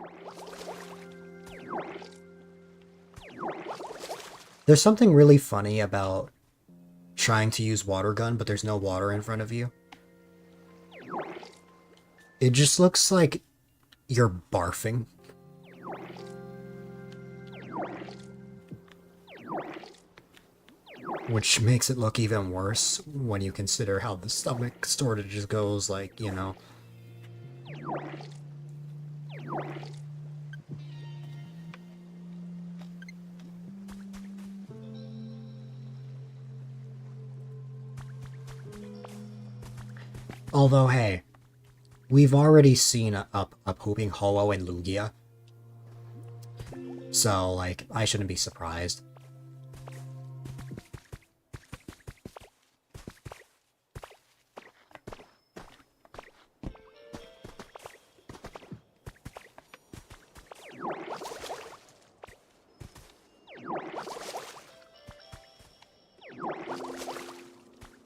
There's something really funny about trying to use water gun, but there's no water in front of you. It just looks like you're barfing. Which makes it look even worse when you consider how the stomach storage just goes, like, you know. Although, hey, we've already seen a pooping Ho-Oh and Lugia. So, like, I shouldn't be surprised.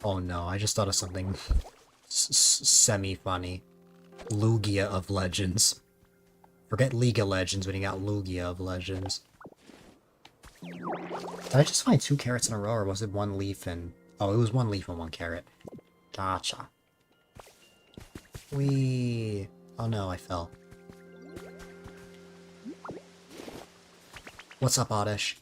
Oh no, I just thought of something semi-funny. Lugia of Legends. Forget League of Legends when you got Lugia of Legends. Did I just find 2 carrots in a row, or was it 1 leaf and... Oh, it was 1 leaf and 1 carrot. Gotcha. Whee! Oh no, I fell. What's up, Oddish?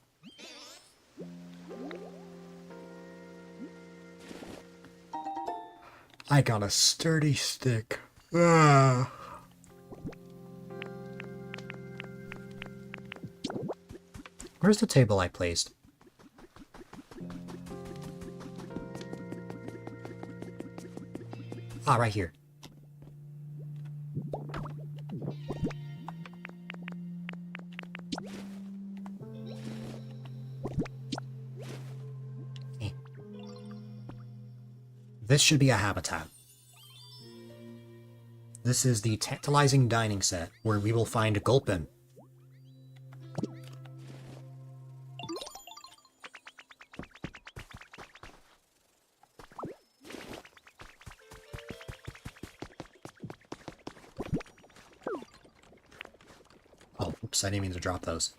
I got a sturdy stick. Ah. Where's the table I placed? Ah, right here. This should be a habitat. This is the tantalizing dining set, where we will find Gulpin. Oh, oops, I didn't mean to drop those.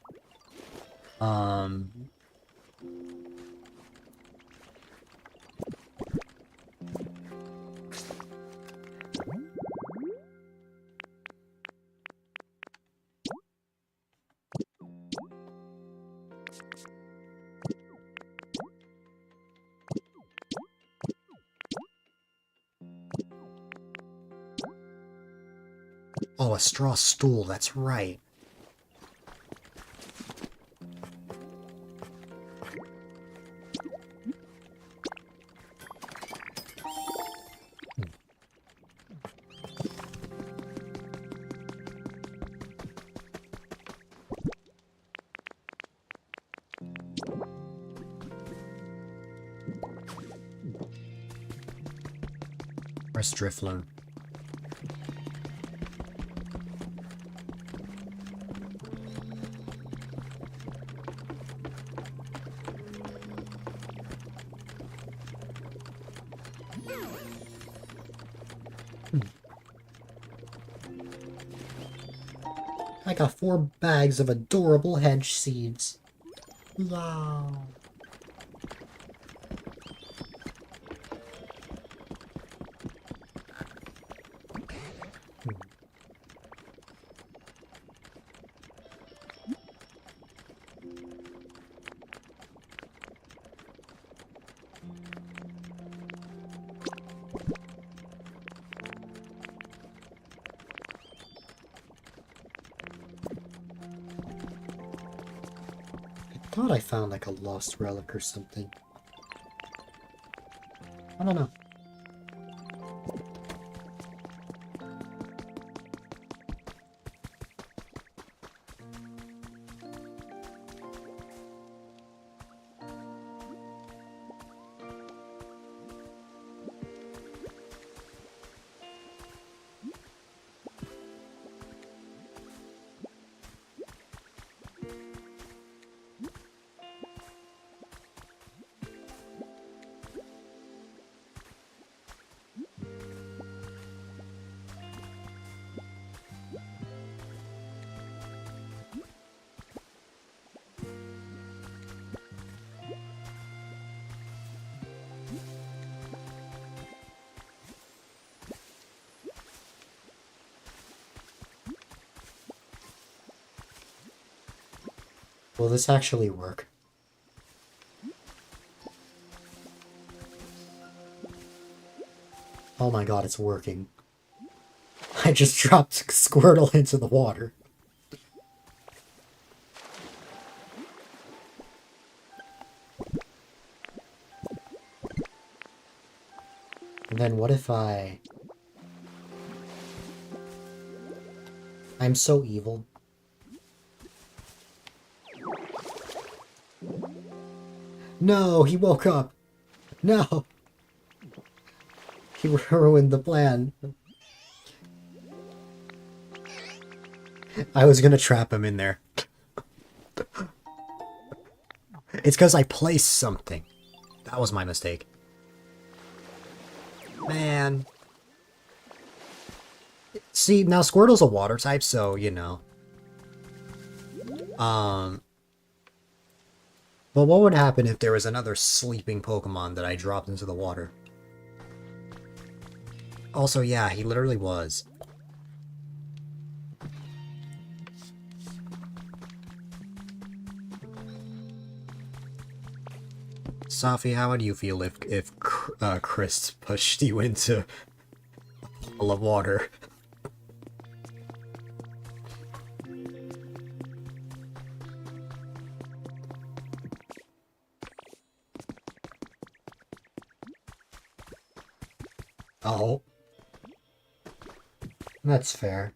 Oh, a straw stool, that's right. Where's Drifloon? I got 4 bags of adorable hedge seeds. Wow. I thought I found like a lost relic or something. I don't know. Will this actually work? Oh my god, it's working. I just dropped Squirtle into the water. And then what if I'm so evil. No, he woke up. No. He ruined the plan. I was gonna trap him in there. It's because I placed something. That was my mistake. Man. See, now Squirtle's a water type, so, you know. But what would happen if there was another sleeping Pokemon that I dropped into the water? Also, yeah, he literally was. Safi, how would you feel if Chris pushed you into a pool of water? Oh. That's fair.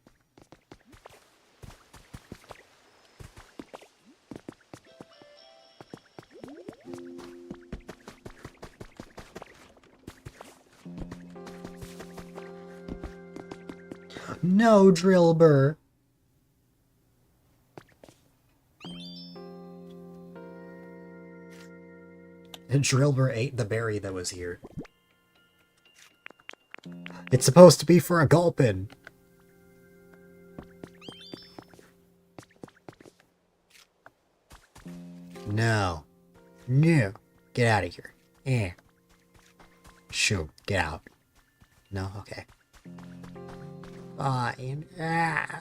No, Drillbur. And Drillbur ate the berry that was here. It's supposed to be for a Gulpin. No. No. Get out of here. Eh. Shoot. Get out. No? Okay. Fine. Ah.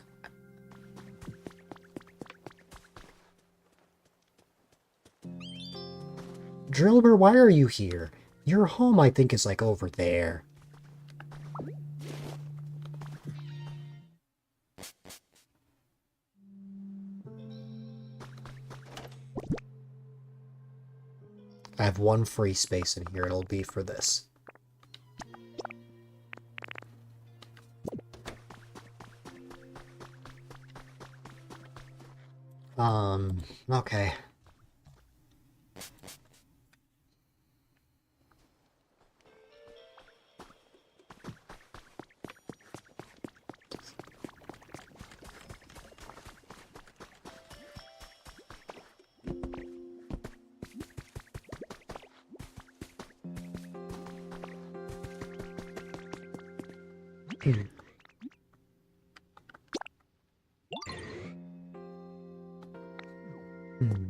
Drillbur, why are you here? Your home, I think, is like over there. I have one free space in here. It'll be for this. Okay. Hmm.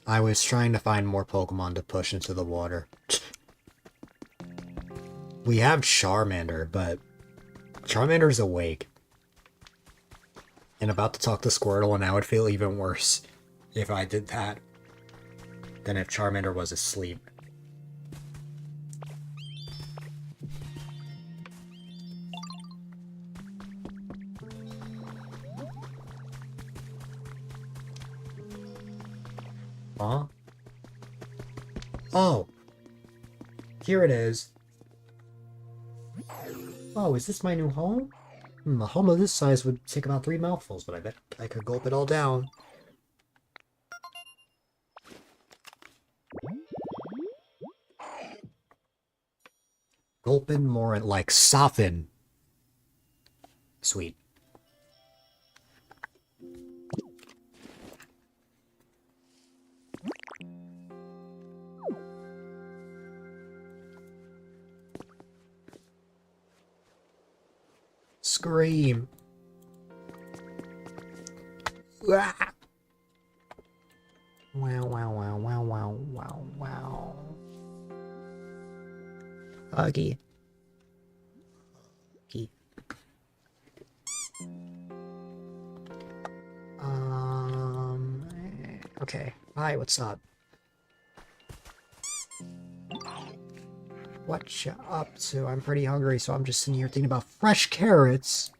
I was trying to find more Pokemon to push into the water. We have Charmander, but Charmander's awake. And about to talk to Squirtle, and I would feel even worse if I did that than if Charmander was asleep. Huh? Oh! Here it is. Oh, is this my new home? A home of this size would take about 3 mouthfuls, but I bet I could gulp it all down. Gulpin more like soften. Sweet. Scream. Ah! Wow, wow, wow, wow, wow, wow, wow. Huggy. Huggy. Okay. Hi, what's up? What you up to? I'm pretty hungry, so I'm just sitting here thinking about fresh carrots.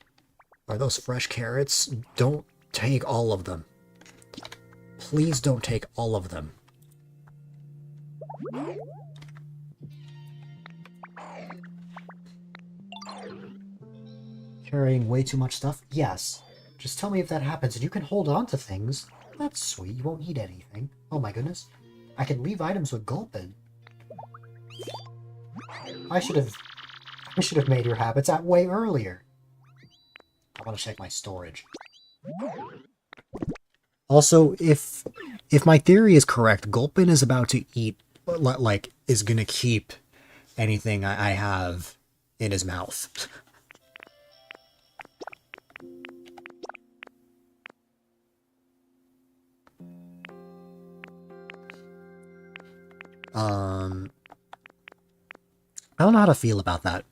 Are those fresh carrots? Don't take all of them. Please don't take all of them. Carrying way too much stuff? Yes. Just tell me if that happens, and you can hold on to things. That's sweet. You won't need anything. Oh my goodness. I can leave items with Gulpin. I should have made your habitat way earlier. I want to check my storage. Also, if my theory is correct, Gulpin is about to eat, like, is gonna keep anything I have in his mouth. I don't know how to feel about that.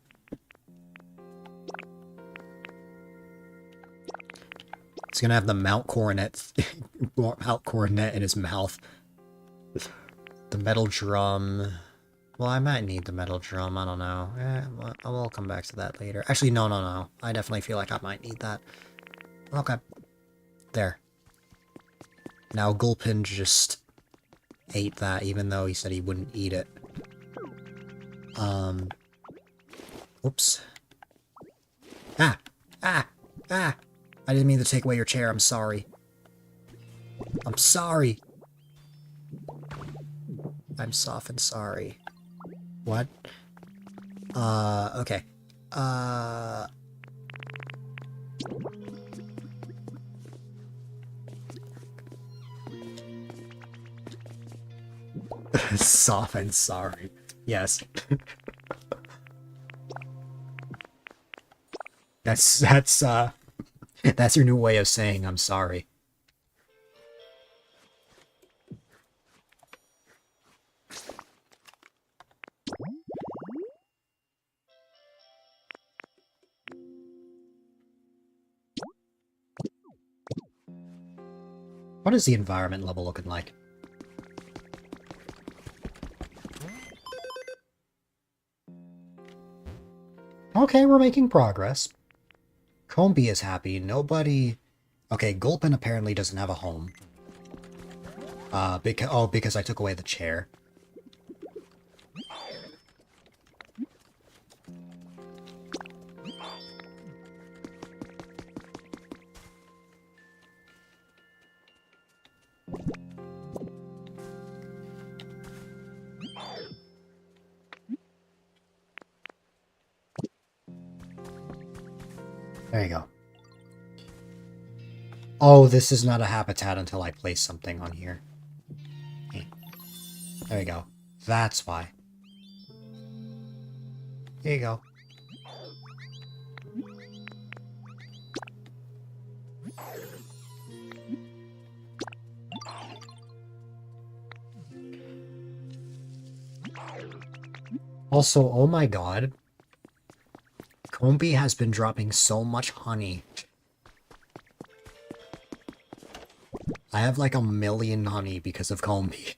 He's gonna have the Mount Coronet, Mount Coronet in his mouth. The metal drum. Well, I might need the metal drum. I don't know. Well, we'll come back to that later. Actually, no. I definitely feel like I might need that. Okay. There. Now, Gulpin just ate that, even though he said he wouldn't eat it. Oops. Ah! I didn't mean to take away your chair. I'm sorry. I'm sorry. I'm soft and sorry. What? Okay. Soft and sorry. Yes. That's your new way of saying I'm sorry. What is the environment level looking like? Okay, we're making progress. Combi is happy. Nobody... Okay, Gulpin apparently doesn't have a home. Because I took away the chair. There you go. Oh, this is not a habitat until I place something on here. There you go. That's why. There you go. Also, oh my god. Combi has been dropping so much honey. I have like 1,000,000 honey because of Combi.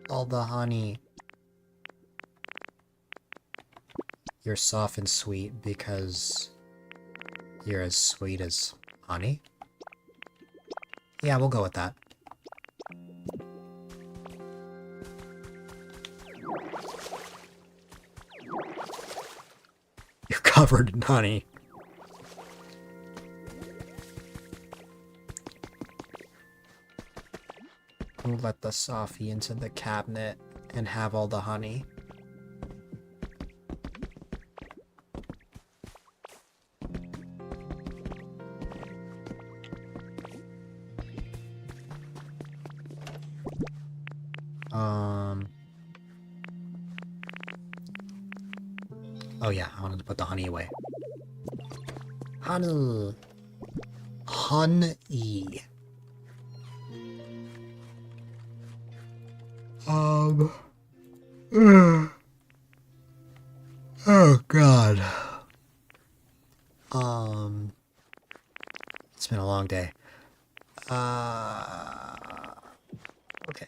All the honey. You're soft and sweet because you're as sweet as honey? Yeah, we'll go with that. You're covered in honey. We'll let the Sofie into the cabinet and have all the honey. Oh yeah, I wanted to put the honey away. Honey. Honey. Um. Oh god. It's been a long day. Okay.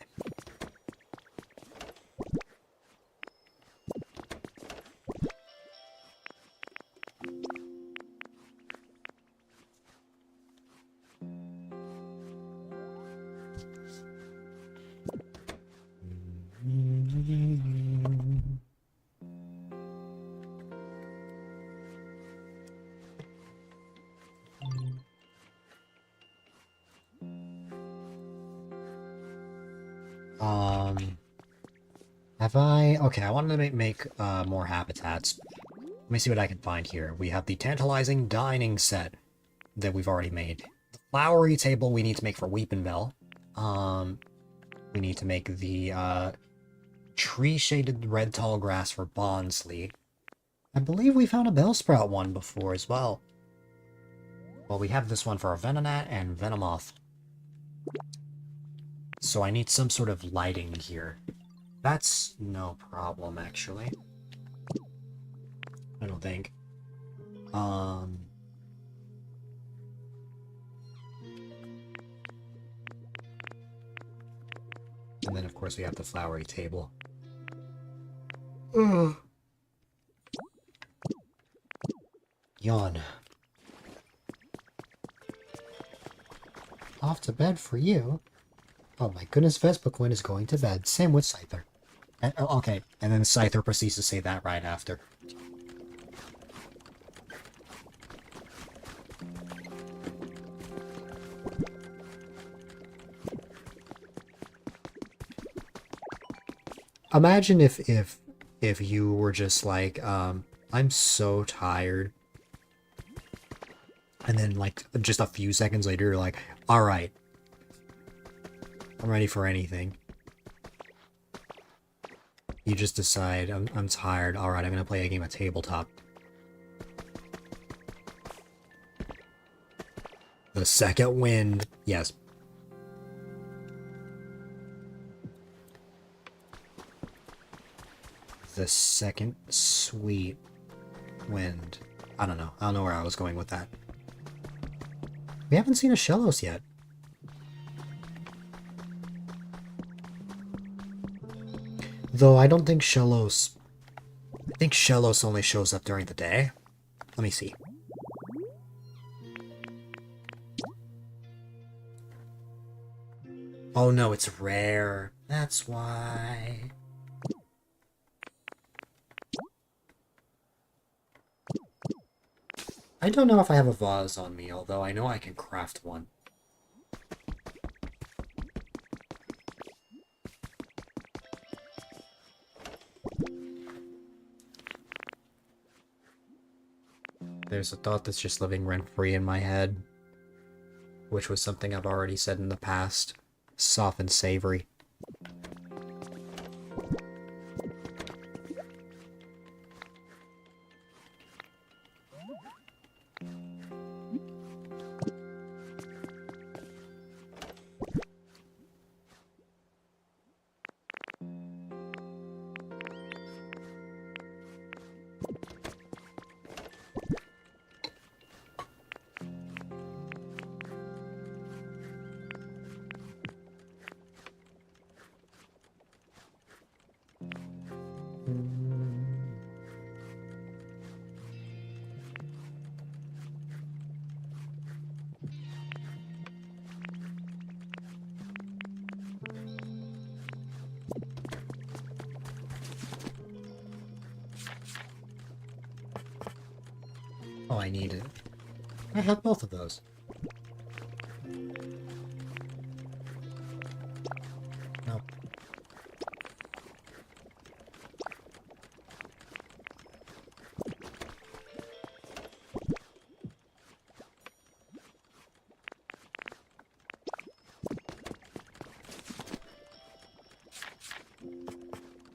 Um, have I... Okay, I wanted to make more habitats. Let me see what I can find here. We have the tantalizing dining set that we've already made. The flowery table we need to make for Weepinbell. We need to make the, tree-shaded red tall grass for Bonsly. I believe we found a Bellsprout one before as well. Well, we have this one for our Venonat and Venomoth. So I need some sort of lighting here. That's no problem, actually. I don't think. And then, of course, we have the flowery table. Yawn. Off to bed for you? Oh my goodness, Vespiquen is going to bed. Same with Scyther. Okay, and then Scyther proceeds to say that right after. Imagine if you were just like, I'm so tired. And then, like, just a few seconds later, you're like, alright. I'm ready for anything. You just decide, I'm tired. Alright, I'm gonna play a game of tabletop. The second wind. Yes. The second sweet wind. I don't know. I don't know where I was going with that. We haven't seen a Shellos yet. Though I don't think Shellos... I think Shellos only shows up during the day. Let me see. Oh no, it's rare. That's why. I don't know if I have a vase on me, although I know I can craft one. There's a thought that's just living rent-free in my head, which was something I've already said in the past. Soft and savory. Oh, I need it. I have both of those. No.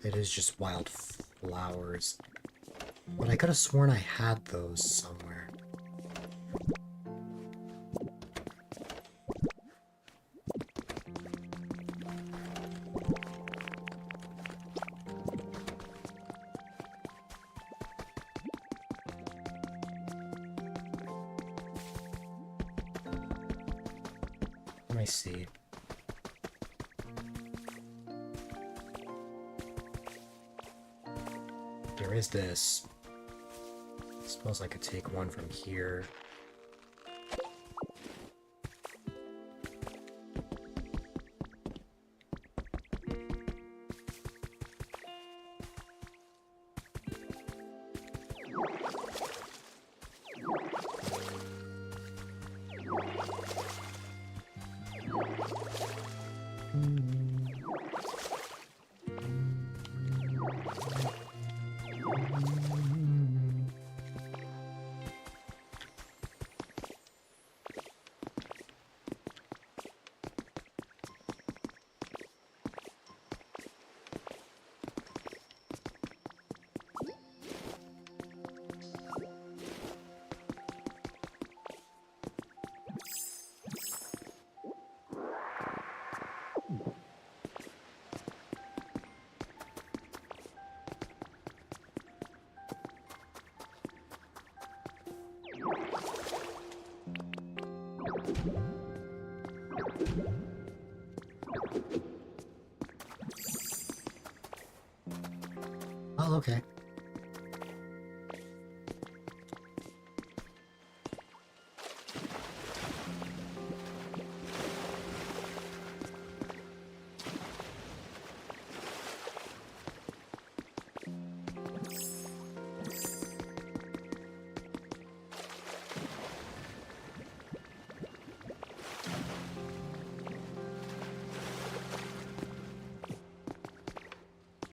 It is just wild flowers. But I could have sworn I had those somewhere. Let me see. There is this. I suppose I could take one from here. Oh, okay.